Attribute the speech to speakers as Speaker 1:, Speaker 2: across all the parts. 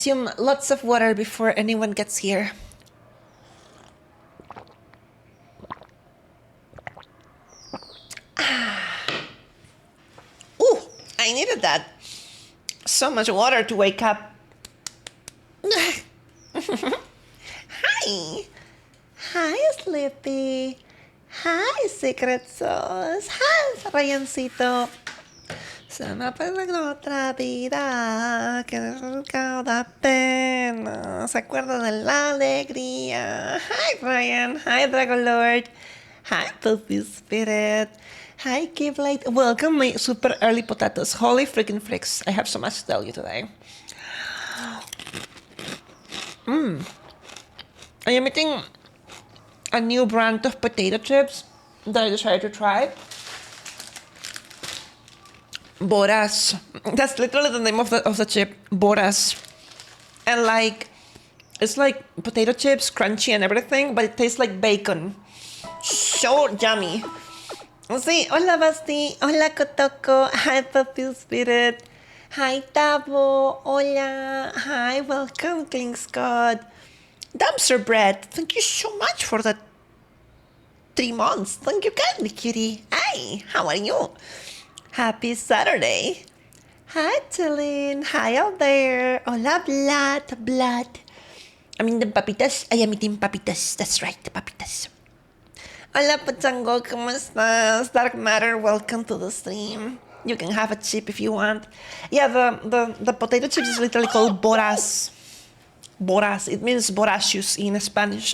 Speaker 1: Consume lots of water before anyone gets here. Ooh, I needed that. So much water to wake up. Hi. Hi, Sleepy. Hi, Secret Sauce. Hi, Rayancito. Se me apagó otra vida que cada pena. Se acuerda de la alegría. Hi, Ryan. Hi, Dragolord. Hi, Puppy Spirit. Hi, Keyblade. Welcome, my super early potatoes. Holy freaking fricks. I have so much to tell you today. I am eating a new brand of potato chips that I decided to try. Boras. That's literally the name of the chip. Boras. And it's like potato chips, crunchy and everything, but it tastes like bacon. So yummy. Sí, hola Basti, hola Kotoko, hi Puppy Spirit, hi Tabo, hola, hi, welcome King Scott. Dumpster Bread, thank you so much for that 3 months. Thank you kindly, cutie. Hi, how are you? Happy Saturday. Hi, Tilly. Hi out there. Hola, blood. I mean the papitas. I am eating papitas. That's right, the papitas. Hola, Pachango. ¿Cómo estás? Dark Matter, welcome to the stream. You can have a chip if you want. Yeah, the potato chips is literally called boras. Boras. It means borachos in Spanish.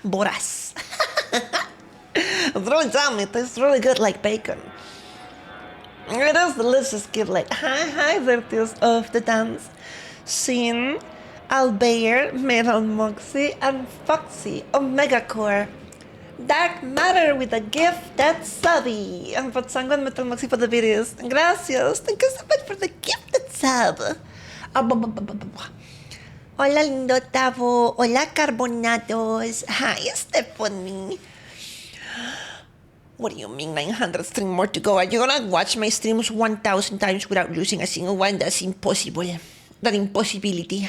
Speaker 1: Boras. It's really yummy. It tastes really good like bacon. It is delicious, kid. Like, hi, Virtues of the dance. Shin, Albear, Metal Moxie, and Foxy, Omega Core. Dark Matter with a gift that's savvy. And Patsango and Metal Moxie for the videos. Gracias. Thank you so much for the gifted sub. Hola, lindo Tavo. Hola, Carbonados. Hi, Stephanie. What do you mean 900 streams more to go? Are you gonna watch my streams 1,000 times without losing a single one? That's impossible. That impossibility.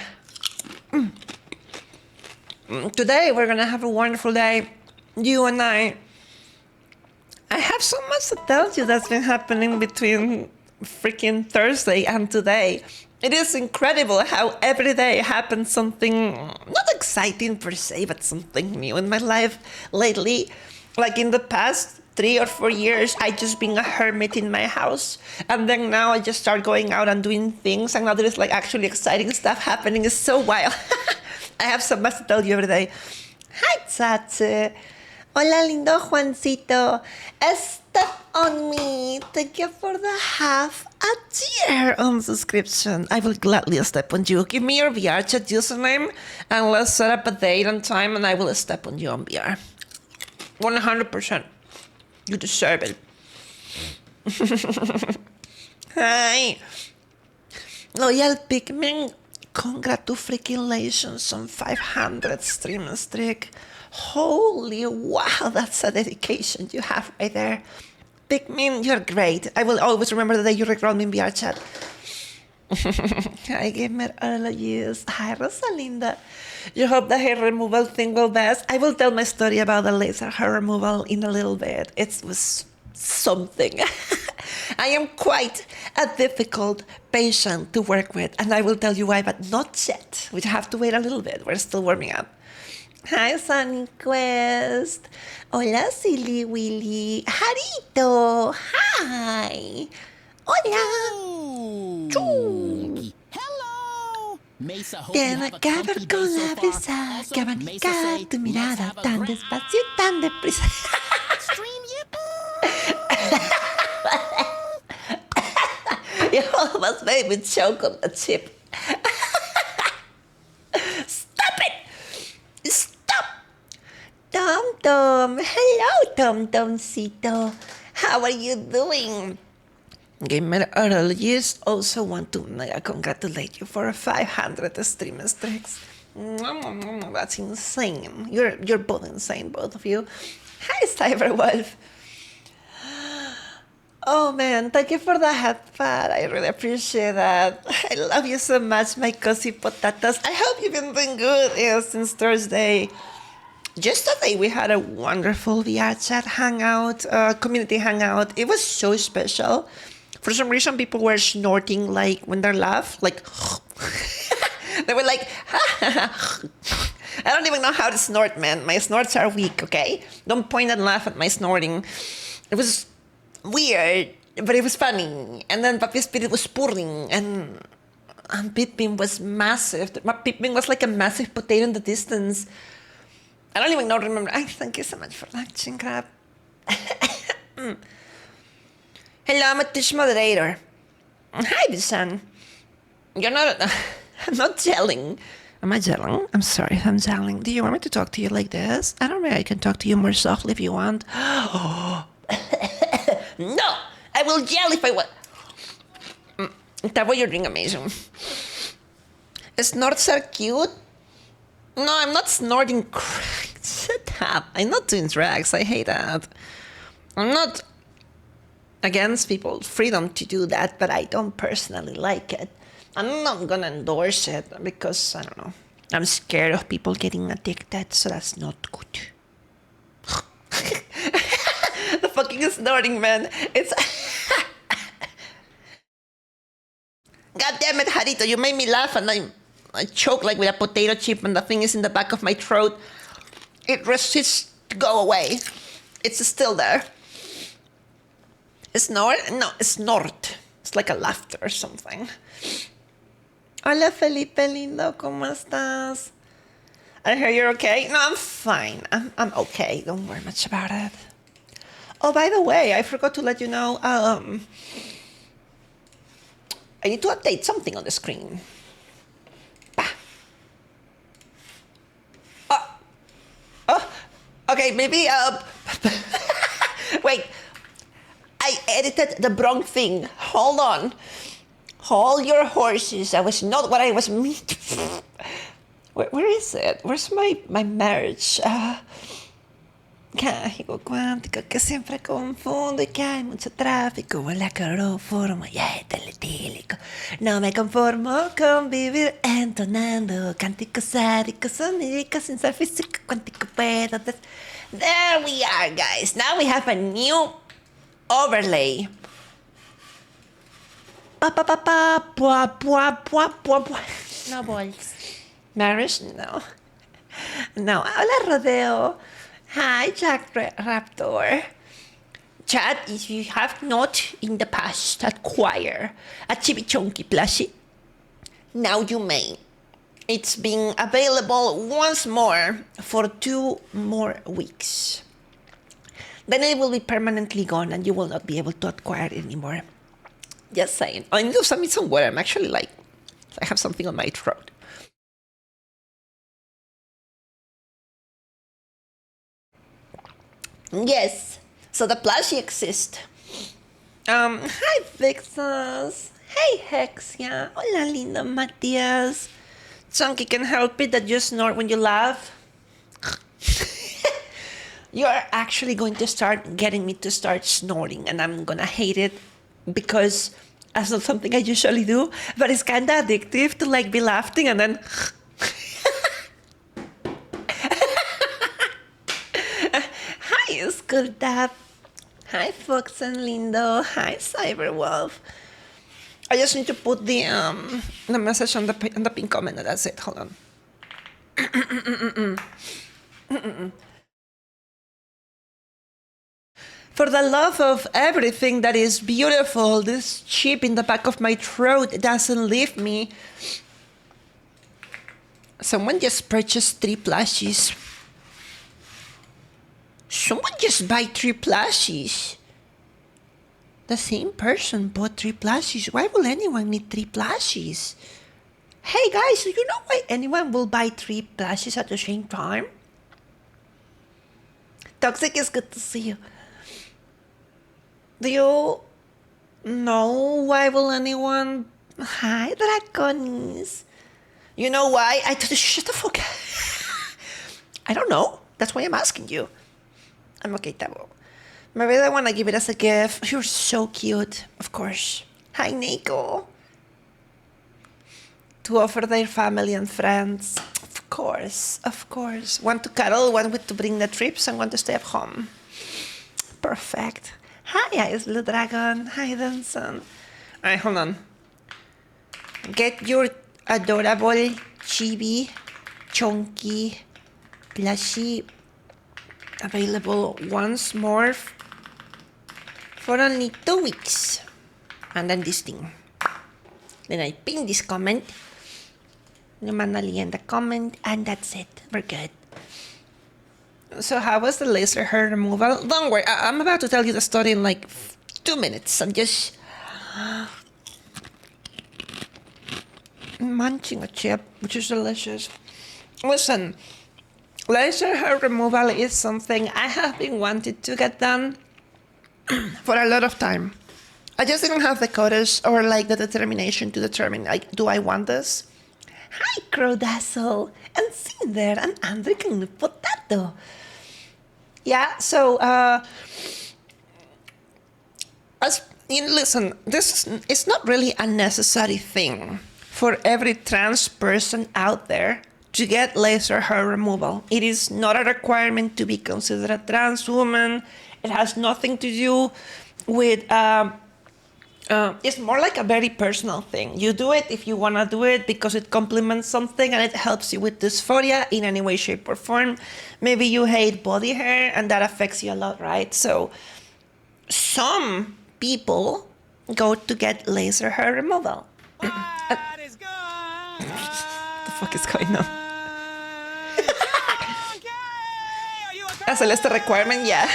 Speaker 1: Today we're gonna have a wonderful day. You and I have so much to tell you that's been happening between freaking Thursday and today. It is incredible how every day happens something not exciting per se, but something new in my life lately. Like in the past 3 or 4 years, I just been a hermit in my house. And then now I just start going out and doing things. And now there is like actually exciting stuff happening. It's so wild. I have so much to tell you every day. Hi, Tsatsu. Hola, lindo Juancito. Step on me. Thank you for the half a year on subscription. I will gladly step on you. Give me your VR chat username and let's set up a date and time and I will step on you on VR. 100%. You deserve it. Hi. Loyal Pikmin, congratulations on 500 stream streak. Holy wow, that's a dedication you have right there. Pikmin, you're great. I will always remember the day you recalled me in VR chat. Hi, Gamer Earlies. Hi, Rosalinda. You hope the hair removal thing will best. I will tell my story about the laser hair removal in a little bit. It was something. I am quite a difficult patient to work with, and I will tell you why, but not yet. We have to wait a little bit. We're still warming up. Hi, Sunny Quest. Hola, Silly Willy. Harito. Hi. Hola. Chuu.
Speaker 2: Hello. Mesa,
Speaker 1: Tiene que ver con la brisa que abanica tu mirada tan despacio y tan deprisa.
Speaker 2: Stream
Speaker 1: You almost made me choke on the chip. Stop it! Stop! Tom Tom, hello Tom Tomcito. How are you doing? Gamer Earliest also want to mega congratulate you for 500 stream streaks. That's insane. You're both insane, both of you. Hi, Cyberwolf. Oh man, thank you for the headpad. I really appreciate that. I love you so much, my cozy potatoes. I hope you've been doing good since Thursday. Just today we had a wonderful VR chat hangout, community hangout. It was so special. For some reason, people were snorting like when they laugh, like they were like. I don't even know how to snort, man. My snorts are weak. Okay, don't point and laugh at my snorting. It was weird, but it was funny. And then Papi Spirit was purring, and Pipin was massive. Pipin was like a massive potato in the distance. I don't even know. Remember. Thank you so much for watching, crap. Hello, I'm a Tish moderator. Hi, Bisan. You're not. I'm not yelling. Am I yelling? I'm sorry if I'm yelling. Do you want me to talk to you like this? I don't know. I can talk to you more softly if you want. No, I will yell if I want. Tavo, you're doing amazing. Snorts are cute. No, I'm not snorting crack. Shut up. I'm not doing drugs. I hate that. I'm not against people's freedom to do that, but I don't personally like it. I'm not gonna endorse it because, I don't know, I'm scared of people getting addicted, so that's not good. The fucking snorting, man. It's... God damn it, Harito, you made me laugh and I choke like with a potato chip and the thing is in the back of my throat. It resists to go away. It's still there. Snort? No, snort. It's like a laughter or something. Hola Felipe lindo, ¿cómo estás? I hear you're okay. No, I'm fine. I'm okay. Don't worry much about it. Oh, by the way, I forgot to let you know. I need to update something on the screen. Bah. Oh, okay. Maybe. Wait. I edited the wrong thing. Hold on. Hold your horses. That was not what I was meant. Where is it? Where's my marriage? Cágico cuántico que siempre confundo y que hay mucho tráfico en la cloroformo y es teletílico. No me conformo con vivir entonando cánticos sádicos oníricos sin ser físico cuántico puedo. There we are, guys. Now we have a new overlay. Pa pa pa pa pua pua pua pua pua. No balls. Marriage? No. No. Hola, Rodeo. Hi, Jack Raptor. Chat, if you have not in the past acquired a Chibi Chonky plushie, now you may. It's being available once more for 2 more weeks. Then it will be permanently gone and you will not be able to acquire it anymore. Just saying. I need to submit some water. I'm actually like, I have something on my throat. Yes, so the plushie exists. Hi Vixas. Hey Hexia. Hola lindo Matias. Chunky can help it that you snort when you laugh. You are actually going to start getting me to start snorting and I'm gonna hate it because that's not something I usually do, but it's kinda addictive to like be laughing and then Hi, School Tap. Hi, Fox and Lindo. Hi, Cyberwolf. I just need to put the message on the pin comment. That's it. Hold on. For the love of everything that is beautiful, this chip in the back of my throat doesn't leave me. Someone just purchased 3 plushies. Someone just buy 3 plushies. The same person bought 3 plushies. Why will anyone need 3 plushies? Hey guys, do you know why anyone will buy 3 plushies at the same time? Toxic, is good to see you. Do you know why will anyone... Hi, Draconis. You know why? I told you, shut the fuck up. I don't know. That's why I'm asking you. I'm okay, Tabo. Maybe they want to give it as a gift. You're so cute, of course. Hi, Nico. To offer their family and friends. Of course, of course. One to cuddle, one with to bring the trips, and one to stay at home. Perfect. Hi, Ice Blue Dragon. Hi, Danson. Alright, hold on. Get your adorable chibi, chunky, plushie available once more for only 2 weeks. And then this thing. Then I pin this comment. Manually in the comment, and that's it. We're good. So how was the laser hair removal? Don't worry, I'm about to tell you the story in like 2 minutes. I'm just munching a chip, which is delicious. Listen, laser hair removal is something I have been wanting to get done for a lot of time. I just didn't have the courage or like the determination to determine, like, do I want this? Hi, Crowdazzle, and Cinder, and Andric and Potato. Yeah, so, listen, it's not really a necessary thing for every trans person out there to get laser hair removal. It is not a requirement to be considered a trans woman. It has nothing to do with, it's more like a very personal thing. You do it if you want to do it because it complements something and it helps you with dysphoria in any way, shape, or form. Maybe you hate body hair and that affects you a lot, right? So some people go to get laser hair removal.
Speaker 2: What is going on?
Speaker 1: What the fuck is going on?
Speaker 2: Okay. Are you okay?
Speaker 1: A Celeste requirement, yeah.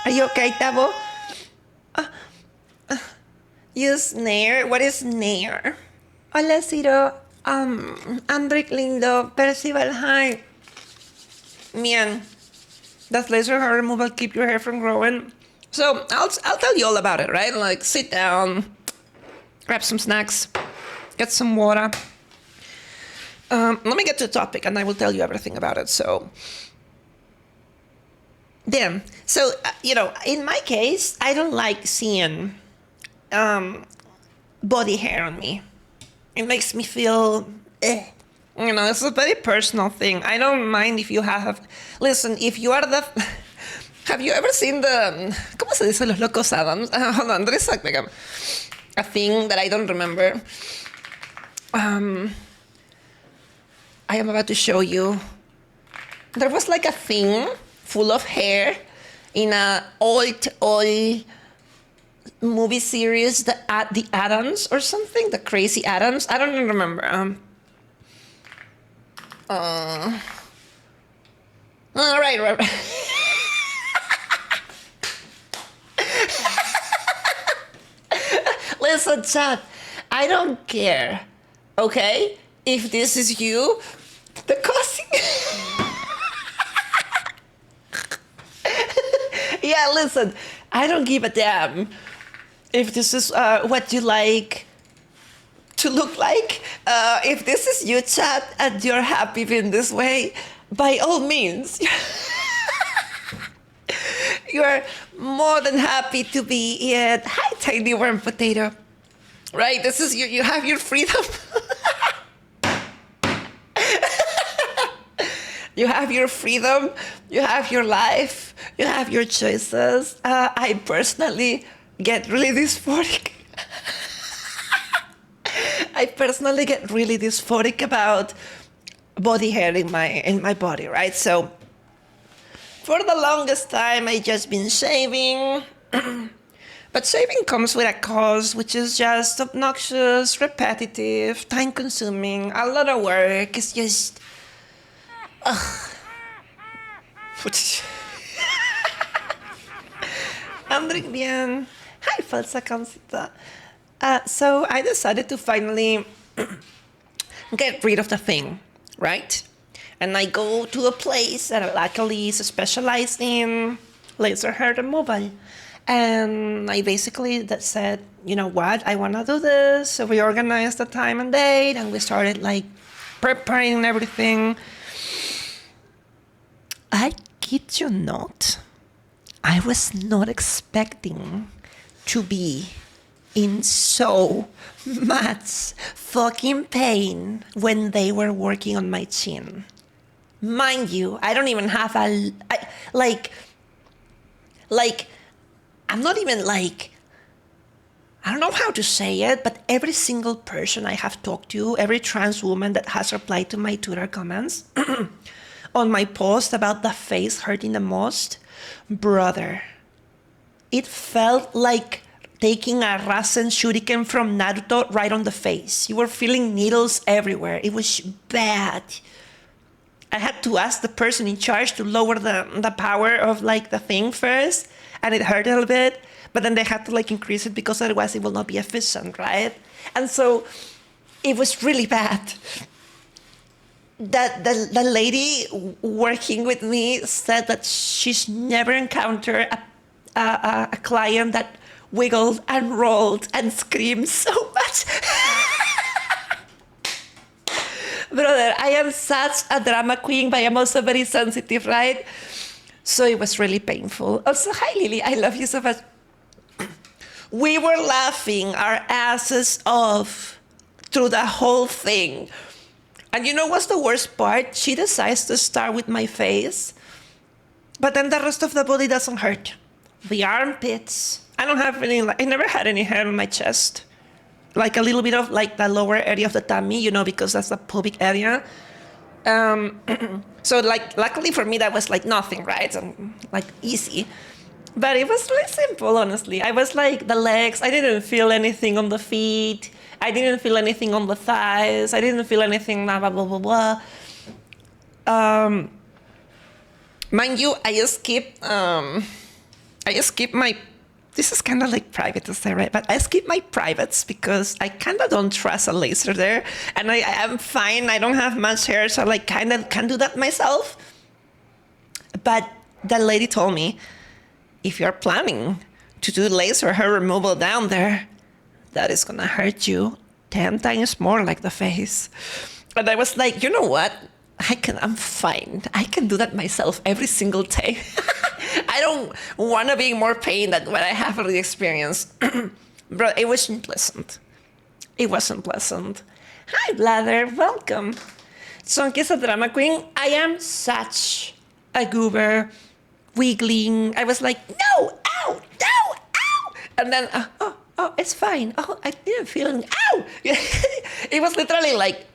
Speaker 1: Are you okay, Tabo? Use Nair. What is Nair? Hola, Ciro. Andric Lindo. Percival, hi. Mian. Does laser hair removal keep your hair from growing? So, I'll tell you all about it, right? Like, sit down, grab some snacks, get some water. Let me get to the topic, and I will tell you everything about it, so... Damn. So, in my case, I don't like seeing... body hair on me. It makes me feel, it's a very personal thing. I don't mind if you have, listen, if you are the, have you ever seen the, ¿cómo se dice los locos Adams? Hold on, there is like a thing that I don't remember. I am about to show you. There was like a thing full of hair in a old movie series, the Addams or something, the Crazy Addams. I don't remember. Right. Listen, chat. I don't care. Okay, if this is you, the cousin. Yeah, listen. I don't give a damn if this is what you like to look like. If this is you, chat, and you're happy in this way, by all means, you're more than happy to be it. Hi, Tiny Worm Potato. Right, this is you have your freedom. You have your freedom, you have your life, you have your choices. I personally get really dysphoric. I personally get really dysphoric about body hair in my body, right? So for the longest time, I just been shaving. But shaving comes with a cost, which is just obnoxious, repetitive, time-consuming, a lot of work. It's just... Andric bien. Hi, falsa cancita. So I decided to finally get rid of the thing, right? And I go to a place that luckily is specialized in laser hair removal. And I basically said, you know what, I want to do this. So we organized the time and date, and we started like preparing everything. I kid you not, I was not expecting to be in so much fucking pain when they were working on my chin. Mind you, I don't even have I'm not even like, I don't know how to say it, but every single person I have talked to, every trans woman that has replied to my Twitter comments on my post about the face hurting the most, brother, it felt like taking a Rasen shuriken from Naruto right on the face. You were feeling needles everywhere. It was bad. I had to ask the person in charge to lower the power of like the thing first, and it hurt a little bit, but then they had to like increase it because otherwise it will not be efficient, right? And so it was really bad. That the lady working with me said that she's never encountered a client that wiggled and rolled and screamed so much. Brother, I am such a drama queen, but I'm also very sensitive, right? So it was really painful. Also, hi Lily, I love you so much. We were laughing our asses off through the whole thing. And you know what's the worst part? She decides to start with my face, but then the rest of the body doesn't hurt. The armpits. I don't have any, I never had any hair on my chest. Like a little bit of like the lower area of the tummy, you know, because that's the pubic area. So like, luckily for me, that was like nothing, right? And like easy. But it was really simple, honestly. I was like the legs, I didn't feel anything on the feet. I didn't feel anything on the thighs. I didn't feel anything, blah, blah, blah, blah, blah. Mind you, I skipped my, this is kind of like private to say, right? But I skip my privates because I kind of don't trust a laser there. And I am fine. I don't have much hair, so I like kind of can do that myself. But the lady told me, if you're planning to do laser hair removal down there, that is going to hurt you 10 times more like the face. And I was like, you know what? I'm fine. I can do that myself every single day. I don't want to be in more pain than what I have already experienced. Bro, it wasn't pleasant. It wasn't pleasant. Hi, Blather. Welcome. Chonky's a drama queen. I am such a goober, wiggling. I was like, no, ow, no, ow. And then, oh, it's fine. Oh, I didn't feel an ow. It was literally like,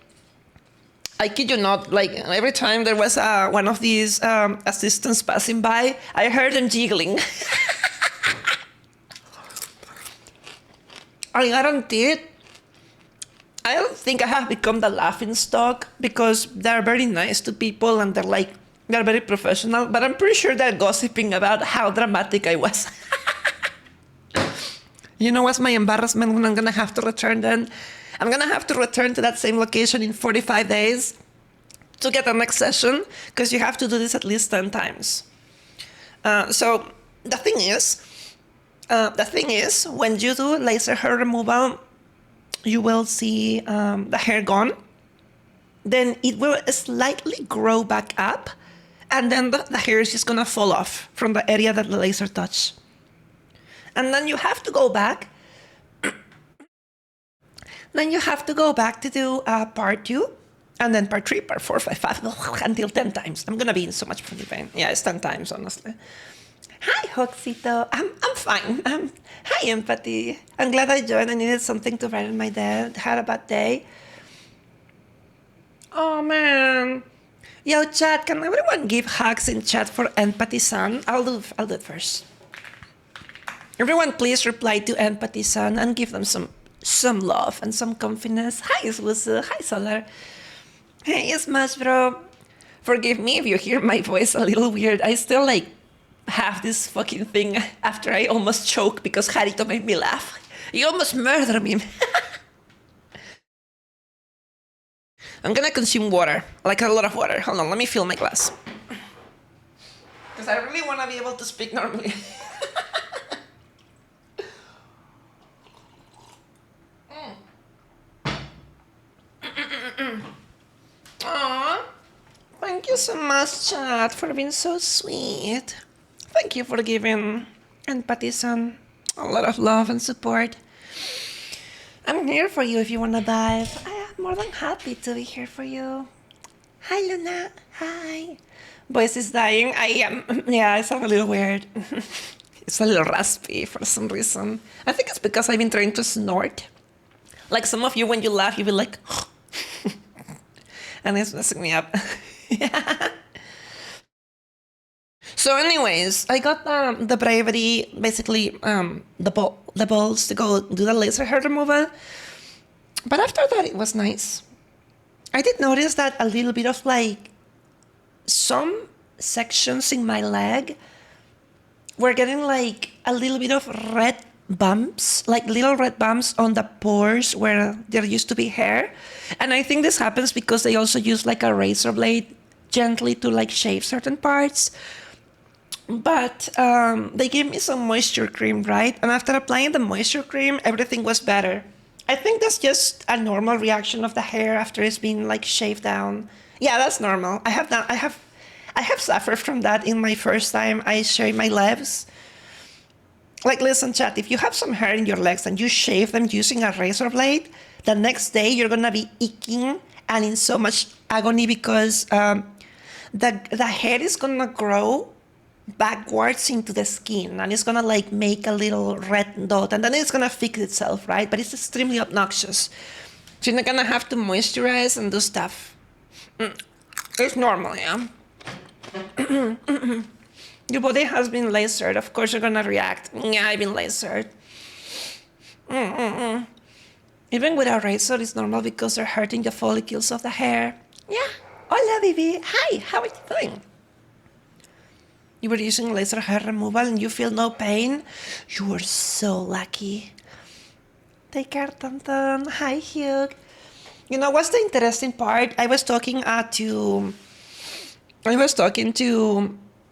Speaker 1: I kid you not, like every time there was one of these assistants passing by, I heard them jiggling. I guarantee it. I don't think I have become the laughing stock because they're very nice to people and they're very professional, but I'm pretty sure they're gossiping about how dramatic I was. You know what's my embarrassment when I'm gonna have to return then? I'm gonna have to return to that same location in 45 days to get the next session, because you have to do this at least 10 times. So the thing is, when you do laser hair removal, you will see the hair gone. Then it will slightly grow back up, and then the hair is just gonna fall off from the area that the laser touched. And then you have to go back. Then you have to go back to do part 2, and then part 3, part 4, 5, 5, until 10 times. I'm gonna be in so much pain. Yeah, it's 10 times, honestly. Hi, Hoxito. I'm fine. Hi, Empathy. I'm glad I joined. I needed something to brighten my day. Had a bad day. Oh, man. Yo, chat, can everyone give hugs in chat for Empathy-san? I'll do it first. Everyone, please reply to Empathy-san and give them some love and some confidence. Hi, Swuzu. Hi, Solar. Hey, Smash Bro. Forgive me if you hear my voice a little weird. I still, like, have this fucking thing after I almost choke because Harito made me laugh. You almost murdered me. I'm gonna consume water, like a lot of water. Hold on, let me fill my glass. Because I really want to be able to speak normally. Aww. Thank you so much, chat, for being so sweet. Thank you for giving Empathy Son a lot of love and support. I'm here for you if you want to dive. I am more than happy to be here for you. Hi, Luna. Hi. Voice is dying. I am. Yeah, I sound a little weird. It's a little raspy for some reason. I think it's because I've been trying to snort. Like some of you, when you laugh, you be like, and it's messing me up. So, anyways, I got the bravery, basically the balls to go do the laser hair removal. But after that, it was nice. I did notice that a little bit of like some sections in my leg were getting like a little bit of red bumps, like little red bumps on the pores where there used to be hair. And I think this happens because they also use like a razor blade gently to like shave certain parts. But they gave me some moisture cream, right? And after applying the moisture cream, everything was better. I think that's just a normal reaction of the hair after it's been like shaved down. Yeah, that's normal. I have suffered from that in my first time I shaved my legs. Like, listen, chat, if you have some hair in your legs and you shave them using a razor blade, the next day you're gonna be aching and in so much agony because the hair is gonna grow backwards into the skin and it's gonna like make a little red dot and then it's gonna fix itself, right? But it's extremely obnoxious. So you're not gonna have to moisturize and do stuff. It's normal, yeah. Your body has been lasered. Of course you're gonna react. Yeah, I've been lasered. Even with a razor, it's normal because they're hurting the follicles of the hair. Yeah. Hola, Vivi. Hi, how are you doing? You were using laser hair removal and you feel no pain? You were so lucky. Take care, Tonton. Hi, Hugh. You know what's the interesting part? I was talking to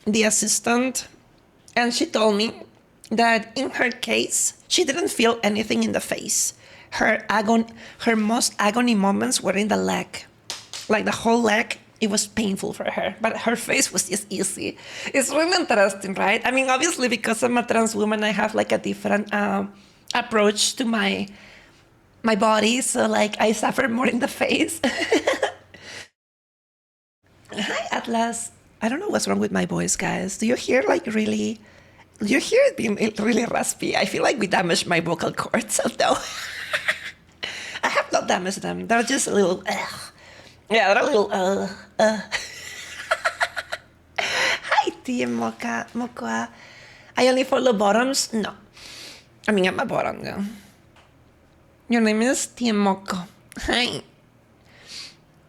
Speaker 1: the assistant, and she told me that in her case, she didn't feel anything in the face. Her most agony moments were in the leg, like the whole leg. It was painful for her, but her face was just easy. It's really interesting, right? I mean, obviously, because I'm a trans woman, I have like a different approach to my body. So like I suffer more in the face. Hi, Atlas. I don't know what's wrong with my voice, guys. Do you hear like really? Do you hear it being really raspy? I feel like we damaged my vocal cords, although I have not damaged them. They're just a little. Yeah, they're a little. Hi, Team Moka. I only follow bottoms? No. I mean, I'm a bottom, yeah. Your name is Team Moko. Hi.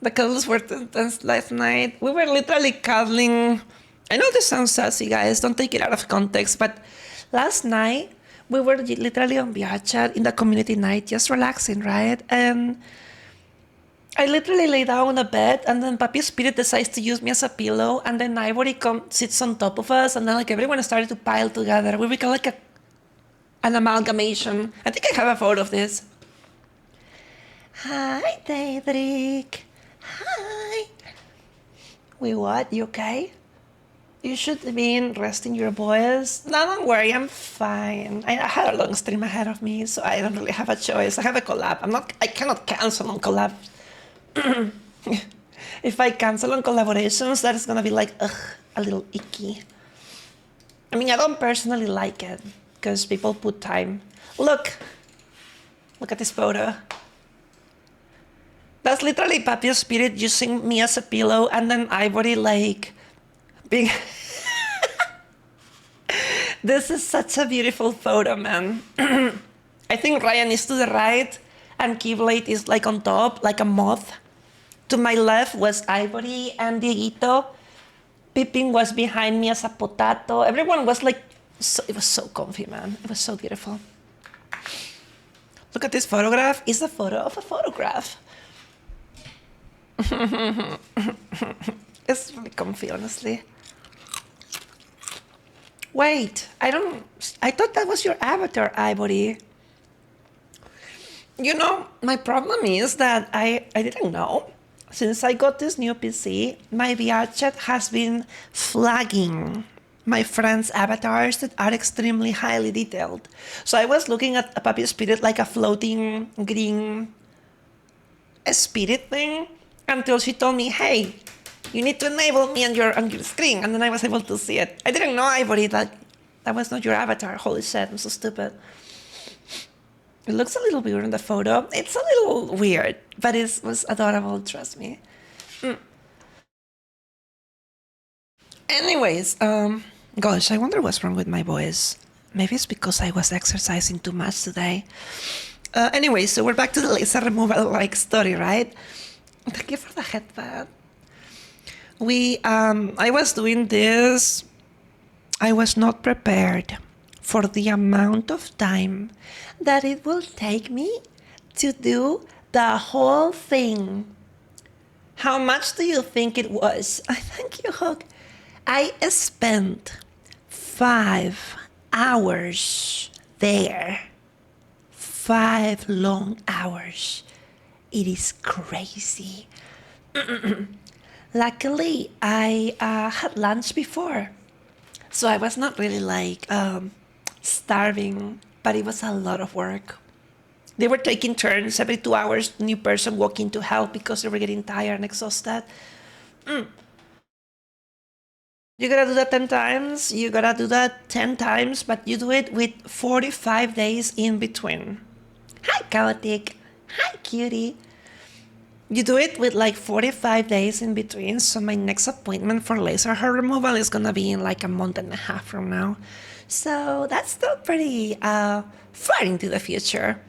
Speaker 1: The cuddles were intense last night. We were literally cuddling. I know this sounds sassy, guys. Don't take it out of context. But last night, we were literally on VRChat in the community night, just relaxing, right? And I literally lay down on a bed, and then Papi Spirit decides to use me as a pillow, and then Ivory sits on top of us, and then like everyone started to pile together. We become like an amalgamation. I think I have a photo of this. Hi, Daedric. Hi. Wait, what? You okay? You should be resting your voice. No, don't worry, I'm fine. I had a long stream ahead of me, so I don't really have a choice. I have a collab. I cannot cancel on collabs. If I cancel on collaborations, that is gonna be like, a little icky. I mean, I don't personally like it, because people put time. Look at this photo. That's literally Papi Spirit using me as a pillow, and then Ivory like being... This is such a beautiful photo, man. I think Ryan is to the right, and Keyblade is like on top, like a moth. To my left was Ivory and Dieguito. Pippin was behind me as a potato. Everyone was like, it was so comfy, man. It was so beautiful. Look at this photograph. It's a photo of a photograph. It's really comfy, honestly. Wait, I thought that was your avatar, Ivory. You know, my problem is that I didn't know. Since I got this new PC, my VR chat has been flagging. my friends' avatars that are extremely highly detailed. So I was looking at a puppy spirit like a floating green spirit thing until she told me, hey, you need to enable me on your screen. And then I was able to see it. I didn't know, Ivory, that was not your avatar. Holy shit, I'm so stupid. It looks a little weird in the photo. It's a little weird, but it was adorable, trust me. Anyways, gosh, I wonder what's wrong with my voice. Maybe it's because I was exercising too much today. Anyway, so we're back to the laser removal story, right? Thank you for the headband. I was doing this. I was not prepared for the amount of time that it will take me to do the whole thing. How much do you think it was? Thank you, Hook. I spent 5 hours there. 5 long hours. It is crazy. Luckily, I had lunch before. So I was not really starving, but it was a lot of work. They were taking turns every 2 hours, new person walking to help because they were getting tired and exhausted. You gotta do that 10 times, you gotta do that 10 times, but you do it with 45 days in between. Hi, Chaotic. Hi, cutie. You do it with 45 days in between, so my next appointment for laser hair removal is gonna be in a month and a half from now. So that's still pretty far into the future.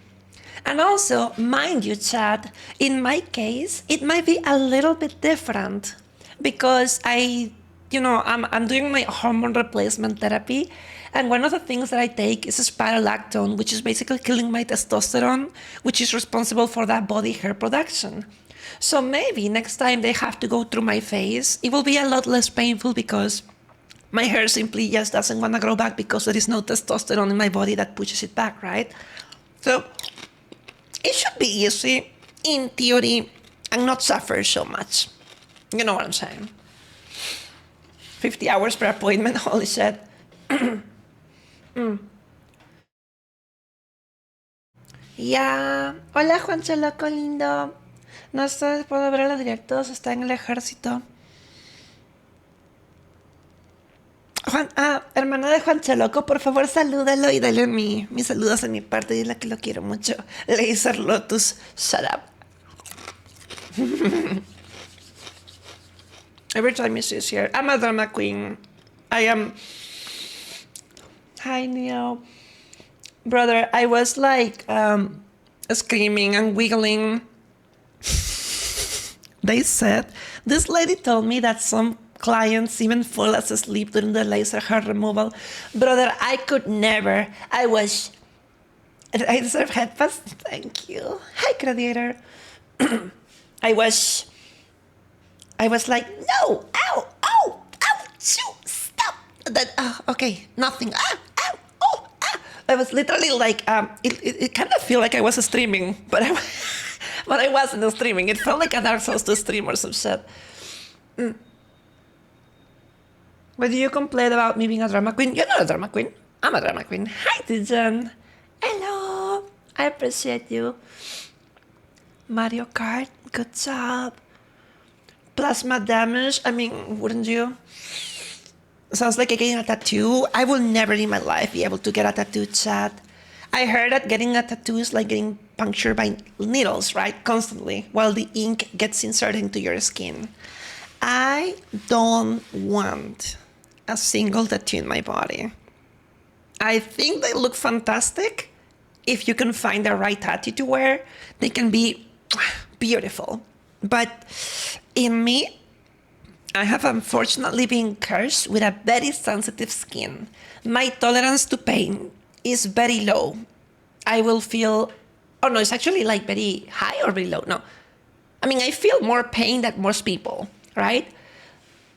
Speaker 1: And also, mind you, Chad, in my case, it might be a little bit different because I'm doing my hormone replacement therapy, and one of the things that I take is spironolactone, which is basically killing my testosterone, which is responsible for that body hair production. So maybe next time they have to go through my phase, it will be a lot less painful because my hair simply just doesn't want to grow back because there is no testosterone in my body that pushes it back, right? So it should be easy in theory and not suffer so much. You know what I'm saying? 50 hours per appointment, holy shit. Ya, hola Juan Choloco lindo. No sé, puedo ver los directos, está en el ejército. Hermana de Juan Choloco, por favor salúdalo y dale mis saludos de mi parte, dile que lo quiero mucho. Laser Lotus, shut up. Every time he sees here, I'm a drama queen. I am. Hi, Neo. Brother, I was screaming and wiggling. They said, this lady told me that some clients even fall asleep during the laser hair removal. Brother, I could never. I deserve headphones? Thank you. Hi, Gladiator. I was like, no, ow, ow, ow, shoo, stop. Then, okay, nothing. I was literally it kind of felt like I was streaming, but I wasn't streaming. It felt like a Dark Souls 2 stream or some shit. But do you complain about me being a drama queen? You're not a drama queen. I'm a drama queen. Hi, Tijan. Hello. I appreciate you. Mario Kart, good job. Plasma damage, I mean, wouldn't you? Sounds like getting a tattoo. I will never in my life be able to get a tattoo, Chad. I heard that getting a tattoo is like getting punctured by needles, right? Constantly, while the ink gets inserted into your skin. I don't want a single tattoo in my body. I think they look fantastic. If you can find the right tattoo to wear, they can be beautiful. But in me, I have unfortunately been cursed with a very sensitive skin. My tolerance to pain is very low. I will feel, oh no, it's actually very high or very low. No, I mean, I feel more pain than most people, right?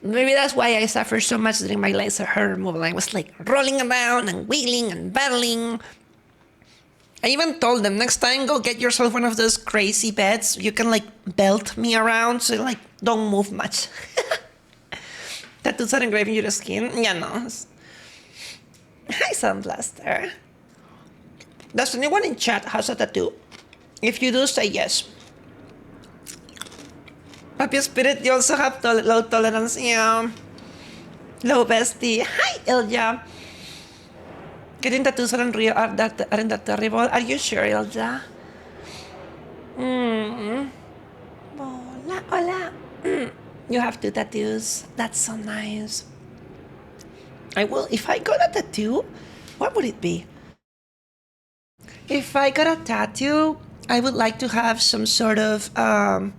Speaker 1: Maybe that's why I suffer so much during my laser hair removal. I was rolling around and wiggling and battling. I even told them, next time go get yourself one of those crazy beds. You can belt me around so don't move much. Tattoos are engraving your skin? Yeah, no. Hi, Sunblaster. Does anyone in chat has a tattoo? If you do, say yes. Papi Spirit, you also have low tolerance. Yeah. Low bestie. Hi, Ilja. Getting tattoos aren't real. Aren't that terrible? Are you sure, Ilja? Hola, hola. You have 2 tattoos. That's so nice. I will. If I got a tattoo, what would it be? If I got a tattoo, I would like to have some sort of I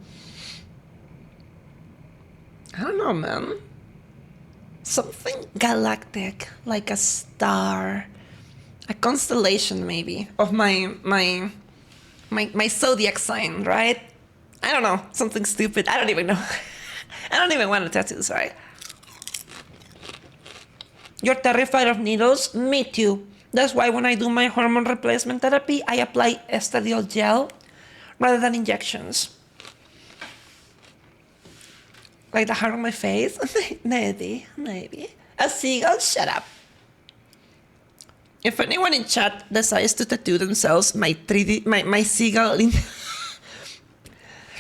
Speaker 1: don't know, man. Something galactic, like a star, a constellation, maybe of my zodiac sign, right? I don't know, something stupid. I don't even know. I don't even want a tattoo. Sorry. You're terrified of needles? Me too. That's why when I do my hormone replacement therapy, I apply estradiol gel rather than injections. Like the heart on my face? Maybe. A seagull? Shut up. If anyone in chat decides to tattoo themselves my 3D, my seagull in...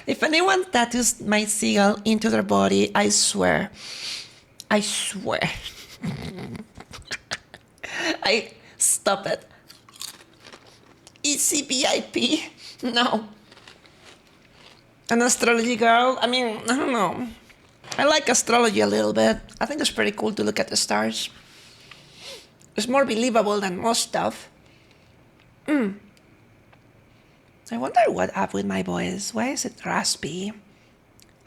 Speaker 1: If anyone tattoos my seagull into their body, I swear. I stop it. ECBIP? No. An astrology girl? I mean, I don't know. I like astrology a little bit. I think it's pretty cool to look at the stars. It's more believable than most stuff. I wonder what up with my voice. Why is it raspy?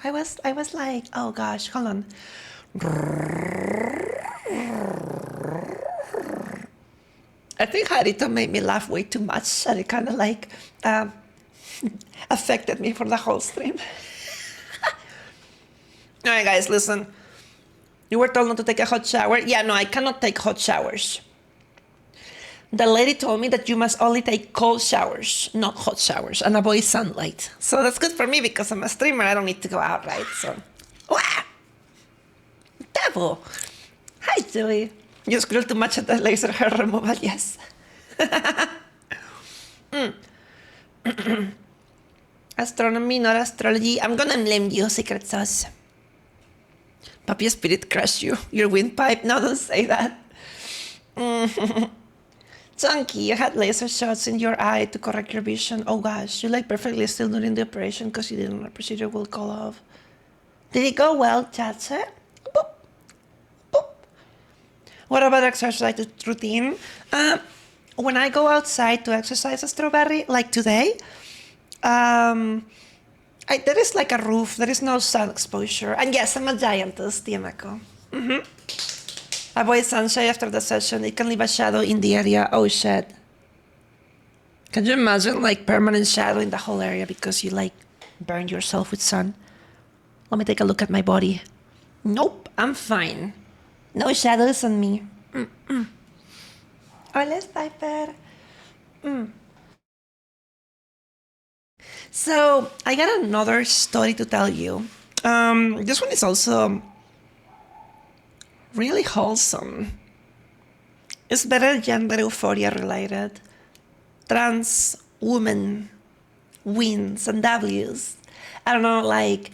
Speaker 1: I was like, oh gosh, hold on. I think Harito made me laugh way too much, and it kind of like affected me for the whole stream. All right, guys, listen. You were told not to take a hot shower. Yeah, no, I cannot take hot showers. The lady told me that you must only take cold showers, not hot showers, and avoid sunlight. So that's good for me because I'm a streamer. I don't need to go out, right? So, wow. Devil. Hi, Joey. You scroll too much at the laser hair removal, yes. Astronomy, not astrology. I'm gonna blame you, secret sauce. Papi Spirit crush you. Your windpipe. No, don't say that. Chunky, you had laser shots in your eye to correct your vision. Oh gosh, you like perfectly still during the operation because you didn't want the procedure will call off. Did it go well, Chatser? Boop. Boop. What about exercise routine? When I go outside to exercise a strawberry, like today, there is like a roof. There is no sun exposure. And yes, I'm a giantess, Tiemako. Avoid sunshine after the session. It can leave a shadow in the area. Oh shit. Can you imagine like permanent shadow in the whole area because you like burned yourself with sun? Let me take a look at my body. Nope, I'm fine. No shadows on me. Hola, Sniper. So, I got another story to tell you. This one is also really wholesome. It's better gender euphoria related. Trans women wins and W's. I don't know, like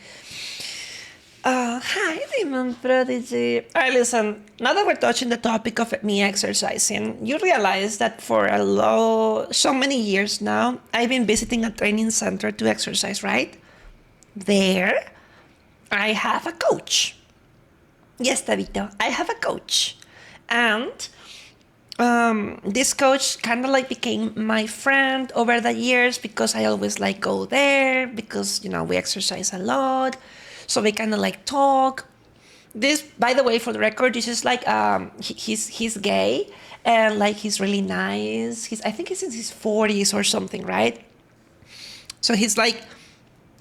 Speaker 1: hi Demon Prodigy. Alright, listen, now that we're touching the topic of me exercising, you realize that for so many years now, I've been visiting a training center to exercise, right? There, I have a coach. Yes, Tabito, I have a coach. And this coach kind of like became my friend over the years because I always like go there because, you know, we exercise a lot. So we kind of like talk. This, by the way, for the record, this is like, he's gay and like he's really nice. I think he's in his 40s or something, right? So he's like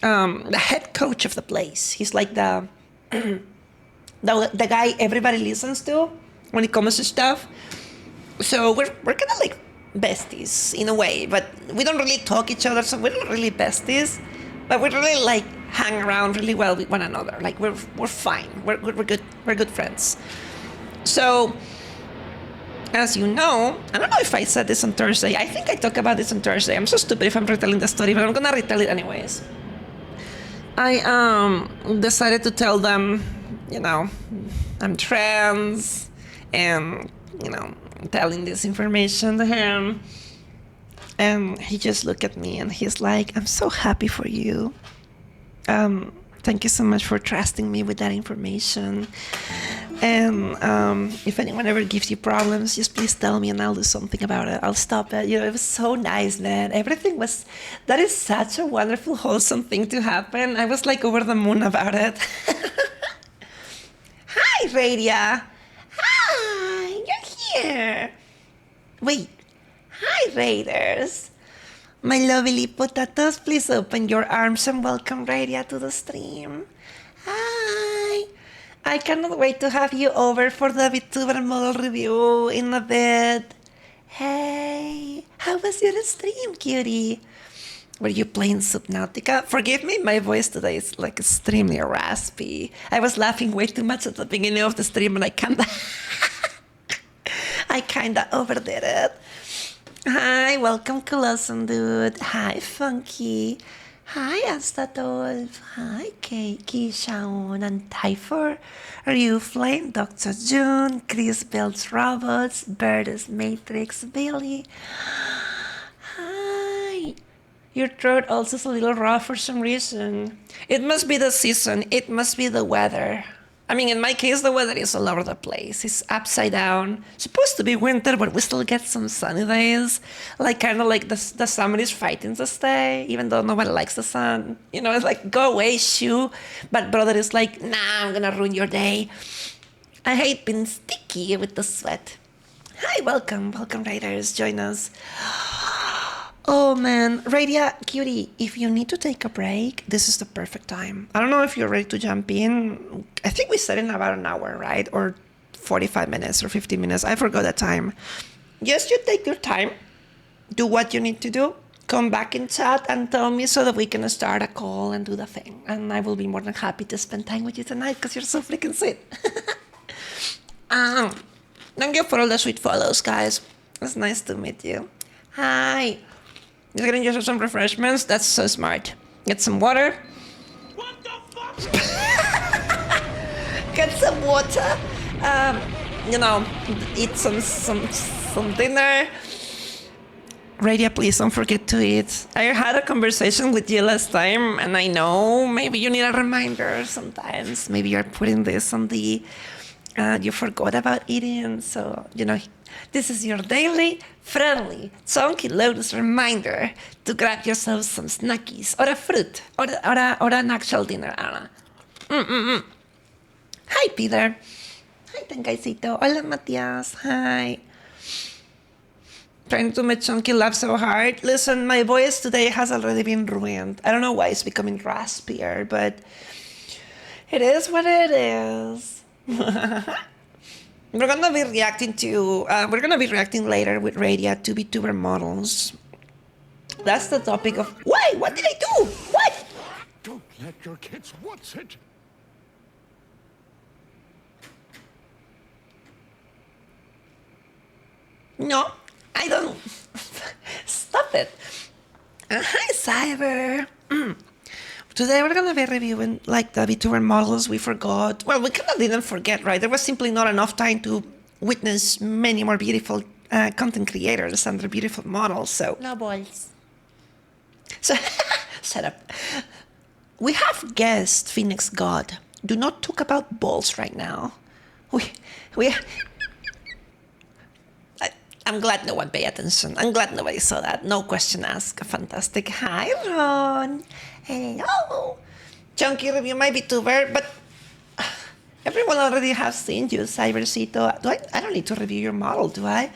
Speaker 1: the head coach of the place. He's like the guy everybody listens to when it comes to stuff. So we're kind of like besties in a way, but we don't really talk each other, so we're not really besties, but we really like hang around really well with one another. Like we're fine. We're good friends. So As you know, I don't know if I said this on Thursday. I think I talked about this on Thursday. I'm so stupid if I'm retelling the story, but I'm gonna retell it anyways. I decided to tell them, you know, I'm trans, and you know, telling this information to him. And he just looked at me and he's like, I'm so happy for you. Thank you so much for trusting me with that information. And if anyone ever gives you problems, just please tell me and I'll do something about it. I'll stop it. You know, it was so nice, man. Everything was, that is such a wonderful, wholesome thing to happen. I was like over the moon about it. Hi, Radia. Hi, you're here. Wait. Hi, Raiders. My lovely potatoes, please open your arms and welcome Radia to the stream. Hi. I cannot wait to have you over for the Vtuber model review in a bit. Hey, how was your stream, cutie? Were you playing Subnautica? Forgive me, my voice today is like extremely raspy. I was laughing way too much at the beginning of the stream and I kinda overdid it. Hi, welcome Colossum Dude. Hi, Funky. Hi, Astadolf. Hi, Keiki, Shaun, and Typher. Are you Flame, Dr. June, Chris builds robots, Bird's Matrix, Billy. Hi. Your throat also is a little raw for some reason. It must be the season. It must be the weather. I mean, in my case, the weather is all over the place. It's upside down. Supposed to be winter, but we still get some sunny days. Like, kind of like the summer is fighting to stay, even though nobody likes the sun. You know, it's like, go away, shoo. But brother is like, nah, I'm gonna ruin your day. I hate being sticky with the sweat. Hi, welcome, Raiders, join us. Oh man, Radia, cutie, if you need to take a break, this is the perfect time. I don't know if you're ready to jump in. I think we said in about an hour, right? Or 45 minutes or 50 minutes. I forgot the time. Yes, you take your time. Do what you need to do. Come back in chat and tell me so that we can start a call and do the thing. And I will be more than happy to spend time with you tonight because you're so freaking sweet. Thank you for all the sweet follows, guys. It's nice to meet you. Hi. Just getting yourself some refreshments. That's so smart. Get some water.
Speaker 2: What the fuck?
Speaker 1: Get some water. You know, eat some dinner. Radia, please don't forget to eat. I had a conversation with you last time, and I know maybe you need a reminder sometimes. Maybe you're putting this on the. You forgot about eating, so you know. This is your daily, friendly, Chonkylotus reminder to grab yourself some snackies or a fruit or an actual dinner. I don't know. Hi, Peter. Hi, Tangaisito. Hola, Matias. Hi. Trying to make Chonky laugh so hard. Listen, my voice today has already been ruined. I don't know why it's becoming raspier, but it is what it is. We're gonna be reacting later with Radia to Vtuber models. That's the topic of. Wait, what did I do? What?
Speaker 3: Don't let your kids watch it.
Speaker 1: No, I don't. Stop it. Hi, Cyber. Today we're gonna be reviewing like the Vtuber models we forgot. Well, we kind of didn't forget, right? There was simply not enough time to witness many more beautiful content creators and their beautiful models. So
Speaker 4: No balls.
Speaker 1: So shut up. We have guest Phoenix God. Do not talk about balls right now. I'm glad no one paid attention. I'm glad nobody saw that. No question asked. Fantastic. Hi, Ron. Hello. Chunky review my VTuber, but everyone already has seen you, Cybercito. I don't need to review your model, do I?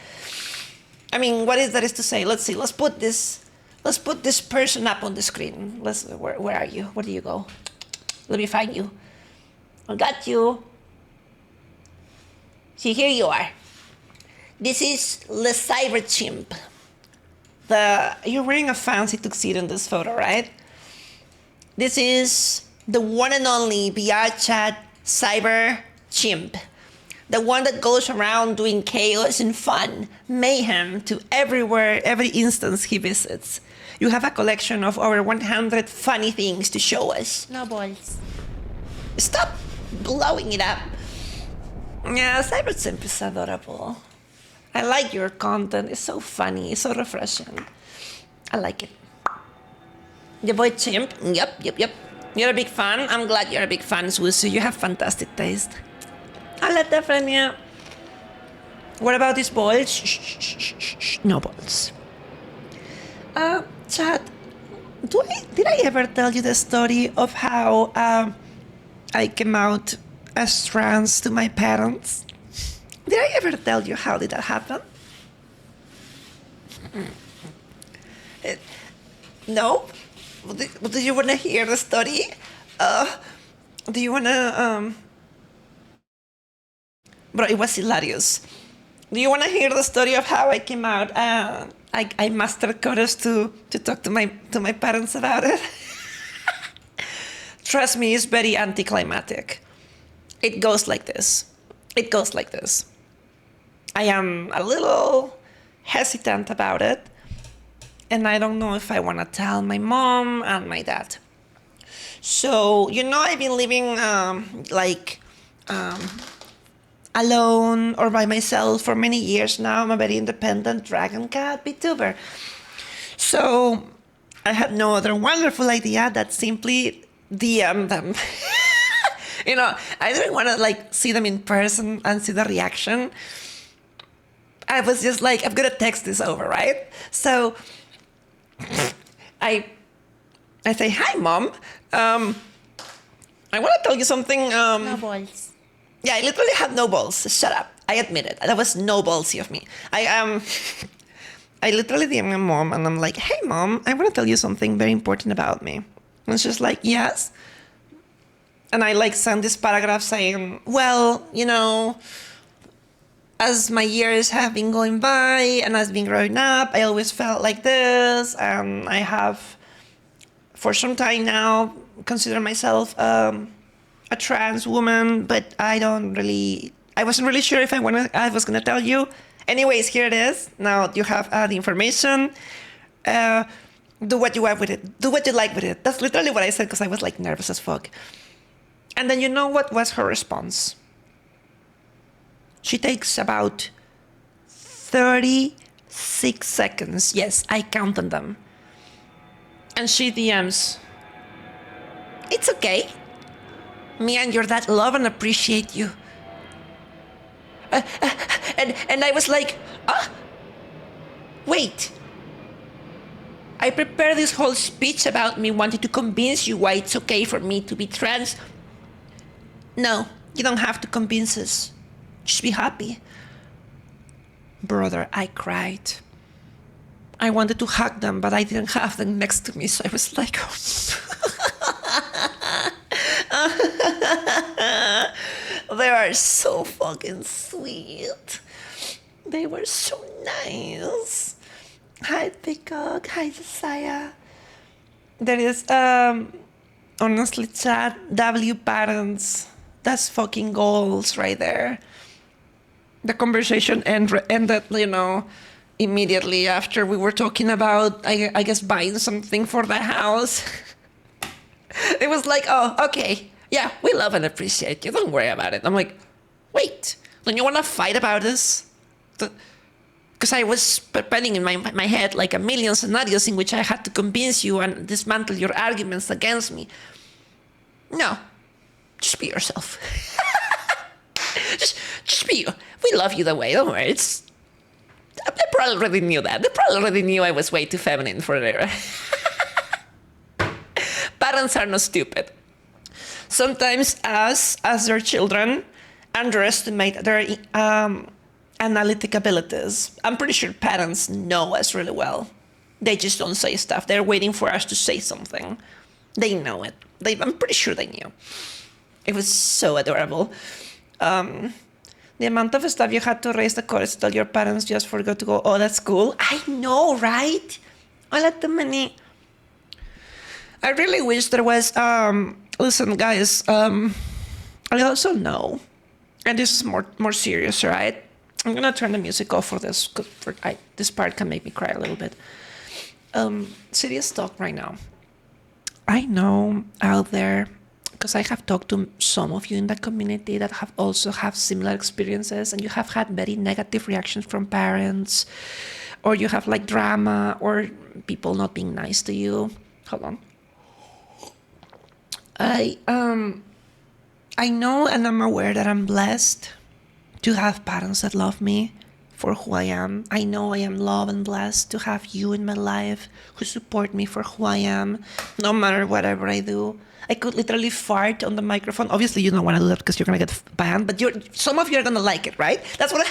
Speaker 1: I mean, what is there is to say? Let's see. Let's put this person up on the screen. Where are you? Where do you go? Let me find you. I got you. See, here you are. This is the Cyber Chimp. You're wearing a fancy tuxedo in this photo, right? This is the one and only VR chat Cyber Chimp. The one that goes around doing chaos and fun, mayhem to everywhere, every instance he visits. You have a collection of over 100 funny things to show us.
Speaker 4: No balls.
Speaker 1: Stop blowing it up. Yeah, Cybersimp is adorable. I like your content. It's so funny. It's so refreshing. I like it. The boy Chimp. Yep. You're a big fan. I'm glad you're a big fan, Swusu. You have fantastic taste. I'll let that friend, yeah. What about these balls? Shh. No balls. Chat. Did I ever tell you the story of how I came out as trans to my parents? Did I ever tell you how did that happen? No? Do you want to hear the story? Do you want to... Bro, it was hilarious. Do you want to hear the story of how I came out? I mastered chorus to talk to my parents about it. Trust me, it's very anticlimactic. It goes like this. I am a little hesitant about it, and I don't know if I want to tell my mom and my dad. So, I've been living alone or by myself for many years now. I'm a very independent dragon cat Vtuber. So I had no other wonderful idea that simply DM them. I didn't want to see them in person and see the reaction. I was just like, I'm gonna text this over, right? So I say, hi mom. I want to tell you something.
Speaker 4: No balls.
Speaker 1: Yeah, I literally had no balls. Shut up. I admit it. That was no ballsy of me. I literally DM my mom and I'm like, hey mom, I want to tell you something very important about me. And she's like, yes. And I send this paragraph saying, well, as my years have been going by and as been growing up, I always felt like this. And I have, for some time now, consider myself a trans woman, but I wasn't really sure if I was gonna tell you. Anyways, here it is. Now you have the information. Do what you want with it. Do what you like with it. That's literally what I said because I was nervous as fuck. And then you know what was her response? She takes about 36 seconds. Yes, I counted them. And she DMs, it's okay. Me and your dad love and appreciate you. And I was like, wait. I prepared this whole speech about me wanting to convince you why it's okay for me to be trans. No, you don't have to convince us. Just be happy. Brother, I cried. I wanted to hug them, but I didn't have them next to me, so I was like, they are so fucking sweet. They were so nice. Hi, Peacock. Hi, Josiah. There is, honestly, chat, W parents. That's fucking goals right there. The conversation ended, immediately after we were talking about, I guess, buying something for the house. It was like, oh, okay. Yeah, we love and appreciate you. Don't worry about it. I'm like, wait, don't you want to fight about this? Because I was preparing in my head a million scenarios in which I had to convince you and dismantle your arguments against me. No, just be yourself. just be you. We love you the way. Don't worry. They probably already knew that. They probably already knew I was way too feminine for their... Parents are not stupid. Sometimes us, as their children, underestimate their analytic abilities. I'm pretty sure parents know us really well. They just don't say stuff. They're waiting for us to say something. They know it. I'm pretty sure they knew. It was so adorable. The amount of stuff you had to raise the courage to tell your parents just forgot to go, oh, that's cool. I know, right? I let too many. I really wish there was, listen, guys, I also know and this is more serious, right? I'm gonna turn the music off for this because this part can make me cry a little bit. Serious talk right now. I know out there, because I have talked to some of you in the community that have also have similar experiences, and you have had very negative reactions from parents, or you have like drama or people not being nice to you. Hold on. I know and I'm aware that I'm blessed to have parents that love me for who I am. I know I am loved and blessed to have you in my life who support me for who I am, no matter whatever I do. I could literally fart on the microphone. Obviously, you don't want to do that because you're gonna get banned. But some of you are gonna like it, right? That's what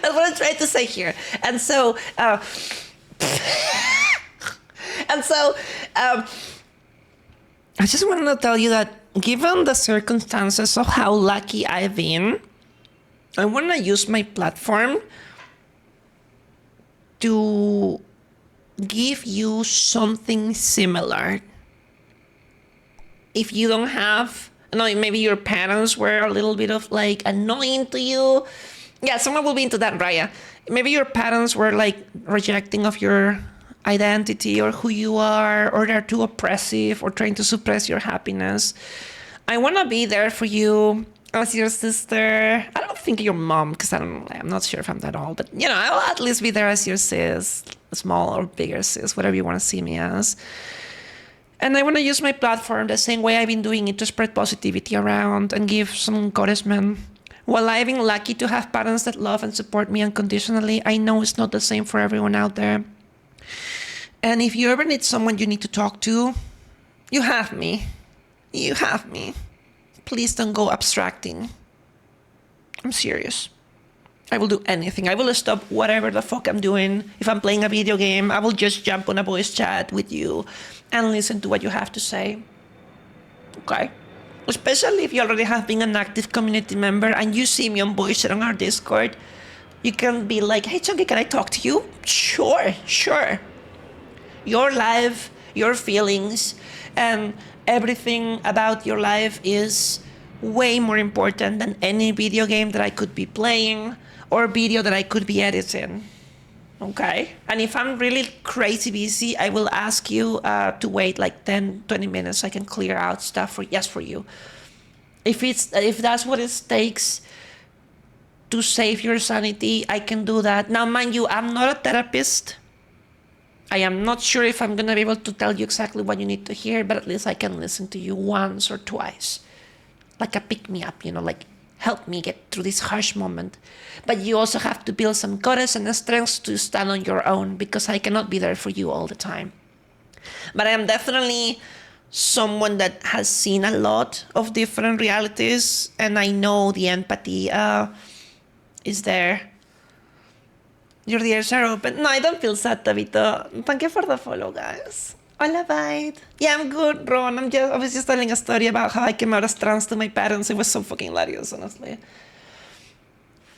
Speaker 1: that's what I'm trying to say here. And so, I just wanted to tell you that given the circumstances of how lucky I've been, I want to use my platform to give you something similar. If you don't have, no, maybe your parents were a little bit of like annoying to you. Yeah, someone will be into that, Raya. Maybe your parents were like rejecting of your identity or who you are, or they're too oppressive or trying to suppress your happiness. I want to be there for you as your sister. I don't think your mom, because I'm not sure if I'm that old, but you know, I will at least be there as your sis, small or bigger sis, whatever you want to see me as. And I want to use my platform the same way I've been doing it to spread positivity around and give some encouragement. While I've been lucky to have parents that love and support me unconditionally, I know it's not the same for everyone out there. And if you ever need someone you need to talk to, you have me. You have me. Please don't go abstracting. I'm serious. I will do anything. I will stop whatever the fuck I'm doing. If I'm playing a video game, I will just jump on a voice chat with you and listen to what you have to say. Okay? Especially if you already have been an active community member and you see me on voice chat on our Discord, you can be like, hey, Chonky, can I talk to you? Sure. Your life, your feelings, and everything about your life is way more important than any video game that I could be playing or video that I could be editing. Okay? And if I'm really crazy busy, I will ask you to wait like 10, 20 minutes so I can clear out stuff for you. If that's what it takes to save your sanity, I can do that. Now, mind you, I'm not a therapist. I am not sure if I'm going to be able to tell you exactly what you need to hear, but at least I can listen to you once or twice. Like a pick-me-up, like help me get through this harsh moment. But you also have to build some courage and strength to stand on your own, because I cannot be there for you all the time. But I am definitely someone that has seen a lot of different realities, and I know the empathy is there. Your ears are open. No, I don't feel sad, Tabito. Thank you for the follow, guys. Hola, bye. Yeah, I'm good, Ron. I was just telling a story about how I came out as trans to my parents. It was so fucking hilarious, honestly.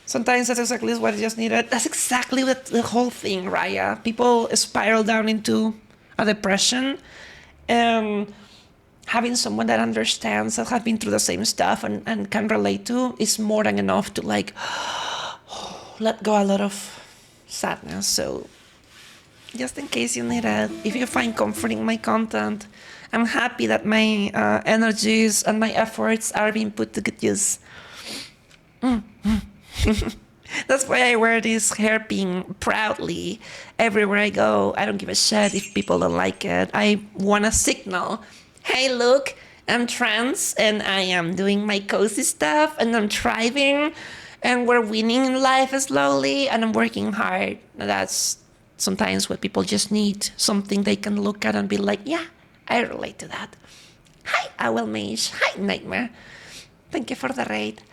Speaker 1: Sometimes that's exactly what I just needed. That's exactly the whole thing, Raya. People spiral down into a depression, and having someone that understands, that have been through the same stuff and can relate to, is more than enough to like let go a lot of sadness. So just in case you need it, if you find comfort in my content, I'm happy that my energies and my efforts are being put to good use. That's why I wear this hairpin proudly everywhere I go. I don't give a shit if people don't like it. I want to signal, hey, look, I'm trans and I am doing my cozy stuff and I'm thriving and we're winning in life slowly and I'm working hard. That's sometimes what people just need, something they can look at and be like, yeah, I relate to that. Hi, Owl Mage. Hi, Nightmare. Thank you for the raid.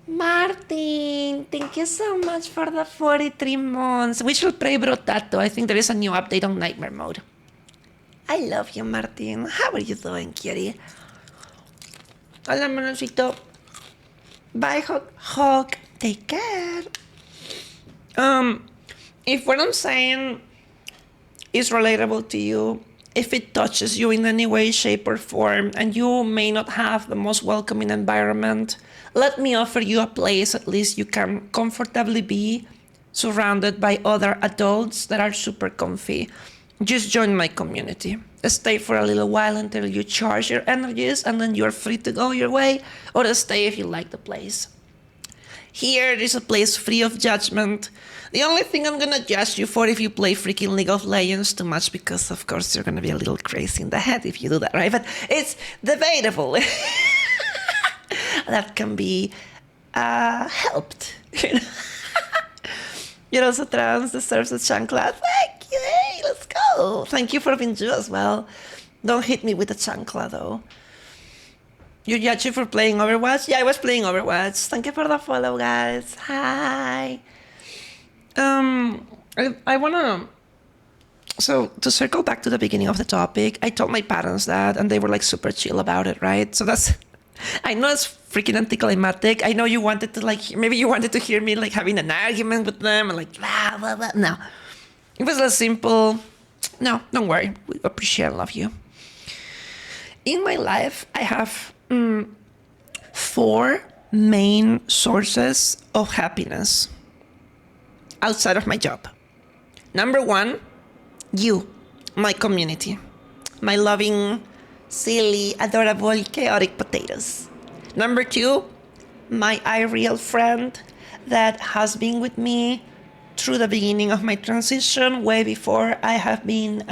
Speaker 1: Martin, thank you so much for the 43 months. We should play Brotato. I think there is a new update on Nightmare mode. I love you, Martin. How are you doing, cutie? Hola, Manosito. Bye, Hawk. Take care. If what I'm saying is relatable to you, if it touches you in any way, shape, or form, and you may not have the most welcoming environment, let me offer you a place at least you can comfortably be surrounded by other adults that are super comfy. Just join my community. Stay for a little while until you charge your energies, and then you're free to go your way, or stay if you like the place. Here is a place free of judgment. The only thing I'm gonna judge you for if you play freaking League of Legends too much, because of course you're gonna be a little crazy in the head if you do that, right? But it's debatable. That can be helped. You're also trans, deserves a chancla. Thank you, hey, let's go. Thank you for being Jew as well. Don't hit me with a chancla though. You judge you for playing Overwatch? Yeah, I was playing Overwatch. Thank you for the follow, guys. Hi. I wanna... So, to circle back to the beginning of the topic, I told my parents that, and they were like super chill about it, right? So that's... I know it's freaking anticlimactic. I know you wanted to like... Maybe you wanted to hear me like having an argument with them and like blah, blah, blah. No. It was a simple... No, don't worry. We appreciate and love you. In my life, I have... 4 main sources of happiness outside of my job. Number 1, you, my community, my loving, silly, adorable, chaotic potatoes. Number 2, my iReal friend that has been with me through the beginning of my transition, way before I have been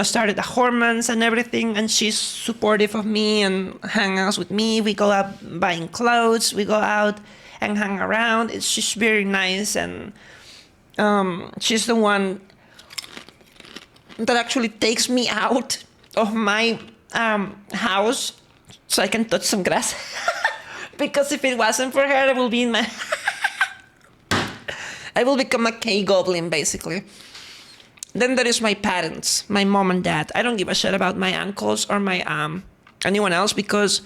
Speaker 1: started the hormones and everything, and she's supportive of me and hang out with me. We go out buying clothes, we go out and hang around. She's very nice, and she's the one that actually takes me out of my house so I can touch some grass. Because if it wasn't for her, I will be in my... I will become a cave goblin, basically. Then there is my parents, my mom and dad. I don't give a shit about my uncles or my anyone else, because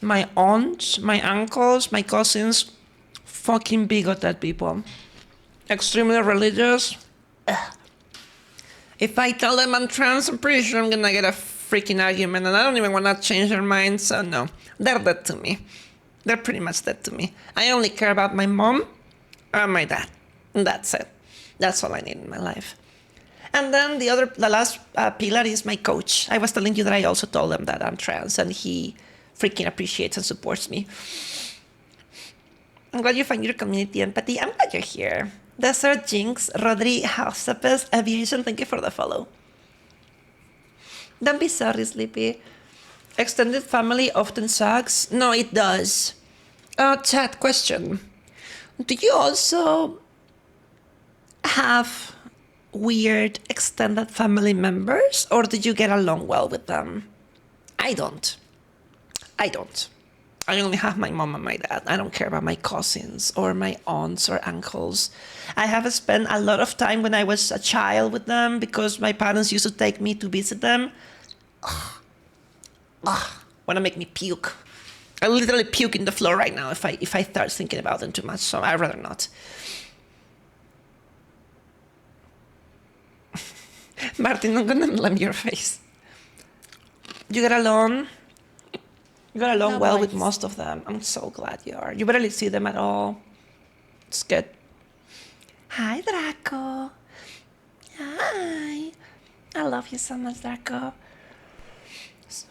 Speaker 1: my aunts, my uncles, my cousins, fucking bigoted people. Extremely religious. Ugh. If I tell them I'm trans, I'm pretty sure I'm gonna get a freaking argument, and I don't even wanna change their minds, so no. They're dead to me. They're pretty much dead to me. I only care about my mom and my dad. And that's it. That's all I need in my life. And then the last pillar is my coach. I was telling you that I also told him that I'm trans, and he freaking appreciates and supports me. I'm glad you find your community empathy. I'm glad you're here. Desert Jinx, Rodri, Housepes, Aviation, thank you for the follow. Don't be sorry, Sleepy. Extended family often sucks. No, it does. Chat question. Do you also have weird extended family members, or did you get along well with them? I don't. I only have my mom and my dad. I don't care about my cousins or my aunts or uncles. I have spent a lot of time when I was a child with them because my parents used to take me to visit them. Wanna make me puke. I literally puke in the floor right now if I start thinking about them too much, so I'd rather not. Martin, I'm gonna blame your face. You get along? You got along well with most of them. I'm so glad you are. You barely see them at all. It's good. Hi, Draco. Hi. I love you so much, Draco.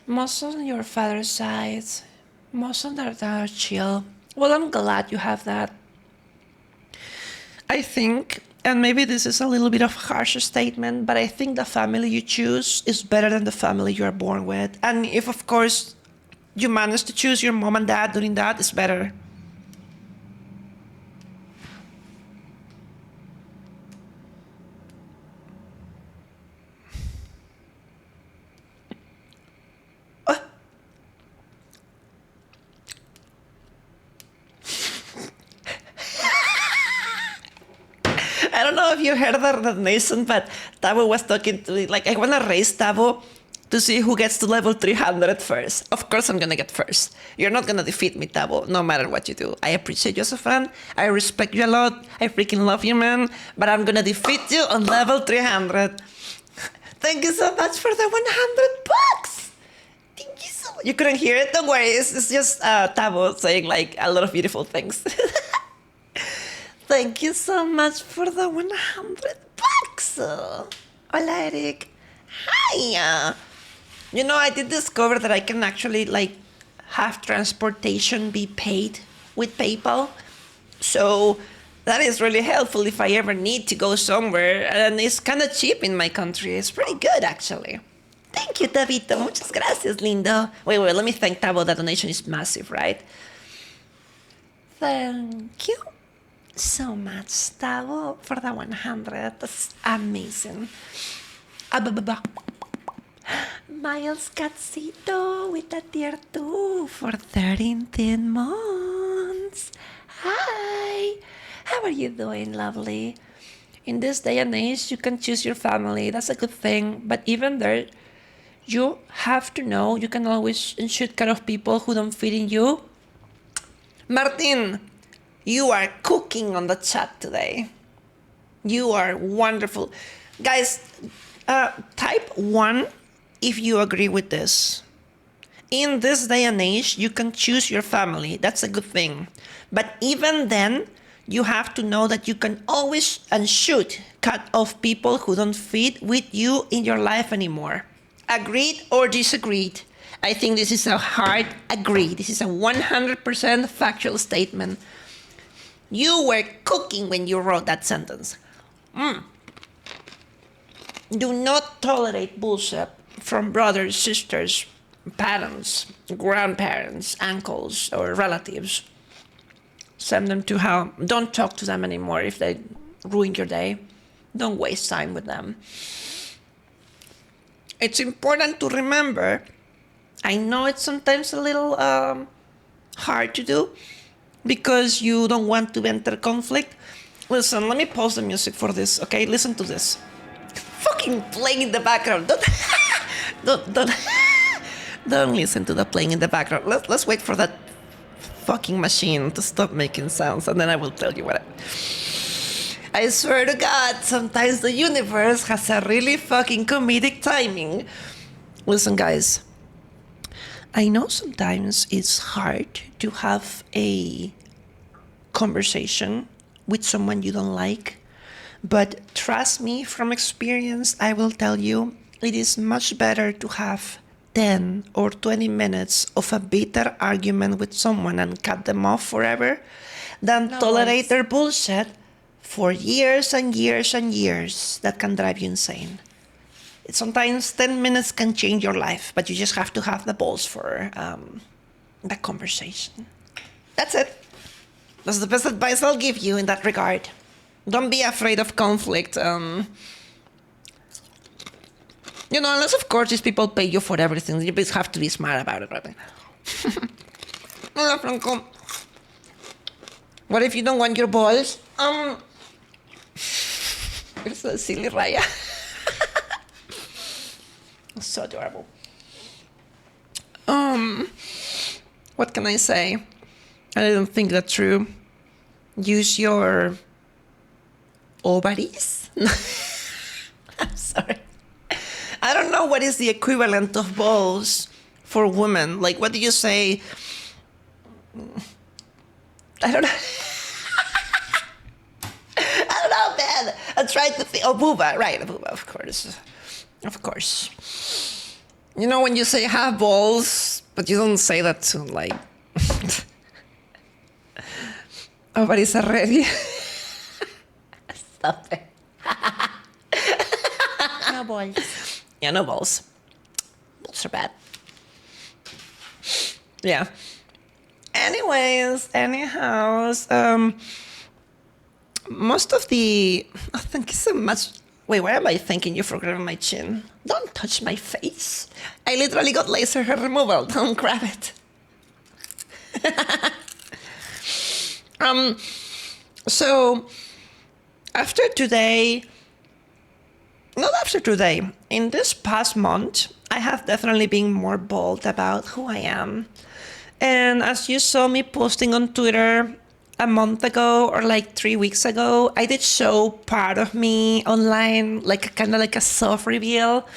Speaker 1: Most of your father's side, most of them are chill. Well, I'm glad you have that. I think, and maybe this is a little bit of a harsh statement, but I think the family you choose is better than the family you are born with. And if, of course, you manage to choose your mom and dad doing that, it's better. I don't know if you heard that Mason, but Tabo was talking to me, like, I want to raise Tabo to see who gets to level 300 first. Of course I'm gonna get first. You're not gonna defeat me, Tabo, no matter what you do. I appreciate you as a fan. I respect you a lot. I freaking love you, man. But I'm gonna defeat you on level 300. Thank you so much for the 100 bucks. Thank you so much. You couldn't hear it? Don't worry. It's just Tabo saying like a lot of beautiful things. Thank you so much for the 100 bucks. Hola, Eric. Hi. You know, I did discover that I can actually like have transportation be paid with PayPal. So that is really helpful if I ever need to go somewhere. And it's kind of cheap in my country. It's pretty good, actually. Thank you, Tabito. Muchas gracias, lindo. Wait, let me thank Tabo. That donation is massive, right? Thank you so much, Tabo, for the 100. That's amazing. Miles Catsito with a tier 2 for 13 months. Hi, how are you doing, lovely? In this day and age, you can choose your family. That's a good thing. But even there, you have to know you can always shoot care of people who don't fit in you. Martin, you are cooking on the chat today. You are wonderful. Guys, type 1 if you agree with this. In this day and age, you can choose your family. That's a good thing. But even then, you have to know that you can always and should cut off people who don't fit with you in your life anymore. Agreed or disagreed? I think this is a hard agree. This is a 100% factual statement. You were cooking when you wrote that sentence. Do not tolerate bullshit from brothers, sisters, parents, grandparents, uncles, or relatives. Send them to hell. Don't talk to them anymore if they ruin your day. Don't waste time with them. It's important to remember, I know it's sometimes a little hard to do because you don't want to enter conflict. Listen, let me pause the music for this, okay? Listen to this. Fucking playing in the background. Don't listen to the playing in the background. Let's wait for that fucking machine to stop making sounds, and then I will tell you what I swear to God, sometimes the universe has a really fucking comedic timing. Listen, guys. I know sometimes it's hard to have a conversation with someone you don't like, but trust me, from experience, I will tell you, it is much better to have 10 or 20 minutes of a bitter argument with someone and cut them off forever than tolerate their bullshit for years and years and years. That can drive you insane. Sometimes 10 minutes can change your life, but you just have to have the balls for the conversation. That's it. That's the best advice I'll give you in that regard. Don't be afraid of conflict. You know, unless of course these people pay you for everything. You just have to be smart about it, right? Hola, Franco. What if you don't want your balls? You're so silly, Raya. So adorable. What can I say? I don't think that's true. Use your ovaries? I'm sorry. I don't know what is the equivalent of balls for women. Like, what do you say? I don't know. I don't know, man. I'm trying to think. Oh, booba. Right, a booba, of course. Of course. You know when you say have balls, but you don't say that to like... Ovaries are ready. Stop it.
Speaker 4: No balls.
Speaker 1: Yeah, no balls. Balls are bad. Yeah. Anyways, most of the... Oh, thank you so much. Wait, why am I thanking you for grabbing my chin? Don't touch my face. I literally got laser hair removal. Don't grab it. So, after today... Not after today. In this past month, I have definitely been more bold about who I am. And as you saw me posting on Twitter, a month ago or like 3 weeks ago, I did show part of me online, like kind of like a soft reveal.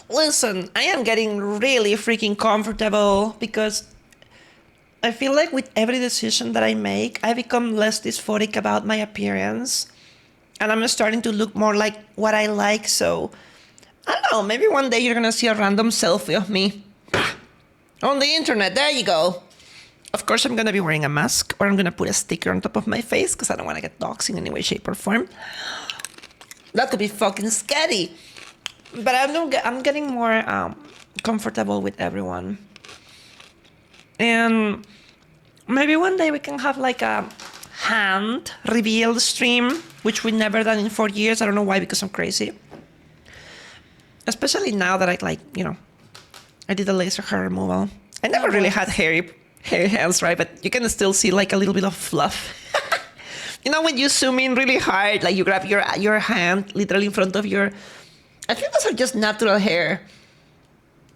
Speaker 1: Listen, I am getting really freaking comfortable because I feel like with every decision that I make, I become less dysphoric about my appearance. And I'm starting to look more like what I like. So, I don't know, maybe one day you're going to see a random selfie of me on the internet. There you go. Of course, I'm going to be wearing a mask, or I'm going to put a sticker on top of my face because I don't want to get doxxed in any way, shape, or form. That could be fucking scary. But I'm getting more comfortable with everyone. And maybe one day we can have like a hand reveal stream, which we never done in 4 years. I don't know why, because I'm crazy. Especially now that I did a laser hair removal. I never really had hairy hands, right? But you can still see like a little bit of fluff. You know, when you zoom in really hard, like you grab your hand literally in front of your... I think those are just natural hair.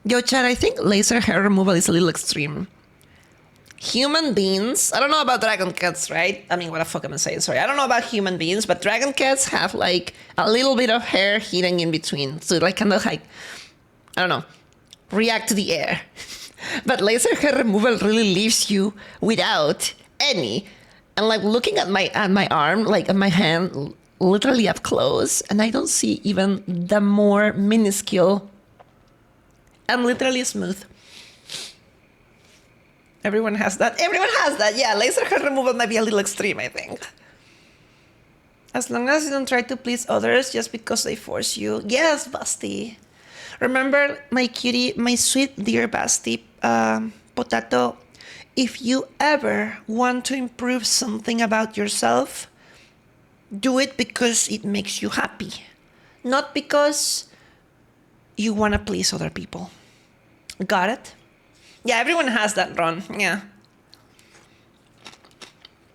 Speaker 1: Yo, Chad, I think laser hair removal is a little extreme. Human beings, I don't know about dragon cats, right? I mean, what the fuck am I saying? Sorry, I don't know about human beings, but dragon cats have like a little bit of hair hidden in between. So like kind of like, I don't know, react to the air. But laser hair removal really leaves you without any. And like looking at my arm, like at my hand, literally up close, and I don't see even the more minuscule. I'm literally smooth. Everyone has that. Everyone has that. Yeah, laser hair removal might be a little extreme, I think. As long as you don't try to please others just because they force you. Yes, Basti. Remember, my cutie, my sweet dear Basti, Potato, if you ever want to improve something about yourself, do it because it makes you happy. Not because you want to please other people. Got it? Yeah, everyone has that, Ron. Yeah.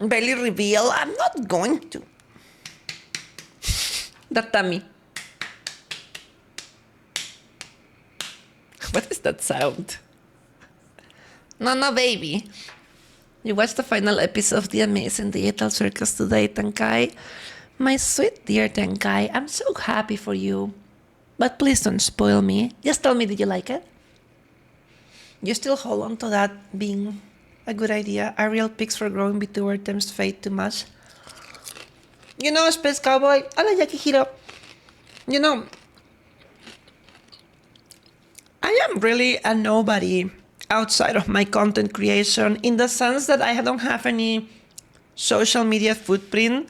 Speaker 1: Belly reveal. I'm not going to. That tummy. What is that sound? No, baby. You watched the final episode of The Amazing Digital Circus today, Tenkai. My sweet dear Tenkai, I'm so happy for you. But please don't spoil me. Just tell me, did you like it? You still hold on to that being a good idea? Are real pigs for growing Vtuber tempts fate too much? You know, Space Cowboy, ala Yakihiro. You know, I am really a nobody outside of my content creation in the sense that I don't have any social media footprint.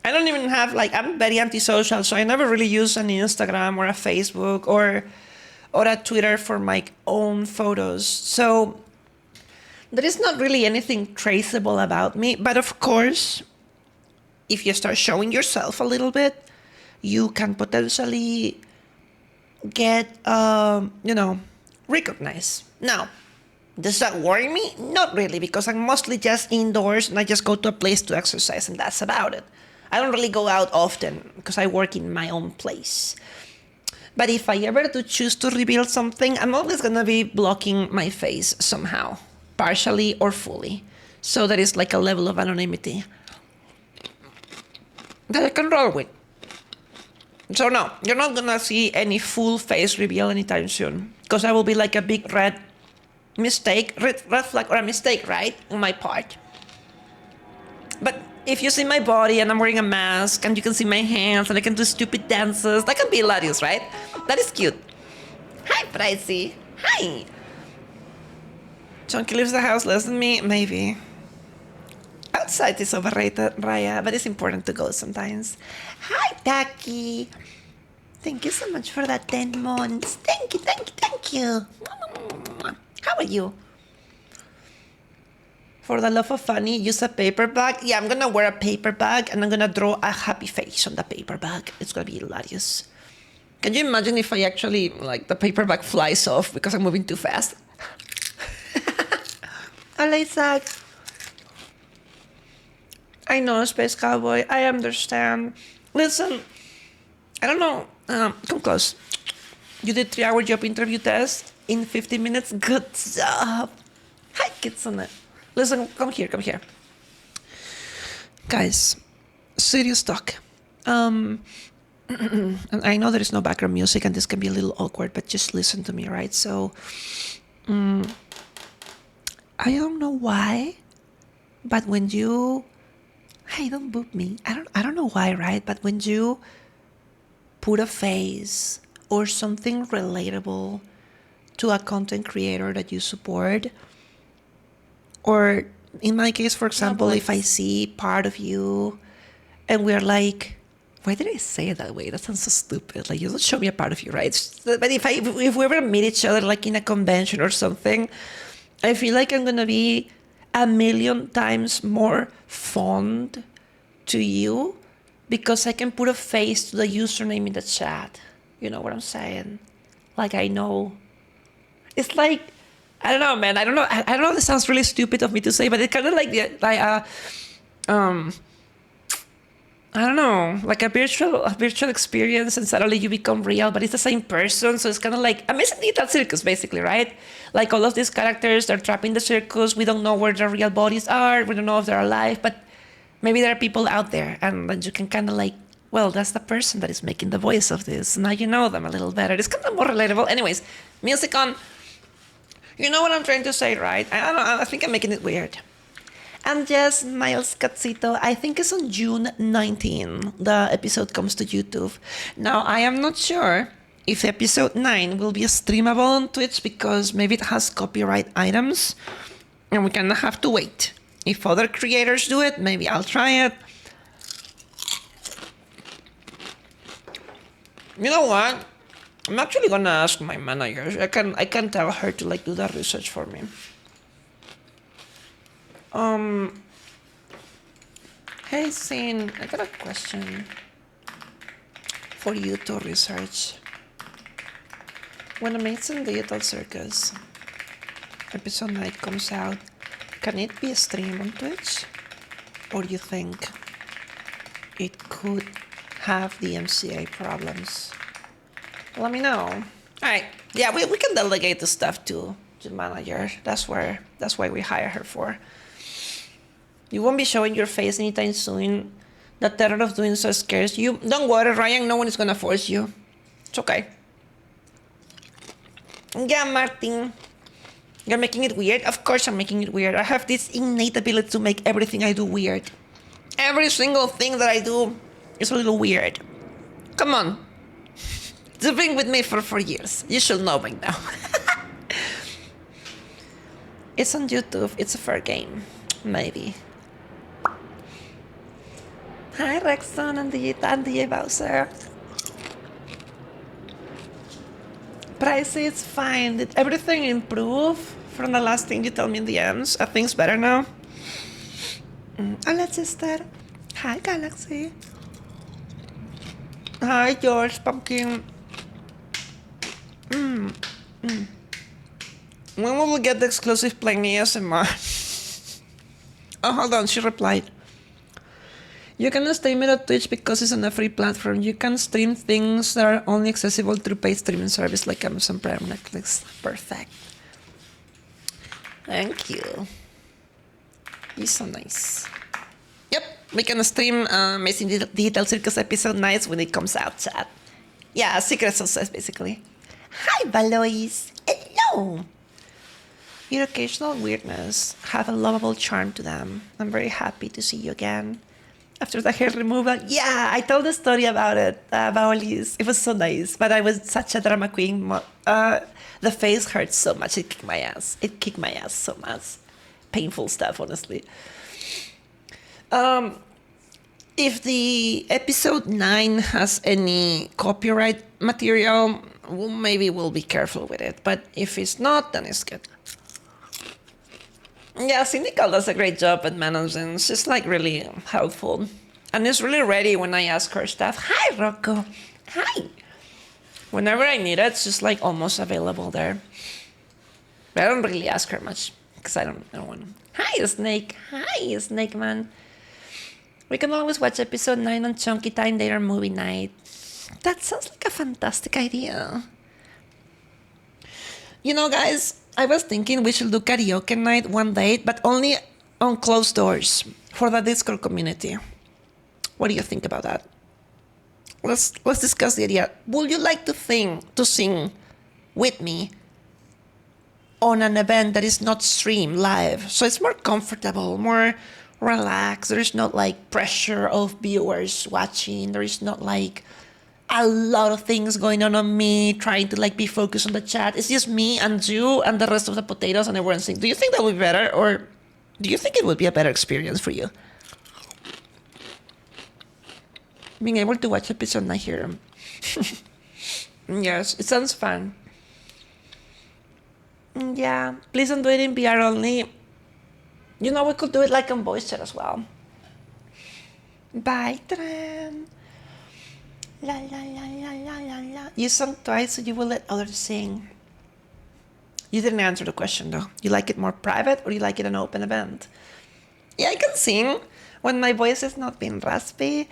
Speaker 1: I don't even have, like, I'm very antisocial, so I never really use an Instagram or a Facebook or a Twitter for my own photos. So there is not really anything traceable about me. But of course, if you start showing yourself a little bit, you can potentially get, recognized. Now, does that worry me? Not really, because I'm mostly just indoors and I just go to a place to exercise and that's about it. I don't really go out often because I work in my own place. But if I ever do choose to reveal something, I'm always going to be blocking my face somehow, partially or fully. So there is like a level of anonymity that I can roll with. So no, you're not going to see any full face reveal anytime soon, because I will be like a big red flag or a mistake, right, on my part. But if you see my body and I'm wearing a mask and you can see my hands and I can do stupid dances, that can be hilarious, right? That is cute. Hi, Pricey. Hi. Chonky leaves the house less than me? Maybe. Outside is overrated, Raya, but it's important to go sometimes. Hi, Taki. Thank you so much for that 10 months. Thank you. How are you? For the love of funny, use a paper bag. Yeah, I'm gonna wear a paper bag and I'm gonna draw a happy face on the paper bag. It's gonna be hilarious. Can you imagine if I actually, like, the paper bag flies off because I'm moving too fast? Isaac. I know, Space Cowboy. I understand. Listen, I don't know. Come close. You did 3-hour job interview test in 15 minutes. Good job. Hi, Kitsune. Listen, come here. Guys, serious talk. And I know there is no background music and this can be a little awkward, but just listen to me, right? So, I don't know why, but when you, hey, don't boop me. I don't know why, right? But when you put a face or something relatable to a content creator that you support, or in my case, for example, if I see part of you and we're like, why did I say it that way? That sounds so stupid. Like, you don't show me a part of you, right? But if we ever meet each other, like in a convention or something, I feel like I'm gonna be a million times more fond to you because I can put a face to the username in the chat. You know what I'm saying? Like, I know. It's like, I don't know, man. I don't know. I don't know if this sounds really stupid of me to say, but it's kind of like I don't know, like a virtual experience, and suddenly you become real, but it's the same person. So it's kind of like Amazing Digital Circus, basically, right? Like all of these characters, they're trapped in the circus. We don't know where their real bodies are. We don't know if they're alive, but maybe there are people out there, and then you can kind of like, well, that's the person that is making the voice of this. Now you know them a little better. It's kind of more relatable. Anyways, music on. You know what I'm trying to say, right? I don't know. I think I'm making it weird. And yes, Miles Catsito, I think it's on June 19. The episode comes to YouTube. Now, I am not sure if episode 9 will be streamable on Twitch because maybe it has copyright items and we kind of have to wait. If other creators do it, maybe I'll try it. You know what? I'm actually gonna ask my manager. I can tell her to like do the research for me. Hey, Sin, I got a question for you to research. When Amazing Digital Circus episode 9 comes out, can it be streamed on Twitch? Or do you think it could have DMCA problems? Let me know. Alright, yeah, we can delegate the stuff to the manager. That's why we hire her for. You won't be showing your face anytime soon. The terror of doing so scares you. Don't worry, Ryan, no one is gonna force you. It's okay. Yeah, Martin. You're making it weird? Of course I'm making it weird. I have this innate ability to make everything I do weird. Every single thing that I do is a little weird. Come on. You've been with me for 4 years. You should know by now. It's on YouTube. It's a fair game. Maybe. Hi, Rexon and DJ Bowser. Pricey, it's fine. Did everything improve from the last thing you told me in the ends? Are things better now? Hola, sister. Hi, Galaxy. Hi, George Pumpkin. When will we get the exclusive playing ASMR? Oh, hold on, she replied. You can stream it on Twitch because it's on a free platform. You can stream things that are only accessible through paid streaming service like Amazon Prime, Netflix. Perfect. Thank you. You're so nice. Yep, we can stream Amazing Digital Circus episode 9 when it comes out, chat. Yeah, secret success, basically. Hi, Valois. Hello. Your occasional weirdness have a lovable charm to them. I'm very happy to see you again. After the hair removal, yeah, I told the story about it, about Elise. It was so nice, but I was such a drama queen. The face hurt so much, it kicked my ass. It kicked my ass so much. Painful stuff, honestly. If the episode 9 has any copyright material, well, maybe we'll be careful with it. But if it's not, then it's good. Yeah, Cynical does a great job at managing. She's like really helpful. And is really ready when I ask her stuff. Hi, Rocco. Hi. Whenever I need it, she's like almost available there. But I don't really ask her much because I don't want to. Hi, Snake. Hi, Snake Man. We can always watch episode 9 on Chunky Time later movie night. That sounds like a fantastic idea. You know, guys, I was thinking we should do karaoke night one day, but only on closed doors. for the Discord community. What do you think about that? Let's discuss the idea. Would you like to sing with me on an event that is not streamed live? So it's more comfortable, more relaxed. There is not like pressure of viewers watching. There is not like a lot of things going on me, trying to like be focused on the chat. It's just me and you and the rest of the potatoes and everyone sing. Do you think that would be better, or do you think it would be a better experience for you? Being able to watch episode and not hear them. Yes, it sounds fun. Yeah, please don't do it in VR only. You know, we could do it like on voice chat as well. Bye, Tran. La la la la la la la. You sung twice, so you will let others sing. You didn't answer the question though. You like it more private or you like it an open event? Yeah, I can sing when my voice is not being raspy.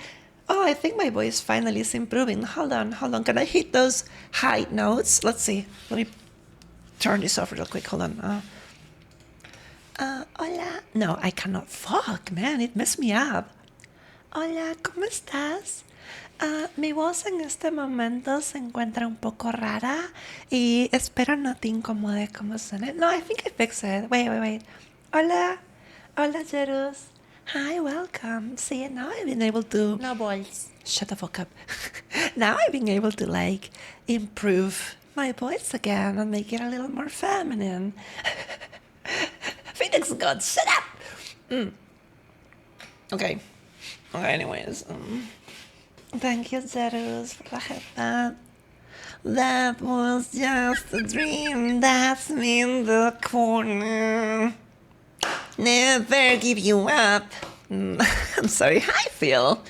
Speaker 1: Oh, I think my voice finally is improving. Hold on. Can I hit those high notes? Let's see. Let me turn this off real quick. Hold on. Hola. No, I cannot. Fuck, man, it messed me up. Hola, ¿cómo estás? Mi voz en este momento se encuentra un poco rara y espero no te incomode como suene. No, I think I fixed it. Wait. Hola, Jerus. Hi, welcome. See, now I've been able to...
Speaker 4: No balls.
Speaker 1: Shut the fuck up. Now I've been able to, like, improve my voice again and make it a little more feminine. Phoenix God, shut up! Okay, anyways. Thank you, Zerus, for the headband. That was just a dream. That's me in the corner. Never give you up. I'm sorry, hi, Phil.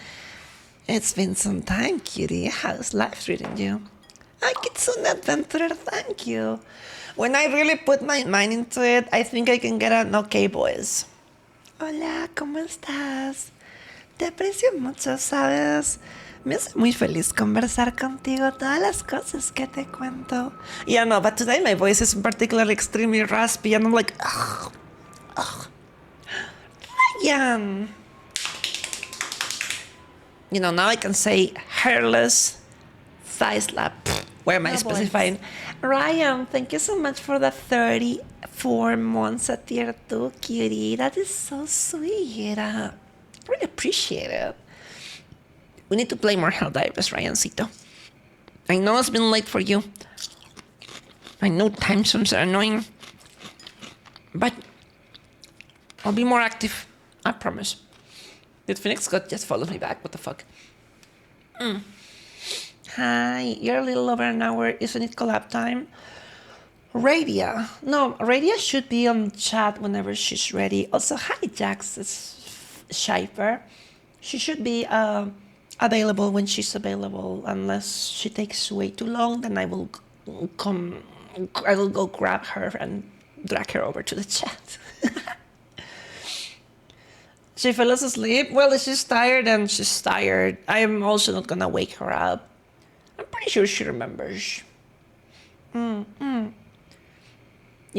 Speaker 1: It's been some time, cutie. How's life treating you? Ay, Kitsune Adventurer, thank you. When I really put my mind into it, I think I can get an okay voice. Hola, ¿cómo estás? Te aprecio mucho, ¿sabes? Me hace muy feliz conversar contigo, todas las cosas que te cuento. Yeah, no, but today my voice is particularly extremely raspy, and I'm like, ugh. Ryan! You know, now I can say hairless thigh slap. Where am I specifying? Ryan, thank you so much for the 34 months at tier 2, cutie. That is so sweet. Really appreciate it. We need to play more Helldivers, Ryancito. I know it's been late for you. I know time zones are annoying. But I'll be more active. I promise. Did Phoenix God just follow me back? What the fuck? Hi, you're a little over an hour. Isn't it collab time? Radia. No, Radia should be on chat whenever she's ready. Also, hi, Jax. It's Schiper. She should be available when she's available. Unless she takes way too long, then I will go grab her and drag her over to the chat. She fell asleep. Well, she's tired and she's tired. I am also not gonna wake her up. I'm pretty sure she remembers. You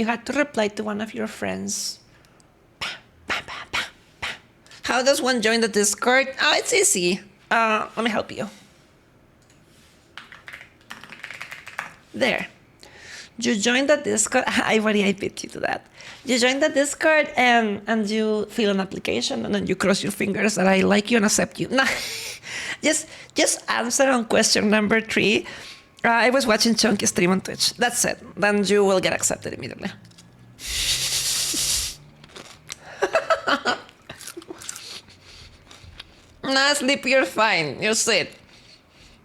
Speaker 1: had to reply to one of your friends. How does one join the Discord? Oh, it's easy. Let me help you. There. You join the Discord. I beat you to that. You join the Discord and you fill an application and then you cross your fingers that I like you and accept you. No, just answer on question number 3. I was watching Chonky stream on Twitch. That's it. Then you will get accepted immediately. Nah, sleep, you're fine. You're sweet.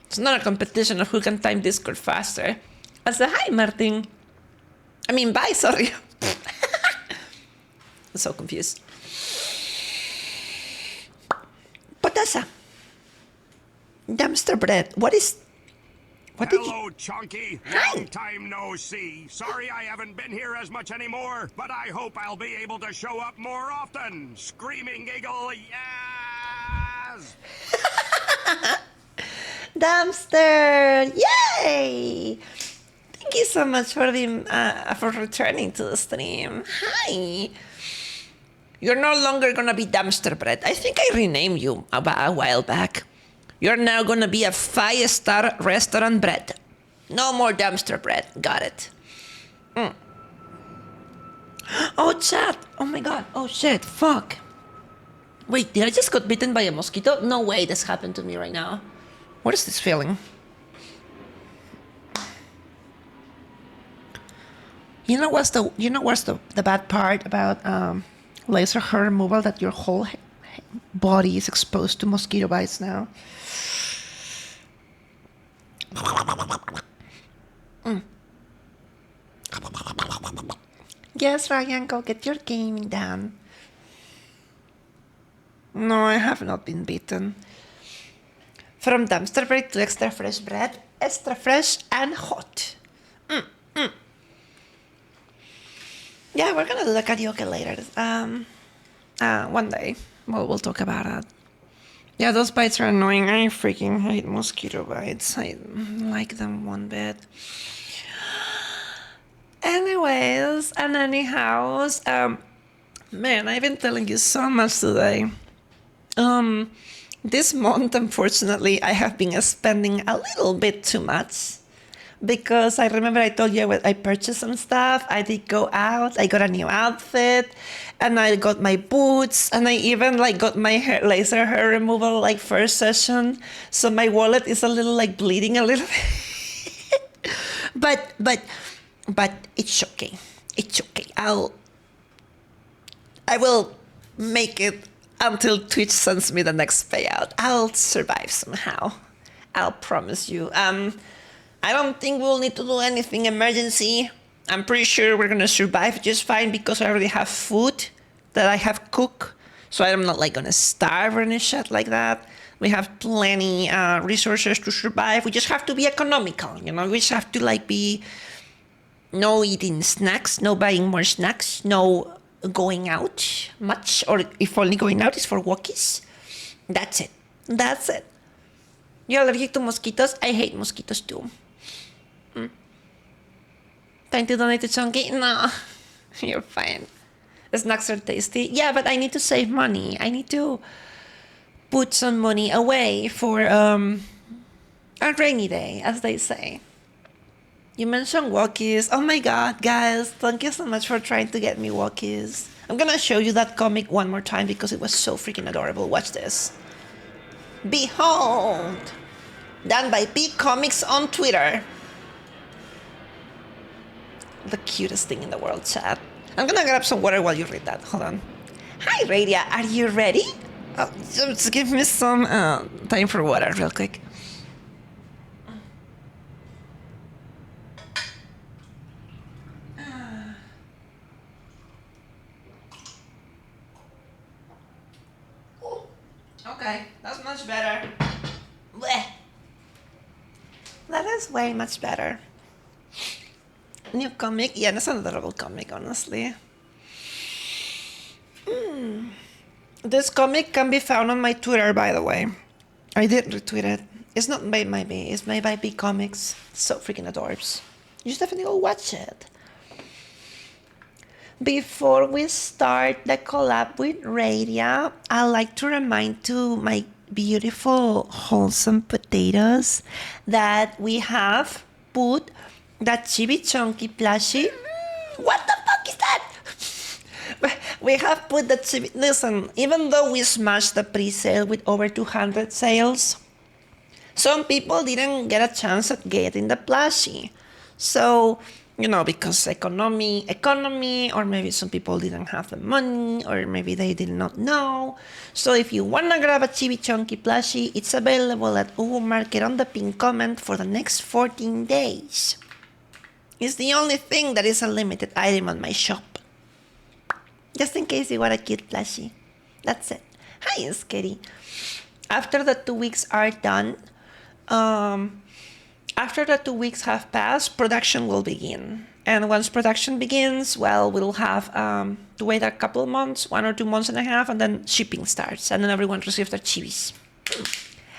Speaker 1: It's not a competition of who can time Discord faster. I said, hi, Martin. I mean, bye, sorry. I'm so confused. Potasa. Dumpster bread. What did you...
Speaker 2: Hello, Chonky.
Speaker 1: Hi.
Speaker 2: Long time no see. Sorry I haven't been here as much anymore, but I hope I'll be able to show up more often. Screaming giggle, yes!
Speaker 1: Dumpster! Yay! Thank you so much for returning to the stream. Hi. You're no longer gonna be dumpster bread. I think I renamed you about a while back. You're now gonna be a 5-star restaurant bread. No more dumpster bread. Got it. Oh, chat. Oh my god. Oh shit. Fuck. Wait, did I just got bitten by a mosquito? No way this happened to me right now. What is this feeling? You know what's the bad part about laser hair removal? That your whole body is exposed to mosquito bites now. Yes, Ryan, go get your gaming done. No, I have not been bitten. From dumpster bread to extra fresh bread, extra fresh and hot. Yeah, we're gonna do the karaoke later. One day we'll talk about it. Yeah, those bites are annoying. I freaking hate mosquito bites. I don't like them one bit. Anyways, and anyhows, man, I've been telling you so much today. This month, unfortunately, I have been spending a little bit too much. Because I remember I told you I purchased some stuff. I did go out. I got a new outfit, and I got my boots, and I even got my laser hair removal first session. So my wallet is a little bleeding a little bit. but it's okay. It's okay. I will make it until Twitch sends me the next payout. I'll survive somehow. I'll promise you. I don't think we'll need to do anything emergency. I'm pretty sure we're gonna survive just fine because I already have food that I have cooked. So I'm not gonna starve or any shit like that. We have plenty resources to survive. We just have to be economical, We just have to be no eating snacks, no buying more snacks, no going out much, or if only going out is for walkies. That's it. That's it. You're allergic to mosquitoes? I hate mosquitoes too. Time to donate to Chonky? No, you're fine. The snacks are tasty. Yeah, but I need to save money. I need to put some money away for a rainy day, as they say. You mentioned walkies. Oh my god, guys, thank you so much for trying to get me walkies. I'm gonna show you that comic one more time because it was so freaking adorable. Watch this. Behold! Done by Big Comics on Twitter. The cutest thing in the world, chat. I'm gonna grab some water while you read that. Hold on. Hi, Radia. Are you ready? Oh, just give me some time for water real quick. Okay, that's much better. Blech. That is way much better. New comic? Yeah, that's an adorable comic, honestly. This comic can be found on my Twitter, by the way. I did retweet it. It's not made by me, it's made by Big Comics. So freaking adorbs. You should definitely go watch it. Before we start the collab with Radia, I'd like to remind to my beautiful, wholesome potatoes that we have put that chibi chunky plushie. What the fuck is that? We have put the chibi. Listen, even though we smashed the pre-sale with over 200 sales, some people didn't get a chance at getting the plushie. So, because economy, or maybe some people didn't have the money, or maybe they did not know. So if you wanna grab a chibi chunky plushie, it's available at Uwu Market on the pinned comment for the next 14 days. It's the only thing that is a limited item on my shop. Just in case you want a cute plushie. That's it. Hi, Scary. After the 2 weeks are done, after the 2 weeks have passed, production will begin. And once production begins, well, we'll have to wait a couple of months, 1 or 2 months and a half, and then shipping starts. And then everyone receives their chibis.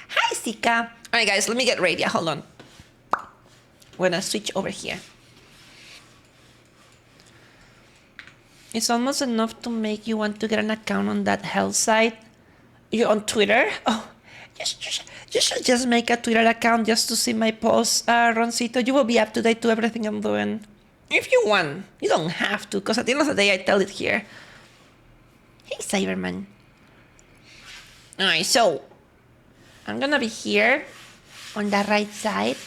Speaker 1: Hi, Sika. All right, guys, let me get ready. Hold on. I'm going to switch over here. It's almost enough to make you want to get an account on that hell site. You on Twitter? Oh, you should just make a Twitter account just to see my posts, Roncito. You will be up to date to everything I'm doing. If you want. You don't have to, because at the end of the day, I tell it here. Hey, Cyberman. Alright, so I'm gonna be here on the right side,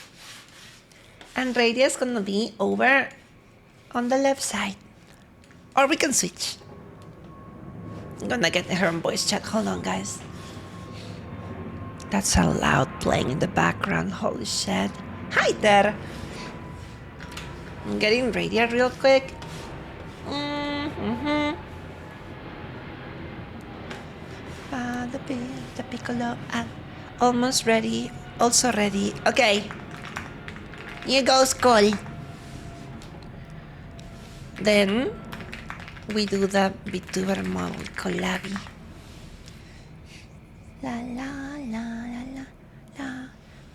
Speaker 1: and Radia's gonna be over on the left side. Or we can switch. I'm gonna get her on voice chat. Hold on, guys. That's so loud playing in the background. Holy shit. Hi there. I'm getting Radia real quick. The piccolo. Almost ready. Also ready. Okay. Here goes Cole. Then we do the Vtuber mode collabby. La la la la la la.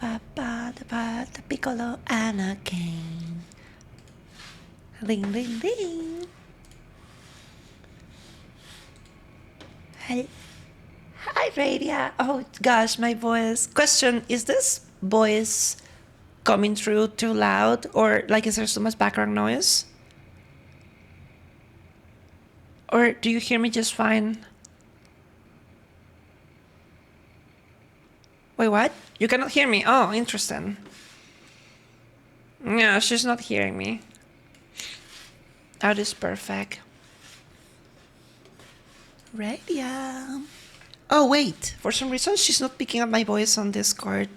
Speaker 1: Ba ba da ba the piccolo and a cane. Ring ring ring. Hi Radia. Oh gosh, my voice. Question: is this voice coming through too loud, or like is there so much background noise? Or do you hear me just fine? Wait, what? You cannot hear me? Oh, interesting. No, she's not hearing me. That is perfect. Radia. Oh, wait. For some reason, she's not picking up my voice on Discord.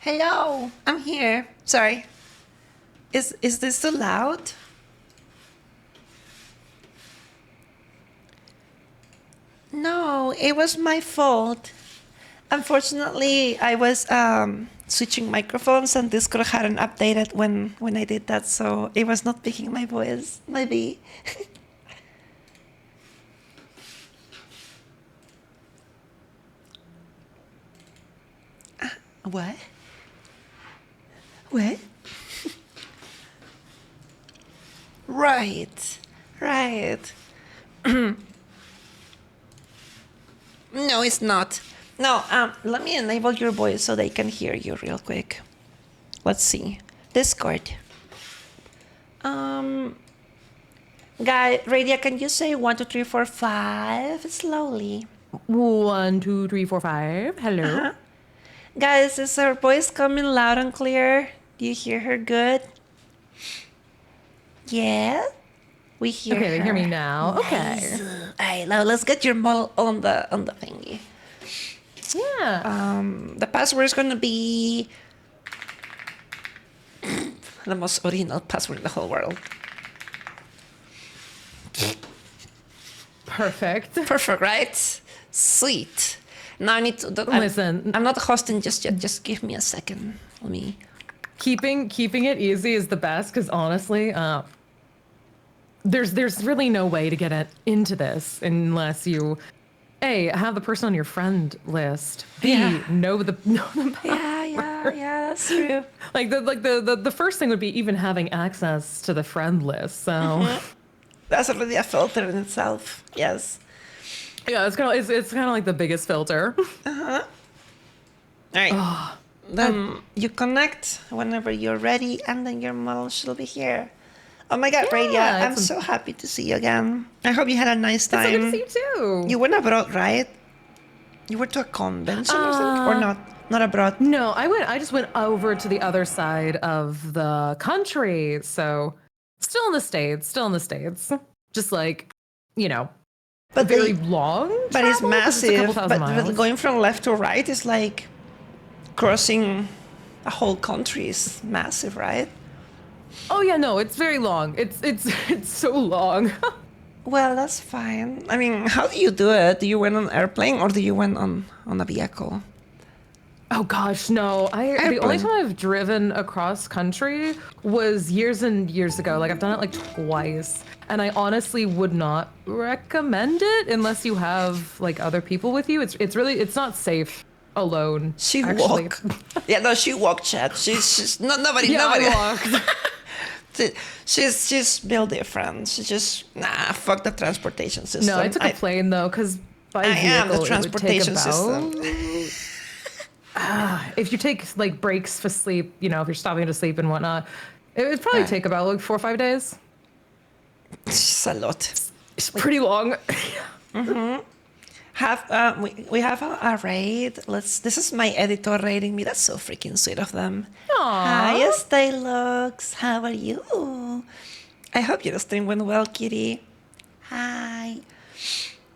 Speaker 1: Hello, I'm here. Sorry. Is this too loud? No, it was my fault. Unfortunately, I was switching microphones and Discord hadn't updated when I did that, so it was not picking my voice. Maybe. What? What? Right. No, it's not. No, let me enable your voice so they can hear you real quick. Let's see. Discord. Guy, Radia, can you say 1, 2, 3, 4, 5 slowly?
Speaker 4: 1, 2, 3, 4, 5. Hello.
Speaker 1: Uh-huh. Guys, is her voice coming loud and clear? Do you hear her good? Yeah? We hear her.
Speaker 4: Okay, they hear me now. Okay.
Speaker 1: Alright, now let's get your model on the thingy.
Speaker 4: Yeah.
Speaker 1: The password is gonna be the most original password in the whole world.
Speaker 4: Perfect.
Speaker 1: Perfect, right? Sweet. Now I need to.
Speaker 4: Listen.
Speaker 1: I'm not hosting just yet. Just give me a second. Let me.
Speaker 4: Keeping it easy is the best because honestly, there's really no way to get into this unless you, A, have the person on your friend list. B, know the
Speaker 1: Yeah, that's true.
Speaker 4: like the first thing would be even having access to the friend list. So
Speaker 1: That's already a filter in itself. Yes.
Speaker 4: yeah, it's kind of like the biggest filter.
Speaker 1: All right. Then you connect whenever you're ready, and then your model should be here. Oh my God, Radia, I'm so happy to see you again. I hope you had a nice time.
Speaker 4: It's so good to see you too.
Speaker 1: You went abroad, right? You were to a convention or something? Or not? Not abroad?
Speaker 4: No, I just went over to the other side of the country. So still in the States. Just like,
Speaker 1: But
Speaker 4: very long.
Speaker 1: But it's
Speaker 4: travel, 'cause
Speaker 1: massive.
Speaker 4: It's a couple thousand
Speaker 1: But
Speaker 4: miles.
Speaker 1: going from left to right is like crossing a whole country. Is massive, right?
Speaker 4: Oh yeah, no, it's very long. It's so long.
Speaker 1: Well, that's fine. I mean, how do you do it? Do you went on an airplane or do you went on a vehicle?
Speaker 4: Oh gosh, no. The only time I've driven across country was years and years ago. Like I've done it like twice, and I honestly would not recommend it unless you have like other people with you. It's not safe alone.
Speaker 1: She
Speaker 4: actually.
Speaker 1: walked. Yeah, no, she walked, chat. She's nobody.
Speaker 4: Yeah,
Speaker 1: Nobody.
Speaker 4: I walked.
Speaker 1: She's built different. She just fuck the transportation system.
Speaker 4: No, I took a plane though, because by
Speaker 1: I am the
Speaker 4: vehicle
Speaker 1: transportation
Speaker 4: it would take about.
Speaker 1: system.
Speaker 4: If you take like breaks for sleep, you know, if you're stopping to sleep and whatnot, it would probably take about like 4 or 5 days.
Speaker 1: It's a lot.
Speaker 4: It's pretty long.
Speaker 1: We have a raid. This is my editor rating me. That's so freaking sweet of them.
Speaker 4: Aww.
Speaker 1: Hi, Stylux. How are you? I hope your stream went well, kitty. Hi.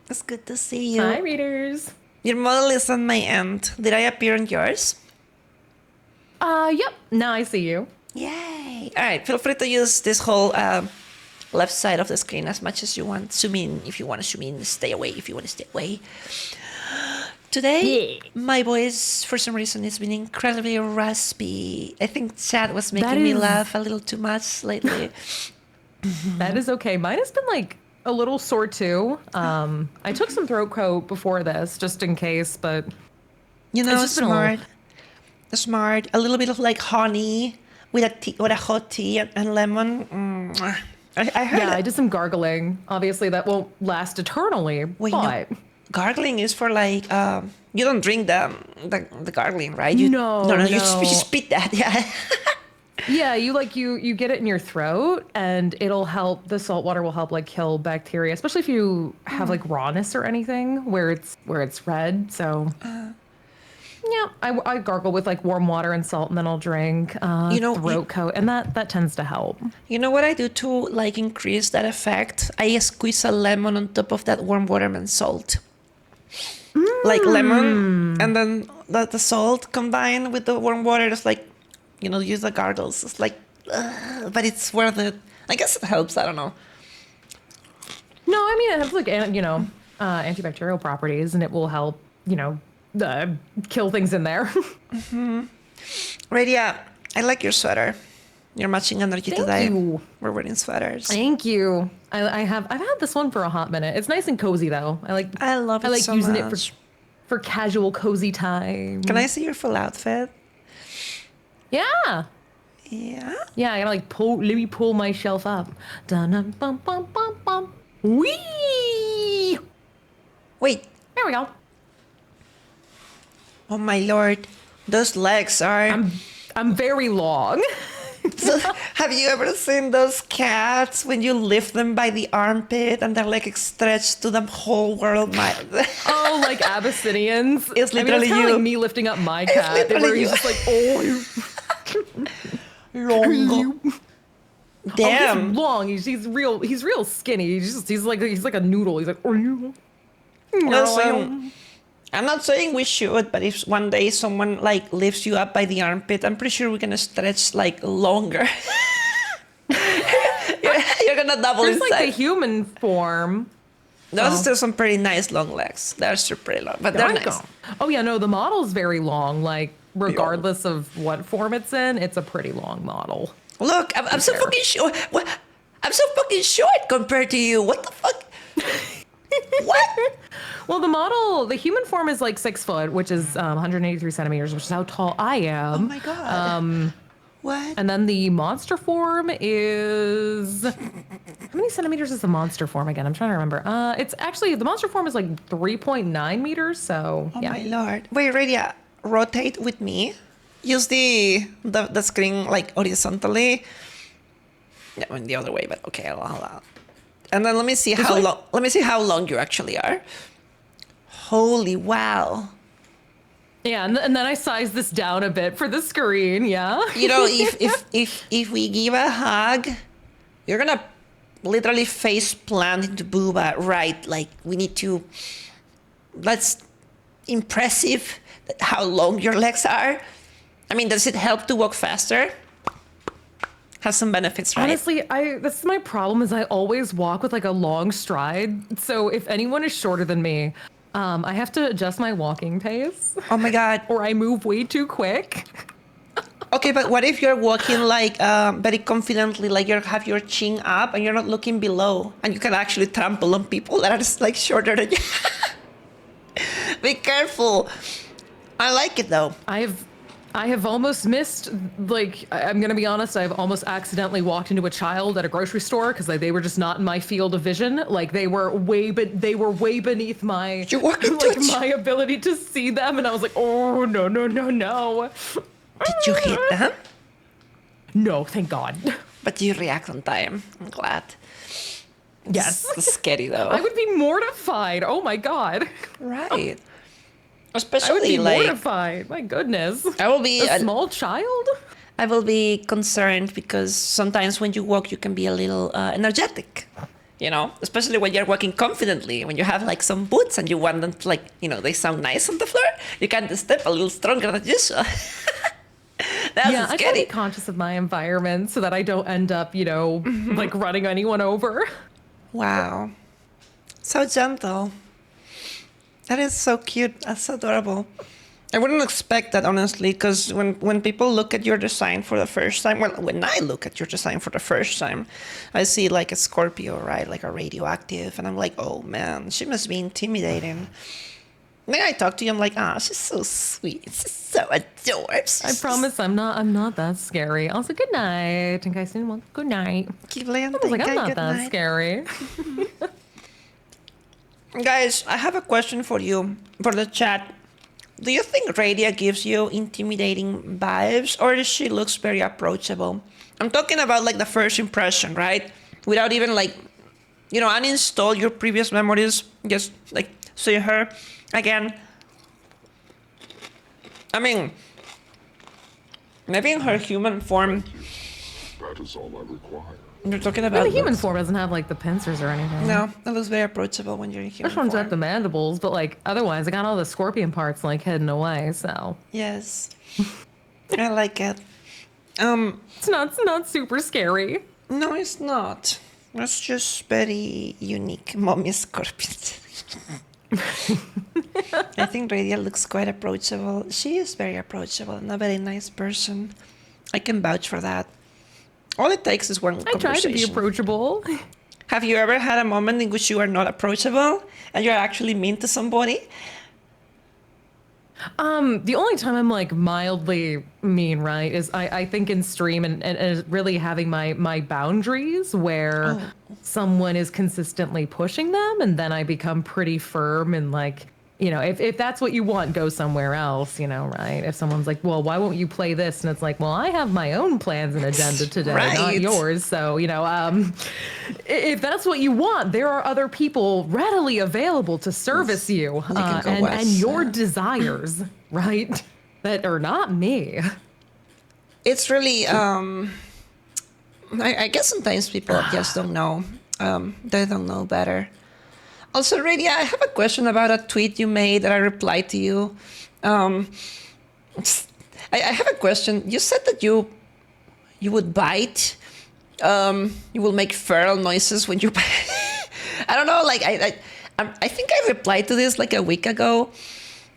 Speaker 1: It's good to see you.
Speaker 4: Hi, readers.
Speaker 1: Your model is on my end. Did I appear on yours?
Speaker 4: Yep. Now I see you.
Speaker 1: Yay. All right. Feel free to use this whole left side of the screen as much as you want. Zoom in if you want to zoom in. Stay away if you want to stay away. Today, my voice, for some reason, has been incredibly raspy. I think chat was making me laugh a little too much lately.
Speaker 4: That is okay. Mine has been like a little sore too. I took some throat coat before this just in case, but
Speaker 1: You know,
Speaker 4: it's just been
Speaker 1: smart. A little bit of like honey with a hot tea and lemon. I heard.
Speaker 4: Yeah, I did some gargling. Obviously, that won't last eternally.
Speaker 1: Wait,
Speaker 4: but
Speaker 1: no. Gargling is for like you don't drink the gargling, right?
Speaker 4: No.
Speaker 1: You spit that. Yeah.
Speaker 4: yeah, you get it in your throat, and it'll help. The salt water will help like kill bacteria, especially if you have like rawness or anything where it's red. So. Yeah, I gargle with like warm water and salt, and then I'll drink throat coat, and that tends to help.
Speaker 1: You know what I do to like increase that effect? I squeeze a lemon on top of that warm water and salt. Like lemon, and then the salt combined with the warm water is like, use the gargles. It's like, but it's worth it. I guess it helps. I don't know.
Speaker 4: No, I mean it has like antibacterial properties, and it will help kill things in there.
Speaker 1: Radia, I like your sweater. You're matching energy today.
Speaker 4: You.
Speaker 1: We're wearing sweaters.
Speaker 4: Thank you. I've had this one for a hot minute. It's nice and cozy though. I love it so using
Speaker 1: much.
Speaker 4: it for casual cozy time.
Speaker 1: Can I see your full outfit?
Speaker 4: Yeah.
Speaker 1: Yeah.
Speaker 4: Yeah, I gotta let me pull my shelf up. Dun dun bum bum bum bum. Wee.
Speaker 1: Wait.
Speaker 4: There we go.
Speaker 1: Oh my lord, those legs are.
Speaker 4: I'm very long.
Speaker 1: So, have you ever seen those cats when you lift them by the armpit and they're like stretched to the whole world?
Speaker 4: Oh, like Abyssinians.
Speaker 1: It's literally
Speaker 4: kinda
Speaker 1: you.
Speaker 4: like me lifting up my cat, where he's just like,
Speaker 1: Longo. Damn.
Speaker 4: Oh, he's long. He's real skinny. He's like a noodle. He's like,
Speaker 1: Listen, I'm not saying we should, but if one day someone like lifts you up by the armpit, I'm pretty sure we're gonna stretch like longer. you're gonna double in
Speaker 4: There's
Speaker 1: size.
Speaker 4: like the human form.
Speaker 1: Those are still some pretty nice long legs. They're super pretty long, but they're nice.
Speaker 4: Oh yeah, no, the model's very long. Like regardless of what form it's in, it's a pretty long model.
Speaker 1: Look, I'm so fucking short. I'm so fucking short compared to you. What the fuck? What?
Speaker 4: Well, the human form is like 6 foot, which is 183 centimeters, which is how tall I am.
Speaker 1: Oh my god. What?
Speaker 4: And then the monster form is... How many centimeters is the monster form again? I'm trying to remember. It's actually, the monster form is like 3.9 meters, so
Speaker 1: Oh
Speaker 4: yeah.
Speaker 1: my lord. Wait, Radia, rotate with me. Use the screen like horizontally. No, in the other way, but okay, I'll. And then let me see how long. Let me see how long you actually are. Holy wow!
Speaker 4: Yeah, and then I size this down a bit for the screen. Yeah.
Speaker 1: If we give a hug, you're gonna literally face plant into booba, right? Like we need to. That's impressive. How long your legs are. I mean, does it help to walk faster? Has some benefits, right?
Speaker 4: Honestly, this is my problem is I always walk with like a long stride. So if anyone is shorter than me, I have to adjust my walking pace.
Speaker 1: Oh my god.
Speaker 4: Or I move way too quick.
Speaker 1: Okay, but what if you're walking like very confidently, like you have your chin up and you're not looking below, and you can actually trample on people that are just like shorter than you? Be careful. I like it though.
Speaker 4: I've I have almost missed, like, I'm gonna be honest, I've almost accidentally walked into a child at a grocery store because they were just not in my field of vision. Like they were way beneath my
Speaker 1: You walked into
Speaker 4: my ability to see them, and I was like, oh no.
Speaker 1: Did you hit them?
Speaker 4: No, thank God.
Speaker 1: But you react on time. I'm glad.
Speaker 4: Yes.
Speaker 1: It's scary though.
Speaker 4: I would be mortified. Oh my God.
Speaker 1: Right.
Speaker 4: I would
Speaker 1: Especially
Speaker 4: be
Speaker 1: like
Speaker 4: mortified. My goodness.
Speaker 1: I will be
Speaker 4: A small child?
Speaker 1: I will be concerned because sometimes when you walk, you can be a little energetic, you know, especially when you're walking confidently. When you have like some boots and you want them to, like, you know, they sound nice on the floor, you can step a little stronger than usual. That's
Speaker 4: Yeah, I try to
Speaker 1: scary.
Speaker 4: be conscious of my environment so that I don't end up, like running anyone over.
Speaker 1: Wow. So gentle. That is so cute. That's adorable. I wouldn't expect that, honestly, because when people look at your design for the first time, well, when I look at your design for the first time, I see like a Scorpio, right? Like a radioactive. And I'm like, oh man, she must be intimidating. Then I talk to you, I'm like, she's so sweet. She's so adorable.
Speaker 4: I promise I'm not that scary. Also, good night. In case anyone, good night. I was like, I'm not that scary.
Speaker 1: Guys, I have a question for you, for the chat. Do you think Radia gives you intimidating vibes, or she looks very approachable? I'm talking about like the first impression, right? Without even like, you know, uninstall your previous memories. Just like see her again. I mean, maybe in her human form.
Speaker 3: That is all I require.
Speaker 1: You're talking
Speaker 4: The
Speaker 1: about
Speaker 4: human form doesn't have like the pincers or anything.
Speaker 1: No, it looks very approachable when you're in human
Speaker 4: This one's
Speaker 1: form.
Speaker 4: got the mandibles, but like otherwise, I got all the scorpion parts like hidden away. So
Speaker 1: Yes, I like it.
Speaker 4: it's not super scary.
Speaker 1: No, it's not. It's just very unique. Mommy Scorpion. I think Radia looks quite approachable. She is very approachable and a very nice person. I can vouch for that. All it takes is one
Speaker 4: I try
Speaker 1: conversation.
Speaker 4: to be approachable.
Speaker 1: Have you ever had a moment in which you are not approachable and you're actually mean to somebody?
Speaker 4: The only time I'm like mildly mean, right, is I think in stream and really having my boundaries where someone is consistently pushing them, and then I become pretty firm and like, you know, if that's what you want, go somewhere else, you know, right? If someone's like, well, why won't you play this? And it's like, well, I have my own plans and agenda today, not
Speaker 1: Right.
Speaker 4: yours. So, you know, if that's what you want, there are other people readily available to service you
Speaker 1: can go
Speaker 4: and
Speaker 1: west,
Speaker 4: your desires, right? That are not me.
Speaker 1: It's really, I guess sometimes people just don't know. They don't know better. Also, Radia, I have a question about a tweet you made that I replied to you. I have a question. You said that you would bite. You will make feral noises when you bite. I don't know. Like I think I replied to this like a week ago,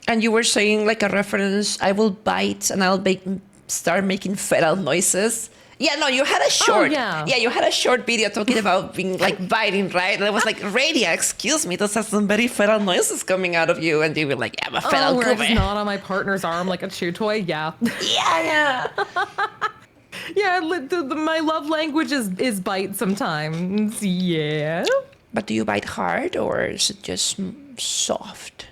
Speaker 1: and you were saying like a reference. I will bite and I'll start making feral noises. Yeah, no, you had a short.
Speaker 4: yeah.
Speaker 1: You had a short video talking about being like biting, right? And I was like, Radia, excuse me, those are some very feral noises coming out of you. And you were like, yeah, I'm a feral
Speaker 4: where I
Speaker 1: goober.
Speaker 4: just gnawed on my partner's arm like a chew toy. Yeah.
Speaker 1: Yeah.
Speaker 4: Yeah, my love language is bite sometimes. Yeah.
Speaker 1: But do you bite hard or is it just soft?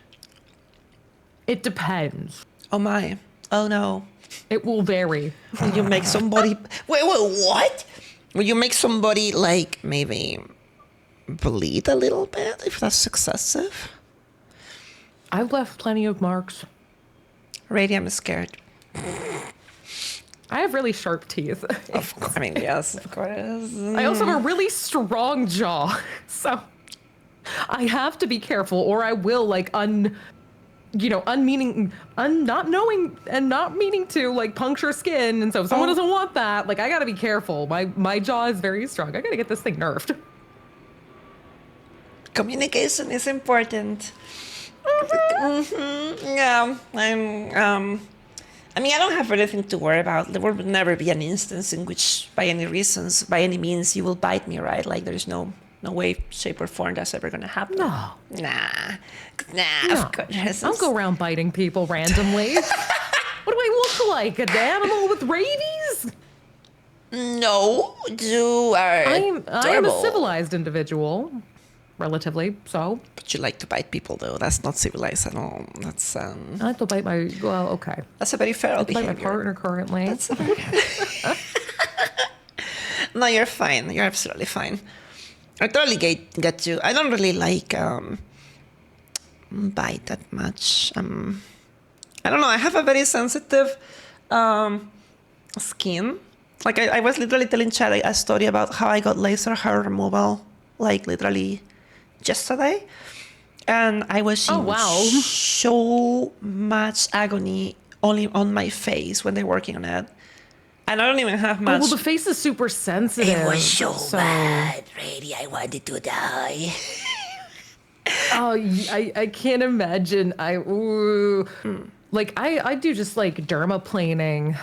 Speaker 4: It depends.
Speaker 1: Oh my. Oh no.
Speaker 4: It will vary.
Speaker 1: Will you make somebody... Wait, what? Will you make somebody, like, maybe bleed a little bit if that's excessive?
Speaker 4: I've left plenty of marks.
Speaker 1: Radia, I'm scared.
Speaker 4: I have really sharp teeth.
Speaker 1: I mean, yes, of course.
Speaker 4: I also have a really strong jaw. So I have to be careful or I will like not meaning to like puncture skin. And so if someone doesn't want that, like I gotta be careful. My jaw is very strong. I gotta get this thing nerfed.
Speaker 1: Communication is important. Yeah, I mean, I don't have anything to worry about. There will never be an instance in which, by any reasons, by any means, you will bite me, right? Like, there's no way, shape, or form that's ever gonna happen.
Speaker 4: No.
Speaker 1: Nah,
Speaker 4: No.
Speaker 1: of course.
Speaker 4: I'll go around biting people randomly. What do I look like? An animal with rabies?
Speaker 1: No, you are
Speaker 4: I am a
Speaker 1: adorable.
Speaker 4: civilized individual, relatively so.
Speaker 1: But you like to bite people, though. That's not civilized at all. That's
Speaker 4: I like to bite my. Well, okay.
Speaker 1: a very feral
Speaker 4: Bite my
Speaker 1: behavior.
Speaker 4: partner currently.
Speaker 1: No, you're fine. You're absolutely fine. I totally get you. I don't really like bite that much. I don't know. I have a very sensitive skin. Like I was literally telling Chad a story about how I got laser hair removal, like literally yesterday, and I was in so much agony only on my face when they're working on it, and I don't even have much.
Speaker 4: Well, the face is super sensitive.
Speaker 1: It was so bad, really. I wanted to die.
Speaker 4: I can't imagine. Like I do just like dermaplaning,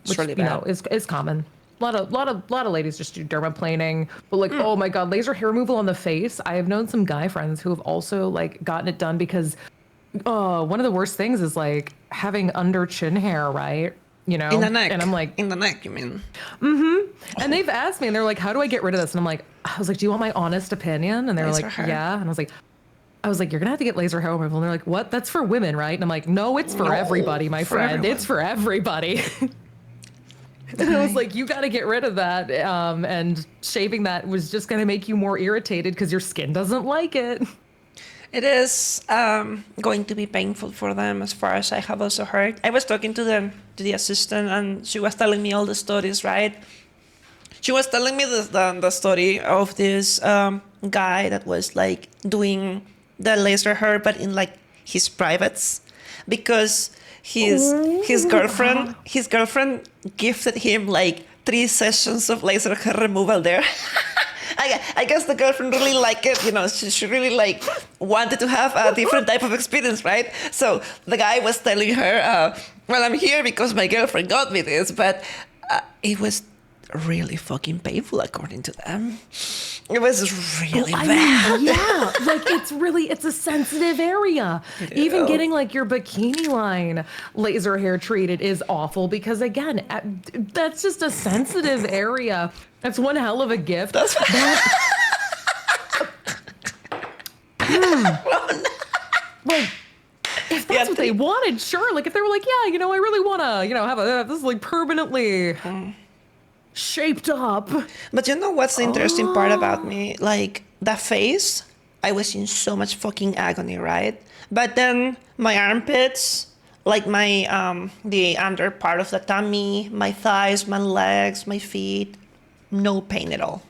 Speaker 4: which
Speaker 1: really bad.
Speaker 4: is common. A lot of ladies just do dermaplaning, but like oh my god, laser hair removal on the face. I have known some guy friends who have also like gotten it done because one of the worst things is like having under chin hair, right? You know,
Speaker 1: In the neck.
Speaker 4: and I'm like,
Speaker 1: in the neck, you mean?
Speaker 4: and they've asked me, and they're like, how do I get rid of this? And I was like, do you want my honest opinion? And they're
Speaker 1: Laser
Speaker 4: like,
Speaker 1: hair.
Speaker 4: yeah. And I was like, you're gonna have to get laser hair removal. And they're like, what? That's for women, right? And I'm like, no, it's for everybody, my
Speaker 1: for
Speaker 4: friend.
Speaker 1: everyone.
Speaker 4: It's for everybody. And I was like, you got to get rid of that. And shaving that was just going to make you more irritated because your skin doesn't like it.
Speaker 1: It is going to be painful for them, as far as I have also heard. I was talking to the assistant, and she was telling me all the stories, right? She was telling me the story of this guy that was like doing the laser hair, but in like his privates, because his girlfriend gifted him like 3 sessions of laser hair removal there. I guess the girlfriend really liked it, you know, she really like wanted to have a different type of experience, right? So the guy was telling her, well, I'm here because my girlfriend got me this, but it was really fucking painful according to them. It was really bad.
Speaker 4: Yeah, like it's a sensitive area. Even getting like your bikini line laser hair treated is awful because again, that's just a sensitive area. That's one hell of a gift.
Speaker 1: That's
Speaker 4: like if that's what they wanted, sure. Like if they were like, yeah, you know, I really want to, you know, have this like permanently shaped up.
Speaker 1: But you know what's the interesting part about me? Like the face, I was in so much fucking agony, right? But then my armpits, like my the under part of the tummy, my thighs, my legs, my feet, no pain at all.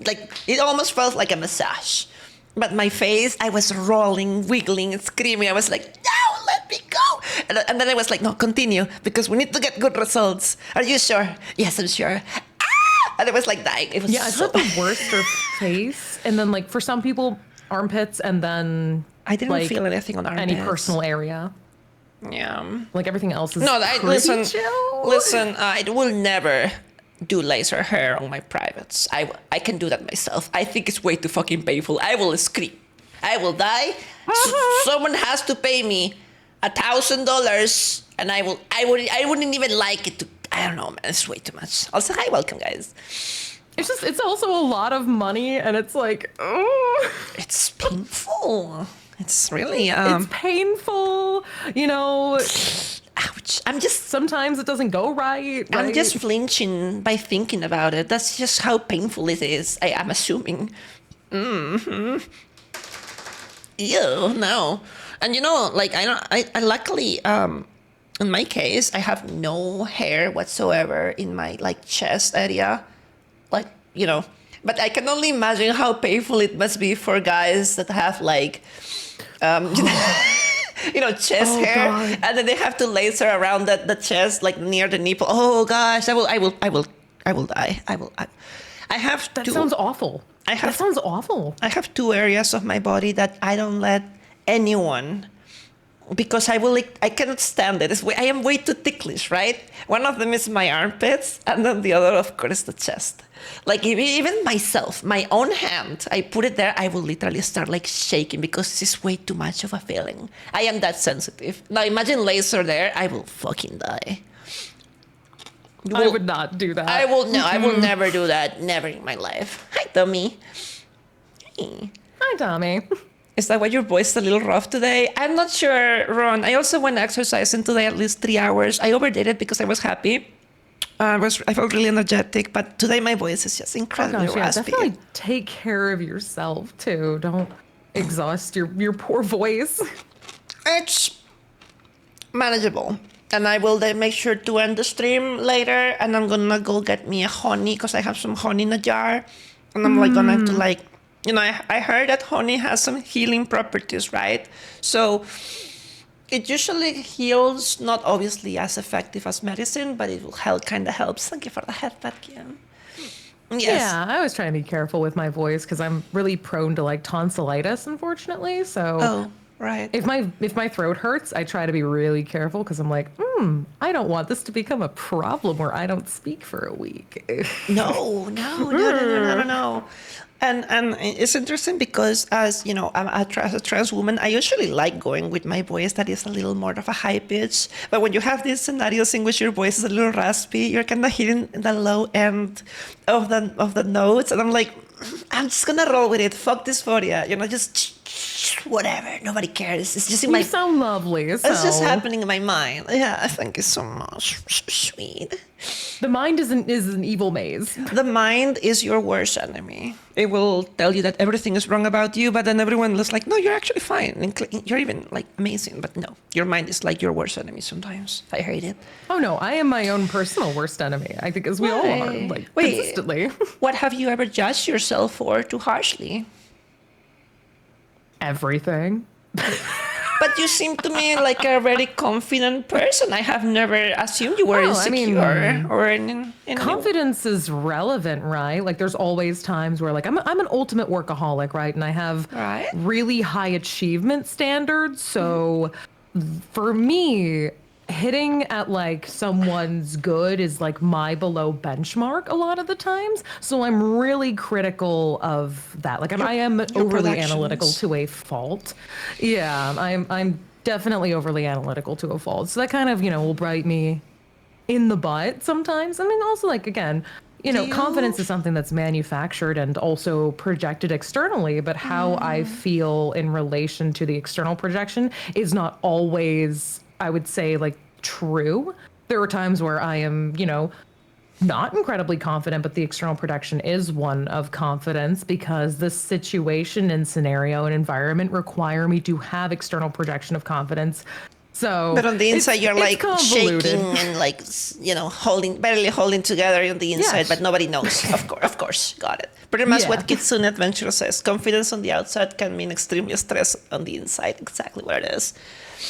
Speaker 1: Like it almost felt like a massage. But my face, I was rolling, wiggling, and screaming. I was like, no, let me go. And then I was like, no, continue, because we need to get good results. Are you sure? Yes, I'm sure. Ah! And I was like dying. It was
Speaker 4: Yeah, I
Speaker 1: so
Speaker 4: thought the worst are face, and then like for some people, armpits, and then
Speaker 1: I didn't
Speaker 4: like,
Speaker 1: feel anything on armpits.
Speaker 4: any personal area.
Speaker 1: Yeah.
Speaker 4: Like everything else is
Speaker 1: No,
Speaker 4: pretty chill.
Speaker 1: listen, I will never do laser hair on my privates. I can do that myself. I think it's way too fucking painful. I will scream. I will die. Someone has to pay me $1,000, and I wouldn't even like it to. I don't know, man. It's way too much. Also, hi, welcome, guys.
Speaker 4: It's also a lot of money, and it's like, oh,
Speaker 1: It's painful. It's really
Speaker 4: it's painful. You know,
Speaker 1: ouch.
Speaker 4: sometimes it doesn't go right.
Speaker 1: I'm just flinching by thinking about it. That's just how painful it is. I'm assuming. Ew, no. And you know, like I luckily in my case I have no hair whatsoever in my like chest area. Like, you know, but I can only imagine how painful it must be for guys that have like you know, chest hair,
Speaker 4: God.
Speaker 1: and then they have to laser around the chest, like near the nipple. Oh gosh, I will die. I have
Speaker 4: That
Speaker 1: two.
Speaker 4: sounds awful. That sounds awful.
Speaker 1: I have 2 areas of my body that I don't let anyone because I cannot stand it. I am way too ticklish, right? One of them is my armpits, and then the other, of course, the chest. Like even myself, my own hand, I put it there, I will literally start like shaking because this is way too much of a feeling. I am that sensitive. Now imagine laser there, I will fucking die.
Speaker 4: I would not do that.
Speaker 1: I will never do that. Never in my life. Hi, Tommy. Hey.
Speaker 4: Hi, Tommy.
Speaker 1: Is that why your voice is a little rough today? I'm not sure, Ron. I also went exercising today at least 3 hours. I overdid it because I was happy. I felt really energetic, but today my voice is just incredibly raspy.
Speaker 4: Definitely take care of yourself too. Don't exhaust your poor voice.
Speaker 1: It's manageable. And I will then make sure to end the stream later, and I'm gonna go get me a honey because I have some honey in a jar, and I'm like gonna have to like, you know, I heard that honey has some healing properties, right? So it usually heals, not obviously as effective as medicine, but it will help, kind of helps. Thank you for the head pat, Kim. Yes.
Speaker 4: Yeah, I was trying to be careful with my voice because I'm really prone to like tonsillitis, unfortunately. So.
Speaker 1: Oh. Right.
Speaker 4: If my throat hurts, I try to be really careful because I'm like, I don't want this to become a problem where I don't speak for a week.
Speaker 1: No. And it's interesting because as you know, as a trans woman, I usually like going with my voice that is a little more of a high pitch. But when you have these scenarios in which your voice is a little raspy, you're kind of hitting the low end of the notes, and I'm like, I'm just gonna roll with it. Fuck dysphoria, you know, just whatever. Nobody cares. It's just in
Speaker 4: You sound lovely.
Speaker 1: It's just happening in my mind. Yeah, thank you so much. Sweet.
Speaker 4: The mind is an evil maze.
Speaker 1: The mind is your worst enemy. It will tell you that everything is wrong about you, but then everyone is like, no, you're actually fine. You're even like amazing. But no, your mind is like your worst enemy sometimes. I hate it.
Speaker 4: Oh no, I am my own personal worst enemy. I think as we all are, like consistently.
Speaker 1: What have you ever judged yourself for too harshly?
Speaker 4: Everything.
Speaker 1: But you seem to me like a very confident person. I have never assumed you were insecure or in
Speaker 4: confidence is relevant, right? Like there's always times where like I'm an ultimate workaholic, right? And I have really high achievement standards. So for me, hitting at like someone's good is like my below benchmark a lot of the times. So I'm really critical of that. Like I am overly analytical to a fault. Yeah, I'm definitely overly analytical to a fault. So that kind of, will bite me in the butt sometimes. I mean, also like, again, confidence is something that's manufactured and also projected externally, but how I feel in relation to the external projection is not always, I would say, like, true. There are times where I am, not incredibly confident, but the external projection is one of confidence because the situation and scenario and environment require me to have external projection of confidence. So,
Speaker 1: but on the inside, you're like shaking and like, barely holding together on the inside, but nobody knows. Of course, got it. Pretty much what Kitsune Adventure says. Confidence on the outside can mean extremely stress on the inside. Exactly what it is.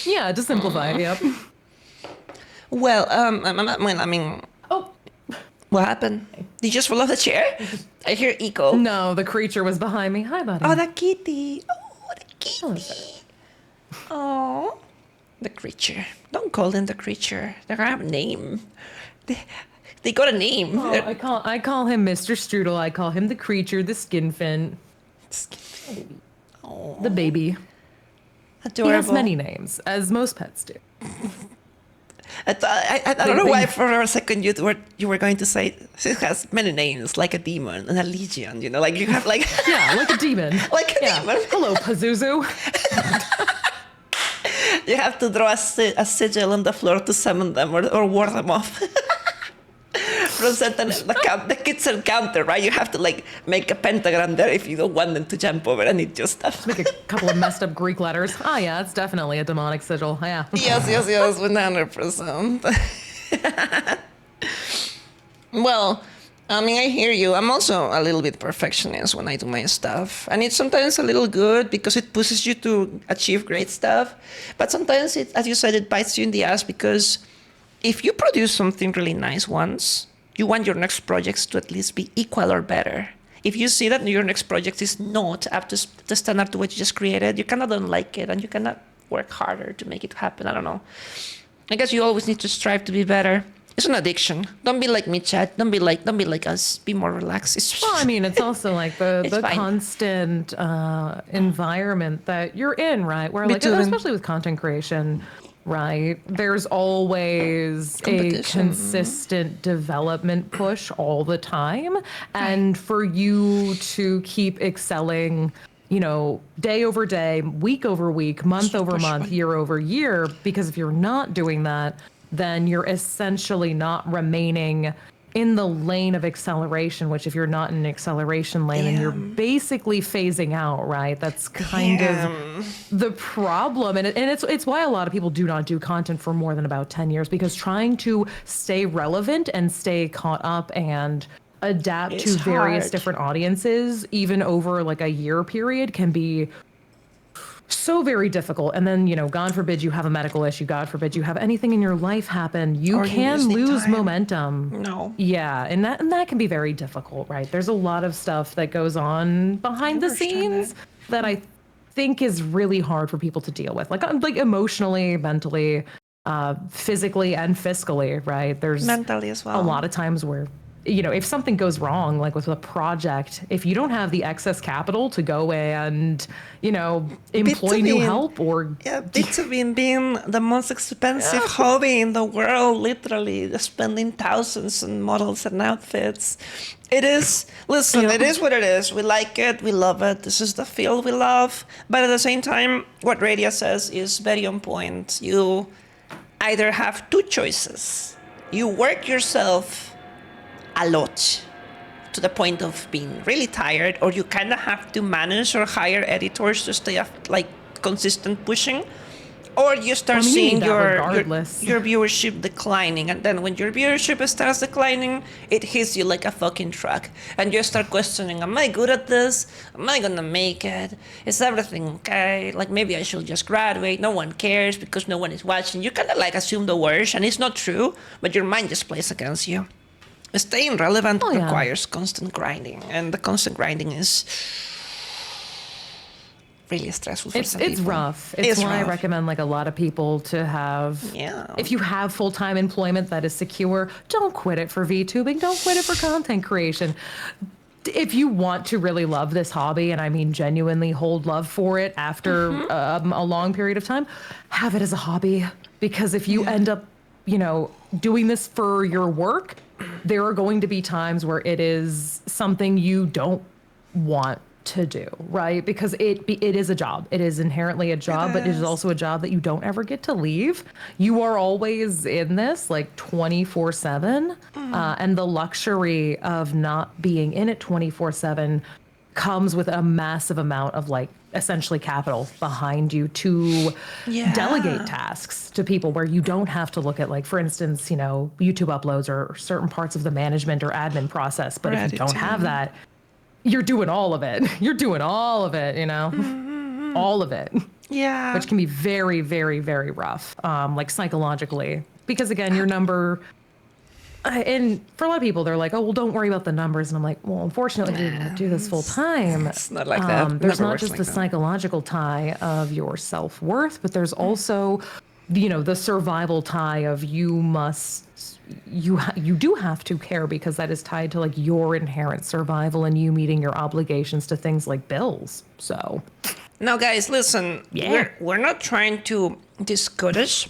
Speaker 4: Yeah, to simplify, yep.
Speaker 1: Well, I mean, what happened? Did you just fall off the chair? I hear echo.
Speaker 4: No, the creature was behind me. Hi, buddy.
Speaker 1: Oh, the kitty. Oh, the kitty. Oh, the creature. Don't call them the creature. They have a name. They got a name.
Speaker 4: Oh, I call him Mr. Strudel. I call him the creature, the skinfin.
Speaker 1: Oh,
Speaker 4: the baby.
Speaker 1: Adorable.
Speaker 4: He has many names, as most pets do.
Speaker 1: I don't know why for a second you were going to say it has many names, like a demon and a legion, like you have like
Speaker 4: yeah, like a demon.
Speaker 1: Like a demon.
Speaker 4: Hello, Pazuzu.
Speaker 1: You have to draw a sigil on the floor to summon them or ward them off. Present the kids encounter, right? You have to like make a pentagram there if you don't want them to jump over and eat your stuff.
Speaker 4: Make a couple of messed up Greek letters. Oh yeah, it's definitely a demonic sigil. Yeah.
Speaker 1: Yes, 100%. Well, I mean, I hear you. I'm also a little bit perfectionist when I do my stuff. And it's sometimes a little good because it pushes you to achieve great stuff. But sometimes, as you said, it bites you in the ass because if you produce something really nice once, you want your next projects to at least be equal or better. If you see that your next project is not up to the standard to what you just created, you kind of don't like it and you kind of work harder to make it happen. I don't know. I guess you always need to strive to be better. It's an addiction. Don't be like me, Chad. Don't be like us. Be more relaxed.
Speaker 4: Well, I mean, it's also like the
Speaker 1: fine.
Speaker 4: constant environment that you're in, right? Where like, especially with content creation, right? There's always a consistent development push all the time. And for you to keep excelling, you know, day over day, week over week, month over month, year over year, because if you're not doing that, then you're essentially not remaining in the lane of acceleration, which if you're not in an acceleration lane, then you're basically phasing out, right? That's kind of the problem. And it's why a lot of people do not do content for more than about 10 years, because trying to stay relevant and stay caught up and adapt to various different audiences, even over like a year period, can be so very difficult. And then, you know, God forbid you have a medical issue, God forbid you have anything in your life happen, you can lose momentum.
Speaker 1: No.
Speaker 4: Yeah, and that can be very difficult, right? There's a lot of stuff that goes on behind the scenes that I think is really hard for people to deal with, like emotionally, mentally, physically, and fiscally, right? There's
Speaker 1: mentally as well.
Speaker 4: A lot of times where, you know, if something goes wrong, like with a project, if you don't have the excess capital to go and, you know, employ new help or...
Speaker 1: Yeah, Vtuber being the most expensive hobby in the world, literally spending thousands on models and outfits. It is, listen, it is what it is. We like it, we love it. This is the field we love. But at the same time, what Radia says is very on point. You either have two choices. You work yourself a lot to the point of being really tired, or you kind of have to manage or hire editors to stay like consistent pushing, or you start seeing your viewership declining, and then when your viewership starts declining, it hits you like a fucking truck, and you start questioning, am I good at this? Am I gonna make it? Is everything okay? Like, maybe I should just graduate. No one cares because no one is watching. You kind of like assume the worst, and it's not true, but your mind just plays against you. Staying relevant requires constant grinding, and the constant grinding is really stressful for some people.
Speaker 4: It's rough. It's why I recommend like a lot of people to have, if you have full-time employment that is secure, don't quit it for VTubing. Don't quit it for content creation. If you want to really love this hobby, and I mean genuinely hold love for it after a long period of time, have it as a hobby. Because if you end up, you know, doing this for your work, there are going to be times where it is something you don't want to do, right? Because it is a job. It is inherently a job, but it is also a job that you don't ever get to leave. You are always in this like 24/7, and the luxury of not being in it 24/7 comes with a massive amount of like essentially capital behind you to delegate tasks to people, where you don't have to look at, like, for instance, you know, YouTube uploads or certain parts of the management or admin process. But if you don't have that, you're doing all of it. You're doing all of it, you know, all of it.
Speaker 1: Yeah.
Speaker 4: Which can be very, very, very rough, like psychologically, because again, your number. And for a lot of people, they're like, oh, well, don't worry about the numbers. And I'm like, well, unfortunately, we do this full time.
Speaker 1: It's not like that.
Speaker 4: There's not just the psychological tie of your self-worth, but there's also, you know, the survival tie of you do have to care, because that is tied to like your inherent survival and you meeting your obligations to things like bills. So
Speaker 1: now, guys, listen, we're not trying to discourage.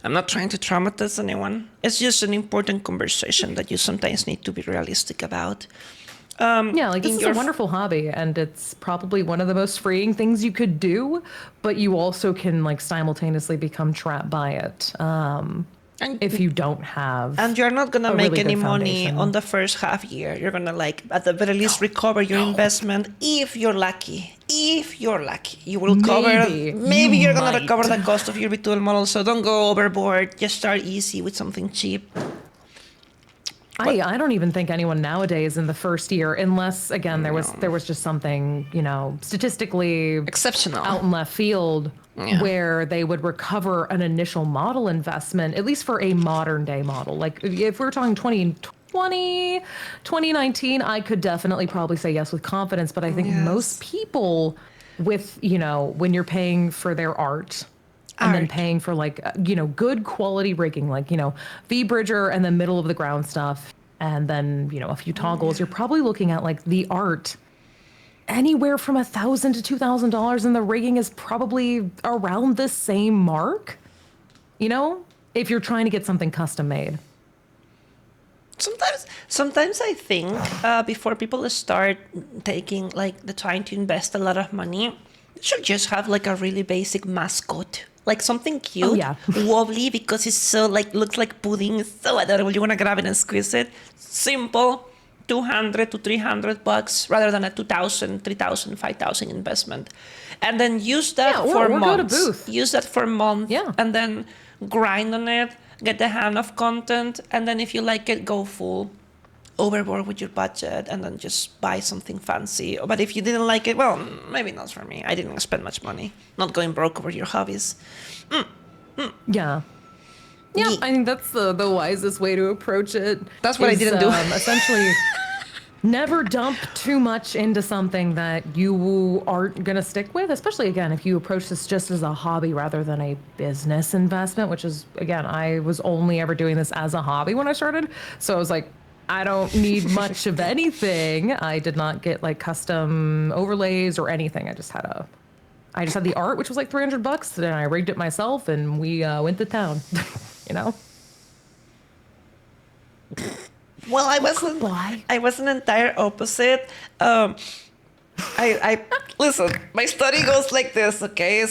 Speaker 1: I'm not trying to traumatize anyone. It's just an important conversation that you sometimes need to be realistic about.
Speaker 4: Like, this is a wonderful hobby, and it's probably one of the most freeing things you could do, but you also can like simultaneously become trapped by it. If you don't have,
Speaker 1: and you're not gonna make any money on the first half year. You're gonna, like, at the very least recover your investment if you're lucky. If you're lucky, you will cover. Maybe you're gonna recover the cost of your Vtuber model. So don't go overboard. Just start easy with something cheap.
Speaker 4: I don't even think anyone nowadays in the first year, unless again there was just something, you know, statistically
Speaker 1: exceptional
Speaker 4: out in left field, where they would recover an initial model investment, at least for a modern day model. Like if we're talking 2020, 2019, I could definitely probably say yes with confidence. But I think most people, with, you know, when you're paying for their art, and then
Speaker 1: Art.
Speaker 4: paying for like, good quality rigging, like, V-bridger and then middle of the ground stuff. And then, a few toggles, you're probably looking at like the art anywhere from $1,000 to $2,000, and the rigging is probably around the same mark, if you're trying to get something custom made.
Speaker 1: Sometimes I think before people start taking like the trying to invest a lot of money, you should just have like a really basic mascot, like something cute,
Speaker 4: yeah.
Speaker 1: wobbly because it's so like looks like pudding, it's so adorable. You want to grab it and squeeze it. Simple, $200 to $300 rather than a $2,000, $3,000, $5,000 investment, and then use that for
Speaker 4: or
Speaker 1: months.
Speaker 4: go to booth.
Speaker 1: Use that for months,
Speaker 4: Yeah.
Speaker 1: and then grind on it. Get the hang of content, and then if you like it, go full overboard with your budget, and then just buy something fancy. But if you didn't like it, well, maybe not for me. I didn't spend much money. Not going broke over your hobbies.
Speaker 4: Yeah. Yeah, I think that's the wisest way to approach it.
Speaker 1: That's what I didn't do.
Speaker 4: Essentially, never dump too much into something that you aren't going to stick with, especially, again, if you approach this just as a hobby rather than a business investment, which is, again, I was only ever doing this as a hobby when I started. So I was like, I don't need much of anything. I did not get like custom overlays or anything. I just had the art, which was like $300, and I rigged it myself, and we went to town,
Speaker 1: Well, I was an entire opposite. I listen. My story goes like this. Okay,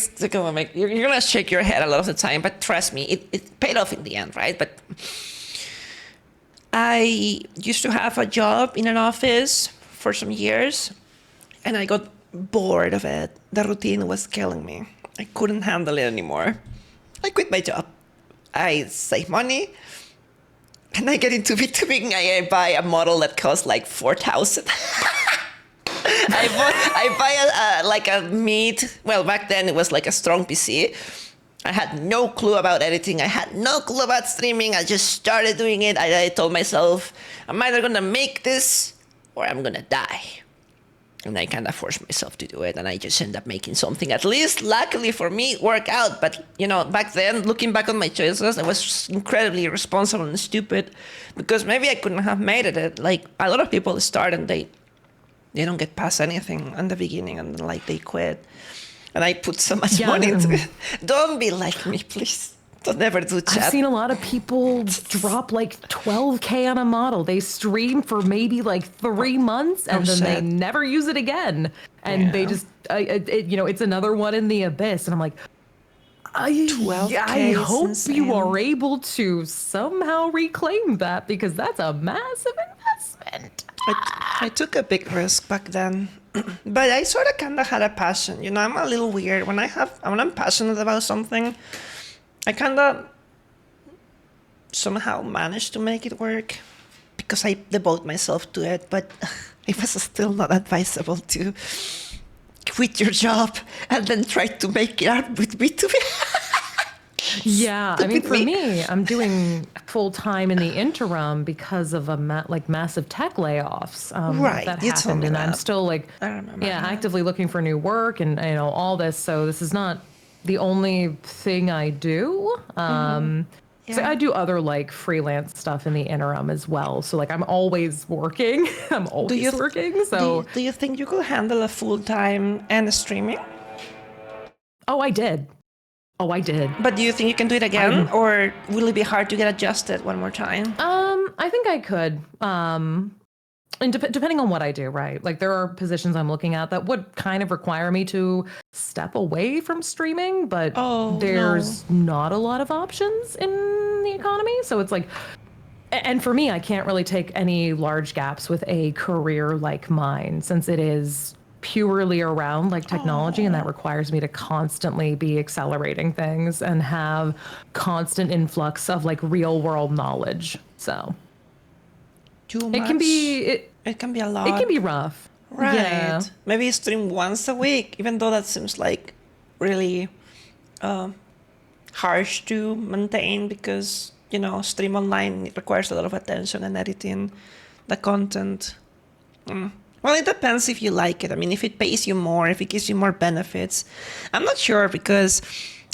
Speaker 1: you're gonna shake your head a lot of the time, but trust me, it paid off in the end, right? But I used to have a job in an office for some years, and I got bored of it. The routine was killing me. I couldn't handle it anymore. I quit my job. I save money. And I get into Vtuber and I buy a model that costs like $4,000. I buy a mid, well, back then it was like a strong PC. I had no clue about editing. I had no clue about streaming. I just started doing it. I told myself, I'm either going to make this or I'm going to die. And I kind of forced myself to do it, and I just end up making something. At least, luckily for me, work out. But, back then, looking back on my choices, I was incredibly irresponsible and stupid because maybe I couldn't have made it. Like, a lot of people start and they don't get past anything in the beginning, and then, like, they quit. And I put so much money into it. Don't be like me, please. Don't ever do chat.
Speaker 4: I've seen a lot of people drop like $12K on a model. They stream for maybe like 3 months and then they never use it again. And they just, it's another one in the abyss. And I'm like, I hope you are able to somehow reclaim that, because that's a massive investment.
Speaker 1: I took a big risk back then. But I sort of kind of had a passion. I'm a little weird. When I'm passionate about something, I kind of somehow managed to make it work because I devote myself to it, but it was still not advisable to quit your job and then try to make it out with B2B.
Speaker 4: Yeah, I mean, for me, I'm doing full time in the interim because of massive tech layoffs
Speaker 1: right,
Speaker 4: that
Speaker 1: you told
Speaker 4: happened,
Speaker 1: me
Speaker 4: and
Speaker 1: that.
Speaker 4: I'm still actively looking for new work and all this. So this is not the only thing I do. So I do other like freelance stuff in the interim as well. So like I'm always working. I'm always working. So
Speaker 1: do you think you could handle a full time and streaming?
Speaker 4: Oh, I did.
Speaker 1: But do you think you can do it again, or will it be hard to get adjusted one more time?
Speaker 4: I think I could. And depending on what I do, right? Like there are positions I'm looking at that would kind of require me to step away from streaming, but there's not a lot of options in the economy. So it's like, and for me, I can't really take any large gaps with a career like mine, since it is purely around like technology, and that requires me to constantly be accelerating things and have constant influx of like real world knowledge. So
Speaker 1: Too much. It can be a lot.
Speaker 4: It can be rough.
Speaker 1: Right.
Speaker 4: Yeah.
Speaker 1: Maybe stream once a week, even though that seems like really harsh to maintain because, stream online requires a lot of attention and editing the content. Well, it depends if you like it. I mean, if it pays you more, if it gives you more benefits. I'm not sure because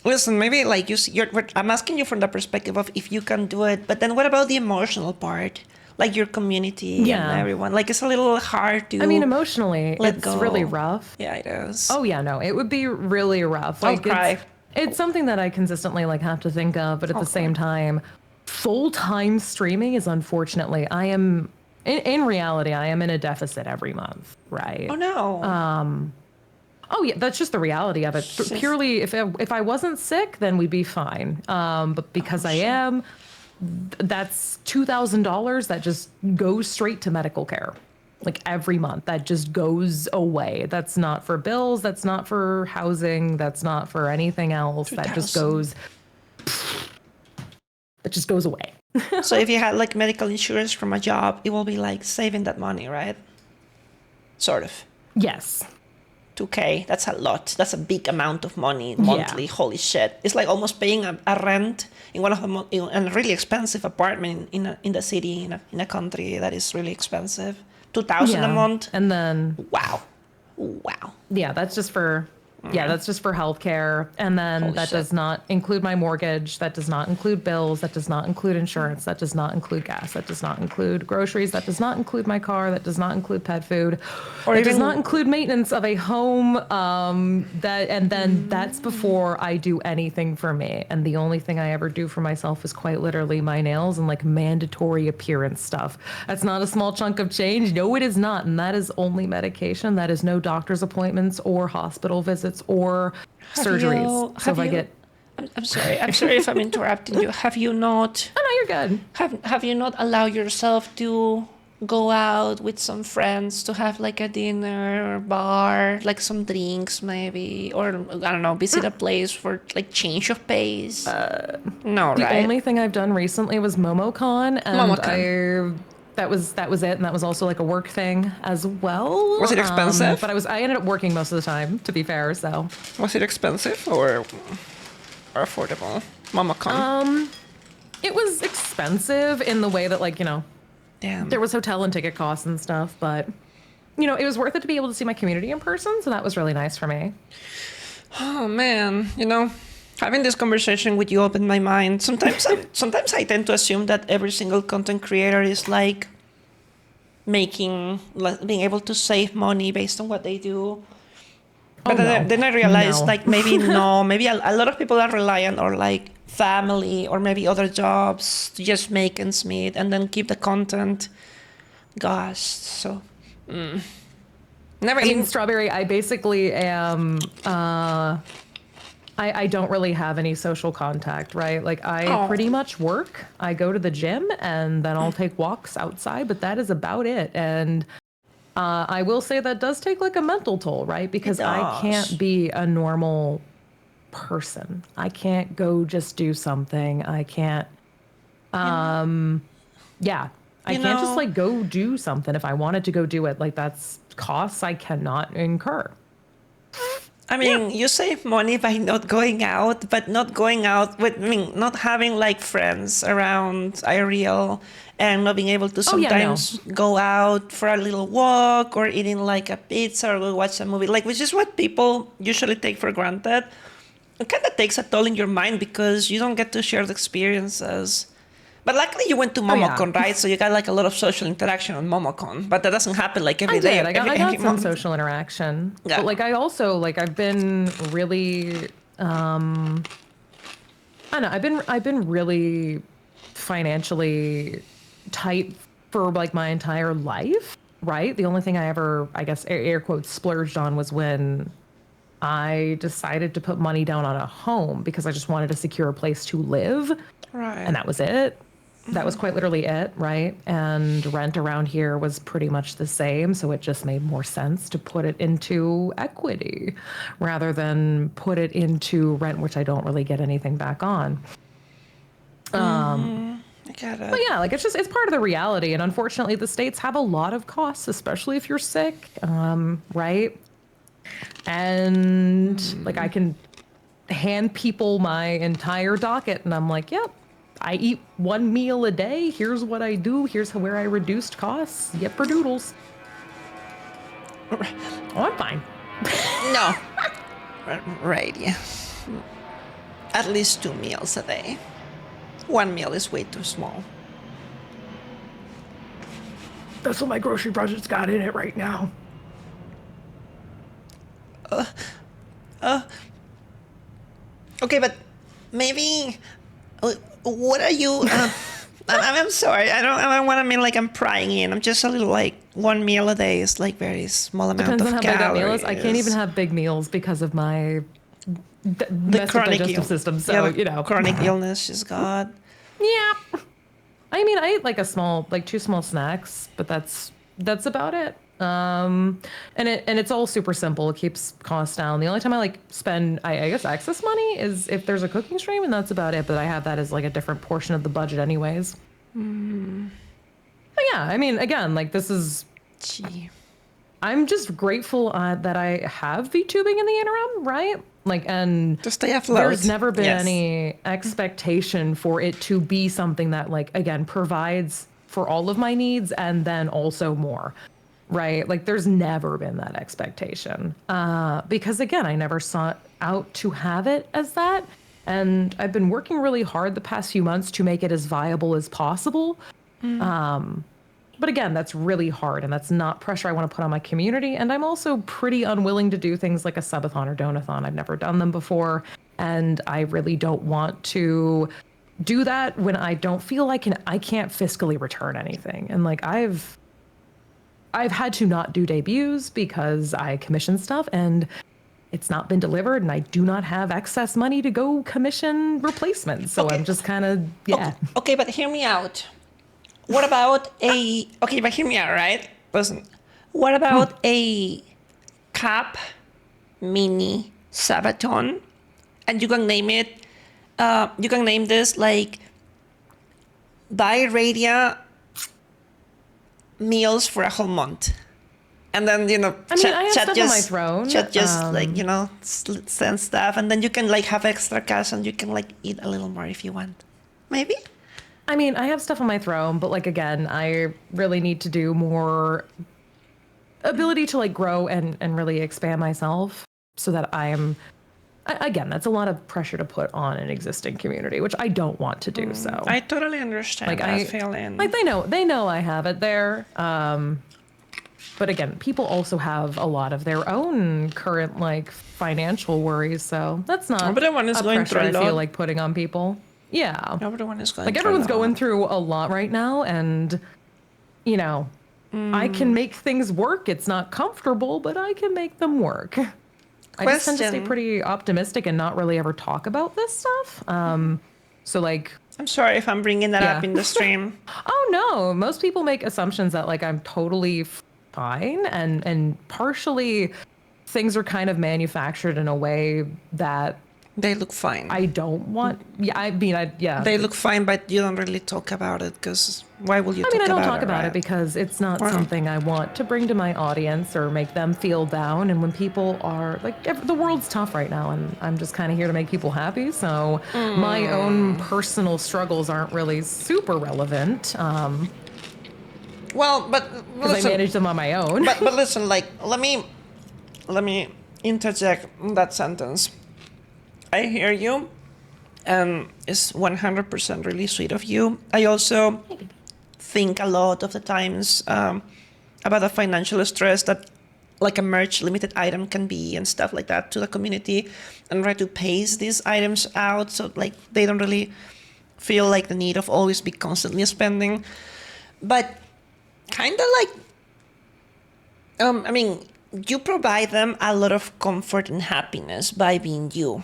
Speaker 1: Listen, maybe like you see, I'm asking you from the perspective of if you can do it, but then what about the emotional part? Like your community and
Speaker 4: Yeah.
Speaker 1: everyone. Like it's a little hard to
Speaker 4: I mean, emotionally,
Speaker 1: let
Speaker 4: it's really
Speaker 1: go.
Speaker 4: rough.
Speaker 1: Yeah, it is.
Speaker 4: Oh yeah, no, it would be really rough.
Speaker 1: I'll
Speaker 4: Like
Speaker 1: cry.
Speaker 4: it's something that I consistently like have to think of, but at
Speaker 1: I'll
Speaker 4: the same
Speaker 1: cry.
Speaker 4: time, full-time streaming is unfortunately I am in reality I am in a deficit every month, right?
Speaker 1: Oh no.
Speaker 4: Oh yeah, that's just the reality of it. Purely, if I wasn't sick, then we'd be fine. But because I am, that's $2,000 that just goes straight to medical care, like every month. That just goes away. That's not for bills. That's not for housing. That's not for anything else. That just
Speaker 1: 2,000.
Speaker 4: goes. That just goes away.
Speaker 1: So if you had like medical insurance from a job, it will be like saving that money, right? Sort of.
Speaker 4: Yes.
Speaker 1: 2K, that's a lot. That's a big amount of money monthly.
Speaker 4: Yeah.
Speaker 1: Holy shit. It's like almost paying a rent in one of the in a really expensive apartment in the city in a country that is really expensive. 2,000 a month.
Speaker 4: And then
Speaker 1: Wow. Wow.
Speaker 4: yeah, that's just for healthcare, and then
Speaker 1: Holy
Speaker 4: that
Speaker 1: shit.
Speaker 4: does not include my mortgage, that does not include bills, that does not include insurance, that does not include gas, that does not include groceries, that does not include my car, that does not include pet food,
Speaker 1: Or
Speaker 4: that does
Speaker 1: even-
Speaker 4: not include maintenance of a home, that, and then that's before I do anything for me. And the only thing I ever do for myself is quite literally my nails and like mandatory appearance stuff. That's not a small chunk of change. No, it is not. And that is only medication. That is no doctor's appointments or hospital visits or surgeries. So if I get,
Speaker 1: I'm sorry. I'm sorry if I'm interrupting you. Have you not
Speaker 4: oh no, you're good.
Speaker 1: have you not allowed yourself to go out with some friends to have like a dinner or bar, like some drinks maybe, or I don't know, visit a place for like change of pace? No,
Speaker 4: The
Speaker 1: right?
Speaker 4: only thing I've done recently was MomoCon, and
Speaker 1: MomoCon.
Speaker 4: that was it, and that was also like a work thing as well.
Speaker 1: Was it expensive?
Speaker 4: But I ended up working most of the time, to be fair. So
Speaker 1: Was it expensive or affordable? MomoCon.
Speaker 4: it was expensive in the way that, like, you know,
Speaker 1: Damn.
Speaker 4: there was hotel and ticket costs and stuff, but you know, it was worth it to be able to see my community in person, so that was really nice for me.
Speaker 1: Oh man, you know, having this conversation with you opened my mind. Sometimes I tend to assume that every single content creator is like being able to save money based on what they do. But then I realized
Speaker 4: No.
Speaker 1: like maybe no, maybe a lot of people are reliant on like family or maybe other jobs to just make ends meet and then keep the content. Gosh, so never
Speaker 4: I mean,
Speaker 1: even
Speaker 4: Strawberry, I basically am, I don't really have any social contact, right? Like, I pretty much work, I go to the gym, and then I'll take walks outside, but that is about it. And I will say that does take like a mental toll, right? Because I
Speaker 1: does.
Speaker 4: can't be a normal person. I can't go just do something. I can't, yeah. I
Speaker 1: You
Speaker 4: can't just
Speaker 1: know-
Speaker 4: like go do something if I wanted to go do it. Like, that's costs I cannot incur.
Speaker 1: I mean, you save money by not going out, but not going out with, I mean, not having like friends around IRL and not being able to
Speaker 4: Oh, yeah, no.
Speaker 1: sometimes go out for a little walk or eating like a pizza or go watch a movie, like, which is what people usually take for granted. It kind of takes a toll in your mind because you don't get to share the experiences. But luckily you went to
Speaker 4: yeah.
Speaker 1: MomoCon, right? So you got like a lot of social interaction on MomoCon, but that doesn't happen like every
Speaker 4: I
Speaker 1: day.
Speaker 4: did. I got
Speaker 1: every
Speaker 4: some
Speaker 1: month.
Speaker 4: social interaction.
Speaker 1: Yeah.
Speaker 4: But like, I also like, I've been really, I don't know. I've been really financially tight for like my entire life, right? The only thing I ever, I guess, air quotes, splurged on was when I decided to put money down on a home because I just wanted to secure a place to live.
Speaker 1: Right.
Speaker 4: And that was it. That was quite literally it, right? And rent around here was pretty much the same, so it just made more sense to put it into equity rather than put it into rent, which I don't really get anything back on.
Speaker 1: I get it.
Speaker 4: But yeah, like, it's part of the reality, and unfortunately the States have a lot of costs, especially if you're sick, right? And like, I can hand people my entire docket and I'm like, yep, I eat one meal a day. Here's what I do. Here's where I reduced costs. Yep, for doodles. Oh, I'm fine.
Speaker 1: No. Right, yeah. at least 2 meals a day. 1 meal is way too small.
Speaker 4: That's what my grocery budget's got in it right now.
Speaker 1: Okay, but maybe what are you? I'm sorry. I don't want to mean like I'm prying in. I'm just a little like 1 meal a day is like very small amount
Speaker 4: Depends
Speaker 1: of
Speaker 4: on how big that meal
Speaker 1: calories.
Speaker 4: is. I can't even have big meals because of my messed up digestive system. So
Speaker 1: yeah, the
Speaker 4: you know,
Speaker 1: chronic illness she's got.
Speaker 4: yeah. I mean, I eat like like 2 small snacks, but that's about it. And it's all super simple. It keeps costs down. The only time I like spend, I guess, excess money is if there's a cooking stream, and that's about it. But I have that as like a different portion of the budget, anyways. But yeah, I mean, again, like this is.
Speaker 1: Gee.
Speaker 4: I'm just grateful that I have VTubing in the interim, right? Like, and
Speaker 1: To stay afloat.
Speaker 4: there's never been
Speaker 1: Yes.
Speaker 4: any expectation for it to be something that, like, again, provides for all of my needs and then also more, right? Like, there's never been that expectation because, again, I never sought out to have it as that. And I've been working really hard the past few months to make it as viable as possible. But again, that's really hard, and that's not pressure I want to put on my community. And I'm also pretty unwilling to do things like a subathon or donathon. I've never done them before, and I really don't want to do that when I don't feel like I can't fiscally return anything. And like I've had to not do debuts because I commission stuff and it's not been delivered, and I do not have excess money to go commission replacements. So
Speaker 1: Okay.
Speaker 4: I'm just kind of
Speaker 1: Okay, but hear me out. What about okay, but hear me out, right? Listen. What about a cap mini sabaton? And you can name it, you can name this like buy Radia meals for a whole month. And then, you know,
Speaker 4: I mean, I have stuff on my throne.
Speaker 1: Chat just like, you know, send stuff. And then you can like have extra cash and you can like eat a little more if you want. Maybe?
Speaker 4: I mean, I have stuff on my throne, but like again, I really need to do more ability to like grow and really expand myself so that again, that's a lot of pressure to put on an existing community, which I don't want to do. So
Speaker 1: I totally understand
Speaker 4: like
Speaker 1: that feeling.
Speaker 4: like they know I have it there. But again, people also have a lot of their own current like financial worries, so that's not
Speaker 1: Everyone is
Speaker 4: a
Speaker 1: going
Speaker 4: pressure
Speaker 1: through a
Speaker 4: I
Speaker 1: lot.
Speaker 4: feel like putting on people. Yeah.
Speaker 1: Everyone is going
Speaker 4: Like
Speaker 1: through
Speaker 4: everyone's
Speaker 1: a lot.
Speaker 4: going through a lot right now, and you know, I can make things work. It's not comfortable, but I can make them work. I just tend to stay
Speaker 1: Question.
Speaker 4: pretty optimistic and not really ever talk about this stuff. So like,
Speaker 1: I'm sorry if I'm bringing that
Speaker 4: Yeah.
Speaker 1: up in the stream.
Speaker 4: oh no, most people make assumptions that like I'm totally fine, and partially things are kind of manufactured in a way that
Speaker 1: They look fine.
Speaker 4: I don't want. Yeah, I mean, yeah.
Speaker 1: They look fine, but you don't really talk about it because why will you
Speaker 4: I
Speaker 1: talk
Speaker 4: mean, I
Speaker 1: about
Speaker 4: don't
Speaker 1: it?
Speaker 4: talk about
Speaker 1: right?
Speaker 4: it because it's not
Speaker 1: Wow.
Speaker 4: something I want to bring to my audience or make them feel down. And when people are like, the world's tough right now, and I'm just kind of here to make people happy. So my own personal struggles aren't really super relevant
Speaker 1: Well, but
Speaker 4: because I
Speaker 1: listen,
Speaker 4: manage them on my own.
Speaker 1: but listen, like let me interject that sentence. I hear you, and it's 100% really sweet of you. I also think a lot of the times about the financial stress that like a merch limited item can be and stuff like that to the community, and try to pace these items out so like they don't really feel like the need of always be constantly spending. But kind of like I mean, you provide them a lot of comfort and happiness by being you.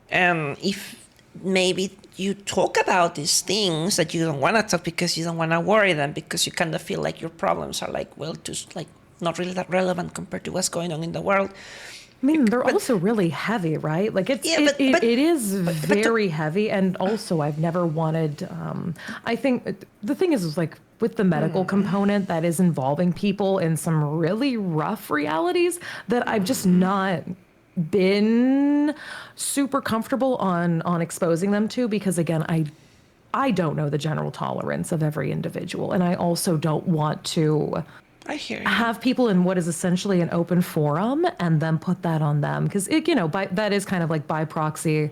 Speaker 1: And if maybe you talk about these things that you don't want to talk because you don't want to worry them, because you kind of feel like your problems are like, well, just like not really that relevant compared to what's going on in the world.
Speaker 4: I mean, they're also really heavy, right? Like it is very heavy. And also I've never wanted, I think the thing is like with the medical component that is involving people in some really rough realities that I've just not been super comfortable on exposing them to, because again, I don't know the general tolerance of every individual. And I also don't want to
Speaker 1: I hear you.
Speaker 4: have people in what is essentially an open forum and then put that on them, because it, you know, that is kind of like by proxy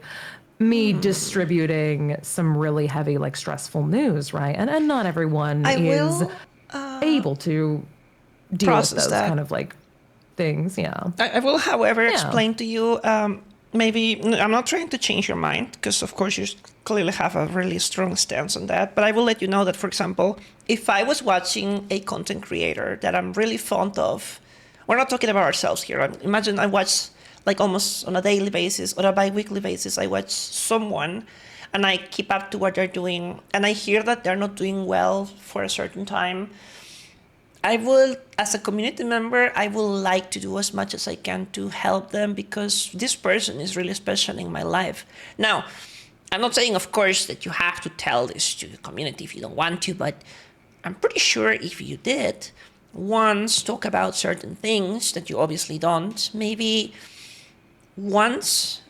Speaker 4: me distributing some really heavy, like stressful news, right? And not everyone is able to deal with those kind of like things. Yeah.
Speaker 1: I will, however, explain to you. Maybe I'm not trying to change your mind because, of course, you clearly have a really strong stance on that. But I will let you know that, for example, if I was watching a content creator that I'm really fond of, we're not talking about ourselves here. Imagine I watch like almost on a daily basis or a bi-weekly basis. I watch someone and I keep up to what they're doing, and I hear that they're not doing well for a certain time. I will, as a community member, I will like to do as much as I can to help them because this person is really special in my life. Now, I'm not saying, of course, that you have to tell this to the community if you don't want to, but I'm pretty sure if you did once talk about certain things that you obviously don't, maybe once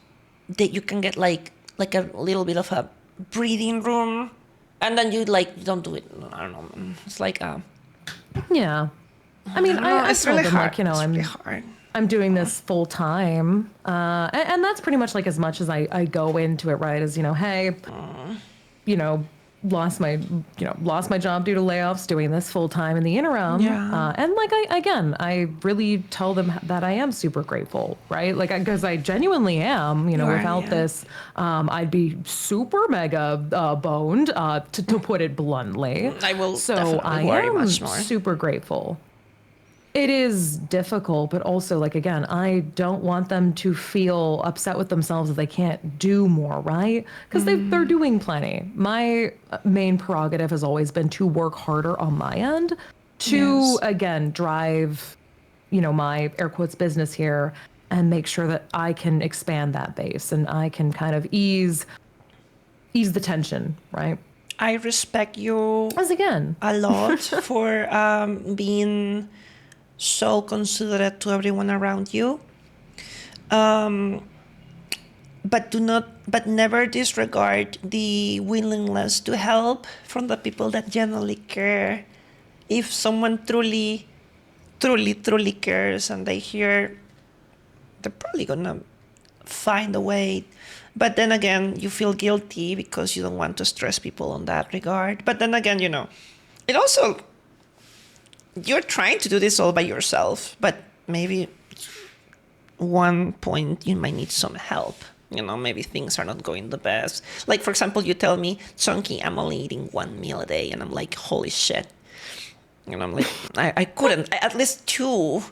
Speaker 1: that you can get like a little bit of a breathing room, and then you don't do it. I don't know. It's like
Speaker 4: yeah. I mean, I
Speaker 1: it's
Speaker 4: told
Speaker 1: really
Speaker 4: them,
Speaker 1: hard.
Speaker 4: like, you know,
Speaker 1: it's really hard.
Speaker 4: I'm doing this full time. And that's pretty much like as much as I go into it, right? As, you know, hey, you know, lost my job due to layoffs, doing this full time in the interim.
Speaker 1: Yeah.
Speaker 4: And like, I really tell them that I am super grateful, right? Like, because I genuinely am, you know, without this, I'd be super mega boned, to put it bluntly.
Speaker 1: I will
Speaker 4: So
Speaker 1: definitely
Speaker 4: I
Speaker 1: worry
Speaker 4: am
Speaker 1: much more.
Speaker 4: super grateful. It is difficult, but also, like, again, I don't want them to feel upset with themselves that they can't do more, right? Because they're doing plenty. My main prerogative has always been to work harder on my end to, again, drive, you know, my air quotes business here and make sure that I can expand that base and I can kind of ease the tension, right?
Speaker 1: I respect you
Speaker 4: As again,
Speaker 1: a lot for being so considerate to everyone around you, but never disregard the willingness to help from the people that genuinely care. If someone truly cares and they hear, they're probably gonna find a way. But then again, you feel guilty because you don't want to stress people on that regard. But then again, you know, it also, you're trying to do this all by yourself, but maybe one point you might need some help. You know, maybe things are not going the best. Like, for example, you tell me, Chonky, I'm only eating one meal a day. And I'm like, holy shit. And I'm like, I couldn't. At least two.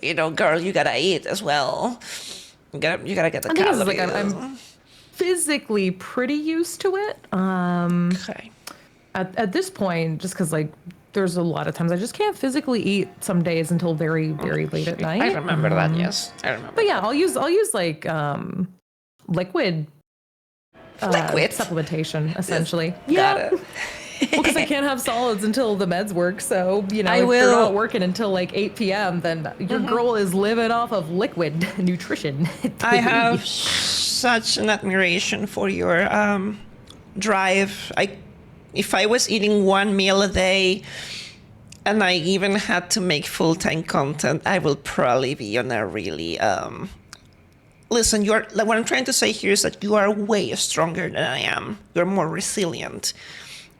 Speaker 1: You know, girl, you gotta eat as well. You gotta get the calories.
Speaker 4: Like, I'm physically pretty used to it.
Speaker 1: Okay.
Speaker 4: At this point, just because, like, there's a lot of times I just can't physically eat some days until very, very late at night.
Speaker 1: I remember that, yes. I remember.
Speaker 4: But yeah, I'll use like liquid supplementation, essentially.
Speaker 1: Got it.
Speaker 4: Well, because I can't have solids until the meds work. So, you know,
Speaker 1: I
Speaker 4: if
Speaker 1: will.
Speaker 4: they're not working until like 8 p.m., then your girl is living off of liquid nutrition.
Speaker 1: I have such an admiration for your drive. If I was eating one meal a day and I even had to make full-time content, I will probably be on a really listen, what I'm trying to say here is that you are way stronger than I am. You're more resilient,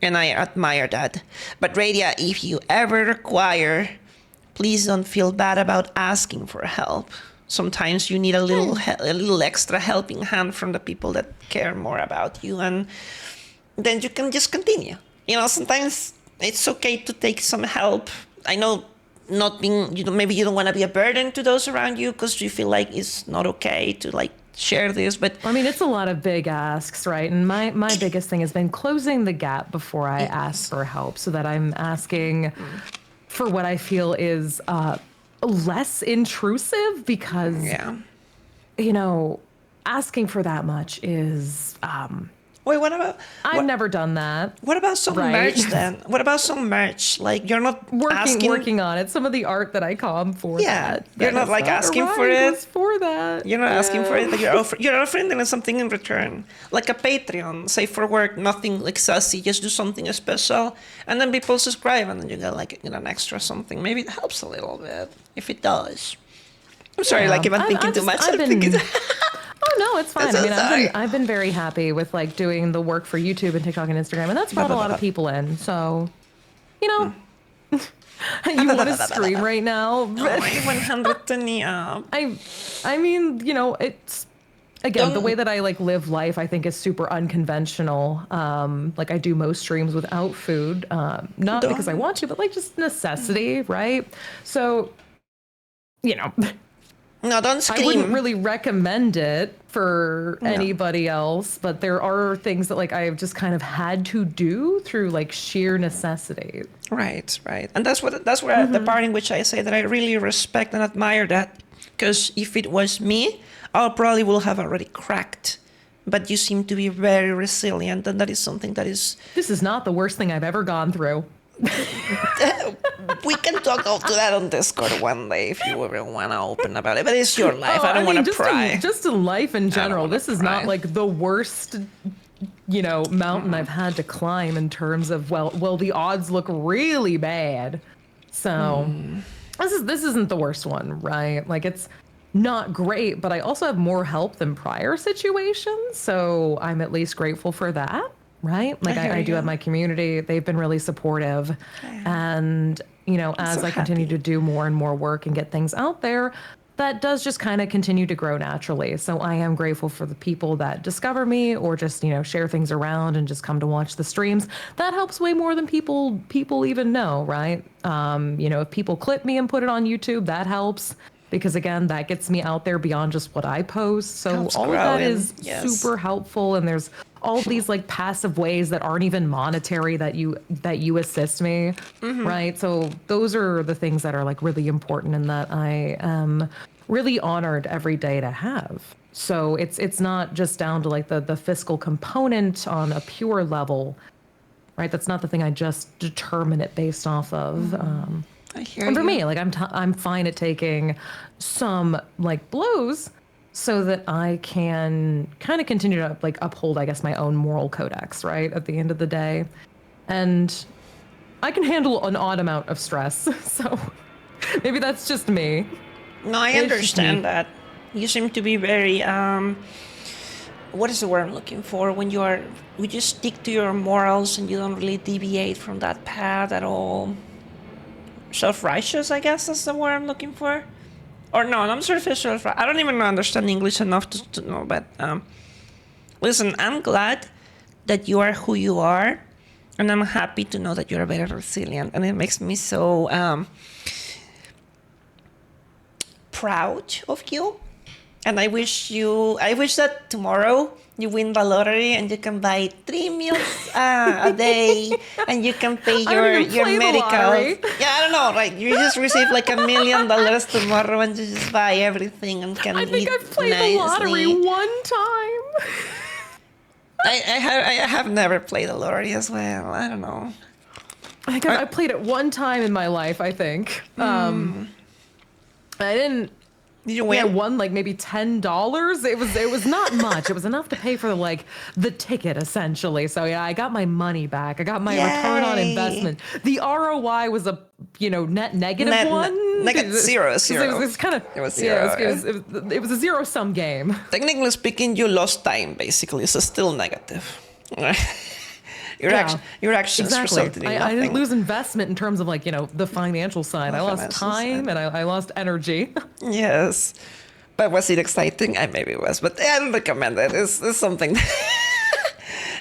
Speaker 1: and I admire that. But Radia, if you ever require, please don't feel bad about asking for help. Sometimes you need a little extra helping hand from the people that care more about you, and then you can just continue. You know, sometimes it's okay to take some help. I know not being, you know, maybe you don't want to be a burden to those around you because you feel like it's not okay to like share this, but
Speaker 4: I mean, it's a lot of big asks, right? And my biggest thing has been closing the gap before I ask for help, so that I'm asking for what I feel is less intrusive, because, you know, asking for that much is
Speaker 1: wait, what about?
Speaker 4: I've never done that.
Speaker 1: What about some merch then? What about some merch? Like, you're not
Speaker 4: working on it. Some of the art that I com for that.
Speaker 1: You're not like asking for it.
Speaker 4: For that.
Speaker 1: You're not asking for it, but you're offering them something in return, like a Patreon. Say for work, nothing like sassy, just do something special, and then people subscribe, and then you get like, you know, an extra something. Maybe it helps a little bit if it does. I'm sorry, like if I'm thinking too much.
Speaker 4: Oh No, it's fine.
Speaker 1: So
Speaker 4: I mean,
Speaker 1: sorry.
Speaker 4: I've been very happy with like doing the work for YouTube and TikTok and Instagram, and that's brought a lot of people in. So, you know, you want to scream right now?
Speaker 1: Oh, my 120 up.
Speaker 4: I mean, you know, it's again the way that I like live life. I think is super unconventional. Like I do most streams without food, not because I want to, but like just necessity, right? So, you know.
Speaker 1: No, don't scream.
Speaker 4: I wouldn't really recommend it for anybody else, but there are things that like I've just kind of had to do through like sheer necessity.
Speaker 1: Right. And that's where the part in which I say that I really respect and admire that. Because if it was me, I probably will have already cracked. But you seem to be very resilient, and that is something that is...
Speaker 4: This is not the worst thing I've ever gone through.
Speaker 1: We can talk to that on Discord one day if you ever want to open about it. But it's your life. I don't want to pry.
Speaker 4: Just in life in general, this is not like the worst, you know, mountain I've had to climb in terms of well, the odds look really bad. So this isn't the worst one, right? Like it's not great, but I also have more help than prior situations, so I'm at least grateful for that. Right? Like I do have my community. They've been really supportive. And, you know, as I continue to do more and more work and get things out there, that does just kind of continue to grow naturally. So I am grateful for the people that discover me or just, you know, share things around and just come to watch the streams. That helps way more than people even know, right? You know, if people clip me and put it on YouTube, that helps. Because again, that gets me out there beyond just what I post. So
Speaker 1: Helps
Speaker 4: all of
Speaker 1: grow
Speaker 4: that
Speaker 1: in.
Speaker 4: is
Speaker 1: Yes.
Speaker 4: super helpful. And there's all these like passive ways that aren't even monetary that you assist me, right? So those are the things that are like really important and that I am really honored every day to have. So it's not just down to like the fiscal component on a pure level, right? That's not the thing I just determine it based off of.
Speaker 1: I hear
Speaker 4: And for
Speaker 1: you.
Speaker 4: me, like I'm fine at taking some like blows so that I can kind of continue to like uphold, I guess, my own moral codex, right? At the end of the day. And I can handle an odd amount of stress. So maybe that's just me.
Speaker 1: No, I
Speaker 4: It's just
Speaker 1: understand
Speaker 4: me.
Speaker 1: that. You seem to be very, what is the word I'm looking for? When you just stick to your morals and you don't really deviate from that path at all. Self-righteous, I guess that's the word I'm looking for. Or no, I'm sure if it's self-righteous. I don't even understand English enough to know, but listen, I'm glad that you are who you are, and I'm happy to know that you're very resilient, and it makes me so proud of you. And I wish that tomorrow you win the lottery and you can buy 3 meals a day and you can pay
Speaker 4: I don't even
Speaker 1: your
Speaker 4: play the
Speaker 1: medical.
Speaker 4: lottery.
Speaker 1: Yeah, I don't know. Like you just receive like $1 million tomorrow and you just buy everything and can
Speaker 4: I think
Speaker 1: eat
Speaker 4: I've played the lottery
Speaker 1: nicely.
Speaker 4: one time.
Speaker 1: I have never played the lottery as well. I don't know.
Speaker 4: I think I played it one time in my life, I think. I didn't.
Speaker 1: Did you
Speaker 4: I
Speaker 1: win?
Speaker 4: won like maybe $10. It was not much. It was enough to pay for like the ticket essentially. So yeah, I got my money back. I got my return on
Speaker 1: Yay.
Speaker 4: investment. The ROI was a net negative
Speaker 1: Net-
Speaker 4: one.
Speaker 1: negative zero.
Speaker 4: It was kind of
Speaker 1: It was
Speaker 4: yeah,
Speaker 1: zero,
Speaker 4: it was a zero sum game.
Speaker 1: Technically speaking, you lost time basically, so still negative. Your actions
Speaker 4: Exactly.
Speaker 1: resulted in
Speaker 4: I
Speaker 1: nothing.
Speaker 4: didn't lose investment in terms of like, you know, the financial side. I lost
Speaker 1: financial
Speaker 4: time and I lost energy.
Speaker 1: Yes. But was it exciting? Maybe it was, but I don't recommend it. It's something.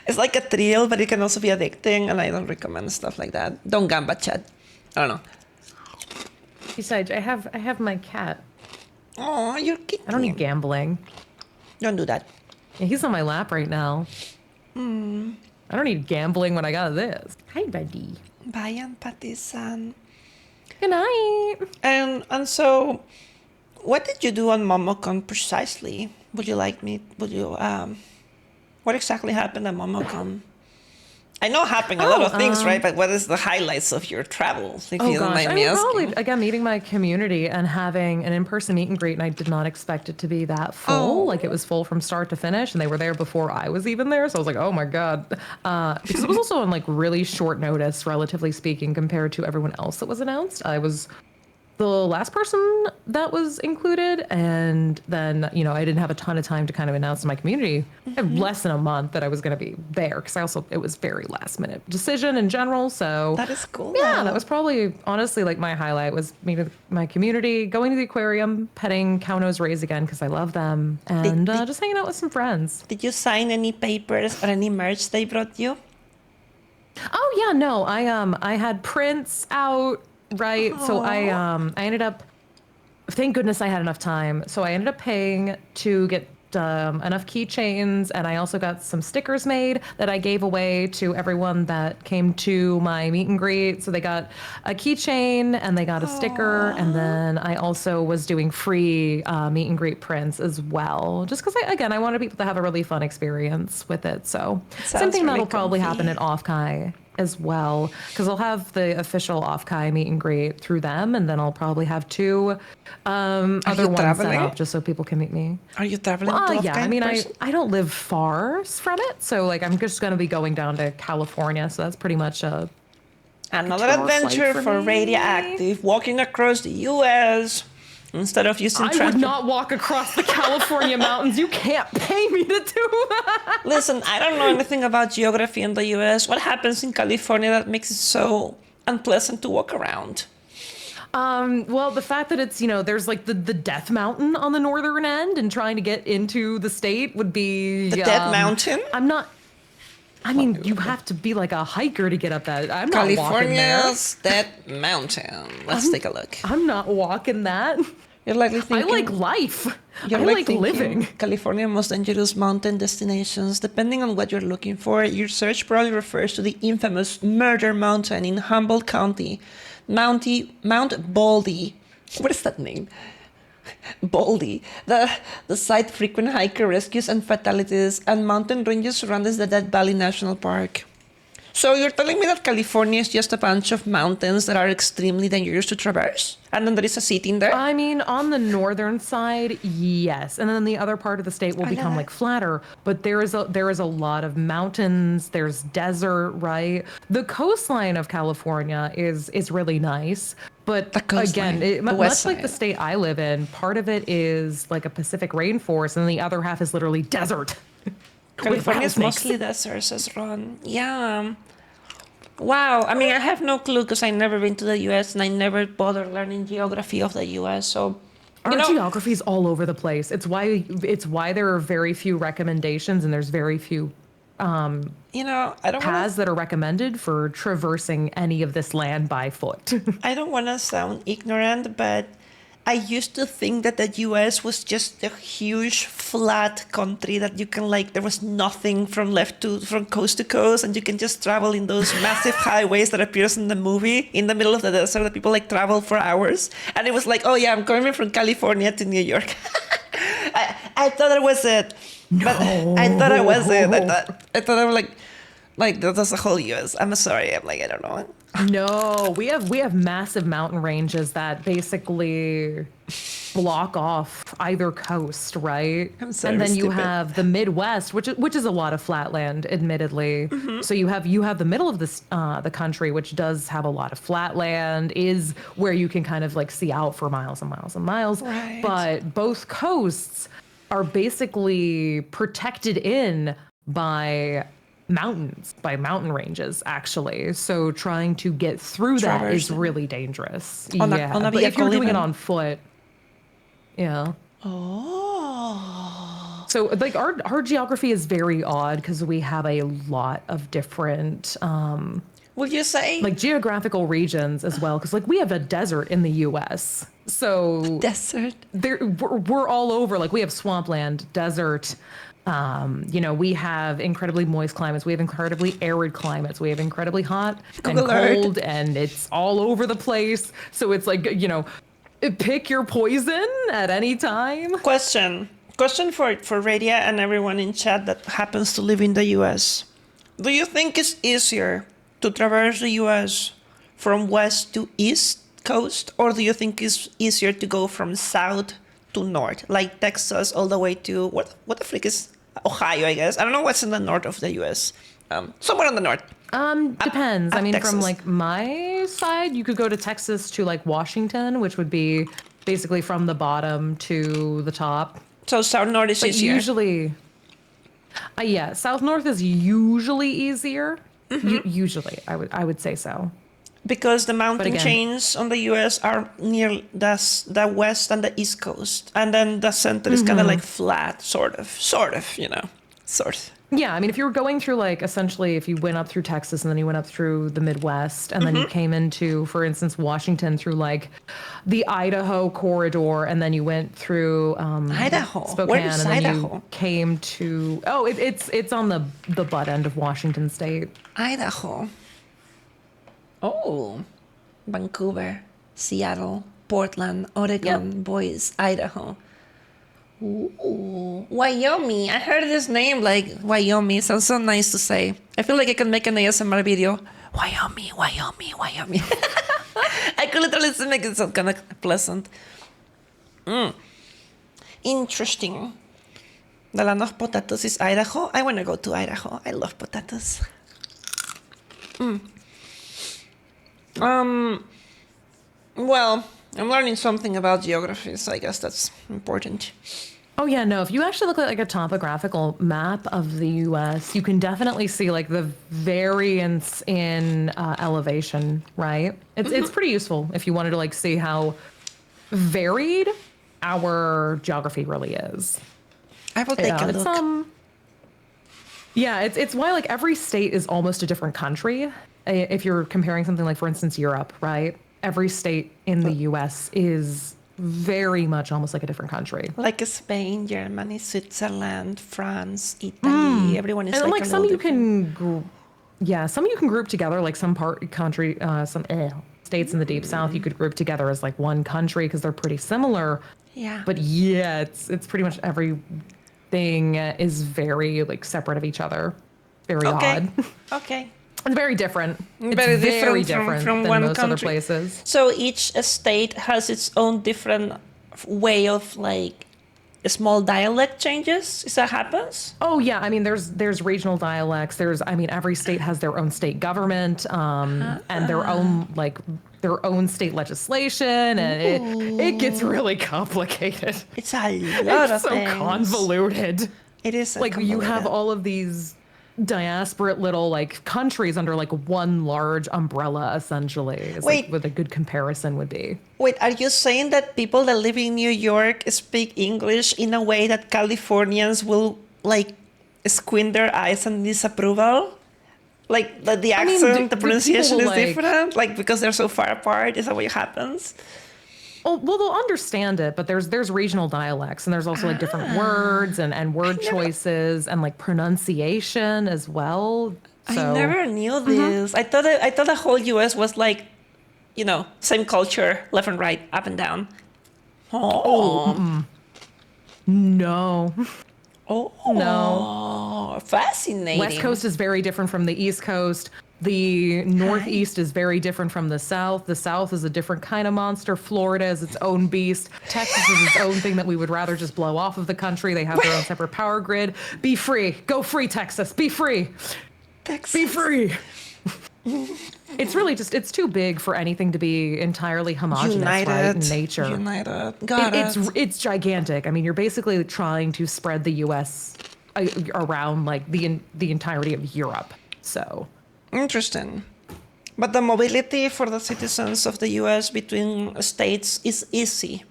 Speaker 1: It's like a thrill, but it can also be addicting, and I don't recommend stuff like that. Don't gamble, Chad. I don't know.
Speaker 4: Besides, I have my cat.
Speaker 1: Oh, you're kidding.
Speaker 4: I don't need gambling.
Speaker 1: Don't do that.
Speaker 4: Yeah, he's on my lap right now. I don't need gambling when I got this. Hi, buddy.
Speaker 1: Bye, Aunt Patty-san.
Speaker 4: Good night.
Speaker 1: And so, what did you do on MomoCon precisely? What exactly happened at MomoCon? I know happening a lot of things, right? But what is the highlights of your travels, if you don't mind me asking?
Speaker 4: Probably, again, meeting my community and having an in-person meet and greet, and I did not expect it to be that full. Like, it was full from start to finish, and they were there before I was even there, so I was like, oh my God. Because it was also on, like, really short notice, relatively speaking, compared to everyone else that was announced. I was the last person that was included. And then, I didn't have a ton of time to kind of announce to my community. I had less than a month that I was going to be there because it was very last minute decision in general. So
Speaker 1: That is cool.
Speaker 4: yeah, that was probably honestly like my highlight was meeting with my community, going to the aquarium, petting cow-nose rays again because I love them, and just hanging out with some friends.
Speaker 1: Did you sign any papers or any merch they brought you?
Speaker 4: Oh yeah, no, I had prints out, right? So I ended up, thank goodness I had enough time. So I ended up paying to get enough keychains, and I also got some stickers made that I gave away to everyone that came to my meet and greet. So they got a keychain and they got a sticker, and then I also was doing free meet and greet prints as well, just because I wanted people to have a really fun experience with it. So same thing
Speaker 1: really
Speaker 4: that'll probably
Speaker 1: comfy.
Speaker 4: happen at Off-Kai as well, because I'll have the official Off-Kai meet and greet through them, and then I'll probably have two other ones set
Speaker 1: traveling?
Speaker 4: up just so people can meet me.
Speaker 1: Are you traveling to
Speaker 4: Yeah,
Speaker 1: Off-Kai
Speaker 4: I
Speaker 1: in
Speaker 4: mean,
Speaker 1: person?
Speaker 4: I don't live far from it, so like I'm just gonna be going down to California, so that's pretty much a
Speaker 1: Another
Speaker 4: guitar
Speaker 1: adventure
Speaker 4: flight
Speaker 1: for
Speaker 4: for me.
Speaker 1: Radioactive, walking across the U.S. instead of using
Speaker 4: I would
Speaker 1: transport.
Speaker 4: not walk across the California mountains. You can't pay me to do that.
Speaker 1: Listen, I don't know anything about geography in the U.S. What happens in California that makes it so unpleasant to walk around?
Speaker 4: Well, the fact that it's, there's like the Death Mountain on the northern end, and trying to get into the state would be
Speaker 1: The Dead Mountain?
Speaker 4: I mean, you have to be like a hiker to get up that. I'm not walking there.
Speaker 1: California's Dead Mountain. Let's take a look.
Speaker 4: I'm not walking that.
Speaker 1: You're likely
Speaker 4: I
Speaker 1: thinking...
Speaker 4: like life.
Speaker 1: You're
Speaker 4: I like
Speaker 1: thinking
Speaker 4: living.
Speaker 1: California's most dangerous mountain destinations. Depending on what you're looking for, your search probably refers to the infamous Murder Mountain in Humboldt County, Mount Baldy. What is that name? Baldy. The site frequent hiker rescues and fatalities, and mountain ranges surrounding the Death Valley National Park. So you're telling me that California is just a bunch of mountains that are extremely dangerous to traverse? And then there is a city in there?
Speaker 4: I mean, on the northern side, yes, and then the other part of the state will become like flatter. But there is a lot of mountains. There's desert, right? The coastline of California is really nice, but
Speaker 1: coastline,
Speaker 4: again,
Speaker 1: the west
Speaker 4: much like the
Speaker 1: side.
Speaker 4: state I live in, part of it is like a Pacific rainforest, and the other half is literally desert.
Speaker 1: California is
Speaker 4: rattlesnakes.
Speaker 1: mostly desert, says Ron. Yeah. Wow. I mean, I have no clue because I've never been to the U.S. and I never bothered learning geography of the U.S. So,
Speaker 4: Our geography is all over the place. It's why there are very few recommendations, and there's very few
Speaker 1: I don't want
Speaker 4: paths that are recommended for traversing any of this land by foot.
Speaker 1: I don't want to sound ignorant, but I used to think that the US was just a huge flat country that you can there was nothing from coast to coast, and you can just travel in those massive highways that appears in the movie in the middle of the desert that people travel for hours. And it was like, oh yeah, I'm coming from California to New York. I thought it was it. But I thought it was it. I thought I was like that's the whole US. I'm sorry. I don't know.
Speaker 4: No, we have massive mountain ranges that basically block off either coast, right?
Speaker 1: I'm so
Speaker 4: and then you
Speaker 1: stupid.
Speaker 4: have the Midwest, which is a lot of flatland, admittedly. So you have the middle of the country, which does have a lot of flatland, is where you can kind of see out for miles and miles and miles.
Speaker 1: Right.
Speaker 4: But both coasts are basically protected in by mountains, by mountain ranges, actually. So trying to get through that is
Speaker 1: Traversing.
Speaker 4: really dangerous.
Speaker 1: On a
Speaker 4: But if you're
Speaker 1: vehicle
Speaker 4: doing it
Speaker 1: even?
Speaker 4: on foot, yeah.
Speaker 1: Oh.
Speaker 4: So our geography is very odd because we have a lot of different
Speaker 1: Would you say
Speaker 4: geographical regions as well, because we have a desert in the US. So
Speaker 1: desert?
Speaker 4: we're all over. We have swampland, desert. We have incredibly moist climates. We have incredibly arid climates. We have incredibly hot
Speaker 1: Google
Speaker 4: and
Speaker 1: Earth.
Speaker 4: cold, and it's all over the place. So it's pick your poison at any time.
Speaker 1: Question for Radia and everyone in chat that happens to live in the US. Do you think it's easier to traverse the US from west to east coast, or do you think it's easier to go from south to north, like Texas all the way to what the frick is Ohio, I guess. I don't know what's in the north of the US. Somewhere in the north.
Speaker 4: Depends.
Speaker 1: Up
Speaker 4: I mean, from
Speaker 1: Texas.
Speaker 4: like my side, you could go to Texas to like Washington, which would be basically from the bottom to the top.
Speaker 1: So south north is
Speaker 4: But
Speaker 1: easier.
Speaker 4: usually, yeah, south north is usually easier. Usually, I would say so.
Speaker 1: Because the mountain
Speaker 4: again-
Speaker 1: chains on the US are near the west and the east coast. And then the center is kind of like flat, sort of, you know, sort of.
Speaker 4: Yeah, I mean, if you were going through like essentially, if you went up through Texas and then you went up through the Midwest and then you came into, for instance, Washington through like the Idaho corridor, and then you went through
Speaker 1: Idaho.
Speaker 4: Spokane,
Speaker 1: Where is
Speaker 4: and then
Speaker 1: Idaho?
Speaker 4: you came to it's on the butt end of Washington State.
Speaker 1: Idaho. Oh, Vancouver, Seattle, Portland, Oregon, Boise, Idaho. Ooh, Wyoming. I heard this name like Wyoming. Sounds so nice to say. I feel like I could make an ASMR video. Wyoming, Wyoming, Wyoming. I could literally make it sound kind of pleasant. Interesting. The land of potatoes is Idaho. I want to go to Idaho. I love potatoes. Well, I'm learning something about geography, so I guess that's important.
Speaker 4: Oh yeah, no, if you actually look at like a topographical map of the US, you can definitely see like the variance in elevation, right? It's pretty useful if you wanted to like see how varied our geography really is.
Speaker 1: I will take a
Speaker 4: It's
Speaker 1: look.
Speaker 4: yeah, it's why like every state is almost a different country. If you're comparing something like, for instance, Europe, right? Every state in the US is very much almost like a different country.
Speaker 1: Like Spain, Germany, Switzerland, France, Italy. Everyone is
Speaker 4: And
Speaker 1: like
Speaker 4: like
Speaker 1: a
Speaker 4: some
Speaker 1: little
Speaker 4: you can, some you can group together, like some states in the deep south you could group together as like one country because they're pretty similar.
Speaker 1: Yeah.
Speaker 4: But yeah, it's pretty much everything is very like separate of each other. Very odd.
Speaker 1: Okay.
Speaker 4: And very different. It's
Speaker 1: Very
Speaker 4: very
Speaker 1: different
Speaker 4: different
Speaker 1: from
Speaker 4: than
Speaker 1: one
Speaker 4: most other
Speaker 1: country.
Speaker 4: places.
Speaker 1: So each state has its own different way of like small dialect changes. Is that happens?
Speaker 4: Oh yeah, I mean there's regional dialects. Every state has their own state government and their own state legislation, and it gets really complicated.
Speaker 1: It's a lot of
Speaker 4: It's so
Speaker 1: things.
Speaker 4: convoluted.
Speaker 1: It is
Speaker 4: Like you have
Speaker 1: convoluted.
Speaker 4: all of these disparate little like countries under like one large umbrella essentially. Is
Speaker 1: Wait.
Speaker 4: like what a good comparison would be.
Speaker 1: Wait, are you saying that people that live in New York speak English in a way that Californians will like squint their eyes in disapproval? Like the
Speaker 4: I mean,
Speaker 1: accent, the
Speaker 4: do
Speaker 1: pronunciation
Speaker 4: people,
Speaker 1: is
Speaker 4: like-
Speaker 1: different? Like because they're so far apart? Is that what happens?
Speaker 4: Oh, well, they'll understand it, but there's regional dialects, and there's also like different words and word choices and like pronunciation as well. So
Speaker 1: I never knew this. I thought the whole US was like, you know, same culture, left and right, up and down.
Speaker 4: no.
Speaker 1: Oh,
Speaker 4: No.
Speaker 1: Fascinating.
Speaker 4: West Coast is very different from the East Coast. The Northeast is very different from the South. The South is a different kind of monster. Florida is its own beast. Texas is its own thing that we would rather just blow off of the country. They have their own separate power grid. Be free. Go free, Texas. Be free.
Speaker 1: Texas.
Speaker 4: Be free. It's really just, it's too big for anything to be entirely homogenous, right, in nature.
Speaker 1: United. Got it.
Speaker 4: It's gigantic. I mean, you're basically trying to spread the U.S. Around like the entirety of Europe. So
Speaker 1: Interesting. But the mobility for the citizens of the US between states is easy.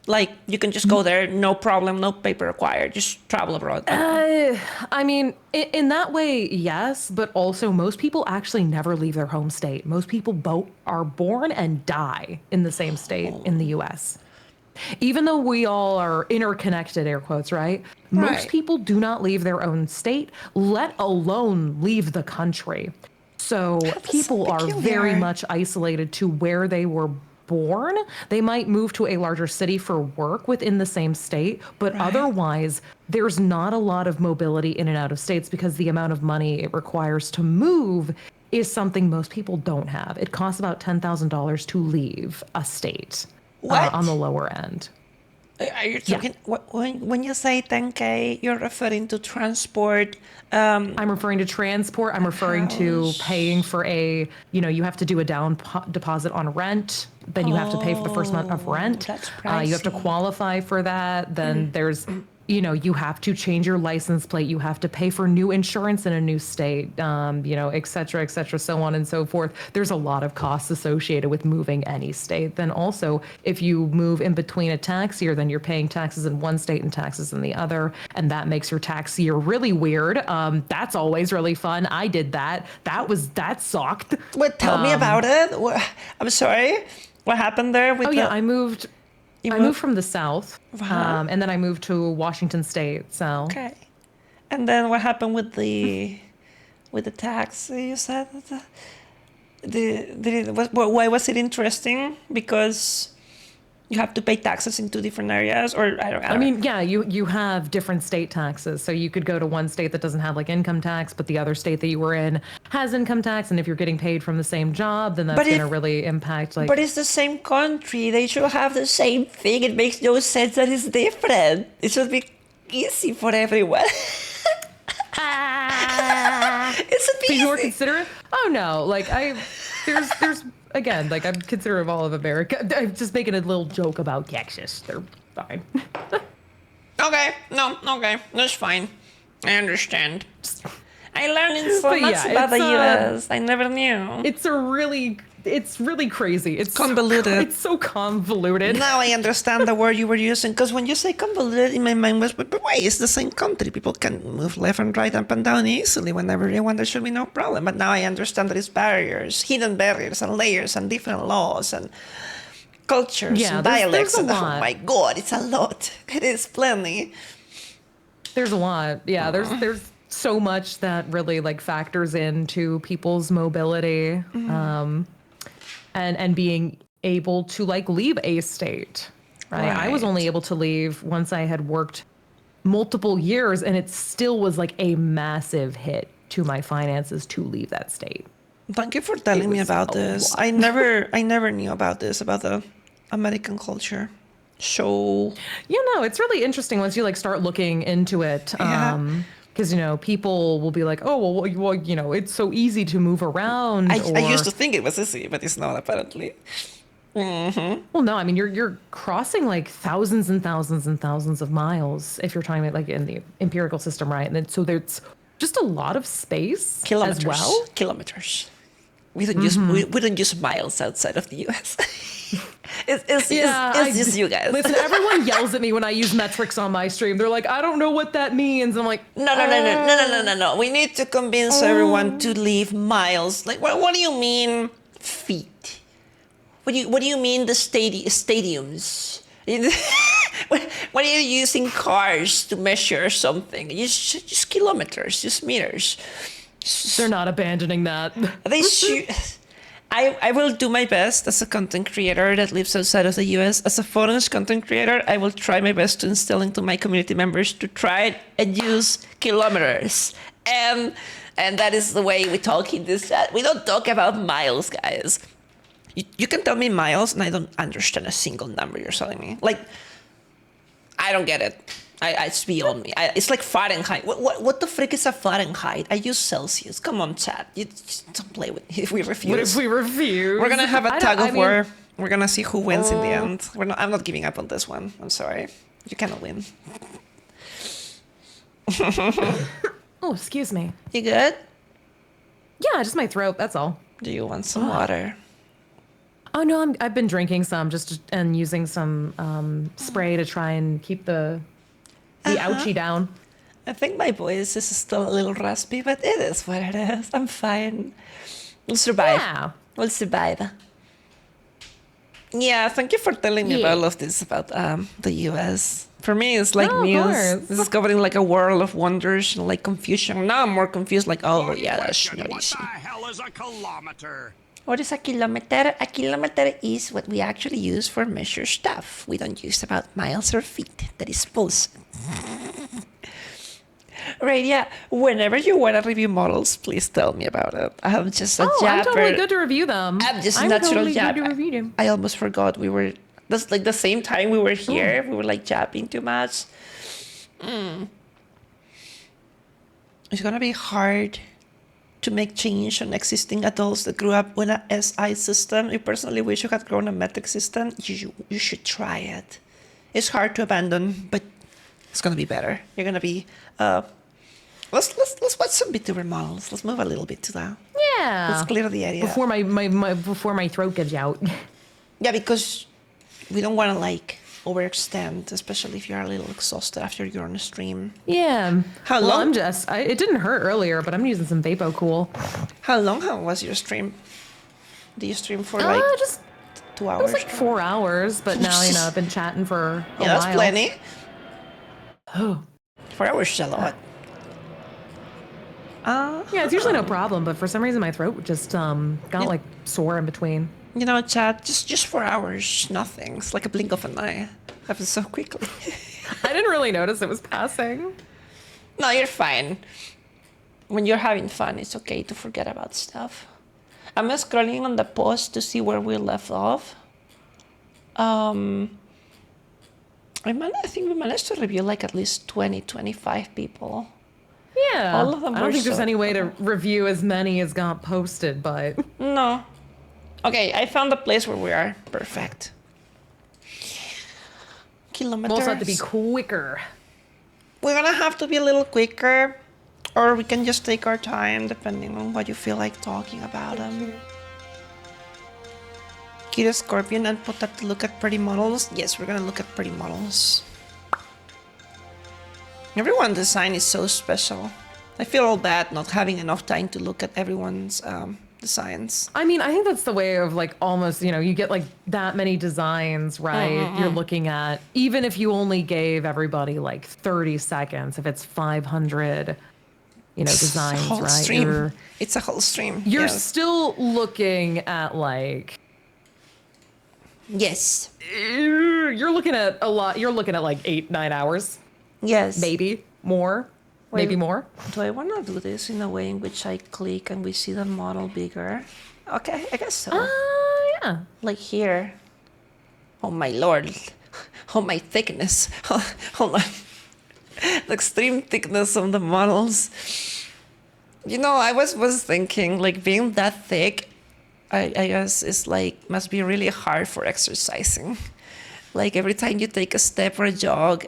Speaker 1: Like, you can just go there, no problem, no paper required, just travel abroad.
Speaker 4: I mean, in that way, yes, but also most people actually never leave their home state. Most people are born and die in the same state in the US. Even though we all are interconnected, air quotes, right? Most
Speaker 1: Right.
Speaker 4: people do not leave their own state, let alone leave the country. So people are very
Speaker 1: peculiar.
Speaker 4: much isolated to where they were born. They might move to a larger city for work within the same state, but otherwise, there's not a lot of mobility in and out of states because the amount of money it requires to move is something most people don't have. It costs about $10,000 to leave a state
Speaker 1: What?
Speaker 4: on the lower end.
Speaker 1: Are you talking when you say 10K? You're referring to transport.
Speaker 4: I'm referring to transport. I'm referring to paying for you have to do a down deposit on rent. Then you have to pay for the first month of rent.
Speaker 1: That's
Speaker 4: You have to
Speaker 1: pricey.
Speaker 4: qualify for that. Then there's, you have to change your license plate. You have to pay for new insurance in a new state, et cetera, so on and so forth. There's a lot of costs associated with moving any state. Then also, if you move in between a tax year, then you're paying taxes in one state and taxes in the other. And that makes your tax year really weird. That's always really fun. I did that. That sucked.
Speaker 1: What? Tell me about it. I'm sorry. What happened there? With
Speaker 4: I moved from the South, and then I moved to Washington State. So
Speaker 1: Okay. And then what happened with the tax? You said why was it interesting? Because you have to pay taxes in two different areas, or I don't.
Speaker 4: I mean, yeah, you have different state taxes. So you could go to one state that doesn't have like income tax, but the other state that you were in has income tax. And if you're getting paid from the same job, then that's going to really impact like.
Speaker 1: But it's the same country. They should have the same thing. It makes no sense that it's different. It should be easy for everyone. It should be
Speaker 4: So you're
Speaker 1: easy.
Speaker 4: considerate? Oh no, like there's again, like I'm considerate of all of America. I'm just making a little joke about Texas. They're fine.
Speaker 1: Okay, no, okay, that's fine. I understand. I learned so
Speaker 4: But
Speaker 1: much
Speaker 4: yeah,
Speaker 1: about the
Speaker 4: it's,
Speaker 1: US. I never knew.
Speaker 4: It's really crazy. It's
Speaker 1: Convoluted.
Speaker 4: It's so convoluted.
Speaker 1: Now I understand the word you were using, because when you say convoluted, in my mind was, but wait, it's the same country. People can move left and right, up and down easily whenever they want. There should be no problem. But now I understand that it's barriers, hidden barriers, and layers, and different laws, and cultures,
Speaker 4: Yeah,
Speaker 1: and
Speaker 4: there's
Speaker 1: dialects.
Speaker 4: a
Speaker 1: And, oh
Speaker 4: lot.
Speaker 1: my God, it's a lot. It is plenty.
Speaker 4: There's a lot. Yeah, there's so much that really like factors into people's mobility, and being able to like leave a state. Right? I was
Speaker 1: Right.
Speaker 4: only able to leave once I had worked multiple years, and it still was like a massive hit to my finances to leave that state.
Speaker 1: Thank you for telling me
Speaker 4: was
Speaker 1: about
Speaker 4: a
Speaker 1: this.
Speaker 4: lot.
Speaker 1: I never knew about this, about the American culture. So
Speaker 4: It's really interesting once you like start looking into it.
Speaker 1: Yeah.
Speaker 4: Because people will be like, oh well, it's so easy to move around.
Speaker 1: I used to think it was easy, but it's not apparently.
Speaker 4: Well, no, I mean you're crossing like thousands and thousands and thousands of miles if you're talking about like in the empirical system, right? And then, so there's just a lot of space
Speaker 1: Kilometers.
Speaker 4: as well.
Speaker 1: Kilometers. We don't use we don't use miles outside of the US. it's just you guys.
Speaker 4: Listen, everyone yells at me when I use metrics on my stream. They're like, I don't know what that means. I'm like,
Speaker 1: No. We need to convince everyone to leave miles. Like, what do you mean feet? What do you mean the stadiums? What are you using cars to measure something? Just kilometers, just meters.
Speaker 4: they're not abandoning that.
Speaker 1: They should. I will do my best as a content creator that lives outside of the US. As a foreign content creator, I will try my best to instill into my community members to try and use kilometers. And that is the way we talk in this chat. We don't talk about miles, guys. You can tell me miles, and I don't understand a single number you're telling me. Like, I don't get it. It's beyond me. It's like Fahrenheit. What the frick is a Fahrenheit? I use Celsius. Come on, chat. You just don't play with me if we refuse.
Speaker 4: What if we refuse?
Speaker 1: We're gonna have a
Speaker 4: I
Speaker 1: tug
Speaker 4: don't-
Speaker 1: of war. We're gonna see who wins in the end. I'm not giving up on this one. I'm sorry. You cannot win.
Speaker 4: Oh, excuse me.
Speaker 1: You good?
Speaker 4: Yeah, just my throat. That's all.
Speaker 1: Do you want some water?
Speaker 4: Oh no, I've been drinking some and using some spray to try and keep the ouchie down.
Speaker 1: I think my voice is still a little raspy, but it is what it is. I'm fine. We'll survive.
Speaker 4: Yeah.
Speaker 1: We'll survive. Yeah, thank you for telling me about all of this about the US. For me, it's like
Speaker 4: No, of
Speaker 1: news.
Speaker 4: course.
Speaker 1: This is covering like a world of wonders and like confusion. Now I'm more confused. Like, oh
Speaker 2: One
Speaker 1: yeah, that's
Speaker 2: question,
Speaker 1: not
Speaker 2: what
Speaker 1: easy.
Speaker 2: the hell is a kilometer?
Speaker 1: What is a kilometer? A kilometer is what we actually use for measure stuff. We don't use about miles or feet. That is false. Right, yeah. Whenever you want to review models, please tell me about it. I'm just a
Speaker 4: Oh,
Speaker 1: japper.
Speaker 4: I'm totally good to review them.
Speaker 1: I'm just a
Speaker 4: I'm
Speaker 1: natural
Speaker 4: totally good to
Speaker 1: japper.
Speaker 4: review them.
Speaker 1: I almost forgot we were That's like the same time we were here. We were like jabbing too much. It's gonna be hard to make change on existing adults that grew up with a SI system. I personally wish you had grown a metric system. You should try it. It's hard to abandon, but it's gonna be better. You're gonna be let's watch some Vtuber models. Let's move a little bit to that.
Speaker 4: Yeah.
Speaker 1: Let's clear the area.
Speaker 4: Before my throat gives out.
Speaker 1: Yeah, because we don't wanna like overextend, especially if you're a little exhausted after you're on a stream.
Speaker 4: Yeah.
Speaker 1: How
Speaker 4: well,
Speaker 1: long?
Speaker 4: It didn't hurt earlier, but I'm using some Vapo Cool.
Speaker 1: How long was your stream? Did you stream for like
Speaker 4: Just
Speaker 1: 2
Speaker 4: it
Speaker 1: hours?
Speaker 4: was like 4 hours, but now I've been chatting for a while.
Speaker 1: That's plenty.
Speaker 4: Oh.
Speaker 1: 4 hours is a lot.
Speaker 4: Yeah, it's usually no problem, but for some reason my throat just got like sore in between.
Speaker 1: You know, chat, just 4 hours, nothing. It's like a blink of an eye. Happens so quickly.
Speaker 4: I didn't really notice it was passing.
Speaker 1: No, you're fine. When you're having fun, it's okay to forget about stuff. I'm scrolling on the post to see where we left off. I think we managed to review like at least 20, 25 people.
Speaker 4: Yeah.
Speaker 1: All of them
Speaker 4: I don't
Speaker 1: were
Speaker 4: think there's
Speaker 1: so
Speaker 4: any way to review as many as got posted, but
Speaker 1: No. Okay, I found the place where we are. Perfect. Kilometers.
Speaker 4: we'll also have to be quicker.
Speaker 1: We're gonna have to be a little quicker, or we can just take our time depending on what you feel like talking about them. Kira Scorpion and put that to look at pretty models. Yes, we're gonna look at pretty models. Everyone's design is so special. I feel all bad not having enough time to look at everyone's designs.
Speaker 4: I mean, I think that's the way of like almost, you get like that many designs, right? You're looking at, even if you only gave everybody like 30 seconds, if it's 500, designs,
Speaker 1: Whole
Speaker 4: right?
Speaker 1: stream. It's a whole stream.
Speaker 4: You're
Speaker 1: yes.
Speaker 4: still looking at like,
Speaker 1: Yes.
Speaker 4: you're looking at a lot. You're looking at like 8-9 hours,
Speaker 1: Yes.
Speaker 4: maybe more, maybe more.
Speaker 1: Do I want to do this in a way in which I click and we see the model bigger? Okay, I guess so.
Speaker 4: Yeah.
Speaker 1: Like here. Oh my lord. Oh my thickness. Hold on. The extreme thickness of the models. I was thinking, like, being that thick, I guess is like, must be really hard for exercising. Like every time you take a step or a jog,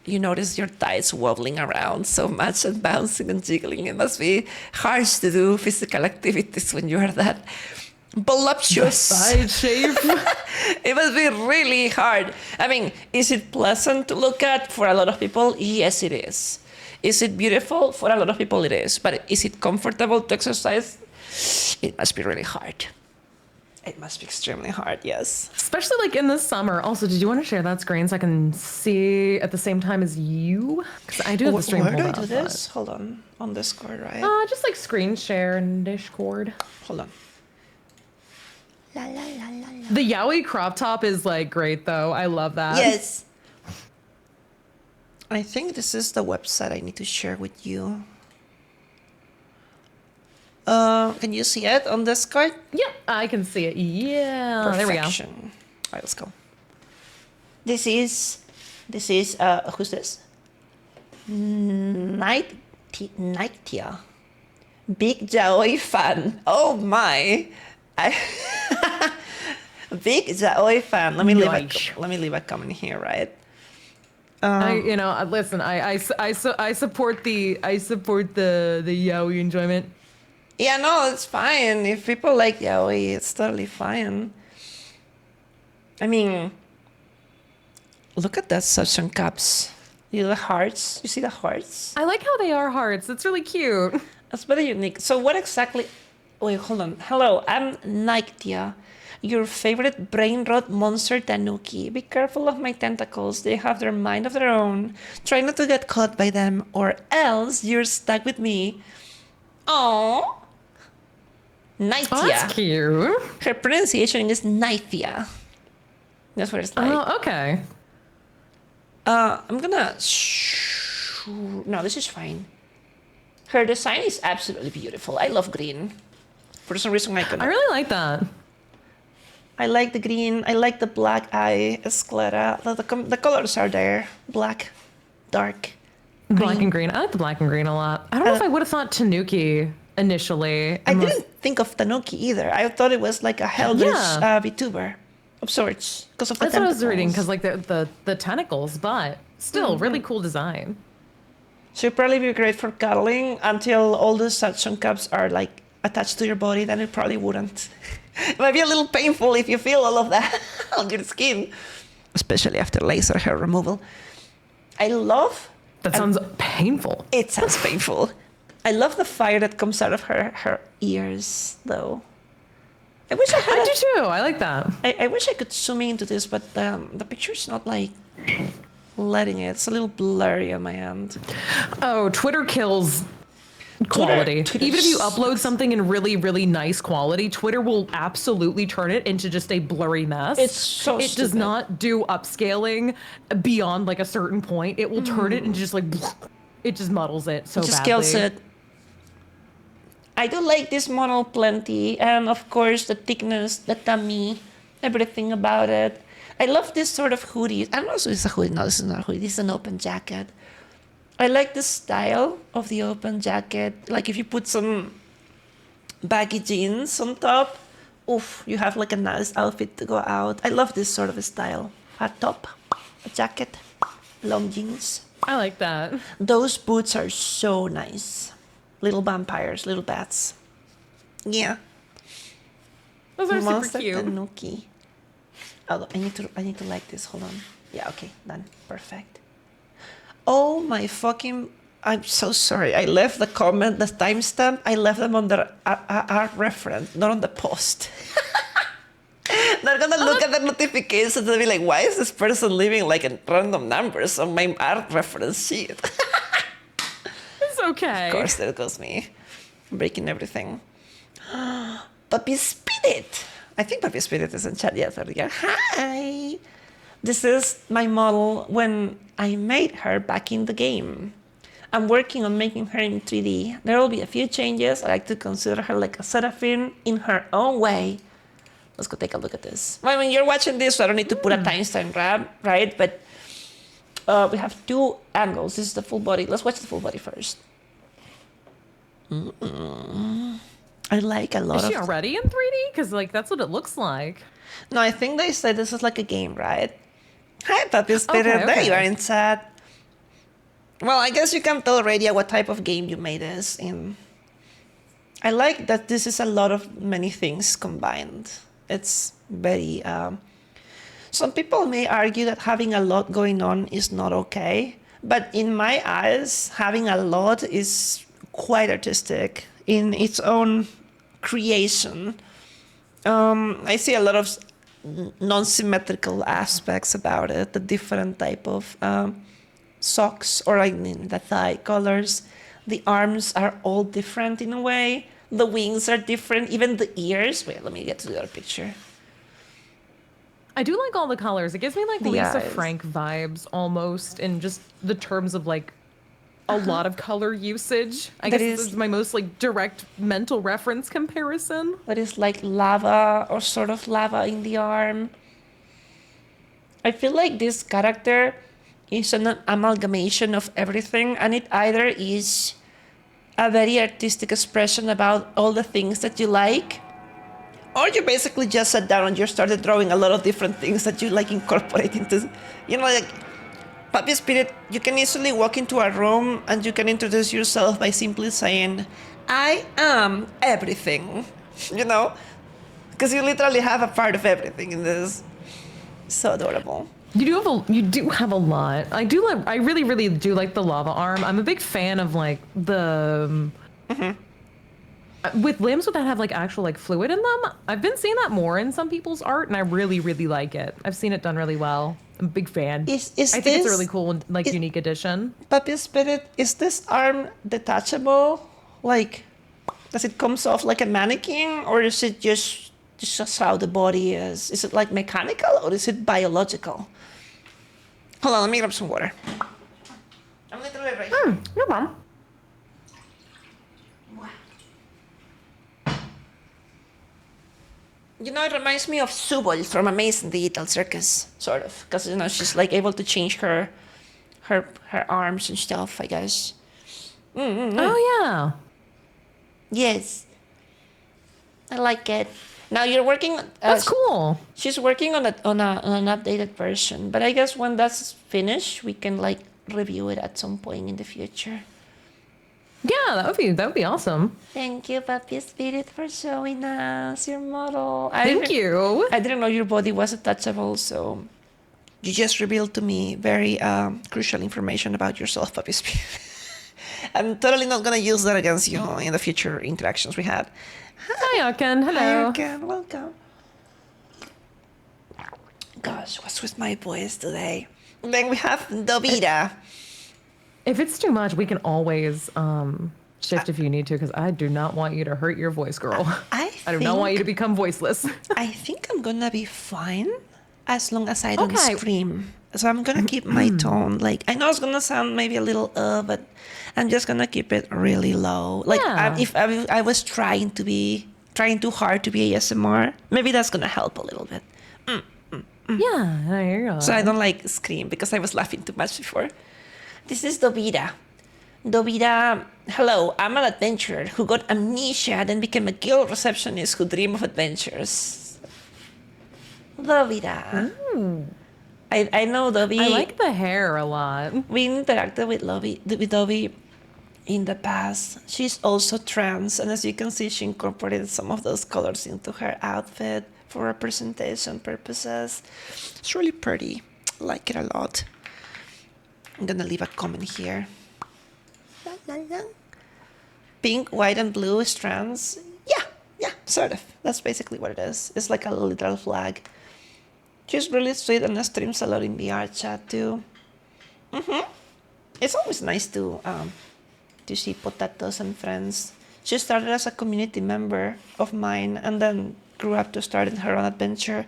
Speaker 1: you notice your thighs wobbling around so much and bouncing and jiggling. It must be hard to do physical activities when you are that voluptuous.
Speaker 4: Side shape.
Speaker 1: It must be really hard. I mean, is it pleasant to look at for a lot of people? Yes, it is. Is it beautiful? For a lot of people, it is. But is it comfortable to exercise? It must be really hard. It must be extremely hard, yes.
Speaker 4: Especially like in the summer. Also, did you want to share that screen so I can see at the same time as you? Because I do have the stream
Speaker 1: Where
Speaker 4: pulled
Speaker 1: do I
Speaker 4: up.
Speaker 1: do this? Hold on Discord, right?
Speaker 4: Just like screen share in Discord.
Speaker 1: Hold on.
Speaker 4: The yaoi crop top is like great though. I love that.
Speaker 1: Yes. I think this is the website I need to share with you. Can you see it on Discord?
Speaker 4: Yeah, I can see it. Yeah. There we go.
Speaker 1: Perfection. All right, let's go. This is who's this? Nightia. Big Jaoi fan. Oh my. Big Jaoi fan. Let me leave a comment here, right?
Speaker 4: Listen, I support the yaoi enjoyment.
Speaker 1: Yeah, no, it's fine. If people like yaoi, it's totally fine. I mean, look at that suction cups. The hearts. You see the hearts?
Speaker 4: I like how they are hearts. It's really cute.
Speaker 1: That's very unique. So what exactly... Wait, hold on. Hello, I'm Nyctia, your favorite brain rot monster tanuki. Be careful of my tentacles. They have their mind of their own. Try not to get caught by them, or else you're stuck with me. Aww. Nyctia.
Speaker 4: Oh, that's cute.
Speaker 1: Her pronunciation is Nyctia. That's what it's like.
Speaker 4: Oh, okay.
Speaker 1: I'm gonna... No, this is fine. Her design is absolutely beautiful. I love green. For some reason, I couldn't.
Speaker 4: I really like that.
Speaker 1: I like the green. I like the black eye esclera. The colors are there. Black, dark,
Speaker 4: Black and green. I like the black and green a lot. I don't know if I would have thought Tanuki initially.
Speaker 1: I didn't think of Tanuki either. I thought it was like a hellish Vtuber of sorts because of the
Speaker 4: That's what I was
Speaker 1: tentacles.
Speaker 4: reading, because like the tentacles, but still really cool design.
Speaker 1: Should probably be great for cuddling until all the suction cups are like attached to your body. Then it probably wouldn't. It might be a little painful if you feel all of that on your skin, especially after laser hair removal. I love.
Speaker 4: That sounds painful.
Speaker 1: It sounds painful. I love the fire that comes out of her ears, though. I wish I had.
Speaker 4: I do too. I like that.
Speaker 1: I wish I could zoom into this, but the picture's not like letting it. It's a little blurry on my end.
Speaker 4: Oh, Twitter kills quality.
Speaker 1: Twitter
Speaker 4: Even if you
Speaker 1: sucks.
Speaker 4: upload something in really, really nice quality, Twitter will absolutely turn it into just a blurry mess.
Speaker 1: It's so
Speaker 4: It does
Speaker 1: stupid.
Speaker 4: not do upscaling beyond like a certain point. It will turn it into just like it just muddles it so
Speaker 1: It just
Speaker 4: badly.
Speaker 1: kills it. I do like this model plenty, and of course the thickness, the tummy, everything about it. I love this sort of hoodie. I don't know if it's a hoodie. No, this is not a hoodie. This is an open jacket. I like the style of the open jacket. Like if you put some baggy jeans on top, oof, you have like a nice outfit to go out. I love this sort of a style. A top, a jacket, long jeans.
Speaker 4: I like that.
Speaker 1: Those boots are so nice. Little vampires, little bats. Yeah.
Speaker 4: Those are
Speaker 1: Monster
Speaker 4: super cute.
Speaker 1: Tanuki. Oh, I need to like this. Hold on. Yeah, okay, done. Perfect. Oh my fucking! I'm so sorry. I left the comment, the timestamp. I left them on the art reference, not on the post. They're gonna look at the notifications and be like, "Why is this person leaving like a random numbers on my art reference sheet?"
Speaker 4: It's okay.
Speaker 1: Of course, there goes me, breaking everything. Puppy Spirit. I think Puppy Spirit is in chat yet earlier. Hi. This is my model when I made her back in the game. I'm working on making her in 3D. There will be a few changes. I like to consider her like a seraphim in her own way. Let's go take a look at this. Well, when you're watching this, so I don't need to put a timestamp grab, right? But we have two angles. This is the full body. Let's watch the full body first. I like a lot
Speaker 4: Is she
Speaker 1: of.
Speaker 4: already in 3D? Because like that's what it looks like.
Speaker 1: No, I think they said this is like a game, right? Hi, Puppy Spirit.
Speaker 4: Okay,
Speaker 1: There you
Speaker 4: okay.
Speaker 1: are in chat. Well, I guess you can tell already what type of game you made this in. I like that this is a lot of many things combined. It's very. Some people may argue that having a lot going on is not okay, but in my eyes, having a lot is quite artistic in its own creation. I see a lot of non-symmetrical aspects about it, the different type of socks, or I mean the thigh colors. The arms are all different in a way. The wings are different, even the ears. Wait, let me get to the other picture.
Speaker 4: I do like all the colors. It gives me like
Speaker 1: The
Speaker 4: Lisa
Speaker 1: eyes.
Speaker 4: Frank vibes almost in just the terms of like a lot of color usage. I
Speaker 1: That
Speaker 4: guess this
Speaker 1: is-
Speaker 4: is my most like direct mental reference comparison.
Speaker 1: That is like lava or sort of lava in the arm. I feel like this character is an amalgamation of everything, and it either is a very artistic expression about all the things that you like, or you basically just sat down and you started drawing a lot of different things that you like incorporate into, you know, like Puppy Spirit. You can easily walk into a room and you can introduce yourself by simply saying, "I am everything," you know, because you literally have a part of everything in this. So adorable.
Speaker 4: You do have a lot. I really, really do like the lava arm. I'm a big fan of like the with limbs that have like actual like fluid in them. I've been seeing that more in some people's art, and I really, really like it. I've seen it done really well. I'm a big fan.
Speaker 1: Is
Speaker 4: I think it's
Speaker 1: this-
Speaker 4: a really cool and like unique addition.
Speaker 1: Puppy Spirit, is this arm detachable? Like, does it comes off like a mannequin, or is it just how the body is? Is it like mechanical, or is it biological? Hold on, let me grab some water. I'm literally right here.
Speaker 4: No problem.
Speaker 1: You know, it reminds me of Subol from Amazing Digital Circus, sort of, because you know she's like able to change her arms and stuff. I guess.
Speaker 4: Oh yeah.
Speaker 1: Yes, I like it. Now you're working.
Speaker 4: That's cool.
Speaker 1: She's working on an updated version, but I guess when that's finished, we can like review it at some point in the future.
Speaker 4: Yeah, that would be awesome.
Speaker 1: Thank you, Papi Spirit, for showing us your model.
Speaker 4: Thank you.
Speaker 1: I didn't know your body was attachable, so you just revealed to me very crucial information about yourself, Papi Spirit. I'm totally not gonna use that against you in the future interactions we had.
Speaker 4: Hi, Arkan. Hello.
Speaker 1: Hi, again. Welcome. Gosh, what's with my voice today? Then we have Dovita.
Speaker 4: If it's too much, we can always shift if you need to, because I do not want you to hurt your voice, girl. I do not want you to become voiceless.
Speaker 1: I think I'm gonna be fine as long as I don't scream. So I'm gonna keep my tone. Like, I know it's gonna sound maybe a little but I'm just gonna keep it really low. Like, if I was trying too hard to be ASMR, maybe that's gonna help a little bit.
Speaker 4: Yeah, there you go.
Speaker 1: So I don't like scream because I was laughing too much before. This is Dovita. Dovita, hello, I'm an adventurer who got amnesia, then became a guild receptionist who dream of adventures. Dovita. I know Dovi.
Speaker 4: I like the hair a lot.
Speaker 1: We interacted with Dovi in the past. She's also trans, and as you can see, she incorporated some of those colors into her outfit for representation purposes. It's really pretty. I like it a lot. I'm gonna leave a comment here. Pink, white, and blue strands. Yeah, sort of. That's basically what it is. It's like a literal flag. She's really sweet and streams a lot in the art chat too. It's always nice to see potatoes and friends. She started as a community member of mine and then grew up to start her own adventure.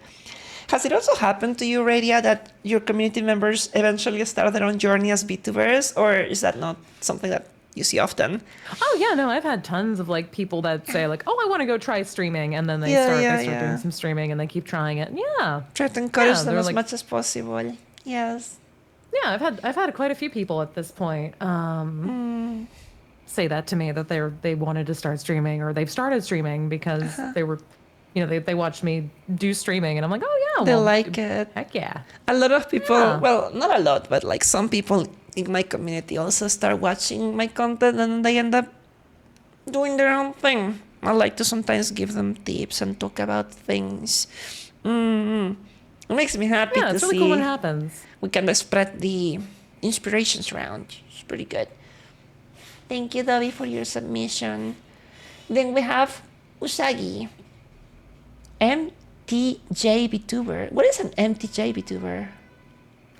Speaker 1: Has it also happened to you, Radia, that your community members eventually start their own journey as Vtubers, or is that not something that you see often?
Speaker 4: Oh yeah, no, I've had tons of like people that say like, oh, I want to go try streaming, and then they start doing some streaming, and they keep trying it. Yeah,
Speaker 1: try to encourage them as much as possible. Yes.
Speaker 4: Yeah, I've had quite a few people at this point say that to me, that they wanted to start streaming, or they've started streaming because they were, they watched me do streaming, and I'm like, oh yeah,
Speaker 1: they like it.
Speaker 4: Heck yeah.
Speaker 1: A lot of people, well, not a lot, but like some people in my community also start watching my content and they end up doing their own thing. I like to sometimes give them tips and talk about things. It makes me happy to
Speaker 4: it's really
Speaker 1: see
Speaker 4: cool when it happens.
Speaker 1: We can spread the inspirations around. It's pretty good. Thank you, Davi, for your submission. Then we have Usagi. MTJ Vtuber. What is an MTJ Vtuber?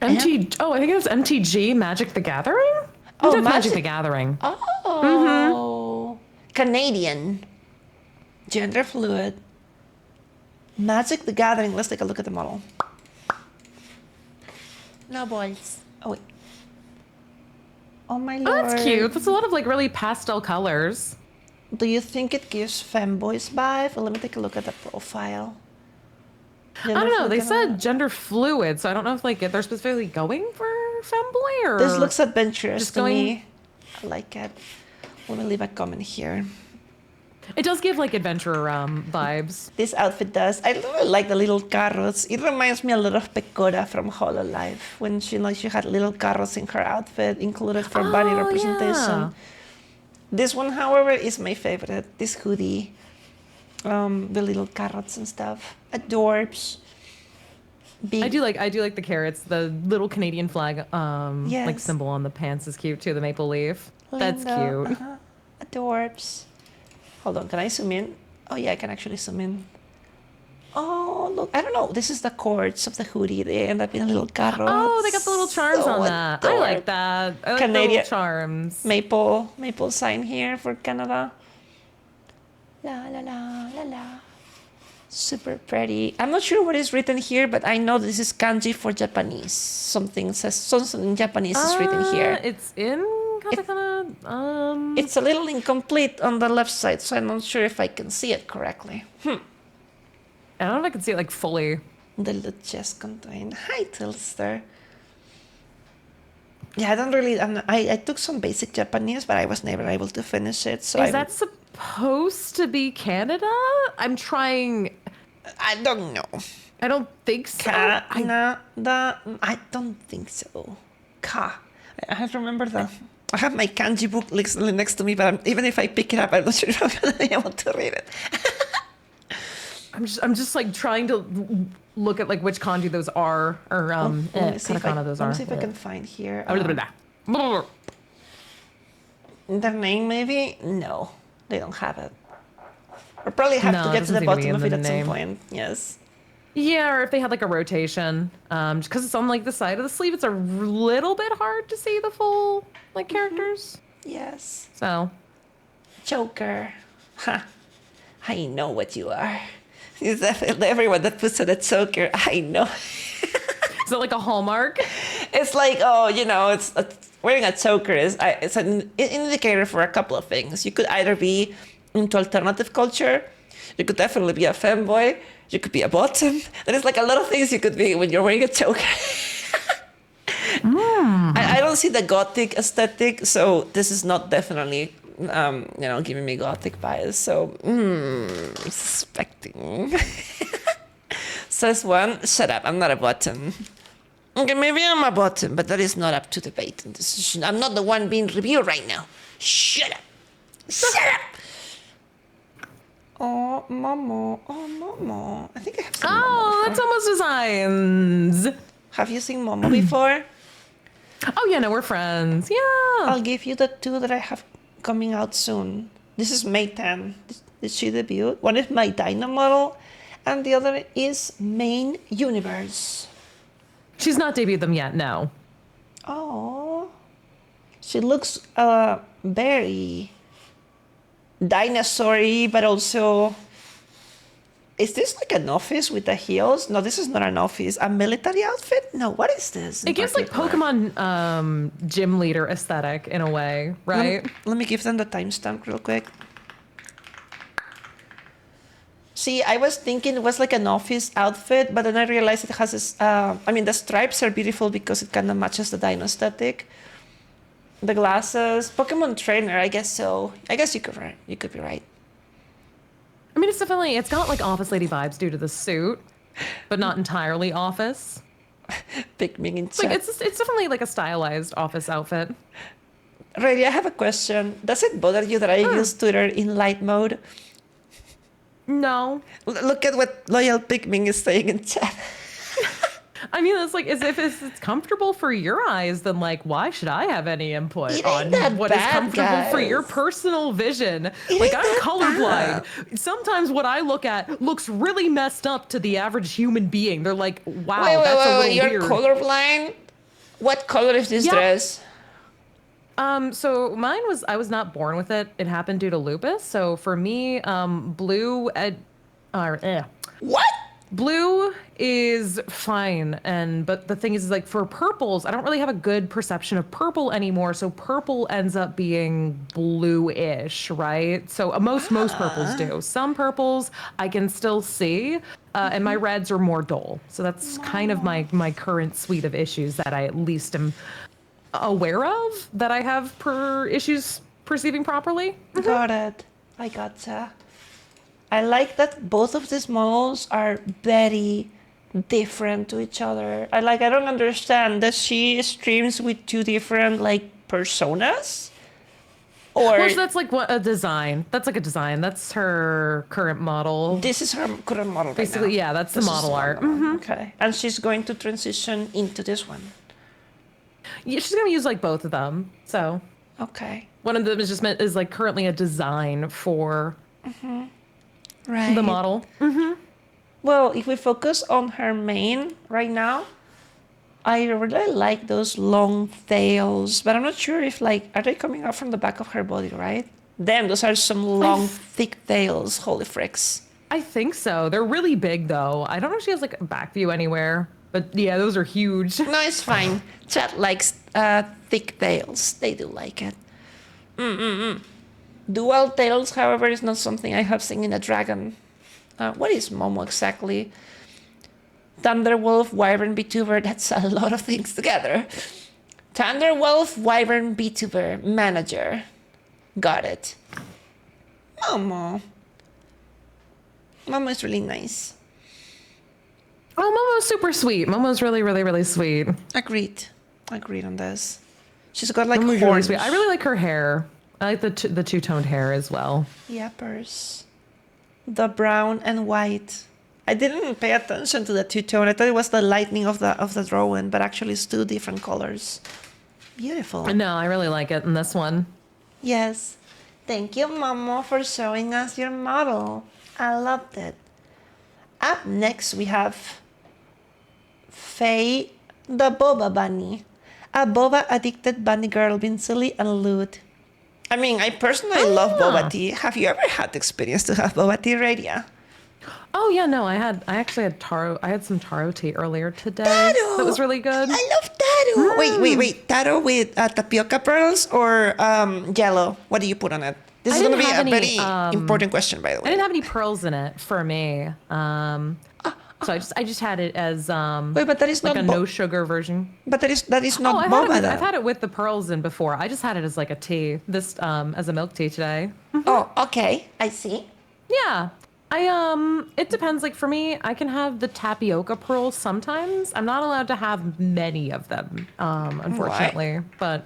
Speaker 4: I think it's MTG, Magic the Gathering? Magic the Gathering.
Speaker 1: Oh. Canadian. Gender fluid. Magic the Gathering. Let's take a look at the model. No balls. Oh, wait. Oh, my lord.
Speaker 4: Oh, that's cute. That's a lot of like really pastel colors.
Speaker 1: Do you think it gives femboys vibe? Well, let me take a look at the profile.
Speaker 4: I don't know. They said gender fluid, so I don't know if like they're specifically going for femboy or.
Speaker 1: This looks adventurous to me. I like it. Let me leave a comment here.
Speaker 4: It does give like adventurer vibes.
Speaker 1: This outfit does. I really like the little carrots. It reminds me a lot of Pecora from HoloLive when she had little carrots in her outfit included for body representation.
Speaker 4: Yeah.
Speaker 1: This one, however, is my favorite. This hoodie. The little carrots and stuff. Adorbs. Big.
Speaker 4: I do like the carrots. The little Canadian flag like symbol on the pants is cute too. The maple leaf. That's cute.
Speaker 1: Adorbs. Hold on, can I zoom in? Oh yeah, I can actually zoom in. Oh look, I don't know. This is the cords of the hoodie. They end up in little carrots.
Speaker 4: Oh, they got the little charms on that. I like that. I like Canadian the little charms.
Speaker 1: Maple sign here for Canada. La la la la la. Super pretty. I'm not sure what is written here, but I know this is kanji for Japanese. Something in Japanese is written here.
Speaker 4: It's in katakana.
Speaker 1: It's a little incomplete on the left side, so I'm not sure if I can see it correctly.
Speaker 4: I don't know if I can see it like fully.
Speaker 1: The little chest contained. Hi, Tilster. Yeah, I don't really. I took some basic Japanese, but I was never able to finish it. So
Speaker 4: Is that supposed to be Canada? I'm trying.
Speaker 1: I don't know.
Speaker 4: I don't think so.
Speaker 1: Canada. I don't think so. I have to remember that. I have my kanji book literally next to me, but even if I pick it up, I'm not sure if I'm gonna be able to read it.
Speaker 4: I'm just like trying to look at like which kanji those are, or katakana those are.
Speaker 1: Let me see if I can find here.
Speaker 4: Blah.
Speaker 1: Their name, maybe? No, they don't have it. We'll probably have to get to the bottom of it at some point. Yes.
Speaker 4: Yeah, or if they had like a rotation, just because it's on like the side of the sleeve, it's a little bit hard to see the full like characters.
Speaker 1: Yes.
Speaker 4: So,
Speaker 1: Joker. Ha! I know what you are. It's definitely everyone that puts on a choker. I know.
Speaker 4: is it like a hallmark?
Speaker 1: It's like, oh, you know, wearing a choker it's an indicator for a couple of things. You could either be into alternative culture, you could definitely be a femboy, you could be a bottom. There's like a lot of things you could be when you're wearing a choker. I don't see the gothic aesthetic, so this is not definitely, giving me gothic bias. So, suspecting. Says one, shut up, I'm not a bottom. Okay, maybe I'm a bottom, but that is not up to debate and decision. I'm not the one being reviewed right now. Shut up. Shut up. Oh, Momo. I think I have seen Momo before.
Speaker 4: That's almost designs.
Speaker 1: Have you seen Momo before?
Speaker 4: Oh yeah, no, we're friends. Yeah.
Speaker 1: I'll give you the two that I have coming out soon. This is May 10. Did she debut? One is my Dino model, and the other is Main Universe.
Speaker 4: She's not debuted them yet, no.
Speaker 1: Oh. She looks very dinosaur-y, but also... Is this like an office with the heels? No, this is not an office. A military outfit? No, what is this?
Speaker 4: It gives like Pokemon gym leader aesthetic in a way, right?
Speaker 1: Let me give them the timestamp real quick. See, I was thinking it was like an office outfit, but then I realized it has this... the stripes are beautiful because it kind of matches the dino aesthetic. The glasses, Pokemon trainer, I guess so. I guess you could be right.
Speaker 4: I mean, it's got like office lady vibes due to the suit, but not entirely office.
Speaker 1: Pikmin in chat.
Speaker 4: Like, it's definitely like a stylized office outfit.
Speaker 1: Really, I have a question. Does it bother you that I use Twitter in light mode?
Speaker 4: No.
Speaker 1: Look at what Loyal Pikmin is saying in chat.
Speaker 4: I mean, it's like, as if it's comfortable for your eyes, then like, why should I have any input on what is comfortable for your personal vision? Like, I'm colorblind. Sometimes what I look at looks really messed up to the average human being. They're like, wow, that's a little
Speaker 1: you're
Speaker 4: weird.
Speaker 1: Colorblind? What color is this dress?
Speaker 4: So I was not born with it. It happened due to lupus. So for me, blue,
Speaker 1: What?
Speaker 4: blue is fine, but the thing is like for purples, I don't really have a good perception of purple anymore. So purple ends up being bluish, right? So most purples do. Some purples I can still see, and my reds are more dull. So that's kind of my current suite of issues that I at least am aware of that I have issues perceiving properly.
Speaker 1: Got it. I gotcha. I like that both of these models are very different to each other. I don't understand that she streams with two different personas. Or
Speaker 4: well, so that's like a design. That's like a design. That's her current model.
Speaker 1: This is her current model.
Speaker 4: Basically,
Speaker 1: right now.
Speaker 4: Yeah, that's the model art. Mm-hmm.
Speaker 1: Okay, and she's going to transition into this one.
Speaker 4: Yeah, she's gonna use both of them. So
Speaker 1: okay,
Speaker 4: one of them is like currently a design for
Speaker 1: right
Speaker 4: the model.
Speaker 1: Well, if we focus on her mane right now, I really like those long tails, but I'm not sure if are they coming out from the back of her body, right? Damn, those are some long, thick tails. Holy fricks.
Speaker 4: I think so. They're really big though. I don't know if she has a back view anywhere, but yeah, those are huge.
Speaker 1: No, it's fine. Chat likes thick tails. They do like it. Dual tails, however, is not something I have seen in a dragon What is Momo exactly? Thunderwolf, Wyvern, Vtuber. That's a lot of things together. Thunderwolf, Wyvern, Vtuber, manager. Got it. Momo. Momo is really nice.
Speaker 4: Oh, Momo's super sweet. Momo's really, really, really sweet.
Speaker 1: Agreed. Agreed on this. She's got like
Speaker 4: Momo's really
Speaker 1: horns.
Speaker 4: sweet. I really like her hair. I like the two-toned hair as well.
Speaker 1: Yappers. The brown and white. I didn't pay attention to the two-tone. I thought it was the lightning of the drawing, but actually it's two different colors. Beautiful.
Speaker 4: No, I really like it in this one.
Speaker 1: Yes. Thank you, Momo, for showing us your model. I loved it. Up next, we have Faye the Boba Bunny. A boba-addicted bunny girl being silly and lewd. I mean, I personally love boba tea. Have you ever had the experience to have boba tea, Radia?
Speaker 4: Oh yeah, no, I actually had taro. I had some taro tea earlier today.
Speaker 1: Taro!
Speaker 4: That was really good.
Speaker 1: I love taro. Wait. Taro with tapioca pearls or yellow? What do you put on it? This is going to be a very important question, by the way.
Speaker 4: I didn't have any pearls in it for me. So I just had it as
Speaker 1: Wait, but that is
Speaker 4: like
Speaker 1: not
Speaker 4: a no sugar version.
Speaker 1: But that is not
Speaker 4: I've
Speaker 1: boba.
Speaker 4: I've had it with the pearls in before. I just had it as like a tea. This as a milk tea today.
Speaker 1: Oh, okay. I see.
Speaker 4: Yeah. It depends. Like for me, I can have the tapioca pearls sometimes. I'm not allowed to have many of them, unfortunately. But,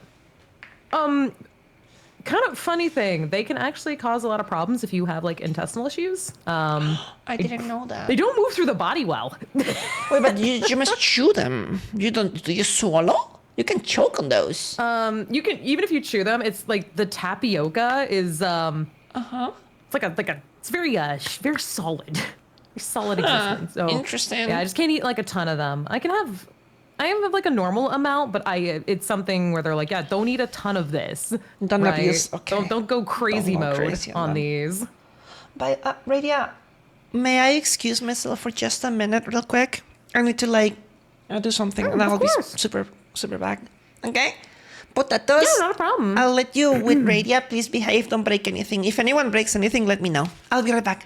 Speaker 4: kind of funny thing, they can actually cause a lot of problems if you have like intestinal issues.
Speaker 1: I didn't know that.
Speaker 4: They don't move through the body well.
Speaker 1: Wait, but you must chew them. You don't? Do you swallow? You can choke on those.
Speaker 4: You can, even if you chew them, it's like the tapioca is it's like a it's very very solid. Very solid existence. So
Speaker 1: Interesting.
Speaker 4: yeah, I just can't eat like a ton of them. I have like a normal amount, but it's something where they're like, yeah, don't eat a ton of this.
Speaker 1: Don't
Speaker 4: right?
Speaker 1: abuse. Okay.
Speaker 4: Don't go crazy
Speaker 1: Don't go
Speaker 4: mode
Speaker 1: crazy
Speaker 4: on
Speaker 1: them.
Speaker 4: these.
Speaker 1: But Radia, may I excuse myself for just a minute, real quick? I need to like do something, and I'll be
Speaker 4: course.
Speaker 1: super back. Okay. Potatoes.
Speaker 4: Yeah, not a problem.
Speaker 1: I'll let you with Radia. Please behave. Don't break anything. If anyone breaks anything, let me know. I'll be right back.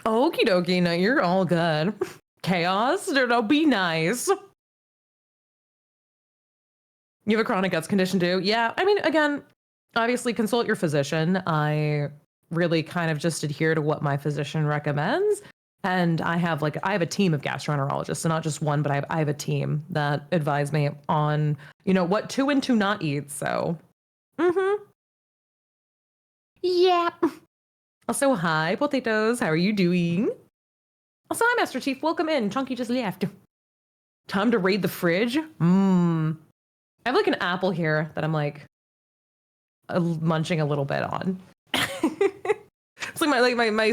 Speaker 4: Okie dokie, no, you're all good. Chaos, don't be nice. You have a chronic guts condition too? Yeah, I mean, again, obviously consult your physician. I really kind of just adhere to what my physician recommends. And I have a team of gastroenterologists, so not just one, but I have a team that advise me on, what to and to not eat. So, yeah. Also, hi, potatoes. How are you doing? Also, hi, Master Chief. Welcome in. Chunky just left. Time to raid the fridge. I have like an apple here that I'm like munching a little bit on. It's like my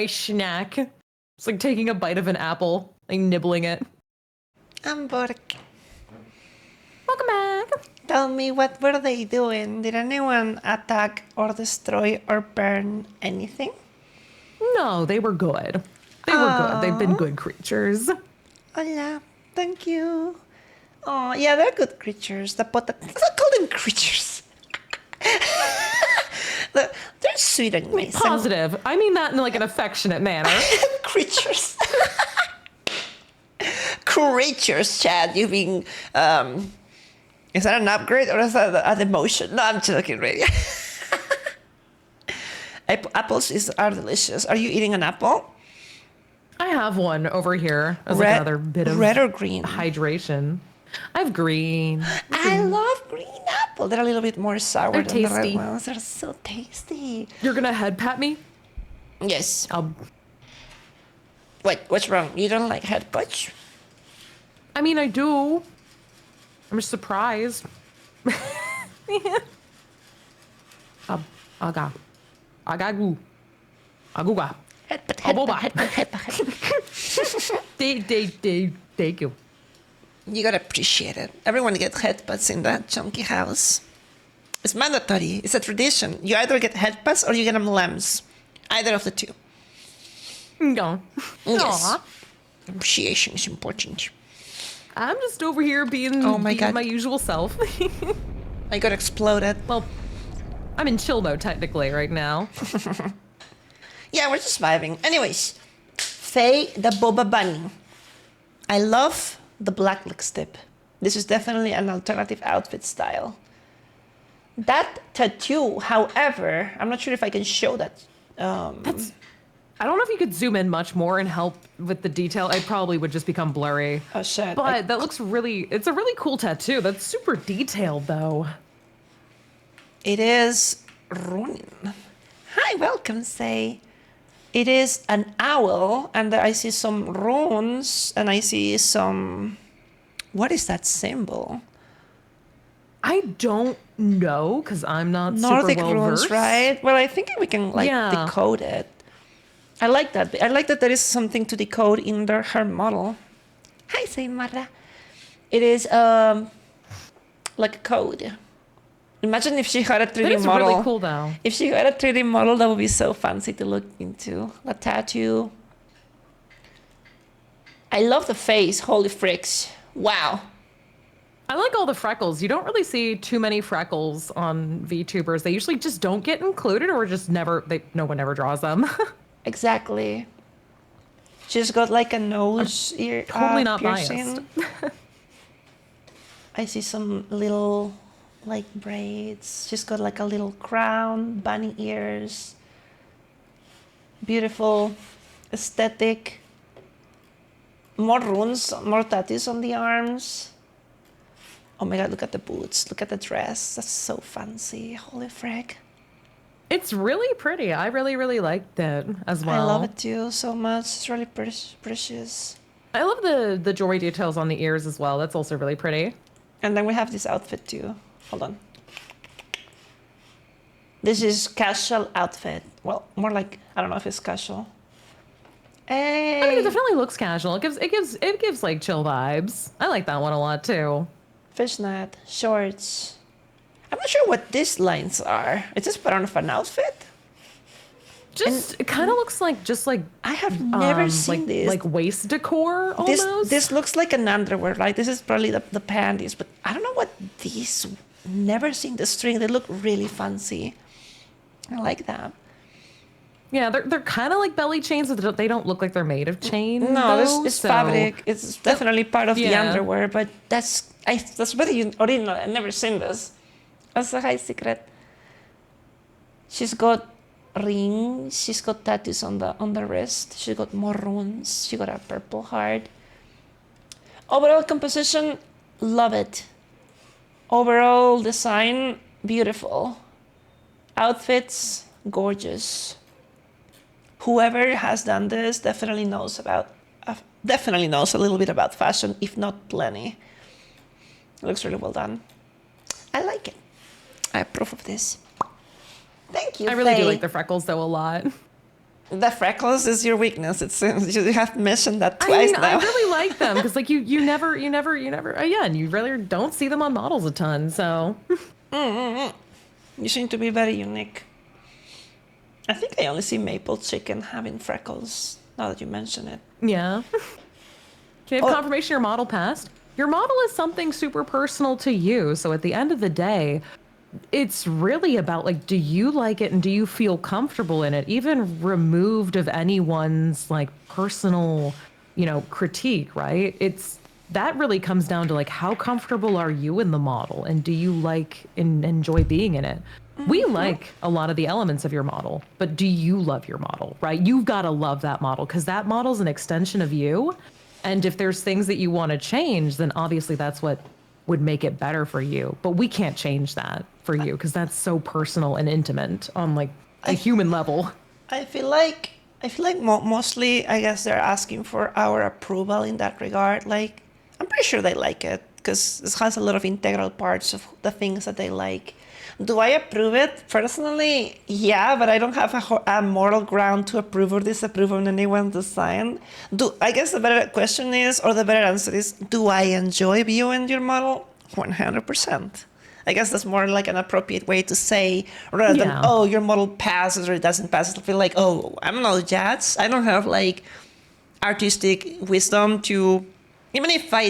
Speaker 4: snack. It's like taking a bite of an apple, like nibbling it.
Speaker 1: I'm Bork.
Speaker 4: Welcome back.
Speaker 1: Tell me, what were they doing? Did anyone attack or destroy or burn anything?
Speaker 4: No, they were good. They were good. They've been good creatures.
Speaker 1: Hola, thank you. Oh, yeah, they're good creatures. They're call them creatures. they're sweet and nice.
Speaker 4: Positive. I mean that in like an affectionate manner.
Speaker 1: Creatures. Creatures, Chad. You being, is that an upgrade or is that an emotion? No, I'm joking, right? Apples are delicious. Are you eating an apple?
Speaker 4: I have one over here as
Speaker 1: Red-
Speaker 4: like another bit of
Speaker 1: red or green?
Speaker 4: hydration. I have green.
Speaker 1: I love green apple. They're a little bit more sour
Speaker 4: They're
Speaker 1: than the red
Speaker 4: tasty.
Speaker 1: ones. They're so tasty.
Speaker 4: You're gonna head pat me?
Speaker 1: Yes.
Speaker 4: I'll,
Speaker 1: Wait, what's wrong? You don't like head touch?
Speaker 4: I mean, I do. I'm just surprised. Aga. Agagu. Aguga.
Speaker 1: Headbutt,
Speaker 4: Aboba.
Speaker 1: headbutt.
Speaker 4: Thank you.
Speaker 1: You gotta appreciate it. Everyone gets headbutts in that chunky house. It's mandatory. It's a tradition. You either get headbutts or you get them lambs. Either of the two.
Speaker 4: No.
Speaker 1: Yes.
Speaker 4: Aw.
Speaker 1: Appreciation is important.
Speaker 4: I'm just over here being,
Speaker 1: Oh my
Speaker 4: being
Speaker 1: God.
Speaker 4: my usual self.
Speaker 1: I got exploded.
Speaker 4: Well, I'm in chill mode technically right now.
Speaker 1: Yeah, we're just vibing. Anyways, Faye the Boba Bunny. I love the black lipstick. This is definitely an alternative outfit style. That tattoo, however, I'm not sure if I can show that.
Speaker 4: I don't know if you could zoom in much more and help with the detail. It probably would just become blurry.
Speaker 1: Oh shit.
Speaker 4: But that looks really, it's a really cool tattoo. That's super detailed though.
Speaker 1: It is Ronin. Hi, welcome, Say. It is an owl, and I see some runes, and I see some... What is that symbol?
Speaker 4: I don't know, because I'm not
Speaker 1: Nordic
Speaker 4: super well
Speaker 1: runes,
Speaker 4: versed.
Speaker 1: right? Well, I think we can, like, decode it. I like that. I like that there is something to decode in her model. Hi, Say Marra. It is, like a code. Imagine if she had a 3D
Speaker 4: That is
Speaker 1: model.
Speaker 4: really cool, though.
Speaker 1: If she had a 3D model, that would be so fancy to look into. The tattoo. I love the face. Holy fricks. Wow.
Speaker 4: I like all the freckles. You don't really see too many freckles on VTubers. They usually just don't get included or just never, no one ever draws them.
Speaker 1: Exactly. She's got like a nose ear
Speaker 4: totally not
Speaker 1: piercing.
Speaker 4: biased.
Speaker 1: I see some little like braids. She's got like a little crown, bunny ears. Beautiful, aesthetic. More runes, more tattoos on the arms. Oh my god, look at the boots. Look at the dress. That's so fancy. Holy frick.
Speaker 4: It's really pretty. I really, really like that as well.
Speaker 1: I love it too so much. It's really precious.
Speaker 4: I love the jewelry details on the ears as well. That's also really pretty.
Speaker 1: And then we have this outfit too. Hold on. This is casual outfit. Well, more like, I don't know if it's casual. Hey.
Speaker 4: I mean, it definitely looks casual. It gives like chill vibes. I like that one a lot too.
Speaker 1: Fishnet, shorts. I'm not sure what these lines are. Is this part of an outfit?
Speaker 4: It kind of looks like just like
Speaker 1: I have never seen this.
Speaker 4: like waist decor almost.
Speaker 1: This looks like an underwear, right? This is probably the panties, but I don't know what these. Never seen the string. They look really fancy. I like that.
Speaker 4: Yeah, they're kind of like belly chains, but they don't look like they're made of chain.
Speaker 1: No,
Speaker 4: though,
Speaker 1: it's fabric. It's definitely part of the
Speaker 4: Yeah.
Speaker 1: underwear, but that's very original. I've never seen this. That's a high secret. She's got rings. She's got tattoos on the wrist. She got more runes. She got a purple heart. Overall composition, love it. Overall design, beautiful. Outfits, gorgeous. Whoever has done this definitely knows a little bit about fashion, if not plenty. It looks really well done. I like it. I approve of this. Thank you,
Speaker 4: I really do
Speaker 1: Faye.
Speaker 4: like the freckles though a lot.
Speaker 1: The freckles is your weakness. It seems you have mentioned that
Speaker 4: I
Speaker 1: twice
Speaker 4: mean,
Speaker 1: now.
Speaker 4: I really like them because like you never again, you really don't see them on models a ton. So
Speaker 1: You seem to be very unique. I think I only see maple chicken having freckles, now that you mention it.
Speaker 4: yeah. Do you have confirmation your model passed? Your model is something super personal to you. So at the end of the day, it's really about like, do you like it and do you feel comfortable in it? Even removed of anyone's like personal, critique, right? That really comes down to like, how comfortable are you in the model and do you like and enjoy being in it? We like a lot of the elements of your model, but do you love your model, right? You've got to love that model because that model's an extension of you. And if there's things that you want to change, then obviously that's what would make it better for you. But we can't change that for you because that's so personal and intimate on like a human level.
Speaker 1: I feel like mostly, I guess they're asking for our approval in that regard. Like, I'm pretty sure they like it because this has a lot of integral parts of the things that they like. Do I approve it? Personally, yeah, but I don't have a moral ground to approve or disapprove of anyone's design. I guess the better question is, or the better answer is, do I enjoy viewing your model? 100%. I guess that's more like an appropriate way to say, rather than, oh, your model passes or it doesn't pass. I feel like, oh, I'm no judge. I don't have like artistic wisdom to, even if I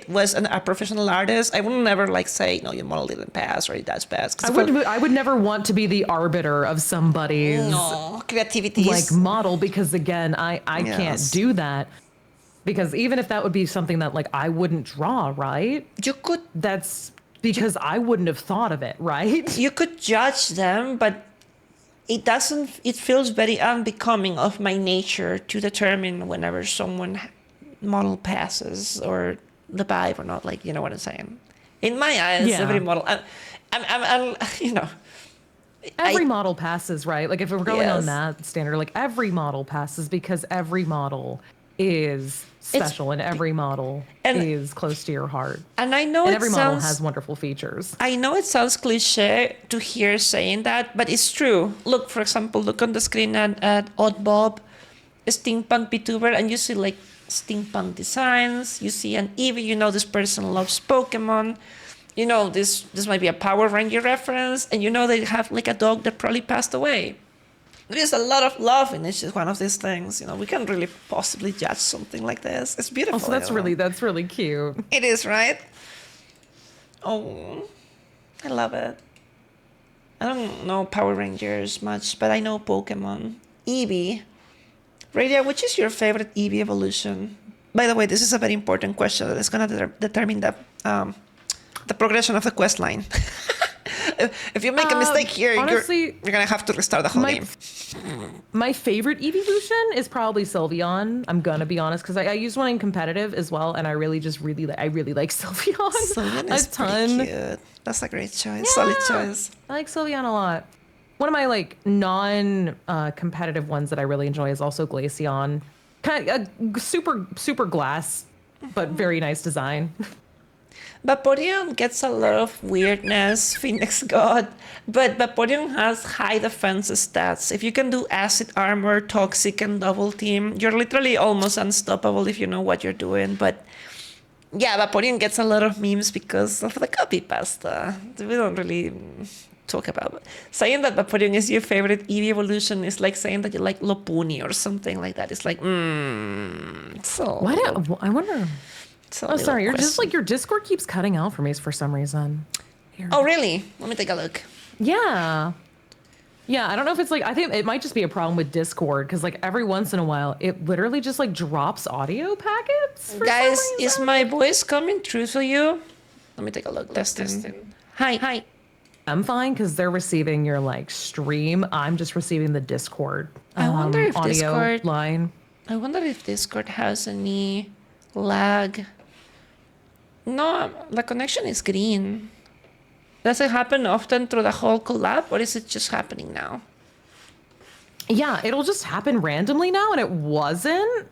Speaker 1: was a professional artist, I would never like say, no, your model didn't pass or it does pass.
Speaker 4: I would never want to be the arbiter of somebody's
Speaker 1: no creativity
Speaker 4: like model, because again, I can't
Speaker 1: Yes.
Speaker 4: do that. Because even if that would be something that like I wouldn't draw, right?
Speaker 1: You could
Speaker 4: That's because I wouldn't have thought of it, right?
Speaker 1: you could judge them, but it doesn't. It feels very unbecoming of my nature to determine whenever someone model passes or the vibe or not. Like, you know what I'm saying? In my eyes,
Speaker 4: Yeah.
Speaker 1: every model. I'm you know.
Speaker 4: Every model passes, right? Like if we're going on
Speaker 1: Yes.
Speaker 4: that standard, like every model passes because every model is special and every model
Speaker 1: and-
Speaker 4: is close to your heart.
Speaker 1: And I know
Speaker 4: And
Speaker 1: it
Speaker 4: every
Speaker 1: sounds.
Speaker 4: model has wonderful features.
Speaker 1: I know it sounds cliche to hear saying that, but it's true. Look, for example, look on the screen at Odd Bob, Steampunk Vtuber, and you see like steampunk designs. You see an Eevee. You know this person loves Pokemon. You know this might be a Power Ranger reference, and you know they have like a dog that probably passed away. There is a lot of love in each one of these things. You know, we can't really possibly judge something like this. It's beautiful.
Speaker 4: Also, that's
Speaker 1: you know?
Speaker 4: really cute.
Speaker 1: It is, right? Oh, I love it. I don't know Power Rangers much, but I know Pokemon. Eevee. Radia, which is your favorite Eevee evolution? By the way, this is a very important question that is going to determine the progression of the quest line. If you make a mistake here,
Speaker 4: honestly,
Speaker 1: you're going to have to restart the whole game.
Speaker 4: My favorite evolution is probably Sylveon. I'm gonna be honest, because I use one in competitive as well, and I really like Sylveon.
Speaker 1: Sylveon
Speaker 4: a
Speaker 1: is
Speaker 4: ton.
Speaker 1: pretty cute. That's a great choice. Solid choice.
Speaker 4: I like Sylveon a lot. One of my like non-competitive ones that I really enjoy is also Glaceon. Kind of super glass, but very nice design.
Speaker 1: Vaporeon gets a lot of weirdness, Phoenix God, but Vaporeon has high defense stats. If you can do acid armor, toxic, and double team, you're literally almost unstoppable if you know what you're doing. But yeah, Vaporeon gets a lot of memes because of the copy pasta. We don't really talk about it. Saying that Vaporeon is your favorite Eevee evolution is like saying that you like Lopunny or something like that. It's like, so.
Speaker 4: I wonder.
Speaker 1: So
Speaker 4: Oh, sorry. You're just like your Discord keeps cutting out for me for some reason. Weird.
Speaker 1: Oh, really? Let me take a look.
Speaker 4: Yeah. Yeah, I don't know if it's like, I think it might just be a problem with Discord, because like every once in a while, it literally just like drops audio packets. For
Speaker 1: Guys,
Speaker 4: some
Speaker 1: is
Speaker 4: reason.
Speaker 1: my voice coming through for you? Let me take a look. Testing. Hi.
Speaker 4: I'm fine because they're receiving your like stream. I'm just receiving the Discord
Speaker 1: I wonder if
Speaker 4: audio
Speaker 1: Discord-
Speaker 4: line.
Speaker 1: I wonder if Discord has any lag. No, the connection is green. Does it happen often through the whole collab, or is it just happening now?
Speaker 4: Yeah, it'll just happen randomly now, and it wasn't.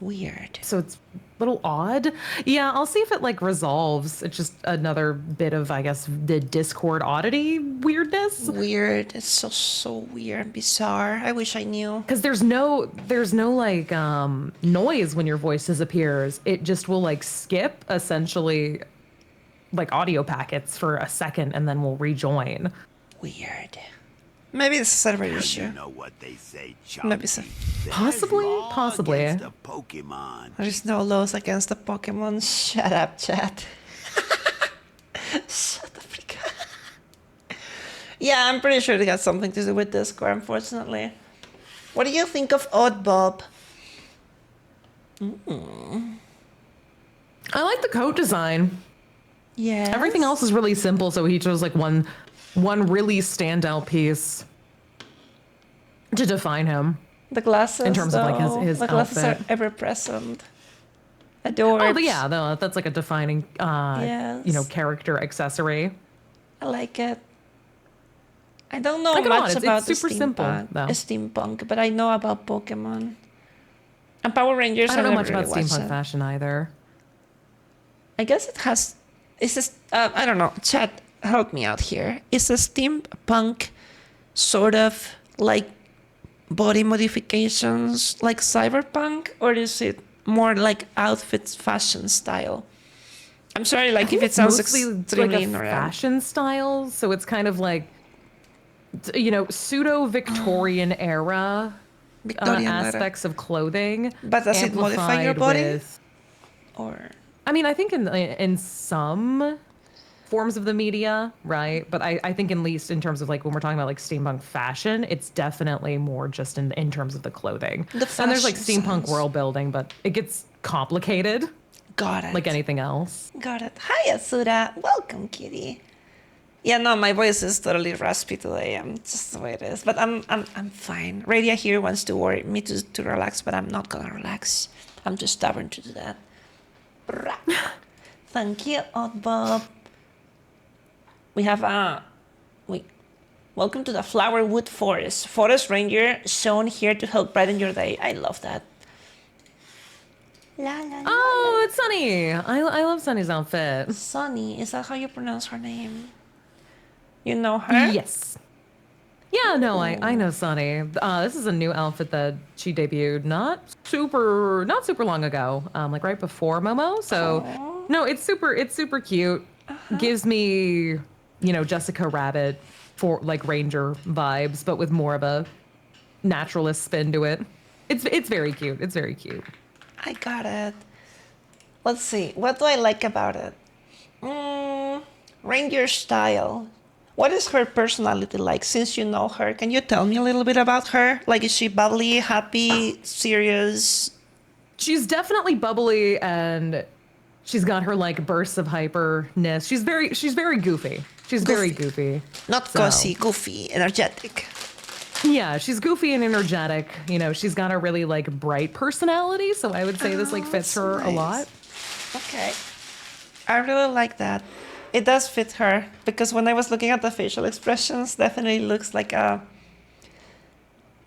Speaker 1: Weird.
Speaker 4: So it's a little odd. Yeah, I'll see if it like resolves. It's just another bit of, I guess, the Discord oddity weirdness.
Speaker 1: Weird. It's so weird, bizarre. I wish I knew.
Speaker 4: Because there's no like noise when your voice disappears. It just will like skip essentially like audio packets for a second and then will rejoin.
Speaker 1: Weird. Maybe it's a server issue.
Speaker 5: You know what they say,
Speaker 1: Maybe so.
Speaker 4: Possibly.
Speaker 5: Against a Pokemon.
Speaker 1: There's no laws against the Pokemon. Shut up, chat. Shut the freak up. Yeah, I'm pretty sure it has something to do with Discord, unfortunately. What do you think of Odd Bob?
Speaker 4: I like the coat design.
Speaker 1: Yeah.
Speaker 4: Everything else is really simple, so he chose like one really standout piece to define him.
Speaker 1: The glasses.
Speaker 4: In terms of, like, his
Speaker 1: the glasses
Speaker 4: outfit.
Speaker 1: are ever present. Adored.
Speaker 4: Oh, but yeah, no, that's like a defining,
Speaker 1: Yes.
Speaker 4: character accessory.
Speaker 1: I like it. I don't know
Speaker 4: Like it on,
Speaker 1: much
Speaker 4: it's
Speaker 1: about
Speaker 4: super
Speaker 1: the
Speaker 4: simple,
Speaker 1: steampunk,
Speaker 4: though.
Speaker 1: steampunk, but I know about Pokemon. And Power Rangers.
Speaker 4: I don't know
Speaker 1: never
Speaker 4: much about
Speaker 1: really watched
Speaker 4: steampunk
Speaker 1: it.
Speaker 4: fashion either.
Speaker 1: I guess it has. Is this? I don't know. Chat, help me out here. Is a steampunk sort of like body modifications like cyberpunk, or is it more like outfits fashion style? I'm sorry, like if it sounds extremely
Speaker 4: like a
Speaker 1: ignorant.
Speaker 4: fashion style, so it's kind of like, pseudo Victorian era
Speaker 1: Victorian era.
Speaker 4: aspects of clothing.
Speaker 1: But does it modify your
Speaker 4: amplified
Speaker 1: body?
Speaker 4: with-
Speaker 1: Or
Speaker 4: I mean, I think in some forms of the media, right? But I think at least in terms of like when we're talking about like steampunk fashion, it's definitely more just in terms of the clothing.
Speaker 1: The
Speaker 4: And there's like
Speaker 1: fashion
Speaker 4: steampunk
Speaker 1: sense.
Speaker 4: world building, but it gets complicated
Speaker 1: got it.
Speaker 4: like anything else.
Speaker 1: Got it. Hi, Asura. Welcome, kitty. Yeah, no, my voice is totally raspy today. I'm just the way it is. But I'm fine. Radia here wants to worry me to relax, but I'm not gonna relax. I'm just stubborn to do that. Brah. Thank you, Odd Bob. We have welcome to the Flowerwood Forest. Forest Ranger shown here to help brighten your day. I love that. La la la.
Speaker 4: Oh, it's Sunny. I love Sunny's outfit.
Speaker 1: Sunny, is that how you pronounce her name? You know her?
Speaker 4: Yes. Yeah, no, I know Sunny. This is a new outfit that she debuted not super long ago, like right before Momo. So, no, it's super cute. Gives me, Jessica Rabbit for like Ranger vibes, but with more of a naturalist spin to it. It's very cute. It's very cute.
Speaker 1: I got it. Let's see. What do I like about it? Ranger style. What is her personality like? Since you know her, can you tell me a little bit about her? Like, is she bubbly, happy, serious?
Speaker 4: She's definitely bubbly, and she's got her like bursts of hyperness. She's very goofy. She's very goofy.
Speaker 1: Not
Speaker 4: So-
Speaker 1: gossy, goofy, energetic.
Speaker 4: Yeah, she's goofy and energetic. She's got a really like bright personality, so I would say this like fits
Speaker 1: that's
Speaker 4: her a lot.
Speaker 1: Okay. I really like that. It does fit her, because when I was looking at the facial expressions, definitely looks like a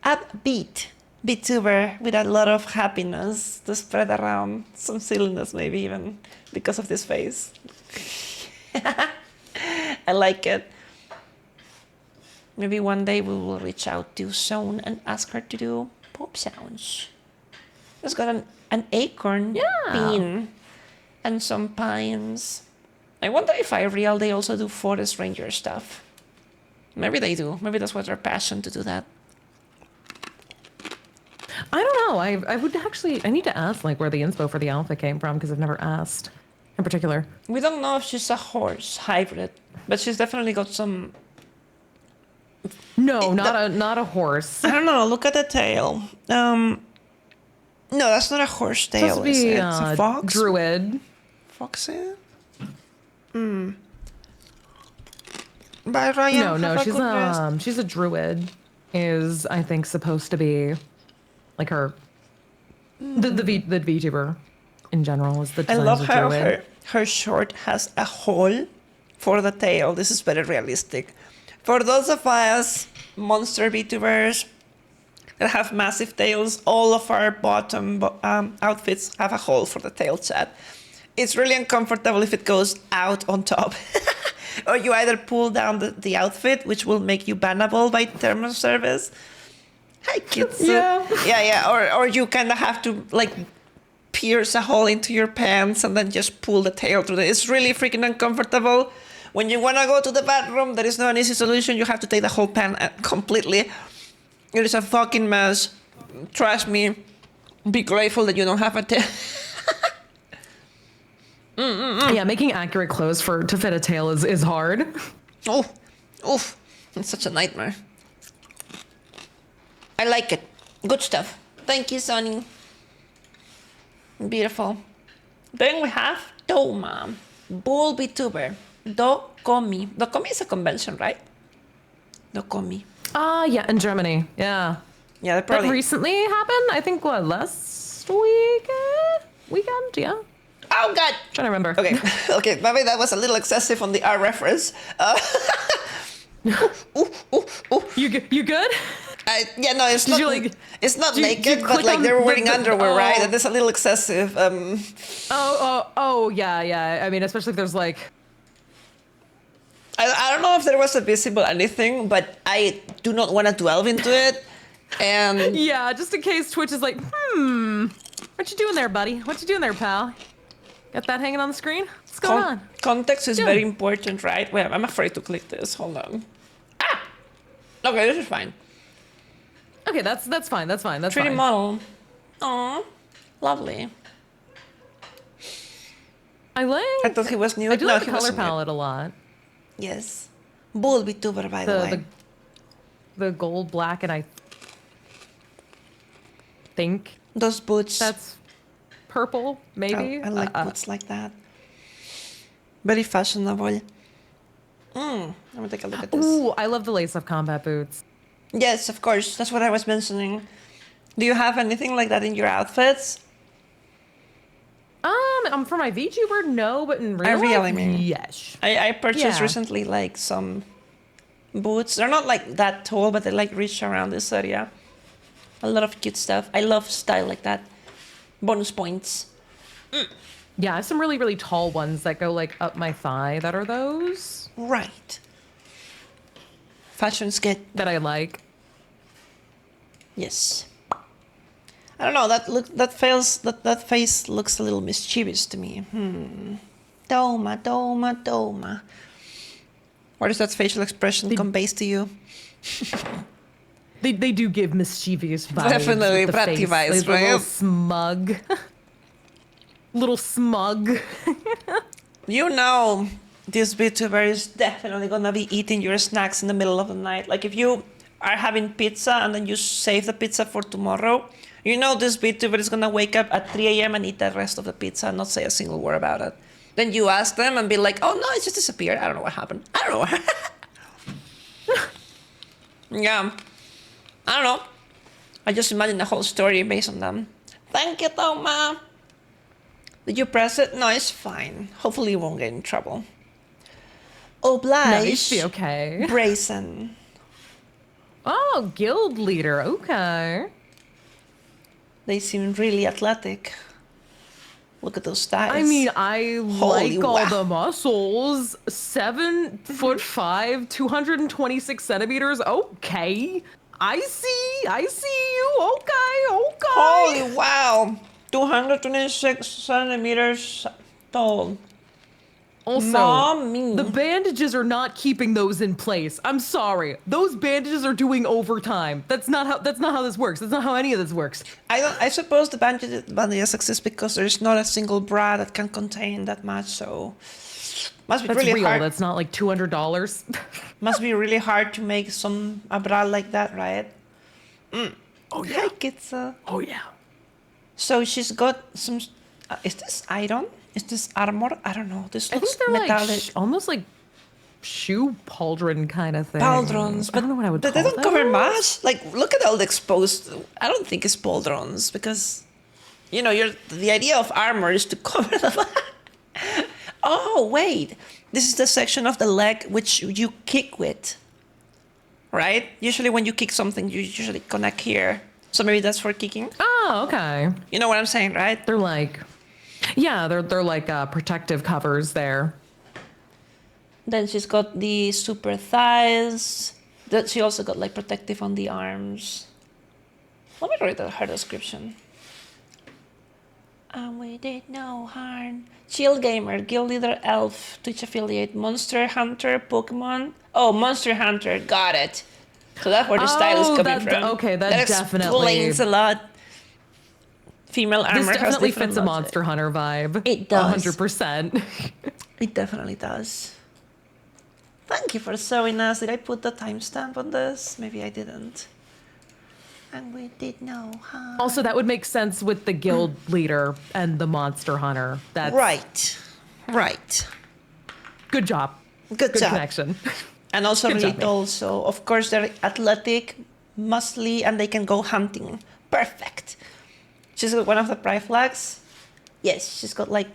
Speaker 1: upbeat Vtuber with a lot of happiness to spread around, some silliness maybe even because of this face. I like it. Maybe one day we will reach out to Sean and ask her to do pop sounds. It's got an acorn bean and some pines. I wonder if Real they also do forest ranger stuff. Maybe they do. Maybe that's what their passion to do that.
Speaker 4: I don't know. I would actually. I need to ask like where the inspo for the outfit came from because I've never asked in particular.
Speaker 1: We don't know if she's a horse hybrid, but she's definitely got some.
Speaker 4: No, not a horse.
Speaker 1: I don't know. Look at the tail. No, that's not a horse tail.
Speaker 4: Supposed to
Speaker 1: Is
Speaker 4: be
Speaker 1: it? It's a fox.
Speaker 4: druid.
Speaker 1: Foxy. Bye, Ryan.
Speaker 4: No,
Speaker 1: Have a good rest.
Speaker 4: she's a druid. Is I think supposed to be like her the VTuber in general is the
Speaker 1: I
Speaker 4: design
Speaker 1: love
Speaker 4: of a
Speaker 1: how
Speaker 4: druid.
Speaker 1: her short has a hole for the tail. This is very realistic. For those of us monster VTubers that have massive tails, all of our bottom outfits have a hole for the tail, chat. It's really uncomfortable if it goes out on top. Or you either pull down the outfit, which will make you bannable by terms of service. Hi, kids. Yeah. Or you kind of have to like pierce a hole into your pants and then just pull the tail through it. It's really freaking uncomfortable. When you want to go to the bathroom, there is no an easy solution. You have to take the whole pan completely. It is a fucking mess. Trust me. Be grateful that you don't have a tail.
Speaker 4: Yeah, making accurate clothes to fit a tail is hard.
Speaker 1: Oof. It's such a nightmare. I like it. Good stuff. Thank you, Sonny. Beautiful. Then we have Doma. Bull VTuber. Dokomi. Dokomi is a convention, right? Dokomi.
Speaker 4: Yeah, in Germany. Yeah.
Speaker 1: Yeah, they probably...
Speaker 4: That recently happened. I think last weekend. Yeah.
Speaker 1: Oh, God.
Speaker 4: Trying to remember.
Speaker 1: Okay, maybe that was a little excessive on the R reference.
Speaker 4: You good?
Speaker 1: Yeah, no, it's not. It's not
Speaker 4: did
Speaker 1: naked,
Speaker 4: you
Speaker 1: but
Speaker 4: click
Speaker 1: like
Speaker 4: on
Speaker 1: they were wearing underwear, right?
Speaker 4: oh.
Speaker 1: And it's a little excessive.
Speaker 4: Yeah. I mean, especially if there's like.
Speaker 1: I don't know if there was a visible anything, but I do not want to delve into it. And
Speaker 4: Yeah, just in case Twitch is like, what you doing there, buddy? What you doing there, pal? Got that hanging on the screen? What's going on?
Speaker 1: context is
Speaker 4: Doing?
Speaker 1: very important, right? Wait, I'm afraid to click this. Hold on. Okay, this is fine.
Speaker 4: Okay, that's fine. That's
Speaker 1: 3D
Speaker 4: fine.
Speaker 1: model. Aw, lovely.
Speaker 4: I like.
Speaker 1: I thought he was new.
Speaker 4: I do
Speaker 1: No,
Speaker 4: like
Speaker 1: he
Speaker 4: the color
Speaker 1: wasn't nude.
Speaker 4: palette a lot.
Speaker 1: Yes. Bold Vtuber, by the way.
Speaker 4: The gold, black, and I think
Speaker 1: Those boots.
Speaker 4: that's purple, maybe.
Speaker 1: I like boots like that. Very fashionable. Let me take a look at this.
Speaker 4: Ooh, I love the lace-up combat boots.
Speaker 1: Yes, of course. That's what I was mentioning. Do you have anything like that in your outfits?
Speaker 4: For my VTuber, no, but in real
Speaker 1: really
Speaker 4: life,
Speaker 1: mean.
Speaker 4: yes.
Speaker 1: I purchased
Speaker 4: Yeah.
Speaker 1: recently like some boots. They're not like that tall, but they like reach around this area. A lot of cute stuff. I love style like that. Bonus points.
Speaker 4: Yeah, I have some really, really tall ones that go like up my thigh that are those
Speaker 1: Right. Fashion's good.
Speaker 4: that I like.
Speaker 1: Yes. I don't know. That face looks a little mischievous to me. Doma. What does that facial expression convey to you?
Speaker 4: They do give mischievous vibes.
Speaker 1: Definitely
Speaker 4: with the
Speaker 1: bratty
Speaker 4: face.
Speaker 1: vibes,
Speaker 4: Like, a little
Speaker 1: right?
Speaker 4: smug. Little smug.
Speaker 1: You know, this VTuber is definitely gonna be eating your snacks in the middle of the night. Like if you are having pizza and then you save the pizza for tomorrow, you know this VTuber is gonna wake up at 3 a.m. and eat the rest of the pizza and not say a single word about it. Then you ask them and be like, oh no, it just disappeared. I don't know what happened. I don't know what Yeah. I don't know. I just imagine the whole story based on them. Thank you, Toma. Did you press it? No, it's fine. Hopefully you won't get in trouble. Oblige.
Speaker 4: No, you should be okay.
Speaker 1: Brazen.
Speaker 4: Oh, guild leader. Okay.
Speaker 1: They seem really athletic. Look at those thighs.
Speaker 4: I mean, I
Speaker 1: Holy
Speaker 4: like all
Speaker 1: wow.
Speaker 4: the muscles. 7'5", 226 centimeters. Okay. I see you. Okay.
Speaker 1: Holy wow. 226 centimeters tall.
Speaker 4: Also,
Speaker 1: Mommy.
Speaker 4: the bandages are not keeping those in place. I'm sorry. Those bandages are doing overtime. That's not how this works. That's not how any of this works.
Speaker 1: I suppose the bandages exist because there's not a single bra that can contain that much, so must be
Speaker 4: That's
Speaker 1: really
Speaker 4: real.
Speaker 1: hard.
Speaker 4: That's not like $200.
Speaker 1: Must be really hard to make a bra like that, right?
Speaker 5: Oh yeah.
Speaker 1: Hi, Kitsa.
Speaker 5: Oh yeah.
Speaker 1: So she's got some. Is this iron? Is this armor? I don't know. This
Speaker 4: I
Speaker 1: looks
Speaker 4: think they're
Speaker 1: metallic.
Speaker 4: like almost like shoe pauldron kind of thing.
Speaker 1: Pauldrons,
Speaker 4: I
Speaker 1: but
Speaker 4: don't know what I would
Speaker 1: they
Speaker 4: call
Speaker 1: don't cover
Speaker 4: those.
Speaker 1: much. Like, look at all the exposed. I don't think it's pauldrons because, you know, the idea of armor is to cover the. Oh wait, this is the section of the leg which you kick with. Right? Usually, when you kick something, you usually connect here. So maybe that's for kicking.
Speaker 4: Oh, okay.
Speaker 1: You know what I'm saying, right?
Speaker 4: They're like, yeah, they're like protective covers there.
Speaker 1: Then she's got the super thighs. That she also got like protective on the arms. Let me read her description. And we did no harm. Chill gamer, guild leader, elf, Twitch affiliate, monster hunter, Pokemon. Oh, monster hunter, got it. So that's where the style is coming from.
Speaker 4: Okay, that definitely
Speaker 1: explains a lot. Female armor
Speaker 4: This
Speaker 1: has
Speaker 4: definitely
Speaker 1: different
Speaker 4: fits a
Speaker 1: logic.
Speaker 4: Monster Hunter vibe.
Speaker 1: It does.
Speaker 4: 100%.
Speaker 1: It definitely does. Thank you for showing us. Did I put the timestamp on this? Maybe I didn't. And we did no harm.
Speaker 4: Also, that would make sense with the guild leader and the Monster Hunter. That's
Speaker 1: Right.
Speaker 4: Good job.
Speaker 1: Good job.
Speaker 4: Connection.
Speaker 1: And also
Speaker 4: Good
Speaker 1: really
Speaker 4: job,
Speaker 1: tall, so of course they're athletic, muscly, and they can go hunting. Perfect. She's got one of the pride flags. Yes, she's got like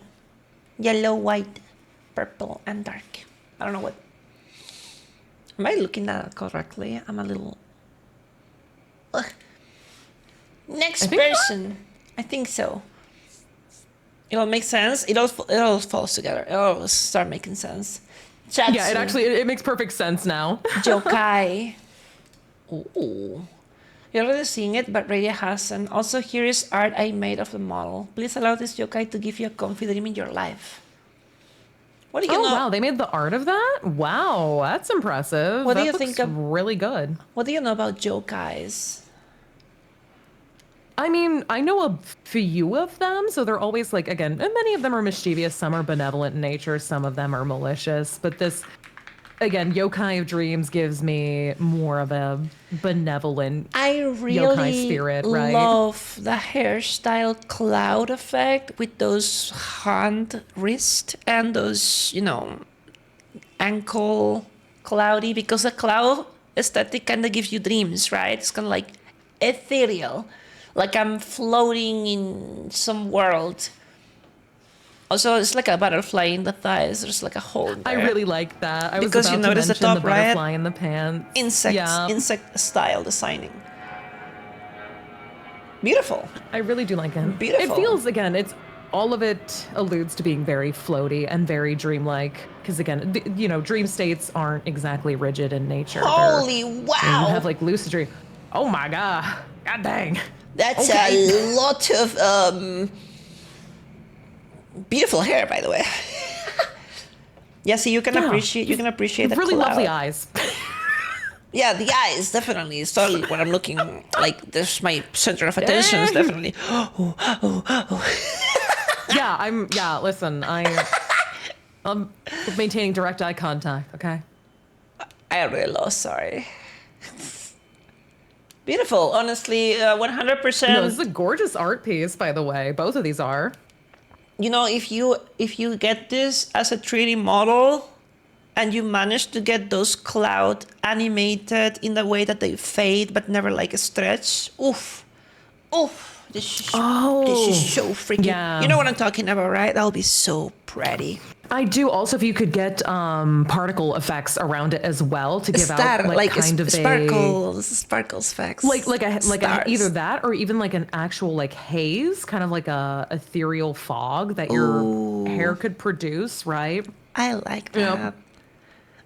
Speaker 1: yellow, white, purple, and dark. I don't know what. Am I looking at it correctly? I'm a little. Ugh. Next
Speaker 4: I think so.
Speaker 1: person. I think so. It'll make sense. It all falls together. It all start making sense. Chatsu.
Speaker 4: Yeah, it makes perfect sense now.
Speaker 1: Yokai. Ooh. You're already seeing it, but Radio hasn't. Also, here is art I made of the model. Please allow this yokai to give you a comfy dream in your life. What do you know?
Speaker 4: Wow, they made the art of that? Wow, that's impressive.
Speaker 1: What do
Speaker 4: That
Speaker 1: you
Speaker 4: looks
Speaker 1: think of-
Speaker 4: really good.
Speaker 1: What do you know about yokais?
Speaker 4: I mean, I know a few of them, so they're always like, again, and many of them are mischievous, some are benevolent in nature, some of them are malicious. But this, again, Yokai of Dreams gives me more of a benevolent
Speaker 1: I
Speaker 4: yokai
Speaker 1: really
Speaker 4: spirit, right?
Speaker 1: love the hairstyle cloud effect with those hand wrist and those, ankle cloudy, because the cloud aesthetic kind of gives you dreams, right? It's kind of like ethereal, like I'm floating in some world. Also, it's like a butterfly in the thighs. There's like a hole there.
Speaker 4: I really like that. I
Speaker 1: Because
Speaker 4: was
Speaker 1: you
Speaker 4: about
Speaker 1: notice
Speaker 4: to
Speaker 1: the
Speaker 4: mention
Speaker 1: top,
Speaker 4: the
Speaker 1: right?
Speaker 4: butterfly in the pants.
Speaker 1: Insect style designing. Beautiful.
Speaker 4: I really do like it.
Speaker 1: Beautiful.
Speaker 4: It feels, again, all of it alludes to being very floaty and very dreamlike. Because again, dream states aren't exactly rigid in nature.
Speaker 1: Holy
Speaker 4: You
Speaker 1: wow!
Speaker 4: have like lucid dream. Oh my god! God dang!
Speaker 1: That's
Speaker 4: Okay.
Speaker 1: a lot of beautiful hair, by the way. Yeah, see, you can appreciate the
Speaker 4: really
Speaker 1: cloud.
Speaker 4: lovely eyes.
Speaker 1: Yeah, the eyes definitely. It's totally what I'm looking like. There's my center of attention is definitely.
Speaker 4: Yeah, listen, I'm maintaining direct eye contact, okay?
Speaker 1: I really lost. Sorry. Beautiful, honestly, 100%.
Speaker 4: No, this is a gorgeous art piece, by the way. Both of these are.
Speaker 1: If you get this as a 3D model, and you manage to get those cloud animated in the way that they fade but never like stretch, oof, this is so freaking.
Speaker 4: Yeah.
Speaker 1: You know what I'm talking about, right? That'll be so pretty.
Speaker 4: I do also, if you could get particle effects around it as well to give out like kind of
Speaker 1: sparkles effects,
Speaker 4: like a
Speaker 1: Stars.
Speaker 4: either that or even like an actual like haze, kind of like a ethereal fog that your hair could produce, right?
Speaker 1: I like that.
Speaker 4: Yep.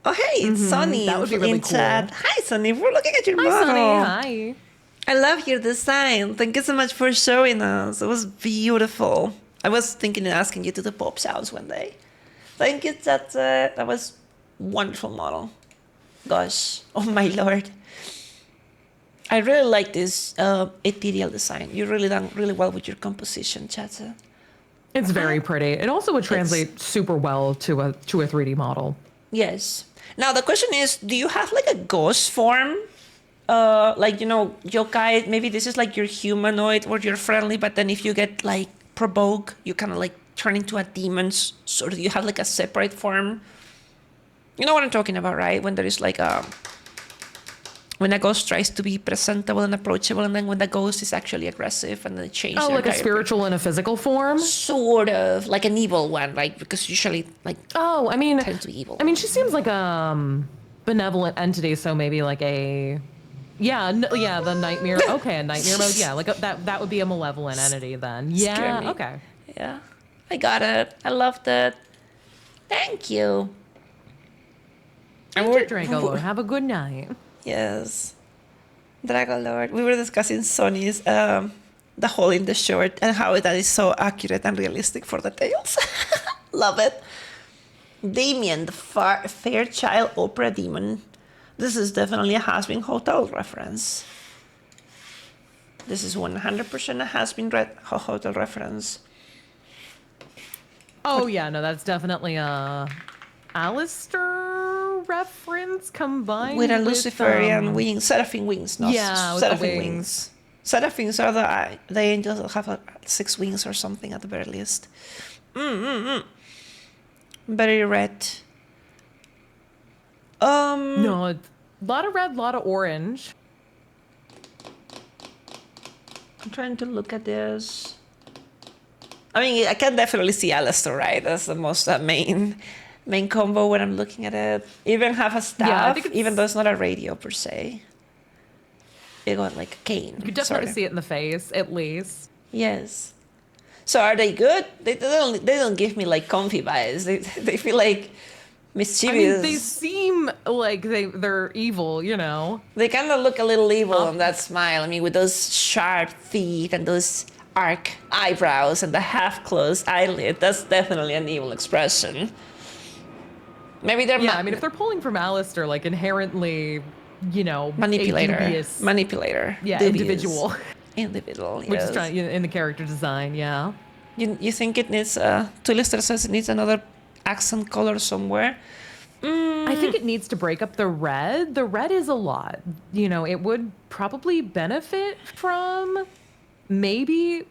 Speaker 1: Oh, hey, it's Sunny.
Speaker 4: That would be really
Speaker 1: in chat.
Speaker 4: cool.
Speaker 1: Hi, Sunny. We're looking at your
Speaker 4: Hi,
Speaker 1: model.
Speaker 4: Sunny. Hi.
Speaker 1: I love your design. Thank you so much for showing us. It was beautiful. I was thinking of asking you to the Pop's house one day. Thank you, Tata. That was wonderful model. Gosh, oh my lord. I really like this ethereal design. You really done really well with your composition, Tata.
Speaker 4: It's very pretty. It also would translate super well to a 3D model.
Speaker 1: Yes. Now the question is, do you have like a ghost form? Yokai, maybe this is like your humanoid or you're friendly, but then if you get like provoke, you kind of like turn into a demon, so you have like a separate form. You know what I'm talking about, right? When there is like when a ghost tries to be presentable and approachable, and then when the ghost is actually aggressive, and then it changes.
Speaker 4: Oh, like a spiritual and a physical form?
Speaker 1: Sort of, like an evil one, right? Because usually, like,
Speaker 4: oh, I mean,
Speaker 1: tend to be evil.
Speaker 4: I mean, she seems like a benevolent entity, so maybe like a, the nightmare. Okay, a nightmare mode. Yeah, like that would be a malevolent entity then.
Speaker 1: Scare me.
Speaker 4: Yeah. Okay.
Speaker 1: Yeah, I got it. I loved it. Thank you.
Speaker 4: Thank you, Draco Lord. Have a good night.
Speaker 1: Yes. Dragon Lord. We were discussing Sonny's the hole in the shirt and how that is so accurate and realistic for the tails. Love it. Damien, the Fairchild Opera Demon. This is definitely a Has-Been Hotel reference. This is 100% a Has-Been Hotel reference.
Speaker 4: Oh yeah, no, that's definitely a Alistair reference combined
Speaker 1: with a Luciferian wing, seraphim wings, no?
Speaker 4: Yeah, with
Speaker 1: seraphim
Speaker 4: the
Speaker 1: wings. Seraphims are the angels that have 6 wings or something at the very least. Very red.
Speaker 4: No, a lot of red, a lot of orange.
Speaker 1: I'm trying to look at this. I mean, I can definitely see Alistair, right? That's the most main combo when I'm looking at it. Even have a staff, even though it's not a radio per se. It got like a cane.
Speaker 4: You could definitely see it in the face, at least.
Speaker 1: Yes. So are they good? They don't give me like comfy vibes. They feel like mischievous.
Speaker 4: I mean, they seem like they're evil, you know.
Speaker 1: They kind of look a little evil on that smile. I mean, with those sharp teeth and those arc eyebrows and the half-closed eyelid, that's definitely an evil expression. Maybe they're
Speaker 4: I mean, if they're pulling from Alistair, like inherently, you know,
Speaker 1: manipulator.
Speaker 4: Yeah,
Speaker 1: Dubious.
Speaker 4: individual.
Speaker 1: Individual,
Speaker 4: Which is
Speaker 1: yes.
Speaker 4: trying in the character design, yeah.
Speaker 1: You think it needs Twister says it needs another accent color somewhere?
Speaker 4: I think it needs to break up the red. The red is a lot. You know, it would probably benefit from maybe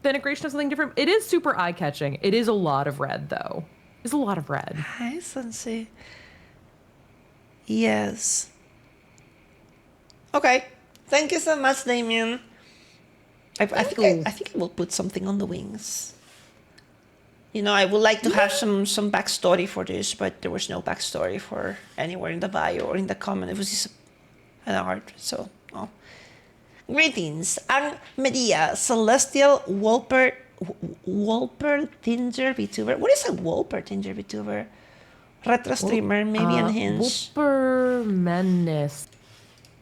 Speaker 4: the integration of something different. It is super eye-catching. It is a lot of red, though. It's a lot of red.
Speaker 1: Hi, Sensei. Yes. Okay. Thank you so much, Damien. I think I will put something on the wings. You know, I would like to have some backstory for this, but there was no backstory for anywhere in the bio or in the comment. It was just an art, so oh. Greetings, I'm Medea, Celestial Wolper Tinger Vtuber. What is a Wolper Tinger Vtuber? Retro streamer, maybe unhinged.
Speaker 4: Whooper Menace.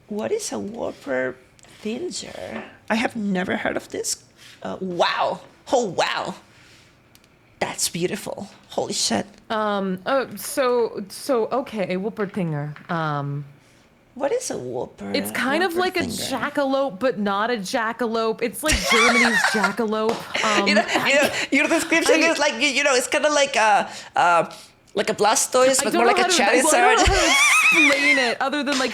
Speaker 1: What is a Wolper Tinger? I have never heard of this. Wow. Oh, wow. That's beautiful. Holy shit.
Speaker 4: Okay, Whoopertinger.
Speaker 1: What is a whooper?
Speaker 4: It's kind of like a jackalope, but not a jackalope. It's like Germany's jackalope.
Speaker 1: Your description is like, it's kind of like a Blastoise, but more like a Charizard.
Speaker 4: I don't know how to explain it, other than like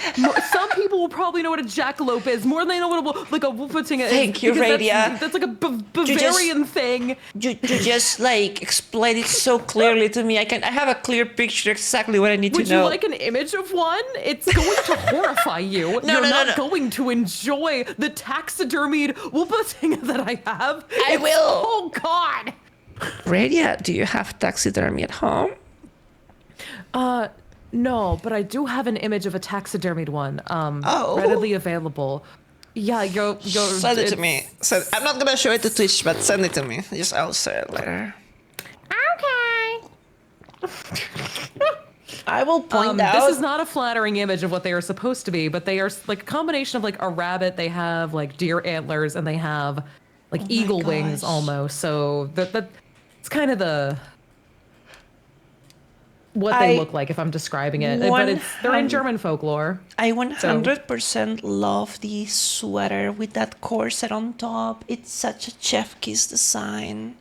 Speaker 4: some people will probably know what a jackalope is more than they know what a Whoopertinger is.
Speaker 1: Thank you, Radia.
Speaker 4: That's like a Bavarian thing.
Speaker 1: You just like explained it so clearly to me. I have a clear picture exactly what I need to know.
Speaker 4: Would you like an image of one? It's going to horrify you. You're not going to enjoy the taxidermied Whoopertinger that I have.
Speaker 1: I will.
Speaker 4: Oh God.
Speaker 1: Radia, do you have taxidermy at home?
Speaker 4: No, but I do have an image of a taxidermied one, readily available. Yeah, yo,
Speaker 1: send it to me. I'm not gonna show it to Twitch, but send it to me. I'll say it later.
Speaker 4: Okay.
Speaker 1: I will point out.
Speaker 4: This is not a flattering image of what they are supposed to be, but they are like a combination of like a rabbit. They have like deer antlers, and they have like eagle wings almost. So that it's kind of what they look like if I'm describing it. But they're in German folklore.
Speaker 1: I 100% love the sweater with that corset on top. It's such a chef kiss design.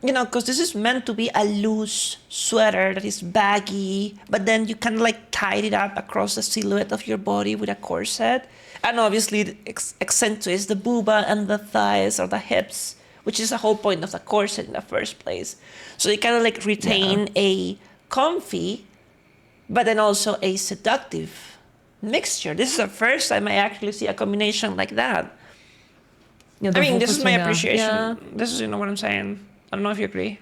Speaker 1: You know, because this is meant to be a loose sweater that is baggy, but then you kind of like tied it up across the silhouette of your body with a corset. And obviously it accentuates the booba and the thighs or the hips, which is the whole point of the corset in the first place. So you kind of like retain a comfy, but then also a seductive mixture. This is the first time I actually see a combination like that.
Speaker 4: Yeah,
Speaker 1: I mean, this is my appreciation. Yeah. This is, what I'm saying. I don't know if you agree.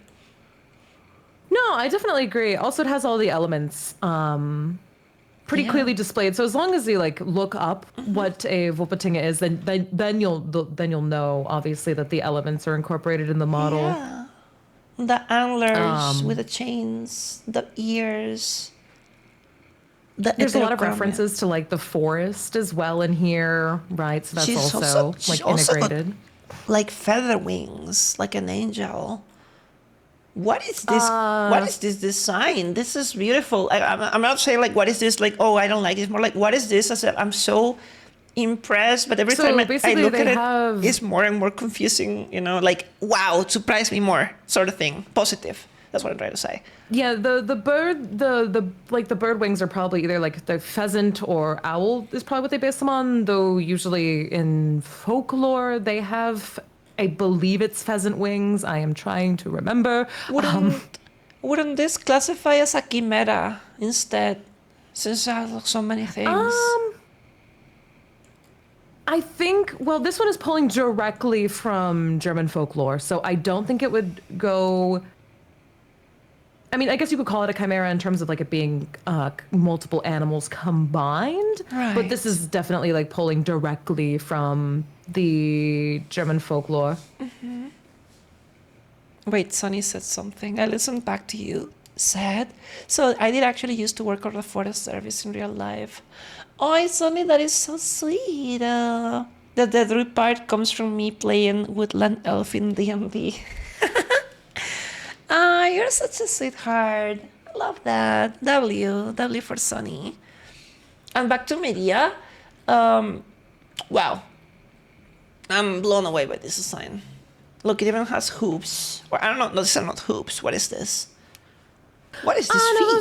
Speaker 4: No, I definitely agree. Also, it has all the elements pretty clearly displayed. So as long as you like look up what a Whoopertinger is, then you'll know obviously that the elements are incorporated in the model.
Speaker 1: Yeah. The antlers with the chains, the ears.
Speaker 4: There's a lot of references to like the forest as well in here, right? So that's also like integrated.
Speaker 1: Like feather wings, like an angel. What is this? What is this design? This is beautiful. I'm not saying like what is this? Like, oh, I don't like it. It's more like what is this? I'm so impressed, but every time I look at it, it's more and more confusing. Like wow, surprise me more, sort of thing. Positive. That's what I'm trying to say.
Speaker 4: Yeah, the bird, the bird wings are probably either like the pheasant or owl is probably what they base them on. Though usually in folklore they have, I believe it's pheasant wings. I am trying to remember.
Speaker 1: Wouldn't this classify as a chimera instead, since it has so many things?
Speaker 4: I think, well, this one is pulling directly from German folklore, so I don't think it would go. I mean, I guess you could call it a chimera in terms of like it being multiple animals combined, right. But this is definitely like pulling directly from the German folklore.
Speaker 1: Mm-hmm. Wait, Sonny said something. I listened back to you. Said. So I did actually used to work on the forest service in real life. Oh, Sonny, that is so sweet. The druid part comes from me playing Woodland Elf in D&D. You're such a sweetheart. I love that. W for Sonny. And back to Medea. Wow. I'm blown away by this design. Look, it even has hoops. Or I don't know. No, these are not hoops. What is this? What is this feet?
Speaker 4: No,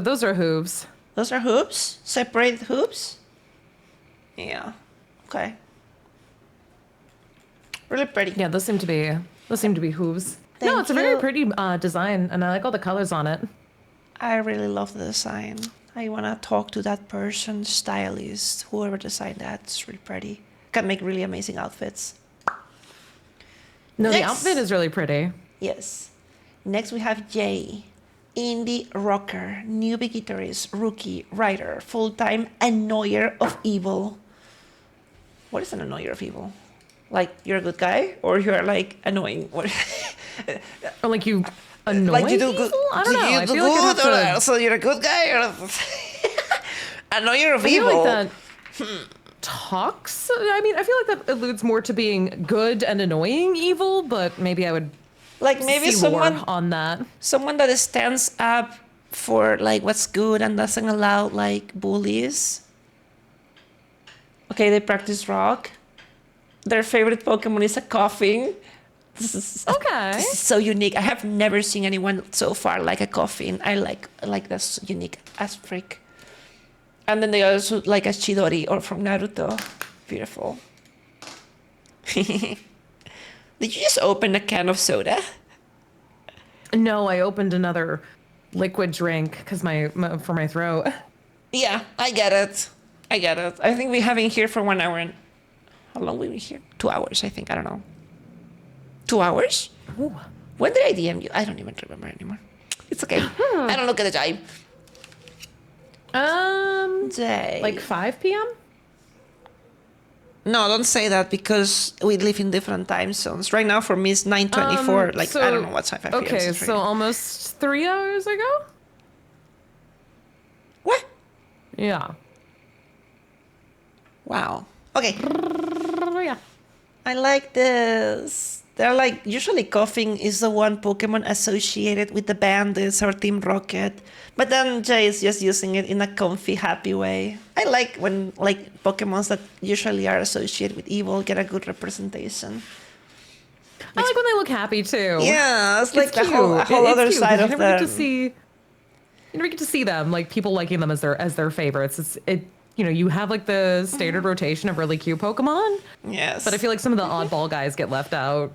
Speaker 4: those are hooves.
Speaker 1: Those are hoops? Separated hoops? Yeah. Okay. Really pretty.
Speaker 4: Yeah, those seem to be hooves.
Speaker 1: Thank
Speaker 4: No, it's a very
Speaker 1: you.
Speaker 4: pretty design, and I like all the colors on it.
Speaker 1: I really love the design. I want to talk to that person, stylist, whoever designed that. It's really pretty. Can make really amazing outfits.
Speaker 4: No, the
Speaker 1: Next.
Speaker 4: outfit is really pretty.
Speaker 1: Yes. Next we have Jay. Indie rocker, newbie guitarist, rookie, writer, full-time annoyer of evil. What is an annoyer of evil? Like, you're a good guy? Or you're, like, annoying? What?
Speaker 4: Or like you annoy
Speaker 1: Like, you do good?
Speaker 4: people? I don't know.
Speaker 1: You
Speaker 4: I
Speaker 1: do
Speaker 4: feel like I'd
Speaker 1: good?
Speaker 4: have
Speaker 1: Or
Speaker 4: to-
Speaker 1: so you're a good guy? Or annoyer of
Speaker 4: I feel
Speaker 1: evil?
Speaker 4: like that talks. I mean, I feel like that alludes more to being good and annoying evil, but maybe I would
Speaker 1: Like, maybe
Speaker 4: see more
Speaker 1: someone
Speaker 4: on that.
Speaker 1: that stands up for, like, what's good and doesn't allow, like, bullies. Okay, they practice rock. Their favorite Pokemon is a coffin. This
Speaker 4: Okay.
Speaker 1: is so unique. I have never seen anyone so far like a coffin. I like that's unique as freak. And then they also like a Chidori or from Naruto. Beautiful. Did you just open a can of soda?
Speaker 4: No, I opened another liquid drink because for my throat.
Speaker 1: Yeah, I get it. I think we have been here for 1 hour and how long we been here? 2 hours, I think. I don't know. 2 hours?
Speaker 4: Ooh.
Speaker 1: When did I DM you? I don't even remember anymore. It's okay. I don't look at the time. Day.
Speaker 4: Like 5 p.m.
Speaker 1: No, don't say that because we live in different time zones. Right now for me it's 9:24. Like I don't know what time.
Speaker 4: Okay, so almost 3 hours ago.
Speaker 1: What?
Speaker 4: Yeah.
Speaker 1: Wow. Okay.
Speaker 4: Oh, yeah.
Speaker 1: I like this. They're like usually coughing is the one Pokemon associated with the bandits or Team Rocket, but then Jay is just using it in a comfy, happy way. I like when like Pokemons that usually are associated with evil get a good representation.
Speaker 4: I like when they look happy too.
Speaker 1: Yeah, it's like
Speaker 4: It's
Speaker 1: the whole,
Speaker 4: cute.
Speaker 1: whole
Speaker 4: It's
Speaker 1: other
Speaker 4: cute,
Speaker 1: side
Speaker 4: 'cause
Speaker 1: of
Speaker 4: you never
Speaker 1: them.
Speaker 4: get to see. You never get to see them like people liking them as their favorites. You know, you have like the standard rotation of really cute Pokemon,
Speaker 1: Yes.
Speaker 4: but I feel like some of the oddball guys get left out.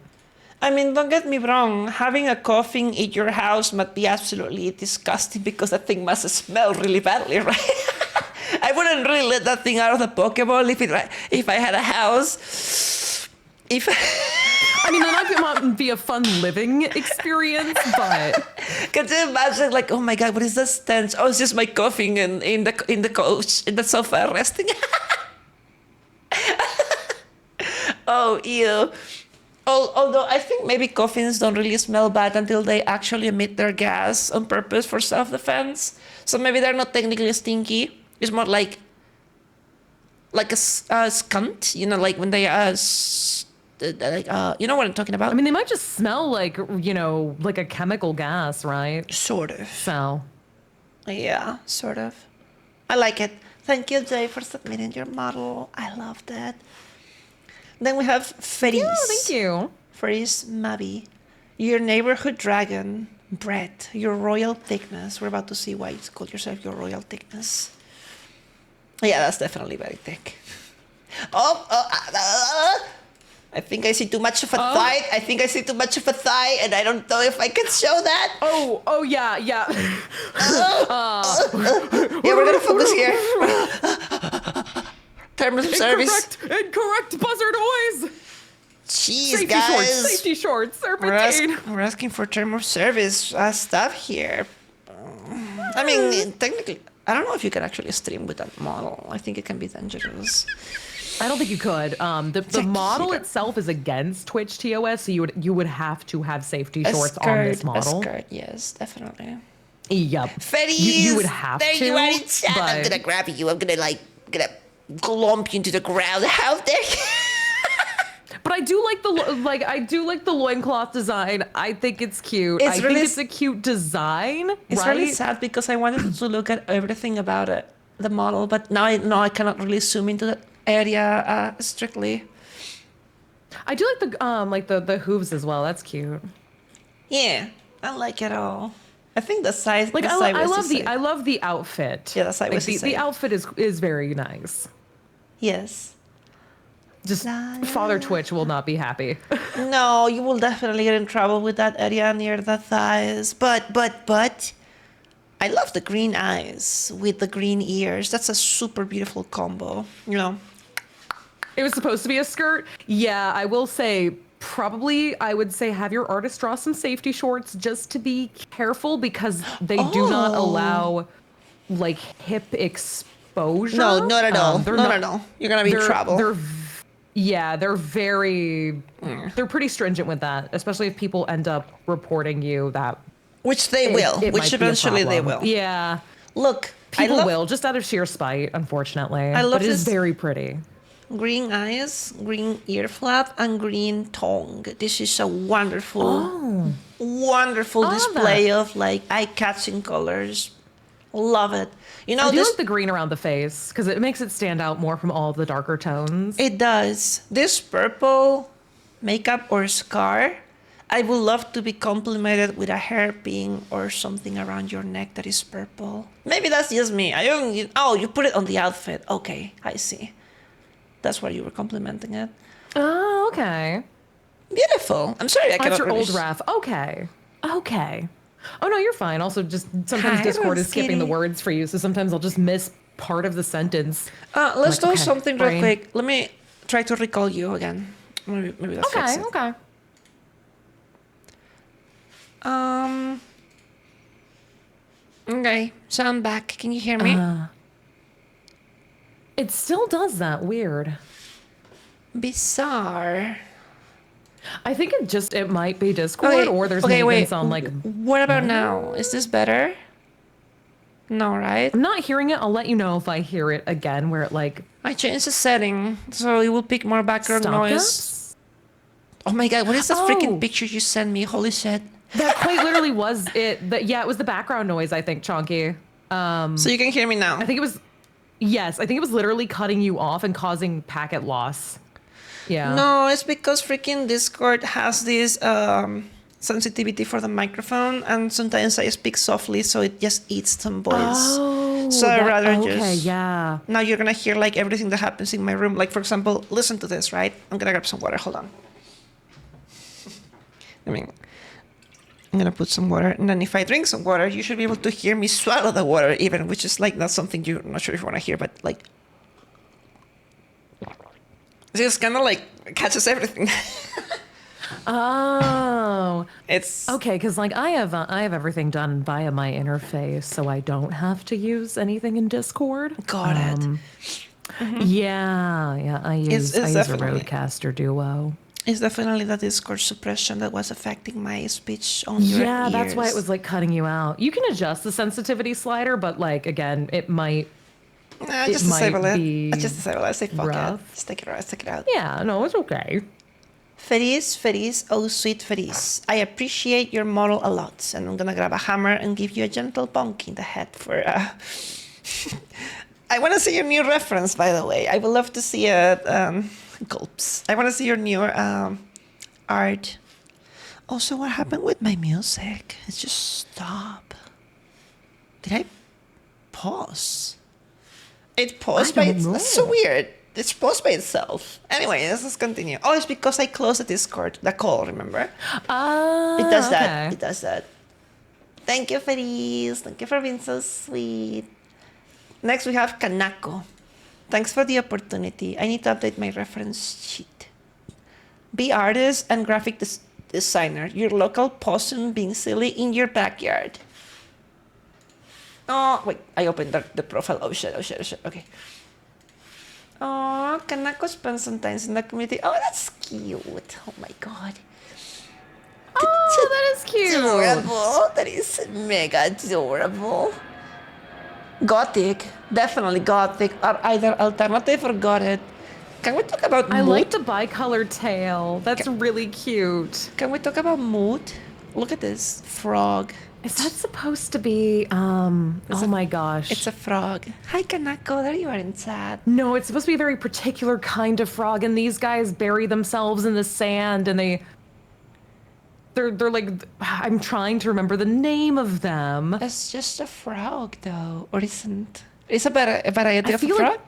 Speaker 1: I mean, don't get me wrong. Having a coffin in your house must be absolutely disgusting because that thing must smell really badly, right? I wouldn't really let that thing out of the Pokeball if I had a house.
Speaker 4: I mean, that might be a fun living experience, but
Speaker 1: Can you imagine, like, oh my god, what is that stench? Oh, it's just my coffin in the couch, in the sofa, resting. Oh, ew. Although I think maybe coffins don't really smell bad until they actually emit their gas on purpose for self-defense. So maybe they're not technically stinky. It's more like a skunt, you know, like when they you know what I'm talking about?
Speaker 4: I mean, they might just smell like, you know, like a chemical gas, right?
Speaker 1: Sort of.
Speaker 4: So,
Speaker 1: Yeah, sort of. I like it. Thank you, Jay, for submitting your model. I love that. Then we have Feris.
Speaker 4: yeah, thank you.
Speaker 1: Feris Mabi. Your neighborhood dragon. Brett. Your royal thickness. We're about to see why you call yourself your royal thickness. Yeah, that's definitely very thick. I think I see too much of a thigh. I think I see too much of a thigh, and I don't know if I can show that.
Speaker 4: Oh, yeah.
Speaker 1: Yeah, we're gonna focus here. Terms of service.
Speaker 4: Incorrect buzzer noise.
Speaker 1: Jeez, guys.
Speaker 4: Safety shorts, serpentine.
Speaker 1: We're asking for term of service stuff here. I mean, technically, I don't know if you can actually stream with that model. I think it can be dangerous.
Speaker 4: I don't think you could. The
Speaker 1: a
Speaker 4: model
Speaker 1: heater.
Speaker 4: itself is against Twitch TOS, so you would have to have safety shorts on this
Speaker 1: A
Speaker 4: model.
Speaker 1: skirt, yes, definitely.
Speaker 4: Yep.
Speaker 1: Feris,
Speaker 4: You would have
Speaker 1: there
Speaker 4: to.
Speaker 1: you are in chat. I'm
Speaker 4: but-
Speaker 1: gonna grab you. I'm gonna glomp you into the ground. How dare you?
Speaker 4: But I do like the loincloth design. I think it's cute.
Speaker 1: It's
Speaker 4: I
Speaker 1: really
Speaker 4: think it's a cute design.
Speaker 1: It's
Speaker 4: right?
Speaker 1: really sad because I wanted to look at everything about it, the model, but now I cannot really zoom into that area strictly.
Speaker 4: I do like the hooves as well. That's cute.
Speaker 1: Yeah, I like it all. I think the size.
Speaker 4: Like
Speaker 1: the
Speaker 4: I,
Speaker 1: side
Speaker 4: I
Speaker 1: was
Speaker 4: love
Speaker 1: the
Speaker 4: the
Speaker 1: same.
Speaker 4: I love the outfit.
Speaker 1: Yeah, the side
Speaker 4: like
Speaker 1: was the
Speaker 4: the
Speaker 1: same.
Speaker 4: outfit is very nice.
Speaker 1: Yes.
Speaker 4: Just
Speaker 1: La, la,
Speaker 4: Father
Speaker 1: la.
Speaker 4: Twitch will not be happy.
Speaker 1: No, you will definitely get in trouble with that area near the thighs. But, I love the green eyes with the green ears. That's a super beautiful combo. You know.
Speaker 4: It was supposed to be a skirt. Yeah, I will say probably I would say have your artist draw some safety shorts just to be careful because they do not allow like hip exposure.
Speaker 1: No, not at all.
Speaker 4: They're
Speaker 1: Not
Speaker 4: not
Speaker 1: at all. You're gonna be in trouble.
Speaker 4: They're very they're pretty stringent with that, especially if people end up reporting you that
Speaker 1: Which they will.
Speaker 4: it
Speaker 1: Which
Speaker 4: might be a
Speaker 1: eventually they
Speaker 4: problem.
Speaker 1: will.
Speaker 4: Yeah.
Speaker 1: Look,
Speaker 4: People will, just out of sheer spite, unfortunately.
Speaker 1: I love
Speaker 4: but it is
Speaker 1: this-
Speaker 4: very pretty.
Speaker 1: green eyes, green ear flap, and green tongue. This is a wonderful, wonderful
Speaker 4: I love
Speaker 1: display of like eye-catching colors. Love it. You know,
Speaker 4: I do
Speaker 1: this
Speaker 4: like the green around the face because it makes it stand out more from all of the darker tones.
Speaker 1: it does. This purple makeup or scar, I would love to be complimented with a hairpin or something around your neck that is purple. Maybe that's just me. I don't. Oh, you put it on the outfit. Okay, I see. That's why you were complimenting it.
Speaker 4: Oh, okay.
Speaker 1: Beautiful. I'm sorry I
Speaker 4: That's
Speaker 1: cannot
Speaker 4: your
Speaker 1: really
Speaker 4: old Raph. Okay. Okay. Oh, no, you're fine. Also, just sometimes
Speaker 1: Hi,
Speaker 4: Discord is skipping the
Speaker 1: Kitty.
Speaker 4: words for you, so sometimes I'll just miss part of the sentence.
Speaker 1: Let's do
Speaker 4: okay,
Speaker 1: something real
Speaker 4: brain.
Speaker 1: quick. Let me try to recall you again. Maybe that's fix
Speaker 4: Okay,
Speaker 1: it.
Speaker 4: okay.
Speaker 1: Okay, so I'm back. Can you hear me?
Speaker 4: It still does that. Weird.
Speaker 1: Bizarre.
Speaker 4: I think it might be Discord or there's maybe been some like
Speaker 1: What about now? Is this better? No, right?
Speaker 4: I'm not hearing it. I'll let you know if I hear it again where it like
Speaker 1: I changed the setting so it will pick more background
Speaker 4: stop
Speaker 1: noise.
Speaker 4: us.
Speaker 1: Oh my god, what is that
Speaker 4: Oh.
Speaker 1: freaking picture you sent me? Holy shit.
Speaker 4: That quite literally was it. Yeah, it was the background noise, I think, Chonky.
Speaker 1: So you can hear me now.
Speaker 4: I think it was yes, I think it was literally cutting you off and causing packet loss. Yeah.
Speaker 1: No, it's because freaking Discord has this sensitivity for the microphone, and sometimes I speak softly, so it just eats some voice.
Speaker 4: Oh,
Speaker 1: So I'd rather
Speaker 4: okay,
Speaker 1: just.
Speaker 4: yeah.
Speaker 1: Now you're gonna hear like everything that happens in my room. Like for example, listen to this, right? I'm gonna grab some water. Hold on. I'm gonna put some water, and then if I drink some water, you should be able to hear me swallow the water, even, which is like not something you're not sure if you want to hear, but like. It just kind of like catches everything.
Speaker 4: Oh.
Speaker 1: It's
Speaker 4: Okay, because like I have everything done via my interface, so I don't have to use anything in Discord.
Speaker 1: got it.
Speaker 4: Yeah, I use a
Speaker 1: definitely-
Speaker 4: Rodecaster Duo.
Speaker 1: It's definitely the Discord suppression that was affecting my speech on your
Speaker 4: Yeah, that's why it
Speaker 1: ears.
Speaker 4: was like cutting you out. You can adjust the sensitivity slider, but like again, it might.
Speaker 1: Nah,
Speaker 4: it
Speaker 1: just disable
Speaker 4: might
Speaker 1: it.
Speaker 4: be
Speaker 1: Just disable it. I say fuck it.
Speaker 4: rough.
Speaker 1: Just take it out. Just take it out.
Speaker 4: Yeah, no, it's okay.
Speaker 1: Feliz, oh sweet Feliz. I appreciate your model a lot, and I'm gonna grab a hammer and give you a gentle bonk in the head for. I want to see your new reference, by the way. I would love to see it. Gulps. I want to see your new art. Also, what happened with my music? It just stopped. Did I pause? It paused by
Speaker 4: don't
Speaker 1: itself. That's so
Speaker 4: know.
Speaker 1: weird. It's paused by itself. Anyway, let's just continue. Oh, it's because I closed the Discord, the call, remember? It does that.
Speaker 4: Okay.
Speaker 1: It does that. Thank you, Feliz. Thank you for being so sweet. Next, we have Kanako. Thanks for the opportunity. I need to update my reference sheet. Be artist and graphic designer. Your local possum being silly in your backyard. Oh, wait. I opened the profile. Oh, shit. Okay. Oh, Kanako spends some time in the community. Oh, that's cute. Oh, my God.
Speaker 4: Oh, that is cute.
Speaker 1: Adorable. That is mega adorable. Gothic. Definitely gothic. Or either alternative or gothic. Can we talk about mood?
Speaker 4: I like the bicolored tail. That's really cute.
Speaker 1: Can we talk about mood? Look at this frog.
Speaker 4: Is that supposed to be, oh my gosh.
Speaker 1: It's a frog. Hi, Kanako. There you are inside.
Speaker 4: No, it's supposed to be a very particular kind of frog, and these guys bury themselves in the sand, and they're like, I'm trying to remember the name of them.
Speaker 1: It's just a frog, though, or isn't? It's a variety of a
Speaker 4: feel
Speaker 1: frog?
Speaker 4: like-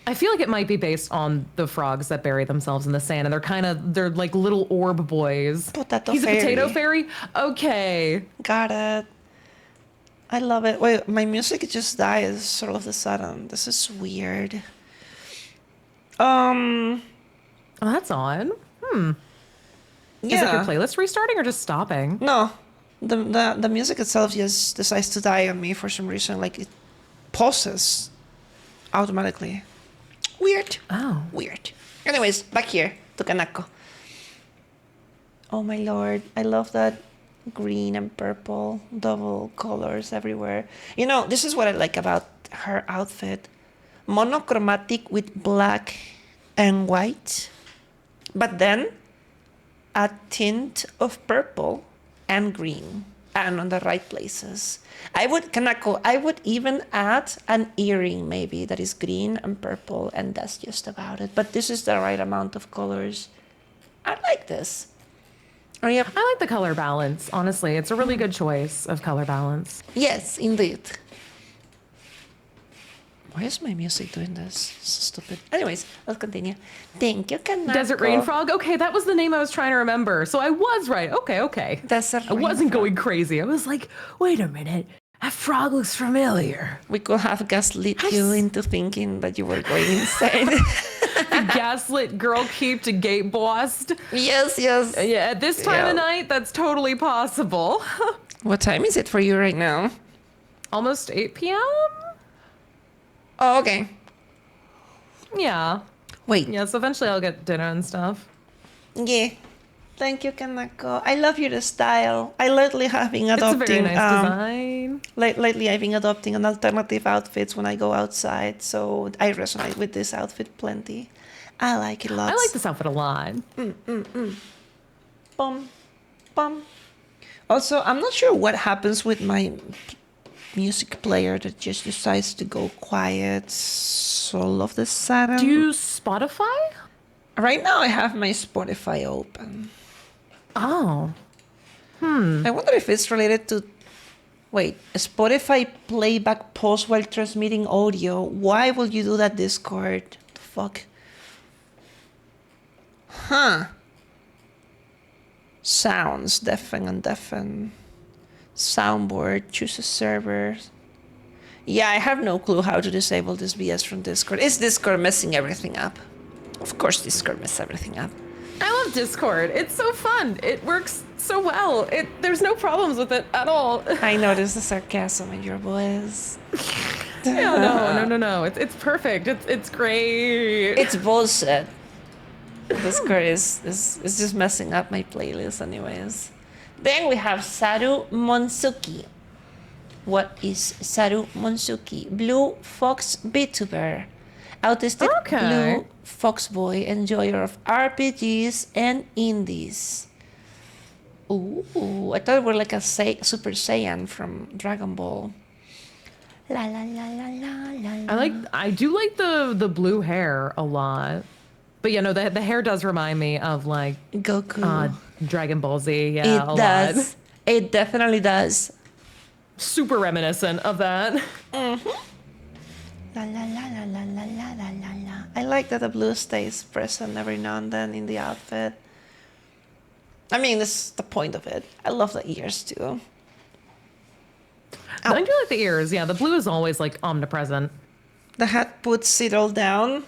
Speaker 4: I feel like it might be based on the frogs that bury themselves in the sand, and they're like little orb boys.
Speaker 1: Potato
Speaker 4: He's
Speaker 1: fairy.
Speaker 4: a potato fairy? Okay.
Speaker 1: Got it. I love it. Wait, my music just dies all of a sudden. This is weird.
Speaker 4: Oh, that's odd. Is it your
Speaker 1: Yeah.
Speaker 4: playlist restarting or just stopping?
Speaker 1: No, the music itself just decides to die on me for some reason. Like it pauses automatically. Weird.
Speaker 4: Oh.
Speaker 1: Weird. Anyways, back here to Kanako. Oh my lord, I love that green and purple double colors everywhere. You know, this is what I like about her outfit. Monochromatic with black and white, but then a tint of purple and green, and on the right places. Kanako, I would even add an earring maybe that is green and purple, and that's just about it. But this is the right amount of colors. I like this. Oh, yeah.
Speaker 4: I like the color balance, honestly. It's a really good choice of color balance.
Speaker 1: Yes, indeed. Why is my music doing this? So stupid. Anyways, let's continue. Thank you, Kanako.
Speaker 4: Desert rain frog? Okay, that was the name I was trying to remember. So I was right. Okay.
Speaker 1: Desert
Speaker 4: I wasn't
Speaker 1: rain
Speaker 4: going crazy. I was like, wait a minute. That frog looks familiar.
Speaker 1: We could have gaslit you into thinking that you were going insane.
Speaker 4: Gaslit girl keep to gate bossed.
Speaker 1: Yes.
Speaker 4: Yeah, at this time of
Speaker 1: Yeah.
Speaker 4: night, that's totally possible.
Speaker 1: What time is it for you right now?
Speaker 4: Almost 8 p.m.?
Speaker 1: Oh, okay.
Speaker 4: Yeah.
Speaker 1: Wait.
Speaker 4: Yeah, so eventually I'll get dinner and stuff.
Speaker 1: Yeah. Thank you, Kanako. I love your style. I lately have been
Speaker 4: It's a
Speaker 1: adopting.
Speaker 4: very nice design.
Speaker 1: Lately, I've been adopting an alternative outfits when I go outside, so I resonate with this outfit plenty. I like it lots.
Speaker 4: I like this outfit a lot.
Speaker 1: Bum, bum. Also, I'm not sure what happens with my music player that just decides to go quiet all of the sudden.
Speaker 4: Do you use Spotify?
Speaker 1: Right now, I have my Spotify open.
Speaker 4: Oh.
Speaker 1: I wonder if it's related to. Wait, Spotify playback pause while transmitting audio. Why would you do that, Discord? The fuck? Huh. Sounds, deafen and deafen. Soundboard, choose a server. Yeah, I have no clue how to disable this BS from Discord. Is Discord messing everything up? Of course Discord messes everything up.
Speaker 4: I love Discord. It's so fun. It works so well. There's no problems with it at all.
Speaker 1: I notice the sarcasm in your voice.
Speaker 4: No. It's perfect. It's great.
Speaker 1: It's bullshit. Discord is just messing up my playlist anyways. Then we have Saru Monsuki. What is Saru Monsuki? Blue Fox Vtuber. Autistic
Speaker 4: Okay.
Speaker 1: blue fox boy, enjoyer of RPGs and indies. Ooh, I thought we were like a Super Saiyan from Dragon Ball. La la la la la la.
Speaker 4: I do like the blue hair a lot. But yeah, no, the hair does remind me of like
Speaker 1: Goku.
Speaker 4: Dragon Ball Z. Yeah,
Speaker 1: It
Speaker 4: a
Speaker 1: does.
Speaker 4: lot.
Speaker 1: It definitely does.
Speaker 4: Super reminiscent of that.
Speaker 1: La la la la la la la la la la. I like that the blue stays present every now and then in the outfit. I mean, this is the point of it. I love the ears too.
Speaker 4: I do like the ears. Yeah, the blue is always like omnipresent.
Speaker 1: The hat puts it all down.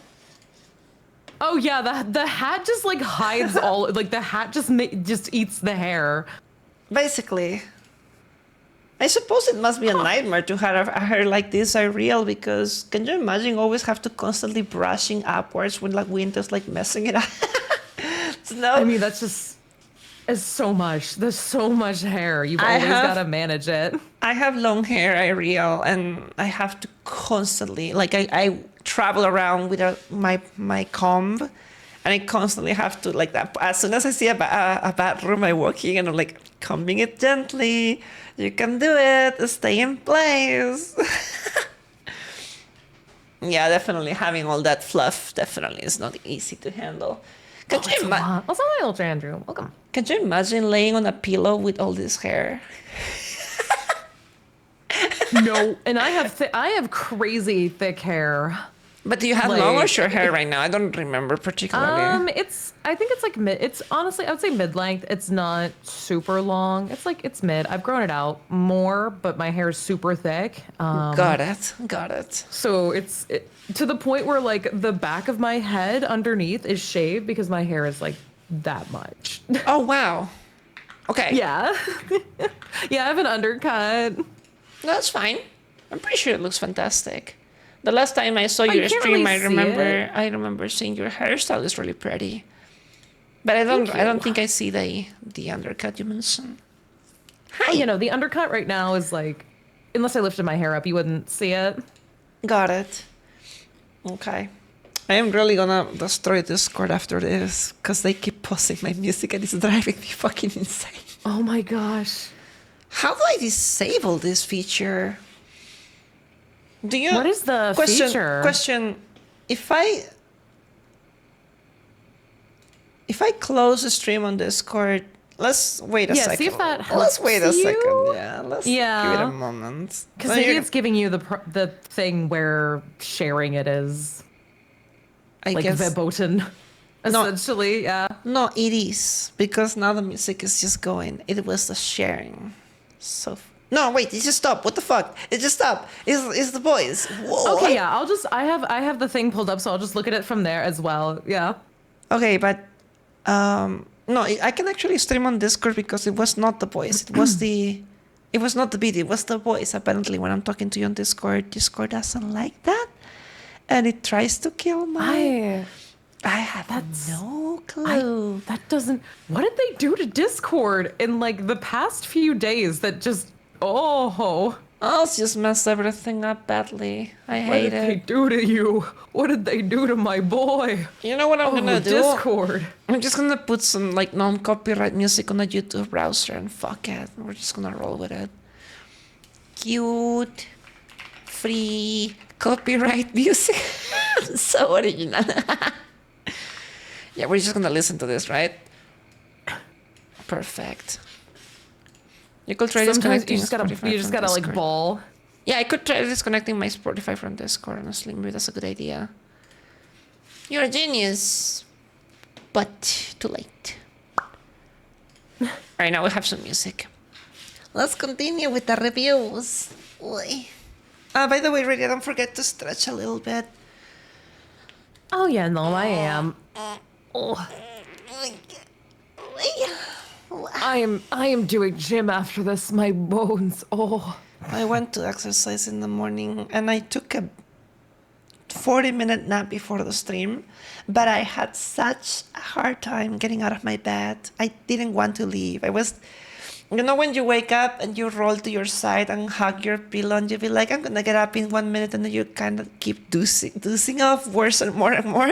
Speaker 4: Oh yeah, the hat just like hides all. Like the hat just eats the hair.
Speaker 1: Basically. I suppose it must be a nightmare to have a hair like this are real, because can you imagine always have to constantly brushing upwards when like winter's like messing it up? No.
Speaker 4: I mean, that's just it's so much. There's so much hair. You've
Speaker 1: I
Speaker 4: always
Speaker 1: have-
Speaker 4: got to manage it.
Speaker 1: I have long hair, I real, and I have to constantly, like I travel around with my comb, And I constantly have to like that. As soon as I see a bad room, I walk in and I'm like, combing it gently. You can do it. Stay in place. Yeah, definitely having all that fluff definitely is not easy to handle. Can you
Speaker 4: What's up, my old Andrew? Welcome.
Speaker 1: Can you imagine laying on a pillow with all this hair?
Speaker 4: No, and I have crazy thick hair.
Speaker 1: But do you have long or short hair right now? I don't remember particularly.
Speaker 4: I think it's like mid. It's honestly, I would say mid-length. It's not super long. It's mid. I've grown it out more, but my hair is super thick.
Speaker 1: Got it.
Speaker 4: So it's to the point where like the back of my head underneath is shaved because my hair is like that much.
Speaker 1: Oh wow. Okay.
Speaker 4: Yeah. Yeah, I have an undercut.
Speaker 1: That's fine. I'm pretty sure it looks fantastic. The last time I saw your
Speaker 4: can't
Speaker 1: stream,
Speaker 4: really
Speaker 1: I remember seeing your hairstyle is really pretty. But I don't think I see the undercut you mentioned. Hi.
Speaker 4: You know, the undercut right now is like, unless I lifted my hair up, you wouldn't see it.
Speaker 1: Got it. Okay. I am really gonna destroy Discord after this because they keep pausing my music and it's driving me fucking insane.
Speaker 4: Oh my gosh.
Speaker 1: How do I disable this feature? Do you?
Speaker 4: What is the feature?
Speaker 1: Question: If I close the stream on Discord, let's wait a second.
Speaker 4: See if that helps.
Speaker 1: Let's wait a
Speaker 4: you.
Speaker 1: second. Yeah, let's give it a moment.
Speaker 4: Because maybe it's giving you the thing where sharing it is.
Speaker 1: I
Speaker 4: like
Speaker 1: guess
Speaker 4: verboten, essentially. Yeah.
Speaker 1: No, it is because now the music is just going. It was the sharing. So. No, wait, it just stopped. What the fuck? It just stopped. It's the voice. Whoa.
Speaker 4: Okay, yeah, I have the thing pulled up, so I'll just look at it from there as well. Yeah.
Speaker 1: Okay, but no, I can actually stream on Discord because it was not the voice. It was not the video. It was the voice. Apparently, when I'm talking to you on Discord doesn't like that, and it tries to kill my. I have no clue.
Speaker 4: That doesn't. What did they do to Discord in like the past few days? That just. Oh.
Speaker 1: I'll just mess everything up badly. I hate it.
Speaker 4: What did they do to you? What did they do to my boy?
Speaker 1: You know what I'm gonna do?
Speaker 4: Discord.
Speaker 1: I'm just gonna put some like non-copyright music on the YouTube browser and fuck it. We're just gonna roll with it. Cute, free, copyright music. So original. Yeah, we're just gonna listen to this, right? Perfect. You could try disconnecting.
Speaker 4: You just gotta like ball.
Speaker 1: Yeah, I could try disconnecting my Spotify from Discord, honestly. Maybe that's a good idea. You're a genius. But too late. Alright, now we have some music. Let's continue with the reviews. By the way, really, don't forget to stretch a little bit.
Speaker 4: Oh yeah, no, I am. I am doing gym after this. My bones. Oh.
Speaker 1: I went to exercise in the morning and I took a 40-minute nap before the stream, but I had such a hard time getting out of my bed. I didn't want to leave. I was, you know, when you wake up and you roll to your side and hug your pillow and you be like, I'm gonna get up in 1 minute, and then you kind of keep dozing off worse and more and more.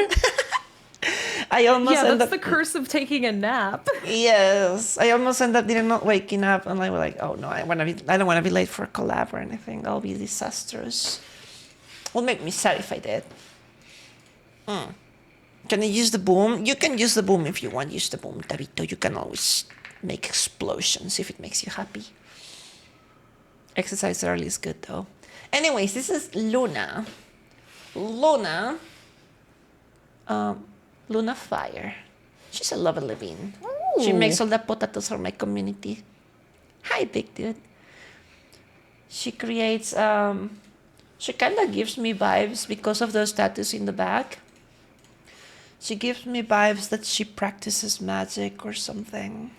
Speaker 1: I almost
Speaker 4: that's the curse of taking a nap.
Speaker 1: Yes, I almost ended up not waking up, and I was like, "Oh no, I don't want to be late for a collab or anything. That'll be disastrous. Will make me sad if I did." Can I use the boom? You can use the boom if you want. Use the boom, Tabito. You can always make explosions if it makes you happy. Exercise early is good though. Anyways, this is Luna. Luna Fire. She's a lovely bean. Ooh. She makes all the potatoes for my community. Hi, big dude. She creates, she kind of gives me vibes because of those tattoos in the back. She gives me vibes that she practices magic or something.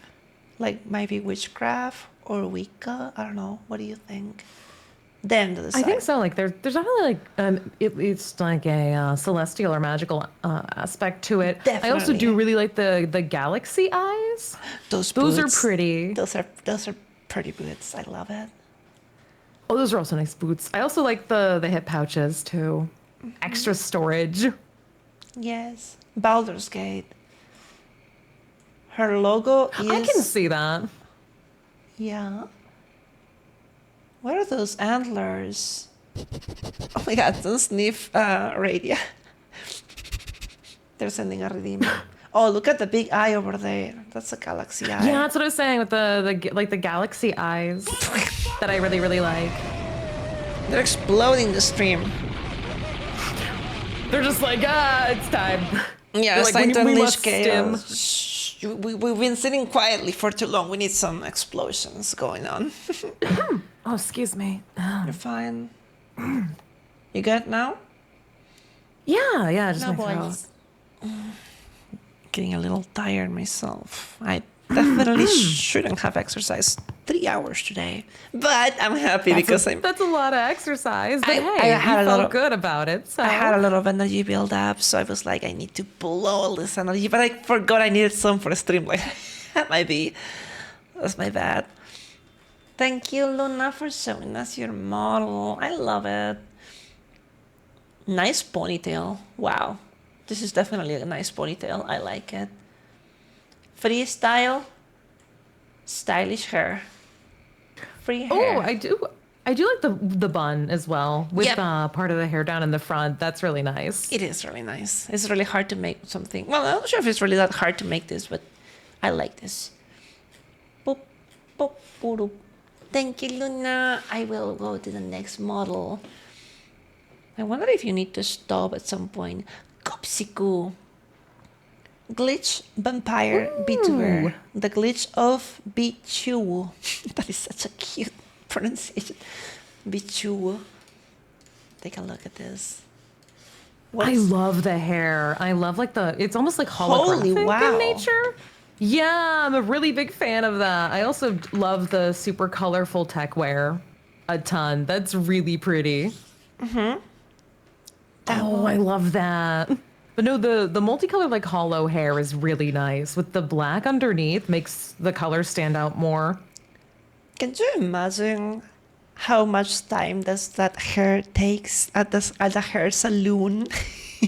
Speaker 1: Like maybe witchcraft or Wicca. I don't know. What do you think? Them to decide.
Speaker 4: I think so. Like there's definitely like it's like a celestial or magical aspect to it.
Speaker 1: Definitely.
Speaker 4: I also do really like the galaxy eyes. Those are pretty.
Speaker 1: Those are pretty boots. I love it.
Speaker 4: Oh, those are also nice boots. I also like the hip pouches too. Extra storage.
Speaker 1: Yes. Baldur's Gate. Her logo is...
Speaker 4: I can see that.
Speaker 1: Yeah. What are those antlers? Oh my god, don't sniff Radia. They're sending a redeem. Oh, look at the big eye over there. That's a galaxy eye.
Speaker 4: Yeah, that's what I was saying with the galaxy eyes that I really, really like.
Speaker 1: They're exploding the stream.
Speaker 4: They're just like, it's time.
Speaker 1: Yeah,
Speaker 4: They're
Speaker 1: it's
Speaker 4: like,
Speaker 1: time to
Speaker 4: we
Speaker 1: unleash
Speaker 4: must
Speaker 1: chaos.
Speaker 4: stim.
Speaker 1: Shh, we've been sitting quietly for too long. We need some explosions going on.
Speaker 4: Oh, excuse me.
Speaker 1: You're fine. You good now?
Speaker 4: Yeah, just
Speaker 1: No
Speaker 4: my throat.
Speaker 1: boys. Getting a little tired myself. I definitely shouldn't have exercised 3 hours today, but I'm happy because
Speaker 4: That's a lot of exercise, but
Speaker 1: I
Speaker 4: hey,
Speaker 1: had
Speaker 4: you
Speaker 1: a lot
Speaker 4: felt
Speaker 1: of-
Speaker 4: good about it, so...
Speaker 1: I had a lot of energy build up, so I was like, I need to pull all this energy, but I forgot I needed some for a stream. Like, that might be. That's my bad. Thank you, Luna, for showing us your model. I love it. Nice ponytail. Wow. This is definitely a nice ponytail. I like it. Freestyle. Stylish hair. Free hair.
Speaker 4: Oh, I do like the bun as well, with
Speaker 1: Yep.
Speaker 4: part of the hair down in the front. That's really nice.
Speaker 1: It is really nice. It's really hard to make something. Well, I'm not sure if it's really that hard to make this, but I like this. Boop, boop, boop. Thank you, Luna. I will go to the next model. I wonder if you need to stop at some point. Kopsiku. Glitch Vampire Vtuber. The glitch of Bichu. That is such a cute pronunciation. Bichu. Take a look at this.
Speaker 4: I love the hair. I love it's almost like holographic
Speaker 1: wow.
Speaker 4: in nature. Yeah, I'm a really big fan of that. I also love the super colorful tech wear a ton. That's really pretty.
Speaker 1: Mm-hmm.
Speaker 4: I love that. But no, the multicolored like hollow hair is really nice. With the black underneath makes the color stand out more.
Speaker 1: Can you imagine how much time does that hair takes at the hair salon?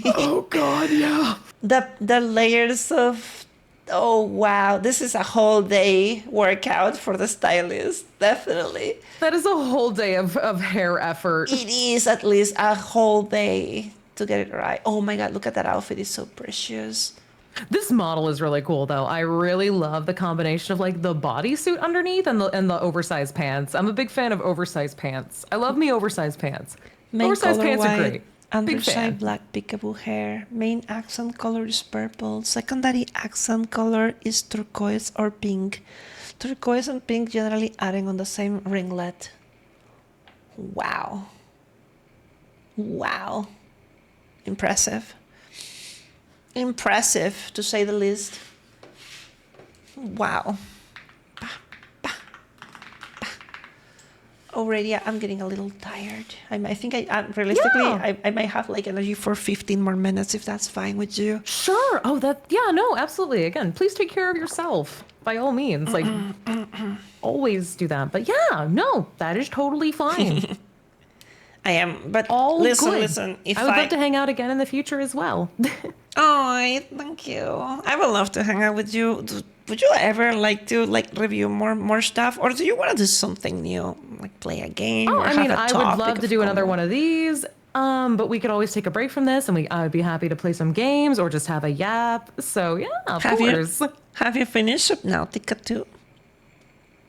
Speaker 5: Oh God, yeah.
Speaker 1: The layers of, oh wow, this is a whole day workout for the stylist, definitely.
Speaker 4: That is a whole day of hair effort.
Speaker 1: It is at least a whole day to get it right. Oh my god, look at that outfit, it's so precious.
Speaker 4: This model is really cool though. I really love the combination of like the bodysuit underneath and the oversized pants. I'm a big fan of oversized pants. I love me oversized pants.
Speaker 1: Main
Speaker 4: Oversized
Speaker 1: color
Speaker 4: pants
Speaker 1: white,
Speaker 4: are great. Big fan.
Speaker 1: underside black peekaboo hair. Main accent color is purple. Secondary accent color is turquoise or pink. Turquoise and pink generally adding on the same ringlet. Wow. Wow. Impressive. Impressive, to say the least. Wow. Already, I'm getting a little tired. I think realistically,
Speaker 4: Yeah.
Speaker 1: I might have like energy for 15 more minutes if that's fine with you.
Speaker 4: Sure. Oh, no, absolutely. Again, please take care of yourself by all means. Like, always do that. But yeah, no, that is totally fine.
Speaker 1: I am, but
Speaker 4: All
Speaker 1: listen,
Speaker 4: good.
Speaker 1: listen. If
Speaker 4: I would love to hang out again in the future as well.
Speaker 1: Oh, thank you. I would love to hang out with you. Would you ever like to review more stuff, or do you want to do something new, like play a game?
Speaker 4: Oh,
Speaker 1: or
Speaker 4: I
Speaker 1: have
Speaker 4: mean,
Speaker 1: a
Speaker 4: I would
Speaker 1: topic
Speaker 4: love to
Speaker 1: of
Speaker 4: do another
Speaker 1: convo?
Speaker 4: one of these. But we could always take a break from this, and I would be happy to play some games or just have a yap. So yeah, of course.
Speaker 1: Have you finished Subnautica 2?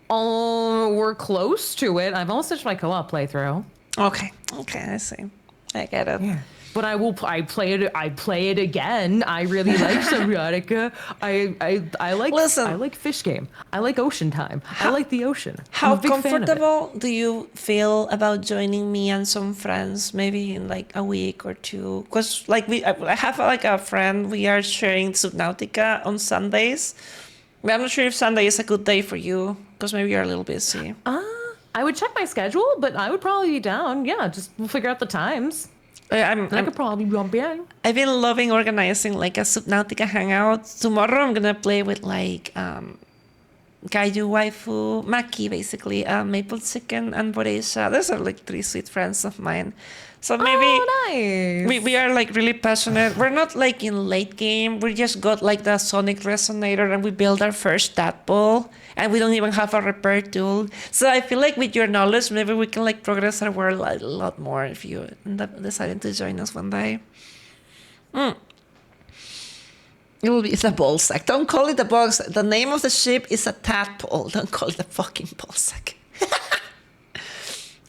Speaker 4: Oh, we're close to it. I've almost finished my co-op playthrough.
Speaker 1: Okay, I see. I get it.
Speaker 4: Yeah. But I play it again. I really like Subnautica. I like
Speaker 1: Listen.
Speaker 4: I like fish game. I like ocean time. I like the ocean. I'm
Speaker 1: How
Speaker 4: a big fan of it.
Speaker 1: comfortable do you feel about joining me and some friends maybe in like a week or two? Because I have like a friend, we are sharing Subnautica on Sundays. But I'm not sure if Sunday is a good day for you because maybe you're a little busy.
Speaker 4: I would check my schedule, but I would probably be down. Yeah, just we'll figure out the times. I could probably jump in.
Speaker 1: I've been loving organizing like a Subnautica hangout. Tomorrow I'm gonna play with like Kaiju Waifu, Maki, basically, Maple Chicken, and Boreisha. Those are like 3 sweet friends of mine. So maybe
Speaker 4: nice.
Speaker 1: we are like really passionate. We're not like in late game. We just got like the sonic resonator and we built our first tadpole, and we don't even have a repair tool. So I feel like with your knowledge, maybe we can like progress our world a lot more if you end up deciding to join us one day. It's a ball sack. Don't call it a ball sack. The name of the ship is a tadpole. Don't call it a fucking ball sack.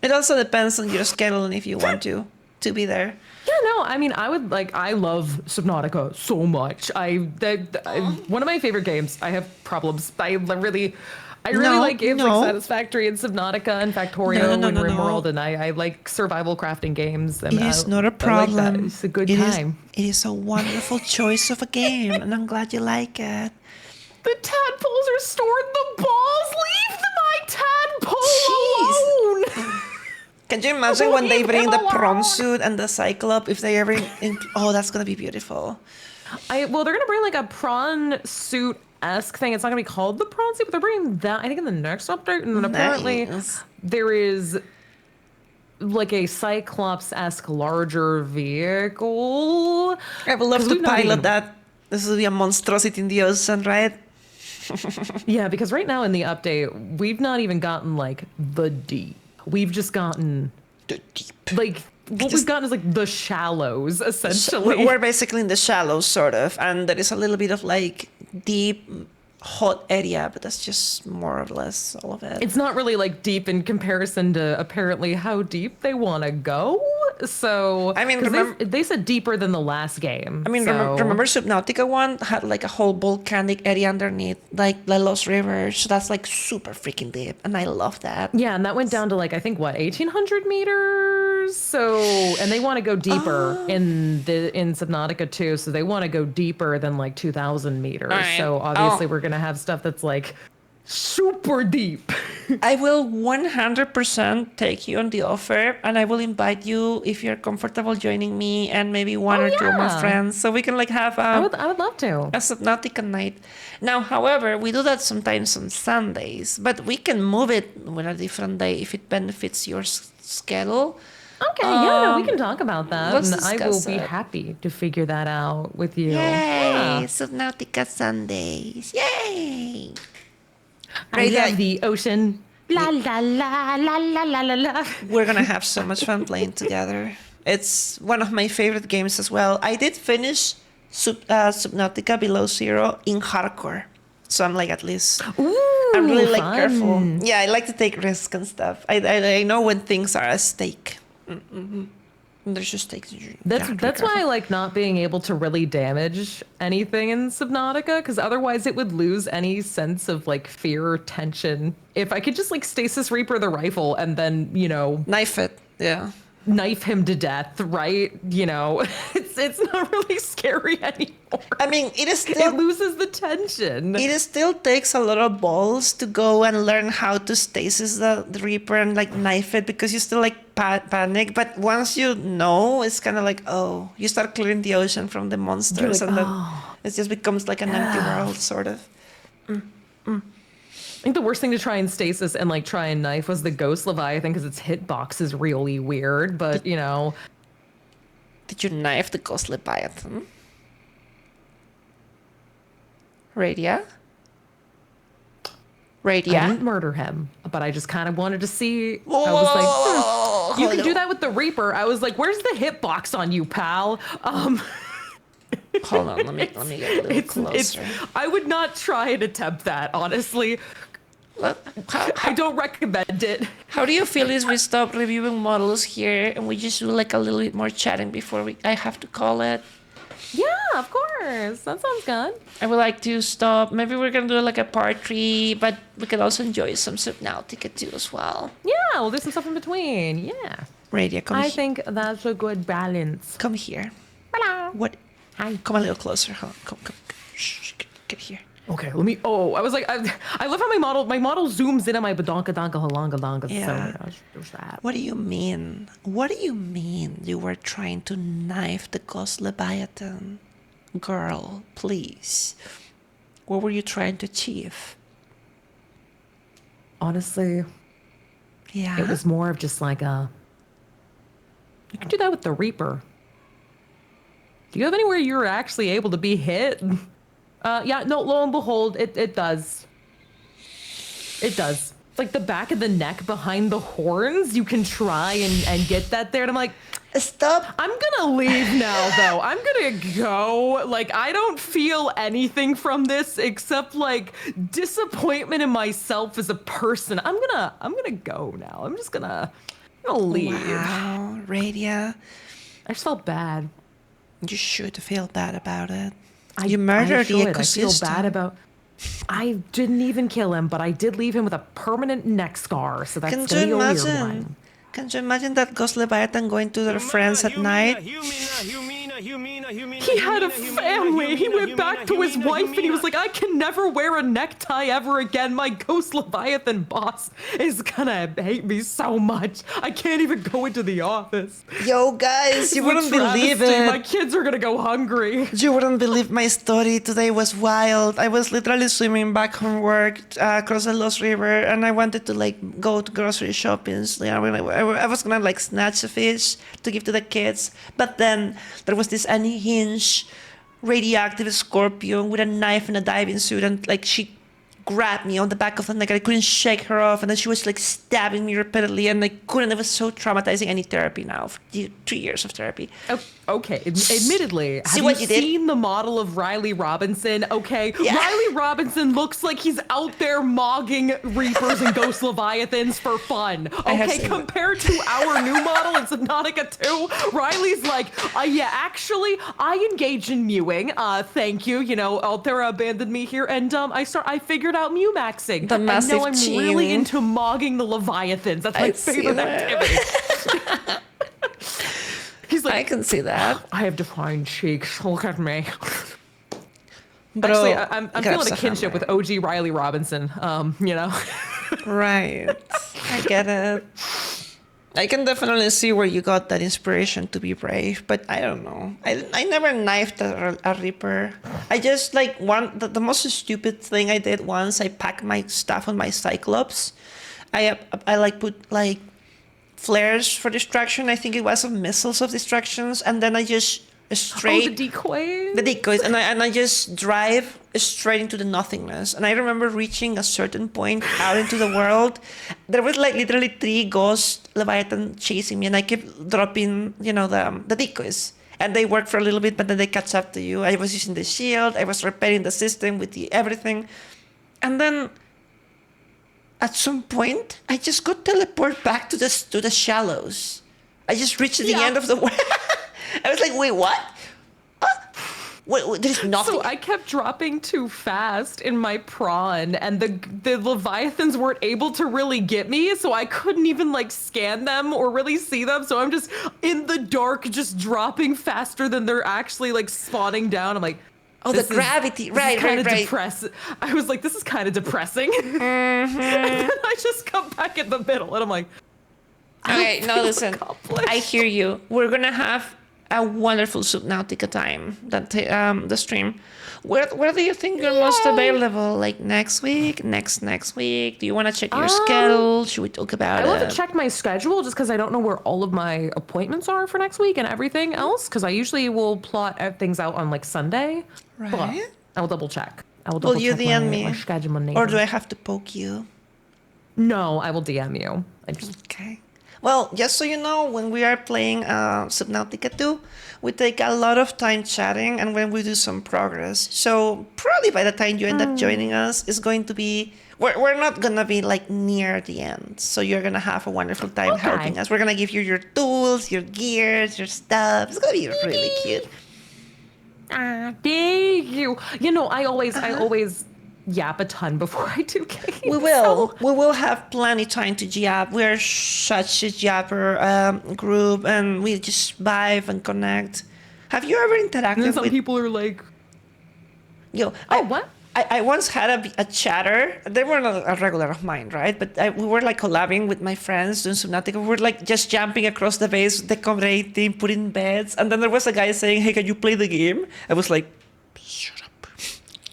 Speaker 1: It also depends on your schedule and if you want to be there.
Speaker 4: Yeah, no, I mean, I love Subnautica so much. One of my favorite games. I have problems. I really like games like Satisfactory and Subnautica and Factorio and RimWorld, and I like survival crafting games. And
Speaker 1: it is not a problem.
Speaker 4: I like that. It's a good time.
Speaker 1: It is a wonderful choice of a game, and I'm glad you like it.
Speaker 4: The tadpoles are stored in the balls. Leave my tadpole alone.
Speaker 1: Can you imagine when they bring the prawn suit and the cyclops? If they ever, oh, that's gonna be beautiful.
Speaker 4: They're gonna bring like a prawn suit-esque thing. It's not gonna be called the prawn suit, but they're bringing that, I think, in the next update. And then apparently there is like a cyclops-esque larger vehicle.
Speaker 1: I would love to pilot that. This will be a monstrosity in the ocean, right?
Speaker 4: Yeah, because right now in the update, we've not even gotten like the deep. We've just gotten
Speaker 1: the deep.
Speaker 4: Like what we've gotten is like the shallows, essentially.
Speaker 1: We're basically in the shallows, sort of, and there is a little bit of like deep, hot area, but that's just more or less all of it.
Speaker 4: It's not really like deep in comparison to apparently how deep they want to go. So
Speaker 1: I mean,
Speaker 4: they said deeper than the last game.
Speaker 1: I mean, remember Subnautica 1 had like a whole volcanic area underneath, like the Lost River. So that's like super freaking deep, and I love that.
Speaker 4: Yeah, and that went down to like, I think, 1,800 meters. So, and they want to go deeper in Subnautica 2. So they want to go deeper than like 2,000 meters. Right. So obviously we're gonna have stuff that's like super deep.
Speaker 1: I will 100% take you on the offer, and I will invite you if you're comfortable joining me and maybe one or two of my friends, so we can like have
Speaker 4: I would love to.
Speaker 1: A Subnautica night. Now, however, we do that sometimes on Sundays, but we can move it on a different day if it benefits your schedule.
Speaker 4: Okay, we can talk about that.
Speaker 1: Let's
Speaker 4: and I will be
Speaker 1: it.
Speaker 4: happy to figure that out with you.
Speaker 1: Yay!
Speaker 4: Yeah.
Speaker 1: Subnautica Sundays. Yay!
Speaker 4: I love the ocean. La la la la la la la la.
Speaker 1: We're gonna have so much fun playing together. It's one of my favorite games as well. I did finish Subnautica Below Zero in hardcore, so I'm like at least I'm really like careful. Yeah, I like to take risks and stuff. I know when things are at stake. There's just stakes.
Speaker 4: That's why I like not being able to really damage anything in Subnautica, because otherwise it would lose any sense of like fear or tension. If I could just like Stasis Reaper the rifle and then,
Speaker 1: knife it. Yeah.
Speaker 4: Knife him to death, right? It's not really scary anymore.
Speaker 1: I mean,
Speaker 4: it loses the tension.
Speaker 1: It still takes a lot of balls to go and learn how to stasis the Reaper and like knife it, because you still like panic. But once you know, it's kind of like, oh, you start clearing the ocean from the monsters, and then it just becomes like an empty world, sort of.
Speaker 4: I think the worst thing to try and stasis and like try and knife was the Ghost Leviathan, because its hitbox is really weird. But
Speaker 1: Did you knife the Ghost Leviathan? Radia?
Speaker 4: I didn't murder him, but I just kind of wanted to see. I was like, you can do that with the Reaper. I was like, where's the hitbox on you, pal?
Speaker 1: Hold on, let me get a little closer.
Speaker 4: I would not try and attempt that, honestly. I don't recommend it.
Speaker 1: How do you feel if we stop reviewing models here and we just do like a little bit more chatting before I have to call it?
Speaker 4: Yeah, of course. That sounds good.
Speaker 1: I would like to stop. Maybe we're going to do like a part 3, but we could also enjoy some Subnautica too as well.
Speaker 4: Yeah, we'll do some stuff in between. Yeah.
Speaker 1: Radia, come here.
Speaker 4: I think that's a good balance.
Speaker 1: Come here.
Speaker 4: Hello.
Speaker 1: What?
Speaker 4: Hi.
Speaker 1: Come a little closer. Come. Shh, get here.
Speaker 4: Okay, let me. Oh, I was like, I love how my model zooms in on my badonka donka halonga longa.
Speaker 1: Yeah.
Speaker 4: So there's that.
Speaker 1: What do you mean? What do you mean you were trying to knife the Ghost Leviathan? Girl, please. What were you trying to achieve?
Speaker 4: Honestly,
Speaker 1: Yeah.
Speaker 4: it was more of just like you can do that with the Reaper. Do you have anywhere you're actually able to be hit? Yeah, no, lo and behold, it does. It does. Like the back of the neck behind the horns, you can try and get that there. And I'm like,
Speaker 1: Stop.
Speaker 4: I'm gonna leave now, though. I'm gonna go. Like, I don't feel anything from this except like disappointment in myself as a person. I'm gonna go now. I'm gonna leave.
Speaker 1: Wow, Radia.
Speaker 4: I just felt bad.
Speaker 1: You should feel bad about it.
Speaker 4: I
Speaker 1: You murdered the
Speaker 4: should.
Speaker 1: ecosystem.
Speaker 4: I feel bad about. I didn't even kill him, but I did leave him with a permanent neck scar. So that's
Speaker 1: Can
Speaker 4: gonna be
Speaker 1: you
Speaker 4: a weird
Speaker 1: imagine?
Speaker 4: one.
Speaker 1: Can you imagine that ghost Leviathan going to their friends at night?
Speaker 4: He had a family. He went back to his wife and he was like, I can never wear a necktie ever again. My ghost Leviathan boss is gonna hate me so much. I can't even go into the office.
Speaker 1: Yo, guys, you wouldn't believe
Speaker 4: Travesty. My
Speaker 1: it.
Speaker 4: kids are gonna go hungry.
Speaker 1: You wouldn't believe my story. Today was wild. I was literally swimming back from work across the Lost River, and I wanted to like go to grocery shopping. So, yeah, I was gonna like snatch a fish to give to the kids, but then there was this unhinged radioactive scorpion with a knife and a diving suit, and like she grabbed me on the back of the neck. I couldn't shake her off, and then she was like stabbing me repeatedly, and I couldn't. It was so traumatizing. I need therapy now. 2 years of therapy.
Speaker 4: Okay, admittedly,
Speaker 1: See
Speaker 4: have
Speaker 1: what
Speaker 4: you
Speaker 1: you did?
Speaker 4: seen the model of Riley Robinson? Okay,
Speaker 1: Yeah.
Speaker 4: Riley Robinson looks like he's out there mogging Reapers and Ghost Leviathans for fun.
Speaker 1: I have
Speaker 4: Okay,
Speaker 1: seen
Speaker 4: compared to our new model in Subnautica 2, Riley's like, yeah, actually, I engage in mewing. Thank you. You know, Altera abandoned me here, and I figured out mew maxing.
Speaker 1: The massive
Speaker 4: and now I'm really
Speaker 1: chin.
Speaker 4: into mogging the Leviathans. That's my
Speaker 1: I see
Speaker 4: favorite
Speaker 1: that.
Speaker 4: activity. He's like,
Speaker 1: I can see that.
Speaker 4: I have defined cheeks. Look at me.
Speaker 1: Bro,
Speaker 4: Actually, I'm
Speaker 1: grabs
Speaker 4: feeling
Speaker 1: a
Speaker 4: a kinship
Speaker 1: hammer.
Speaker 4: with OG Riley Robinson. You know.
Speaker 1: Right. I get it. I can definitely see where you got that inspiration to be brave, but I don't know. I never knifed a Reaper. I just like the most stupid thing I did once. I packed my stuff on my Cyclops. I like put like flares for distraction. I think it was some missiles of distractions, and then I just straight
Speaker 4: Oh, the decoy.
Speaker 1: the decoys, and I just drive straight into the nothingness. And I remember reaching a certain point out into the world. There was like literally 3 ghost Leviathan chasing me, and I kept dropping, the decoys. And they work for a little bit, but then they catch up to you. I was using the shield. I was repairing the system with the everything, and then at some point, I just got teleported back to the shallows. I just reached the
Speaker 4: Yeah.
Speaker 1: end of the world. I was like, wait, what? Wait, there's nothing.
Speaker 4: So I kept dropping too fast in my prawn, and the Leviathans weren't able to really get me, so I couldn't even like scan them or really see them. So I'm just in the dark, just dropping faster than they're actually like spawning down. I'm like,
Speaker 1: Oh, the gravity. Right.
Speaker 4: I was like, this is kind of depressing. And then I just come back in the middle, and I'm like,
Speaker 1: Okay, now listen.
Speaker 4: accomplished.
Speaker 1: I hear you. We're gonna have a wonderful Subnautica time. The stream. Where do you think you're most available? Like next week, next week? Do you want to check your schedule? Should we talk about
Speaker 4: I love
Speaker 1: it?
Speaker 4: to check my schedule just because I don't know where all of my appointments are for next week and everything else. Because I usually will plot things out on like Sunday. But
Speaker 1: Right.
Speaker 4: I will double check. I will
Speaker 1: Will
Speaker 4: double
Speaker 1: you
Speaker 4: check
Speaker 1: DM
Speaker 4: my,
Speaker 1: me?
Speaker 4: my schedule.
Speaker 1: Or do I have to poke you?
Speaker 4: No, I will DM you. I just
Speaker 1: Okay. Well, just so you know, when we are playing Subnautica 2, we take a lot of time chatting and when we do some progress. So probably by the time you end up joining us, it's going to be... We're not going to be like near the end. So you're going to have a wonderful time
Speaker 4: Okay.
Speaker 1: helping us. We're going to give you your tools, your gears, your stuff. It's going to be really cute.
Speaker 4: thank you. You know, I always yap a ton before I do games.
Speaker 1: We will. We will have plenty time to jab. We're such a jabber group, and we just vibe and connect. Have you ever
Speaker 4: And then
Speaker 1: interacted
Speaker 4: some
Speaker 1: with?
Speaker 4: people are like,
Speaker 1: Yo,
Speaker 4: what?
Speaker 1: I once had a chatter. They were not a regular of mine, right? But we were like collabing with my friends doing Subnautica. We were like just jumping across the base, decorating, putting beds, and then there was a guy saying, "Hey, can you play the game?" I was like, "Shut up."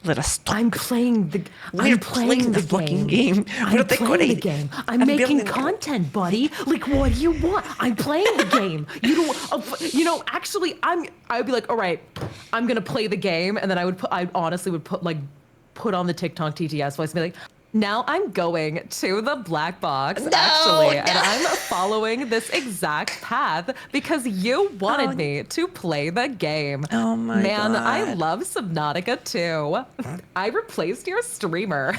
Speaker 1: Let us stop.
Speaker 4: I'm playing the.
Speaker 1: We're
Speaker 4: I'm playing the
Speaker 1: fucking
Speaker 4: game.
Speaker 1: game.
Speaker 4: I'm
Speaker 1: We're
Speaker 4: playing the
Speaker 1: decorating.
Speaker 4: game. I'm
Speaker 1: I'm
Speaker 4: making
Speaker 1: building-
Speaker 4: content, buddy. Like, what do you want? I'm playing the game. You don't. Actually, I'd be like, all right, I'm gonna play the game, and then I honestly would put on the TikTok TTS voice and be like, now I'm going to the black box, actually, and I'm following this exact path because you wanted me to play the game.
Speaker 1: Oh my
Speaker 4: Man, I
Speaker 1: God.
Speaker 4: love Subnautica too. I replaced your streamer.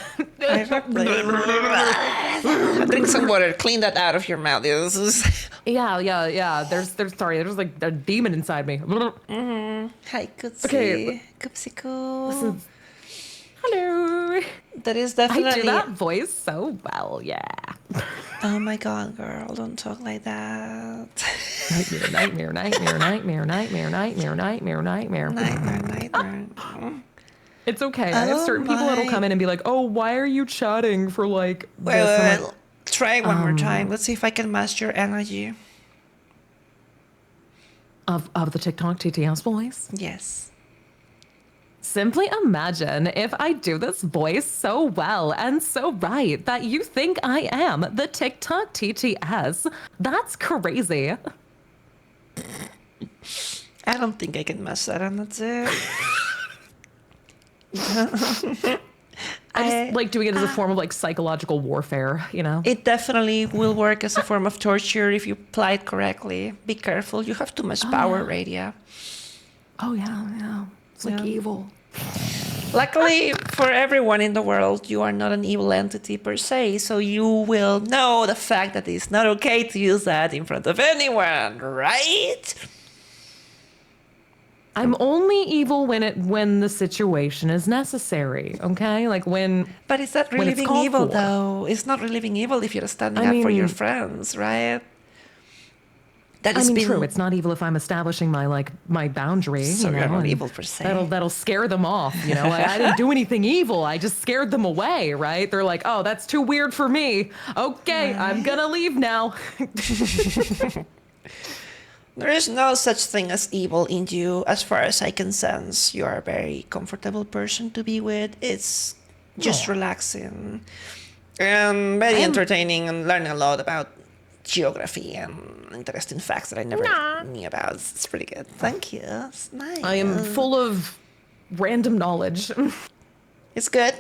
Speaker 1: Drink some water. Clean that out of your mouth. This is...
Speaker 4: Yeah. There's like a demon inside me.
Speaker 1: Hi, Kutsi.
Speaker 4: Okay.
Speaker 1: Kupsiku.
Speaker 4: Hello.
Speaker 1: That is
Speaker 4: I
Speaker 1: definitely...
Speaker 4: do that voice so well, yeah.
Speaker 1: Oh my God, girl. Don't talk like that.
Speaker 4: Nightmare.
Speaker 1: Nightmare.
Speaker 4: It's okay. I have certain people that'll come in and be like, "Oh, why are you chatting for like this?" I'm like,
Speaker 1: Wait. Try one more time. Let's see if I can master your energy.
Speaker 4: of the TikTok TTS voice.
Speaker 1: Yes.
Speaker 4: Simply imagine if I do this voice so well and so right that you think I am the TikTok TTS. That's crazy.
Speaker 1: I don't think I can mess that up. That's it.
Speaker 4: I just like doing it as a form of like psychological warfare, you know?
Speaker 1: It definitely will work as a form of torture if you apply it correctly. Be careful. You have too much power, Radia.
Speaker 4: Oh yeah. It's like evil.
Speaker 1: Luckily for everyone in the world, you are not an evil entity per se, so you will know the fact that it's not okay to use that in front of anyone, right?
Speaker 4: I'm only evil when the situation is necessary, okay? Like when
Speaker 1: But it's not
Speaker 4: When
Speaker 1: really
Speaker 4: it's
Speaker 1: being
Speaker 4: called
Speaker 1: evil,
Speaker 4: for.
Speaker 1: though. It's not really being evil if you're standing
Speaker 4: I
Speaker 1: up for your
Speaker 4: mean-
Speaker 1: friends, right? That
Speaker 4: I
Speaker 1: has
Speaker 4: mean,
Speaker 1: been
Speaker 4: true. It's not evil if I'm establishing my boundary.
Speaker 1: So
Speaker 4: you know,
Speaker 1: you're not
Speaker 4: and
Speaker 1: evil per se.
Speaker 4: That'll scare them off. You know, I didn't do anything evil. I just scared them away. Right? They're like, oh, that's too weird for me. Okay, I'm gonna leave now.
Speaker 1: There is no such thing as evil in you, as far as I can sense. You are a very comfortable person to be with. It's just relaxing and very entertaining, and learning a lot about geography and interesting facts that I never knew about. It's pretty good. Thank you. It's nice.
Speaker 4: I am full of random knowledge.
Speaker 1: It's good.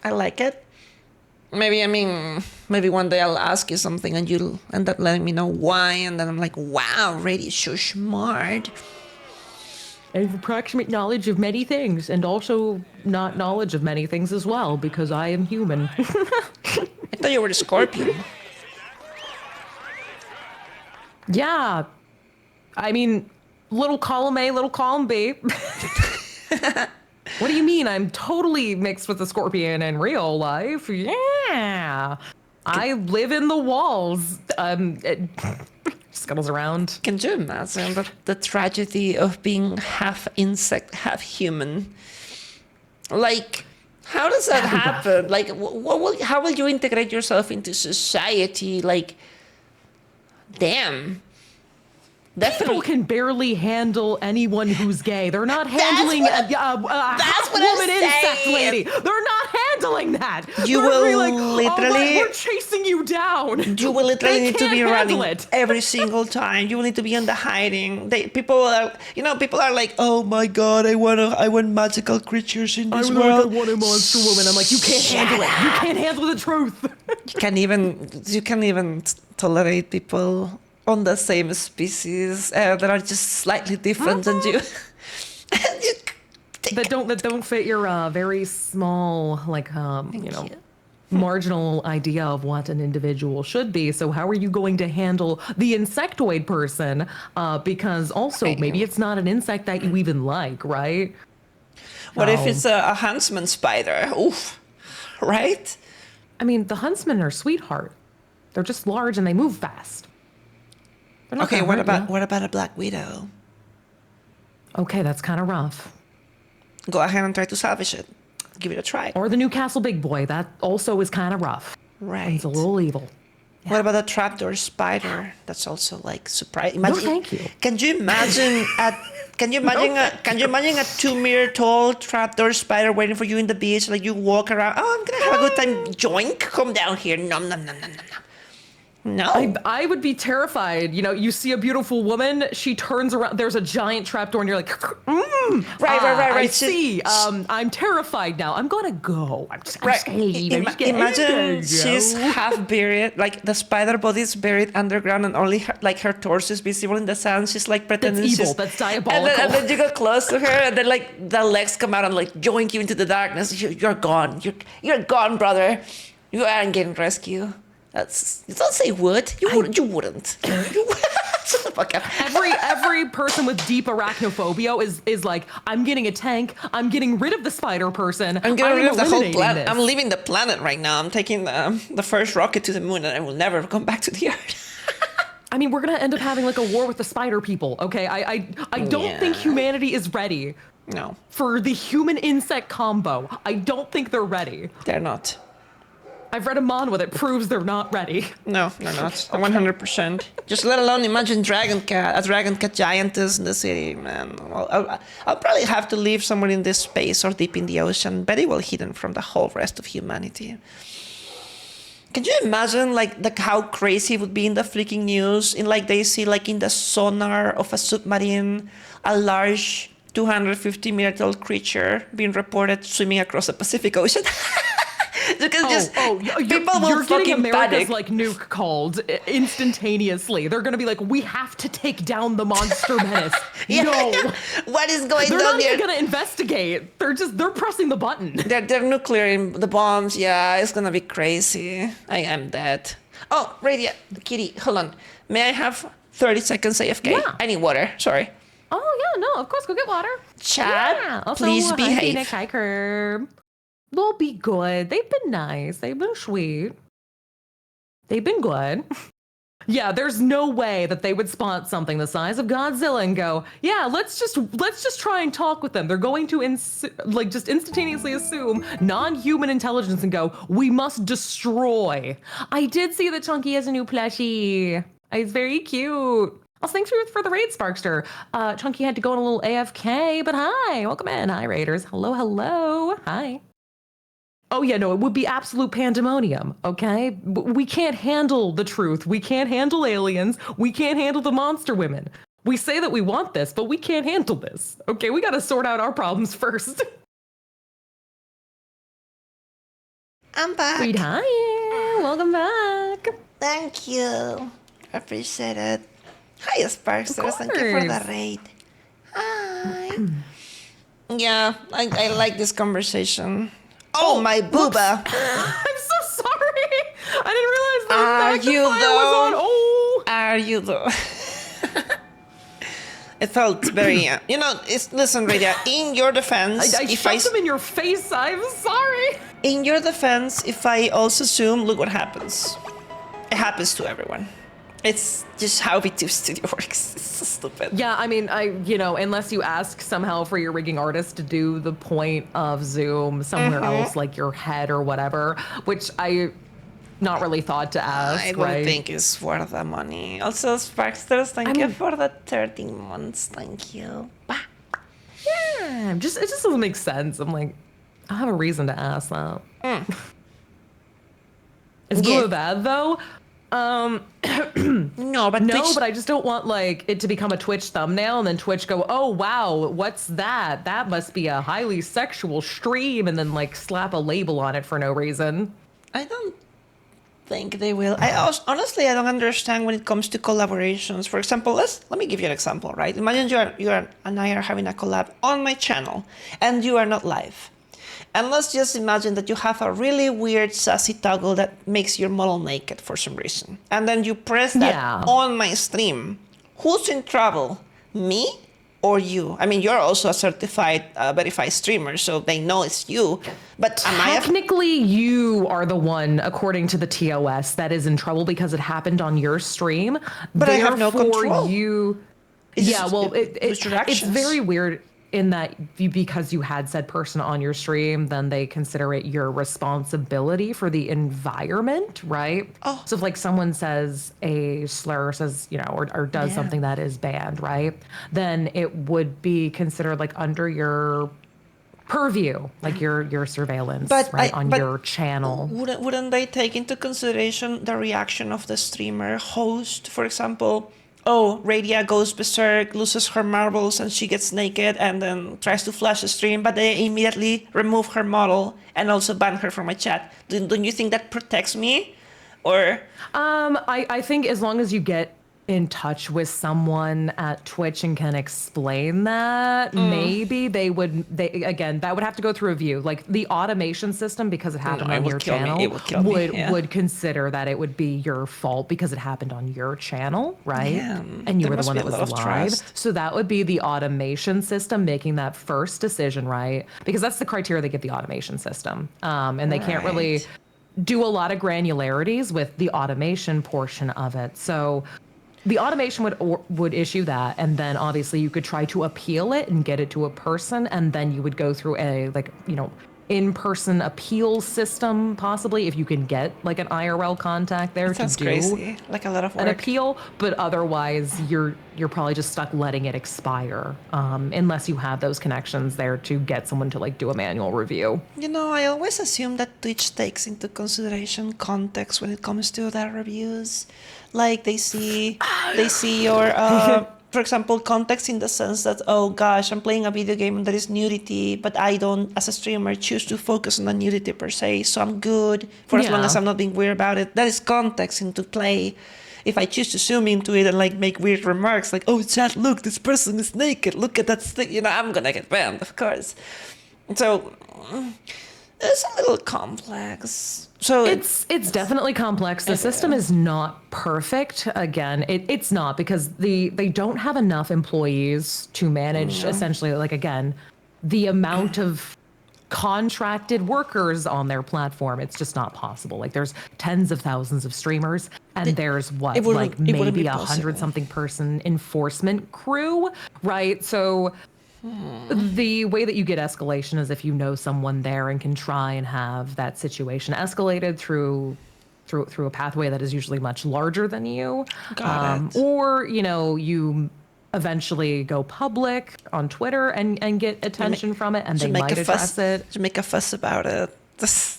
Speaker 1: I like it. Maybe one day I'll ask you something and you'll end up letting me know why, and then I'm like, wow, Radi's so smart.
Speaker 4: I have approximate knowledge of many things, and also not knowledge of many things as well, because I am human.
Speaker 1: I thought you were a scorpion.
Speaker 4: Yeah. I mean, little column A, little column B. What do you mean? I'm totally mixed with a scorpion in real life. Yeah. I live in the walls. It scuttles around.
Speaker 1: Can you imagine the tragedy of being half insect, half human? Like, how does that happen? Like, how will you integrate yourself into society? Like, damn.
Speaker 4: People
Speaker 1: Definitely.
Speaker 4: can barely handle anyone who's gay. They're not handling
Speaker 1: what
Speaker 4: a
Speaker 1: what
Speaker 4: woman
Speaker 1: I'm
Speaker 4: insect
Speaker 1: saying.
Speaker 4: lady. They're not handling that.
Speaker 1: You
Speaker 4: They're
Speaker 1: will
Speaker 4: really like, "All right,
Speaker 1: literally-
Speaker 4: we're chasing you down.
Speaker 1: You will literally
Speaker 4: They
Speaker 1: need to be
Speaker 4: can't handle
Speaker 1: running
Speaker 4: it.
Speaker 1: every single time. You will need to be in the hiding. People are like, oh my god, I want magical creatures in this world.
Speaker 4: want a monster woman. I'm like, you can't handle it. You can't handle the truth.
Speaker 1: You can't even tolerate people on the same species that are just slightly different than you.
Speaker 4: that don't fit your very small marginal idea of what an individual should be. So how are you going to handle the insectoid person? Because also maybe it's not an insect that you even like, right?
Speaker 1: What if it's a huntsman spider? Oof, right?
Speaker 4: I mean, the huntsmen are sweetheart. They're just large and they move fast. They're not
Speaker 1: Okay,
Speaker 4: gonna
Speaker 1: what
Speaker 4: hurt
Speaker 1: about
Speaker 4: you.
Speaker 1: what about a black widow?
Speaker 4: Okay, that's kind of rough.
Speaker 1: Go ahead and try to salvage it. Give it a try.
Speaker 4: Or the Newcastle Big Boy. That also is kind of rough.
Speaker 1: Right.
Speaker 4: It's a little evil.
Speaker 1: What about a trapdoor spider? That's also like surprise. Imagine,
Speaker 4: thank you.
Speaker 1: Can you imagine Can you imagine can you imagine a 2-meter tall trapdoor spider waiting for you in the beach? Like you walk around. Oh, I'm gonna have a good time. Joink, come down here. Nom nom nom nom nom nom. No.
Speaker 4: I would be terrified. You know, you see a beautiful woman, she turns around, there's a giant trapdoor, and you're like,
Speaker 1: Right.
Speaker 4: I see. I'm terrified now. I'm gonna go. I'm scared.
Speaker 1: Imagine she's half buried, like the spider body is buried underground, and only her torso is visible in the sand. She's like pretending
Speaker 4: That's evil.
Speaker 1: she's
Speaker 4: That's diabolical.
Speaker 1: And then you go close to her, and then like the legs come out and like joink you into the darkness. You're gone. You're gone, brother. You aren't getting rescued. Don't say would. You wouldn't. Shut the fuck up.
Speaker 4: Every person with deep arachnophobia is like, I'm getting a tank. I'm getting rid of the spider person.
Speaker 1: I'm getting rid of the whole planet.
Speaker 4: This.
Speaker 1: I'm leaving the planet right now. I'm taking the first rocket to the moon, and I will never come back to the Earth.
Speaker 4: I mean, we're gonna end up having like a war with the spider people. Okay, I don't think humanity is ready.
Speaker 1: No.
Speaker 4: For the human insect combo, I don't think they're ready.
Speaker 1: They're not.
Speaker 4: I've read a manhwa that proves they're not ready.
Speaker 1: No, they're not. 100%. Just let alone imagine a dragon cat giantess in the city, man. Well, I'll probably have to live somewhere in this space or deep in the ocean, very well hidden from the whole rest of humanity. Can you imagine like how crazy it would be in the freaking news? In like they see like in the sonar of a submarine, a large 250-meter tall creature being reported swimming across the Pacific Ocean. People will
Speaker 4: you're getting
Speaker 1: fucking
Speaker 4: America's
Speaker 1: panic.
Speaker 4: like nuke called instantaneously. They're gonna be like, we have to take down the monster menace. No,
Speaker 1: What is going
Speaker 4: they're
Speaker 1: on
Speaker 4: not
Speaker 1: here?
Speaker 4: even gonna investigate. They're pressing the button.
Speaker 1: They're nuclear in the bombs. Yeah, it's gonna be crazy. I am dead. Oh, Radio Kitty, hold on. May I have 30 seconds AFK?
Speaker 4: Yeah.
Speaker 1: I need water. Sorry.
Speaker 4: Oh yeah, no, of course, go get water.
Speaker 1: Chat,
Speaker 4: Yeah. Also,
Speaker 1: please
Speaker 4: hi,
Speaker 1: behave.
Speaker 4: Phoenix, hi, Curb. They'll be good. They've been nice. They've been sweet. They've been good. Yeah, there's no way that they would spot something the size of Godzilla and go, yeah, let's just try and talk with them. They're going to just instantaneously assume non-human intelligence and go, we must destroy. I did see that Chunky has a new plushie. It's very cute. Also, thanks for the raid, Sparkster. Chunky had to go on a little AFK, but hi, welcome in. Hi, raiders. Hello. Hi. Oh yeah, no, it would be absolute pandemonium, okay? We can't handle the truth. We can't handle aliens. We can't handle the monster women. We say that we want this, but we can't handle this. Okay, we gotta sort out our problems first.
Speaker 1: I'm back.
Speaker 4: Sweet, hi. Welcome back.
Speaker 1: Thank you. Appreciate it. Hi, Sparksters. Thank you for the raid. Hi. Yeah, I like this conversation. Oh, my booba.
Speaker 4: I'm so sorry. I didn't realize that
Speaker 1: Are you
Speaker 4: magnifier was on.
Speaker 1: though?
Speaker 4: Oh.
Speaker 1: Are you though? It felt very, listen, Radia, in your defense,
Speaker 4: I shoved them in your face. I'm sorry.
Speaker 1: In your defense, if I also zoom, look what happens. It happens to everyone. It's just how VTube Studio works. It's so stupid.
Speaker 4: Yeah, I mean, unless you ask somehow for your rigging artist to do the point of zoom somewhere else, like your head or whatever, which I not really thought to ask,
Speaker 1: I don't
Speaker 4: right?
Speaker 1: think it's worth the money. Also, Sparksters, thank you for the 13 months. Thank you. Bah.
Speaker 4: Yeah, it just doesn't make sense. I'm like, I have a reason to ask that. Is Boo bad though?
Speaker 1: No, but
Speaker 4: but I just don't want like it to become a Twitch thumbnail and then Twitch go, oh wow, what's that? That must be a highly sexual stream, and then like slap a label on it for no reason.
Speaker 1: I don't think they will. Honestly, I don't understand when it comes to collaborations. For example, let me give you an example, right? Imagine you and I are having a collab on my channel, and you are not live. And let's just imagine that you have a really weird sassy toggle that makes your model naked for some reason. And then you press that on my stream. Who's in trouble? Me or you? I mean, you're also a certified, verified streamer, so they know it's you. But
Speaker 4: technically, you are the one, according to the TOS, that is in trouble because it happened on your stream.
Speaker 1: But I have no control.
Speaker 4: It's very weird. in that because you had said person on your stream, then they consider it your responsibility for the environment, right?
Speaker 1: Oh.
Speaker 4: So if like someone says a slur, says, or does something that is banned, right? Then it would be considered like under your purview, like your surveillance, right, on your channel.
Speaker 1: Wouldn't they take into consideration the reaction of the streamer host? For example, Radia goes berserk, loses her marbles, and she gets naked and then tries to flash the stream, but they immediately remove her model and also ban her from my chat. Don't you think that protects me? Or
Speaker 4: I think as long as you get in touch with someone at Twitch and can explain that, maybe that would have to go through a view. Like the automation system, because it happened on your channel, would consider that it would be your fault because it happened on your channel, right?
Speaker 1: Yeah,
Speaker 4: and you were the one that was live. So that would be the automation system making that first decision, right? Because that's the criteria they give the automation system. And they can't really do a lot of granularities with the automation portion of it. So the automation would issue that, and then obviously you could try to appeal it and get it to a person, and then you would go through a in-person appeal system, possibly, if you can get like an IRL contact there to do
Speaker 1: crazy. Like a lot of work.
Speaker 4: an appeal. But otherwise, you're probably just stuck letting it expire, unless you have those connections there to get someone to like do a manual review.
Speaker 1: I always assume that Twitch takes into consideration context when it comes to their reviews. Like they see your for example, context in the sense that, oh gosh, I'm playing a video game and there is nudity, but I don't, as a streamer, choose to focus on the nudity per se, so I'm good for as long as I'm not being weird about it. That is context into play. If I choose to zoom into it and like make weird remarks like, oh chat, look, this person is naked, look at that thing, I'm gonna get banned, of course. So it's a little complex. So
Speaker 4: it's definitely complex. The system is not perfect. Again, it's not, because they don't have enough employees to manage essentially, like, again, the amount of contracted workers on their platform. It's just not possible. Like there's tens of thousands of streamers, and there's maybe 100-something person enforcement crew, right? So the way that you get escalation is if you know someone there and can try and have that situation escalated through a pathway that is usually much larger than you. Or, you eventually go public on Twitter and get attention from it, and they might address it.
Speaker 1: To make a fuss about it.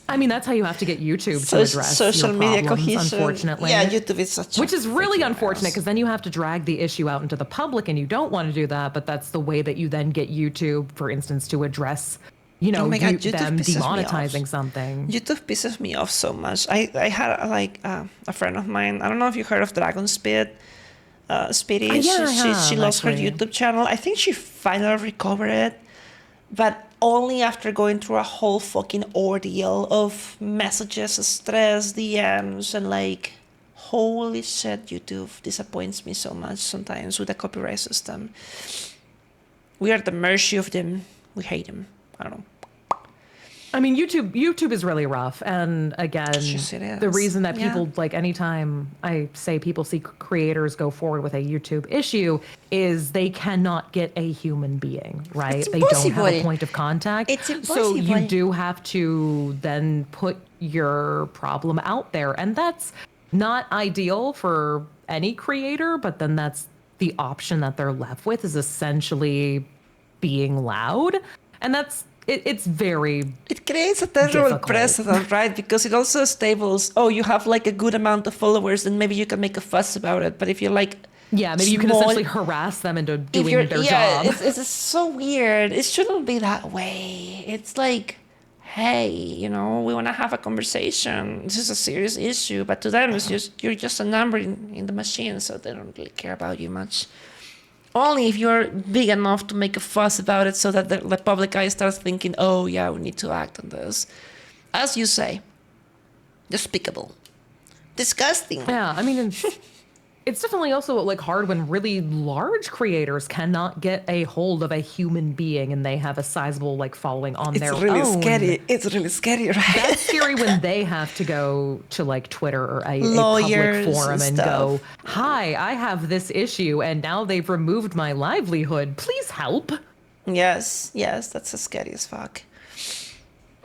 Speaker 4: I mean, that's how you have to get YouTube to address
Speaker 1: social media
Speaker 4: problems,
Speaker 1: cohesion.
Speaker 4: unfortunately.
Speaker 1: Yeah, YouTube is
Speaker 4: which is really unfortunate, because then you have to drag the issue out into the public, and you don't want to do that. But that's the way that you then get YouTube, for instance, to address, them demonetizing something.
Speaker 1: YouTube pisses me off so much. I had a friend of mine. I don't know if you heard of Dragon Speed. Speedy. She lost her YouTube channel. I think she finally recovered it, but only after going through a whole fucking ordeal of messages, stress, DMs, and like, holy shit, YouTube disappoints me so much sometimes with the copyright system. We are at the mercy of them. We hate them. I don't know.
Speaker 4: I mean, YouTube is really rough. And again, the reason that people, like, anytime I say people see creators go forward with a YouTube issue is they cannot get a human being, right? They don't have a point of contact.
Speaker 1: It's impossible.
Speaker 4: So you do have to then put your problem out there. And that's not ideal for any creator, but then that's the option that they're left with, is essentially being loud. And it
Speaker 1: creates a terrible precedent, right? Because it also stables, you have like a good amount of followers, and maybe you can make a fuss about it. But if you're like,
Speaker 4: maybe you can essentially harass them into doing their job.
Speaker 1: It's so weird. It shouldn't be that way. It's like, hey, we want to have a conversation. This is a serious issue, but to them, you're just a number in the machine, so they don't really care about you much. Only if you're big enough to make a fuss about it, so that the public eye starts thinking, oh yeah, we need to act on this. As you say, despicable, disgusting.
Speaker 4: Yeah, I mean, it's definitely also like hard when really large creators cannot get a hold of a human being and they have a sizable like following on their own.
Speaker 1: It's really scary, right?
Speaker 4: That's scary when they have to go to like Twitter or a
Speaker 1: Lawyers
Speaker 4: public forum and go, hi, I have this issue and now they've removed my livelihood. Please help.
Speaker 1: Yes, that's as scary as fuck.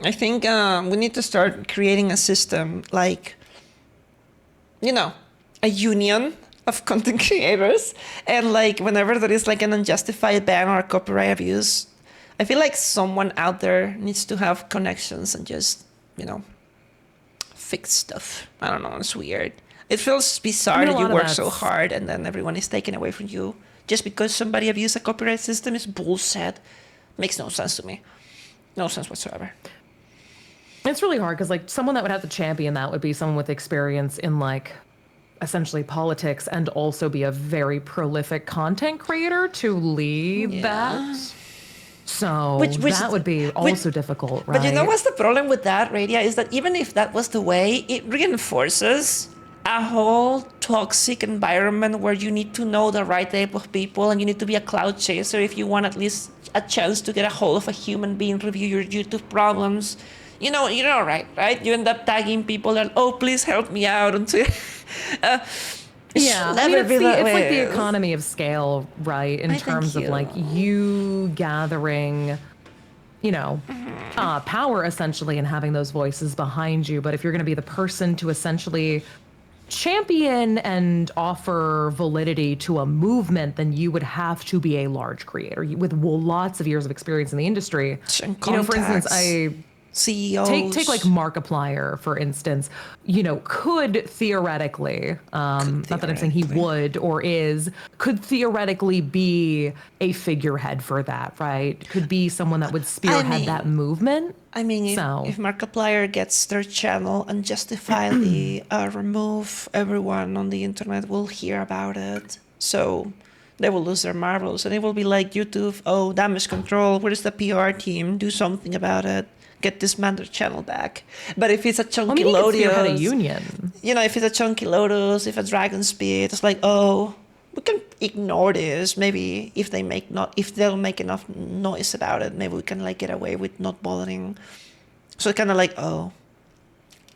Speaker 1: I think we need to start creating a system like, a union of content creators. And like whenever there is like an unjustified ban or copyright abuse, I feel like someone out there needs to have connections and just, fix stuff. I don't know, it's weird. It feels bizarre that you work so hard and then everyone is taken away from you just because somebody abused a copyright system is bullshit. Makes no sense to me. No sense whatsoever.
Speaker 4: It's really hard because like someone that would have to champion that would be someone with experience in like essentially politics and also be a very prolific content creator to lead that. So that would be also difficult, right?
Speaker 1: But you know what's the problem with that, Radia, is that even if that was the way, it reinforces a whole toxic environment where you need to know the right type of people and you need to be a cloud chaser if you want at least a chance to get a hold of a human being, review your YouTube problems. Right? You end up tagging people and, please help me out. And
Speaker 4: yeah, I mean, it's like the economy of scale, right? In terms of like you gathering, power essentially and having those voices behind you. But if you're going to be the person to essentially champion and offer validity to a movement, then you would have to be a large creator with lots of years of experience in the industry. For instance, CEOs. Take like Markiplier, for instance, could theoretically, not that I'm saying he would or could theoretically be a figurehead for that, right? Could be someone that would spearhead that movement.
Speaker 1: I mean, if Markiplier gets their channel unjustifiably removed, everyone on the internet will hear about it. So they will lose their marbles and it will be like YouTube, damage control, where's the PR team? Do something about it. Get this man their channel back. But if it's a Chonkylotus,
Speaker 4: a union.
Speaker 1: If it's a Chonkylotus, if a Dragon Speed, it's like, we can ignore this. Maybe if they'll make enough noise about it, maybe we can like get away with not bothering. So it's kind of like,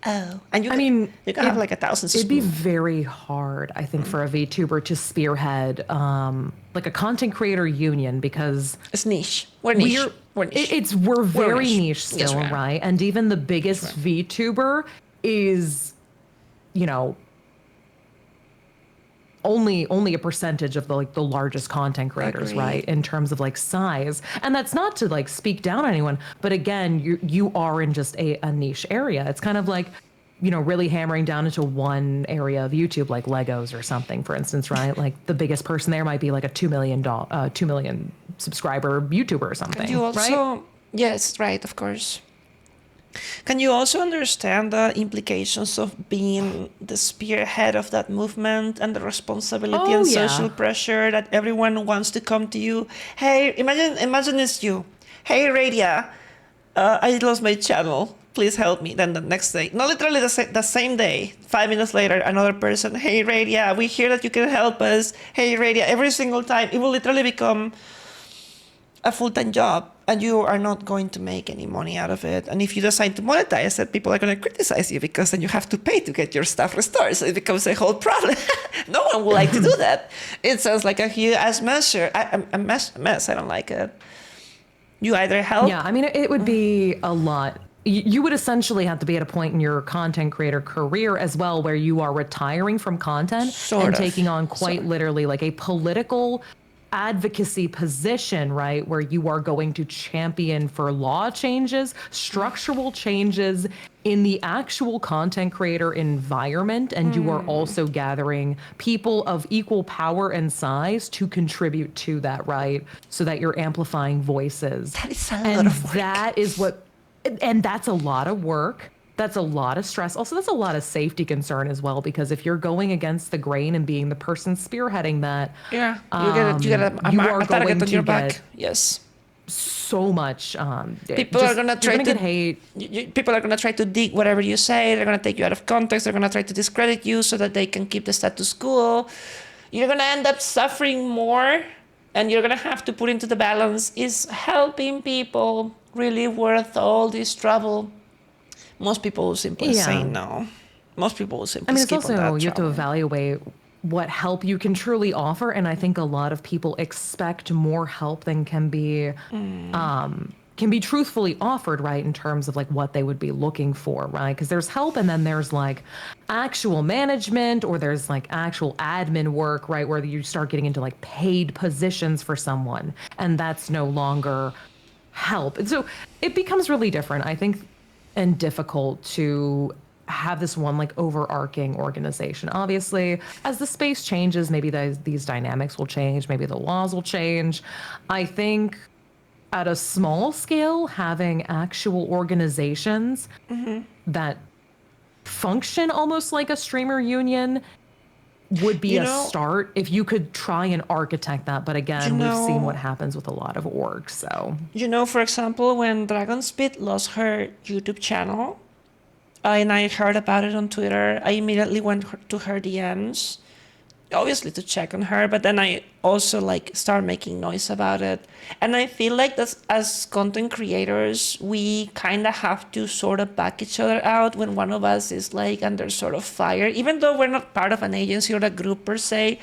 Speaker 1: and you can have like 1,000.
Speaker 4: It'd be very hard, I think, for a VTuber to spearhead like a content creator union because
Speaker 1: it's niche. We're niche.
Speaker 4: We're very niche still, yes, right? And even the biggest VTuber is, only a percentage of the largest content creators, right? In terms of like size. And that's not to like speak down on anyone, but again, you are in just a niche area. It's kind of like, really hammering down into one area of YouTube, like Legos or something, for instance, right? Like the biggest person there might be like a 2 million subscriber YouTuber or something.
Speaker 1: Can you also, right? Yes, right, of course. Can you also understand the implications of being the spearhead of that movement and the responsibility and social pressure that everyone wants to come to you? Hey, imagine it's you. Hey, Radia, I lost my channel. Please help me. Then the next day, no, literally the same day, 5 minutes later, another person. Hey, Radia, we hear that you can help us. Hey, Radia, every single time, it will literally become a full-time job and you are not going to make any money out of it. And if you decide to monetize it, people are going to criticize you because then you have to pay to get your stuff restored. So it becomes a whole problem. No one would like to do that. It sounds like a huge mess. A mess. I don't like it. You either help.
Speaker 4: Yeah, I mean, it would be a lot. You would essentially have to be at a point in your content creator career as well where you are retiring from content and taking on quite literally like a political advocacy position, right? Where you are going to champion for law changes, structural changes in the actual content creator environment. And you are also gathering people of equal power and size to contribute to that, right? So that you're amplifying voices.
Speaker 1: That is a lot of work.
Speaker 4: That's a lot of work. That's a lot of stress. Also, that's a lot of safety concern as well, because if you're going against the grain and being the person spearheading that,
Speaker 1: you get a target on your back. Yes.
Speaker 4: So much.
Speaker 1: People are gonna try to get hate. People are gonna try to dig whatever you say. They're gonna take you out of context. They're gonna try to discredit you so that they can keep the status quo. You're gonna end up suffering more, and you're gonna have to put into the balance: is helping people really worth all this trouble? Most people will simply say no. Most people will simply skip on that.
Speaker 4: You have to evaluate what help you can truly offer. And I think a lot of people expect more help than can be truthfully offered, right, in terms of like what they would be looking for, right? Because there's help and then there's like actual management or there's like actual admin work, right, where you start getting into like paid positions for someone and that's no longer help. And so it becomes really different, I think, and difficult to have this one like overarching organization. Obviously, as the space changes, maybe these dynamics will change, maybe the laws will change. I think at a small scale, having actual organizations that function almost like a streamer union would be start if you could try and architect that. But again, we've seen what happens with a lot of orgs. So,
Speaker 1: for example, when Dragonspit lost her YouTube channel, and I heard about it on Twitter, I immediately went to her DMs, obviously to check on her, but then I also like start making noise about it. And I feel like that as content creators, we kind of have to sort of back each other out when one of us is like under sort of fire. Even though we're not part of an agency or a group per se,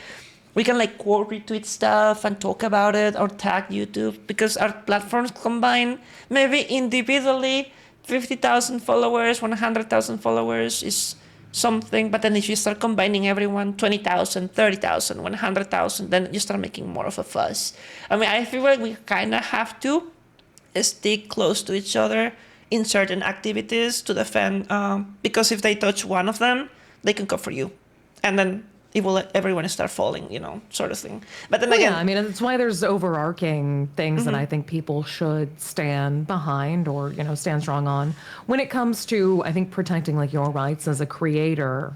Speaker 1: we can like quote retweet stuff and talk about it or tag YouTube, because our platforms combine maybe individually 50,000 followers, 100,000 followers is something, but then if you start combining everyone, 20,000, 30,000, 100,000, then you start making more of a fuss. I mean, I feel like we kind of have to stick close to each other in certain activities to defend, because if they touch one of them, they can come for you. And then it will let everyone start falling, sort of thing. But then again...
Speaker 4: Yeah, I mean, that's why there's overarching things that I think people should stand behind or, stand strong on. When it comes to, I think, protecting, like, your rights as a creator,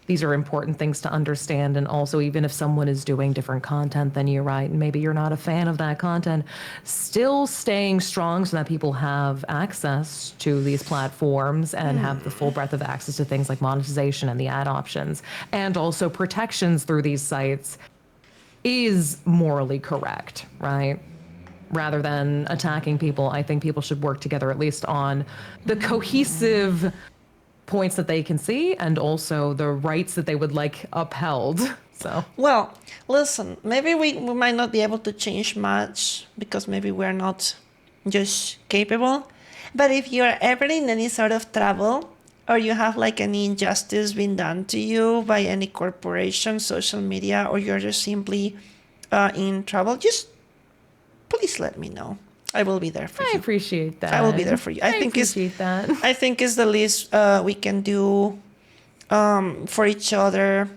Speaker 4: these are important things to understand. And also, even if someone is doing different content than you, right, and maybe you're not a fan of that content, still staying strong so that people have access to these platforms and have the full breadth of access to things like monetization and the ad options, and also protections through these sites is morally correct, right? Rather than attacking people, I think people should work together at least on the cohesive points that they can see and also the rights that they would like upheld. So,
Speaker 1: well, listen, maybe we might not be able to change much because maybe we're not just capable. But if you're ever in any sort of trouble or you have like any injustice being done to you by any corporation, social media, or you're just simply in trouble, just please let me know. I will be there for you.
Speaker 4: I appreciate that.
Speaker 1: I will be there for you. I think it's the least we can do for each other.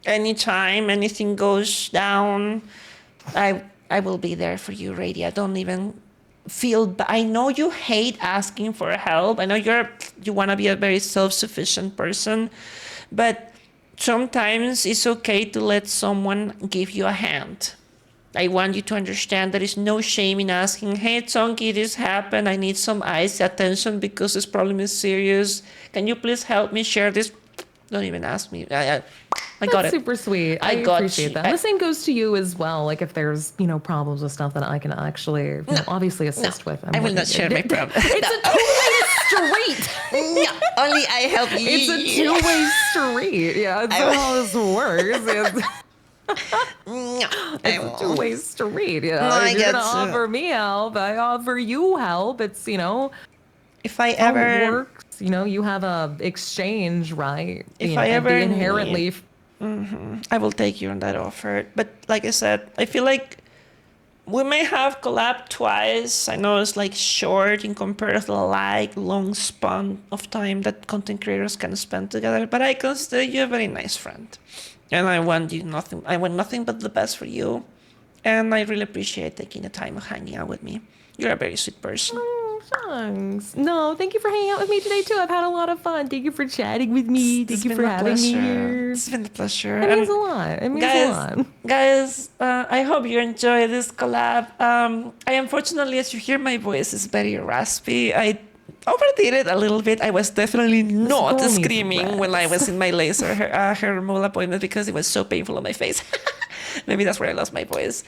Speaker 1: Anytime anything goes down, I will be there for you, Radia. Don't even feel. I know you hate asking for help. I know you want to be a very self-sufficient person, but sometimes it's okay to let someone give you a hand. I want you to understand there is no shame in asking, hey, Chonky, this happened. I need some eyes attention because this problem is serious. Can you please help me share this? Don't even ask me. I got it.
Speaker 4: That's super sweet. I appreciate that. The same goes to you as well. Like if there's, problems with stuff that I can actually obviously assist with.
Speaker 1: I will not share my problem.
Speaker 4: It's a two-way street.
Speaker 1: No, only I help you.
Speaker 4: It's a two-way street. Yeah, that's how this works. It's a two-way street. You're gonna offer me help, I offer you help. It's
Speaker 1: if I ever
Speaker 4: works, you have a exchange, right?
Speaker 1: If I ever
Speaker 4: inherently,
Speaker 1: I will take you on that offer. But like I said, I feel like we may have collabed twice. I know it's like short in compared to the like long span of time that content creators can spend together. But I consider you a very nice friend. And I want nothing but the best for you. And I really appreciate taking the time of hanging out with me. You're a very sweet person.
Speaker 4: Oh, thanks. No, thank you for hanging out with me today, too. I've had a lot of fun. Thank you for chatting with me. Thank you for having me here.
Speaker 1: It's been a pleasure.
Speaker 4: It means a lot. It means a lot.
Speaker 1: Guys, I hope you enjoy this collab. Unfortunately, as you hear, my voice is very raspy. I overdid it a little bit. I was definitely not screaming when I was in my laser hair removal appointment because it was so painful on my face. Maybe that's where I lost my voice.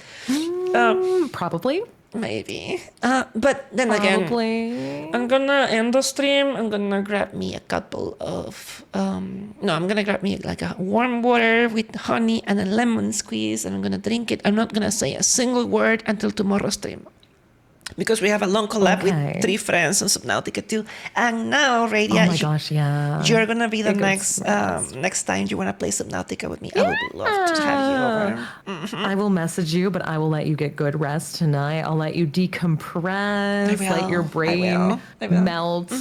Speaker 4: Probably.
Speaker 1: Maybe. But then
Speaker 4: Probably.
Speaker 1: again, I'm gonna end the stream. I'm gonna grab me a couple of no, I'm gonna grab me like a warm water with honey and a lemon squeeze, and I'm gonna drink it. I'm not gonna say a single word until tomorrow's stream, because we have a long collab
Speaker 4: Okay.
Speaker 1: with 3 friends on Subnautica too. And now, Radia,
Speaker 4: Oh my gosh, yeah.
Speaker 1: you're gonna be the
Speaker 4: It
Speaker 1: next
Speaker 4: goes
Speaker 1: next time you wanna play Subnautica with me. I would love to have you over.
Speaker 4: I will message you, but I will let you get good rest tonight. I'll let you decompress, let your brain
Speaker 1: I will.
Speaker 4: melt.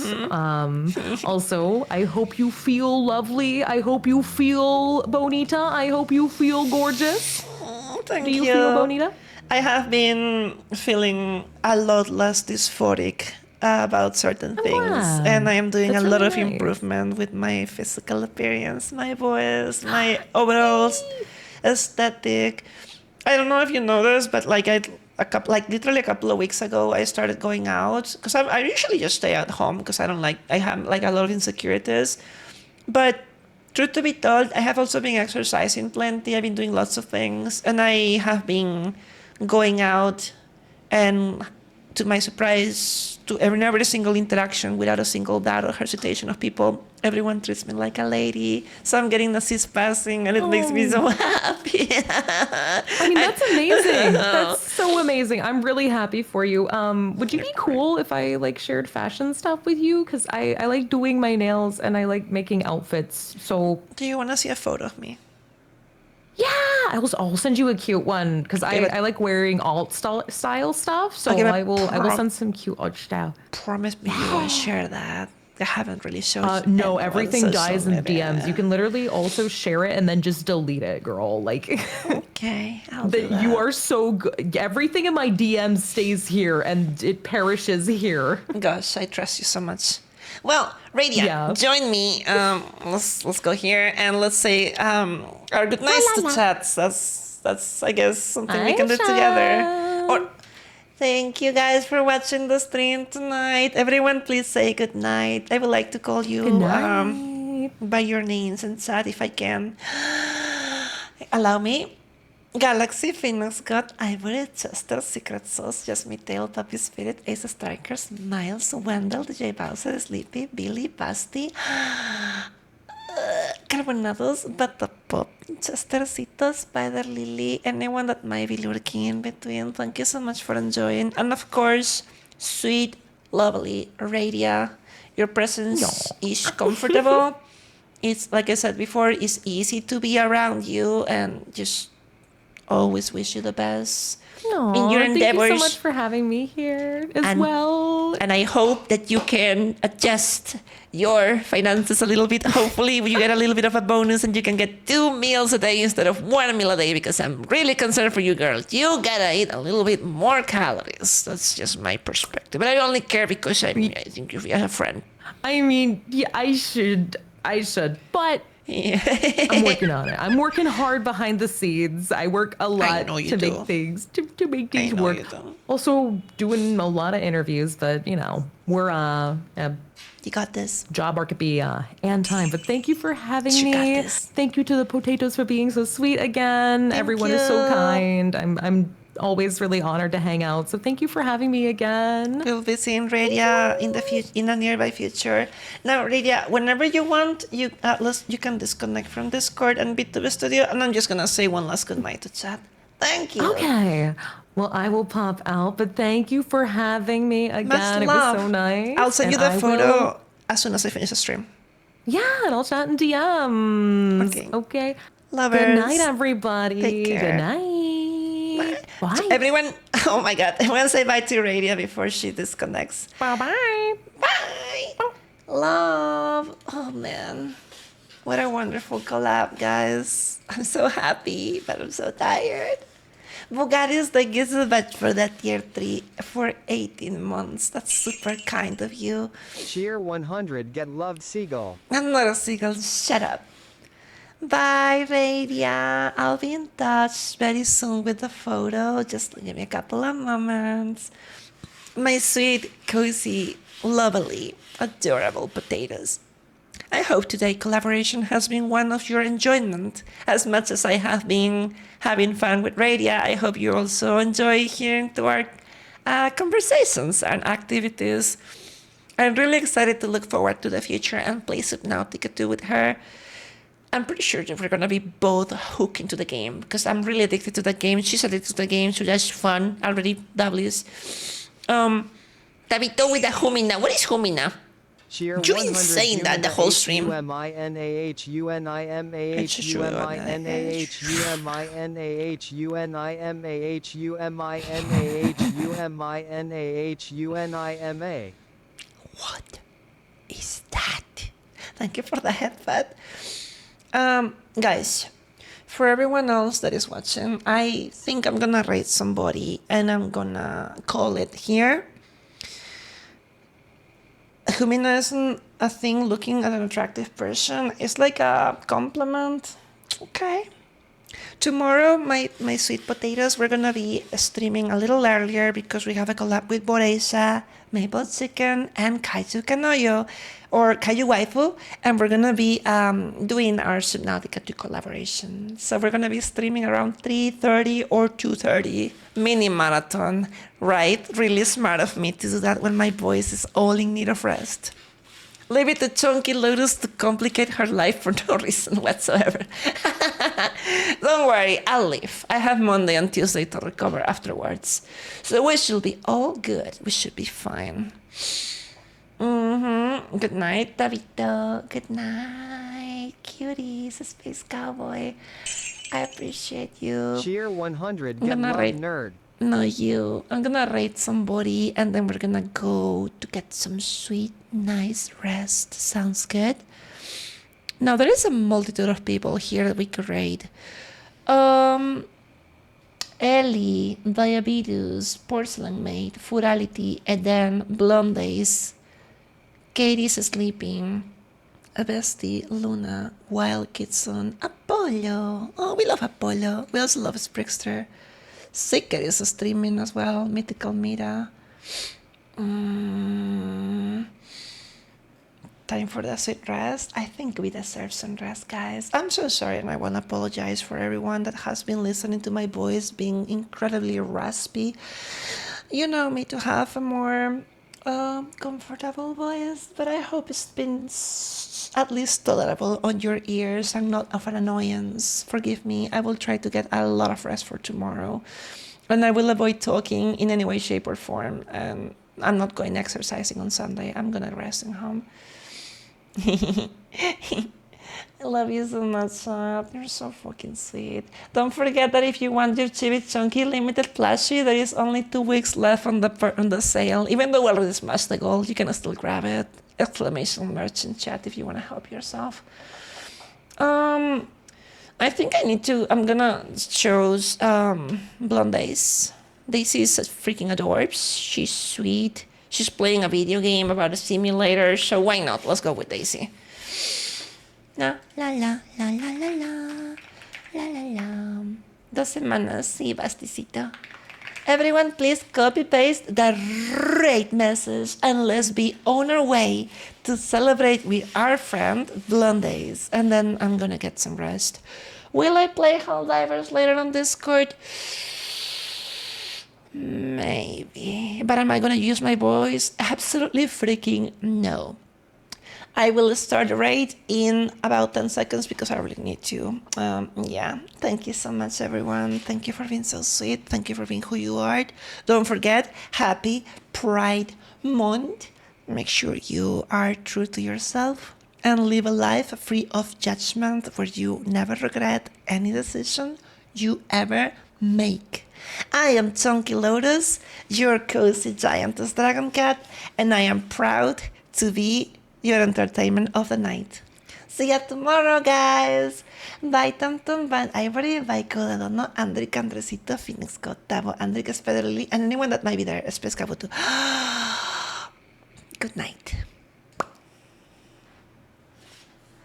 Speaker 4: Also, I hope you feel lovely. I hope you feel bonita. I hope you feel gorgeous.
Speaker 1: Thank
Speaker 4: Do you feel bonita?
Speaker 1: I have been feeling a lot less dysphoric about certain things,
Speaker 4: glad.
Speaker 1: and I am doing
Speaker 4: That's
Speaker 1: a lot
Speaker 4: really
Speaker 1: of
Speaker 4: nice.
Speaker 1: improvement with my physical appearance, my voice, my overall aesthetic. I don't know if you know this, but literally a couple of weeks ago, I started going out, because I usually just stay at home because I have like a lot of insecurities. But truth to be told, I have also been exercising plenty. I've been doing lots of things, and I have been going out, and to my surprise, to every single interaction, without a single doubt or hesitation of people, everyone treats me like a lady. So I'm getting the cis passing, and it makes me so happy.
Speaker 4: I mean, that's amazing. That's so amazing. I'm really happy for you. Would you be cool if I like shared fashion stuff with you? Because I like doing my nails and I like making outfits. So
Speaker 1: Do you want to see a photo of me?
Speaker 4: yeah, I'll send you a cute one because
Speaker 1: Okay, but-
Speaker 4: I like wearing alt style stuff. So
Speaker 1: Okay, but
Speaker 4: I will send some cute alt style.
Speaker 1: Promise me you won't share that. I haven't really shown
Speaker 4: No,
Speaker 1: anyone
Speaker 4: everything
Speaker 1: social
Speaker 4: dies in
Speaker 1: media.
Speaker 4: DMs. You can literally also share it and then just delete it, girl. Like
Speaker 1: Okay, I'll do that.
Speaker 4: you are so good. Everything in my DMs stays here and it perishes here.
Speaker 1: Gosh, I trust you so much. Well, Radia,
Speaker 4: Yeah.
Speaker 1: join me. Let's go here and let's say our good nights to chats. That's I guess something we can do together. Or thank you guys for watching the stream tonight. Everyone, please say good night. I would like to call you
Speaker 4: Good night.
Speaker 1: by your names in chat if I can. Allow me. Galaxy, Phoenix God, Ivory, Chester, Secret Sauce, Jasmine Tail, Puppy Spirit, Ace Strikers, Miles, Wendell, DJ Bowser, Sleepy, Billy, Basti, Carbonados, Butterpop, Chestercito, Spider Lily, anyone that might be lurking in between. Thank you so much for enjoying. And of course, sweet, lovely Radia. Your presence is comfortable. It's like I said before, it's easy to be around you, and just always wish you the best in your
Speaker 4: Thank
Speaker 1: endeavors.
Speaker 4: you so much for having me here as well.
Speaker 1: And I hope that you can adjust your finances a little bit. Hopefully you get a little bit of a bonus and you can get 2 meals a day instead of 1 meal a day, because I'm really concerned for you, girl. You gotta eat a little bit more calories. That's just my perspective. But I only care because I think you're a friend.
Speaker 4: I mean, yeah, I should, but I'm working on it. I'm working hard behind the scenes. I work a lot
Speaker 1: know you
Speaker 4: to
Speaker 1: do.
Speaker 4: make things to make things
Speaker 1: know
Speaker 4: work.
Speaker 1: you do.
Speaker 4: Also doing a lot of interviews, but you know, we're
Speaker 1: You got this.
Speaker 4: job market be and time. But thank you for having
Speaker 1: You got
Speaker 4: me.
Speaker 1: this.
Speaker 4: Thank you to the potatoes for being so sweet again. Everyone is so
Speaker 1: you.
Speaker 4: kind. I'm always really honored to hang out. So thank you for having me again.
Speaker 1: We'll be seeing Radia in the nearby future. Now, Radia, whenever you want, you can disconnect from Discord and Vtuber Studio, and I'm just gonna say one last goodnight to chat. Thank you.
Speaker 4: Okay. Well, I will pop out, but thank you for having me again.
Speaker 1: Much
Speaker 4: It
Speaker 1: love.
Speaker 4: was so nice.
Speaker 1: I'll send you
Speaker 4: and
Speaker 1: the
Speaker 4: I
Speaker 1: photo
Speaker 4: will-
Speaker 1: as soon as I finish the stream.
Speaker 4: Yeah, and I'll chat in DMs.
Speaker 1: Okay.
Speaker 4: Okay.
Speaker 1: Lovers.
Speaker 4: Good night, everybody.
Speaker 1: Take care.
Speaker 4: Good night. Bye.
Speaker 1: Everyone, oh my God, I want to say bye to Radia before she disconnects.
Speaker 4: Bye-bye.
Speaker 1: Bye. Love. Oh man. What a wonderful collab, guys. I'm so happy, but I'm so tired. Bugarius, thank you so much for that tier 3 for 18 months. That's super kind of you.
Speaker 6: Cheer 100 get loved seagull.
Speaker 1: I'm not a seagull, shut up. Bye, Radia. I'll be in touch very soon with the photo. Just give me a couple of moments. My sweet, cozy, lovely, adorable potatoes. I hope today's collaboration has been one of your enjoyment. As much as I have been having fun with Radia, I hope you also enjoy hearing to our conversations and activities. I'm really excited to look forward to the future and play Subnautica 2 with her. I'm pretty sure that we're gonna be both hooked into the game because I'm really addicted to the game. She's addicted to the game, so that's fun. Already W's. Tabito with the Humina. What is Humina?
Speaker 6: Cheer
Speaker 1: You've been saying that the whole stream.
Speaker 6: UMINAH UNIMAH UMINAH UMINAH UNIMAH UMINAH UMINAH.
Speaker 1: What is that? Thank you for the headbutt. Guys, for everyone else that is watching, I think I'm gonna rate somebody and I'm gonna call it here. Humina isn't a thing looking at an attractive person. It's like a compliment. Okay. Tomorrow, my sweet potatoes, we're gonna be streaming a little earlier because we have a collab with Boresa, Maple Chicken, and Kaiju Kanoyo, or Kaiju Waifu, and we're gonna be doing our Subnautica 2 collaboration. So we're gonna be streaming around 3:30 or 2:30, mini marathon, right? Really smart of me to do that when my voice is all in need of rest. Leave it to Chonkylotus to complicate her life for no reason whatsoever. Don't worry, I'll leave. I have Monday and Tuesday to recover afterwards. So we should be all good. We should be fine. Good night, Davito. Good night, cuties, Space Cowboy. I appreciate you.
Speaker 6: Cheer 100 get love nerd.
Speaker 1: No, you. I'm gonna rate somebody and then we're gonna go to get some sweet, nice rest. Sounds good? Now, there is a multitude of people here that we could rate. Ellie, Diabetes, Porcelain Maid, Furality, Eden, Blondays, Katie's sleeping, a bestie, Luna, Wild Kitson, Apollo. Oh, we love Apollo. We also love Sprigster. Sicker is streaming as well. Mythical Mira. Time for the sweet rest. I think we deserve some rest, guys. I'm so sorry, and I want to apologize for everyone that has been listening to my voice being incredibly raspy. You know me to have a more comfortable voice, but I hope it's been at least tolerable on your ears and not of an annoyance. Forgive me. I will try to get a lot of rest for tomorrow, and I will avoid talking in any way, shape, or form. And I'm not going exercising on Sunday. I'm gonna rest in home. I love you so much, Chap. You're so fucking sweet. Don't forget that if you want your Chibi Chunky limited plushie, there is only 2 weeks left on the sale. Even though we already smashed the goal, you can still grab it. Exclamation merch in chat if you want to help yourself. I think I'm gonna choose Blondays. Daisy is freaking adorbs. She's sweet. She's playing a video game about a simulator, so why not? Let's go with Daisy. La la la la la la la la la la. 2 semanas, sí, basticito. Everyone, please copy paste the rate message and let's be on our way to celebrate with our friend Blondays. And then I'm gonna get some rest. Will I play Helldivers later on Discord? Maybe. But am I gonna use my voice? Absolutely freaking no. I will start the raid in about 10 seconds because I really need to. Yeah, thank you so much, everyone. Thank you for being so sweet. Thank you for being who you are. Don't forget, happy Pride Month. Make sure you are true to yourself and live a life free of judgment where you never regret any decision you ever make. I am Chonkylotus, your cozy giantess dragon cat, and I am proud to be your entertainment of the night. See ya tomorrow, guys. Bye, Tom Tom, Van Ivory, bye, Codadono, Andric, Andresito, Phoenix, Tavo, Andric, Spederly, and anyone that might be there, Space Kabuto. Good night.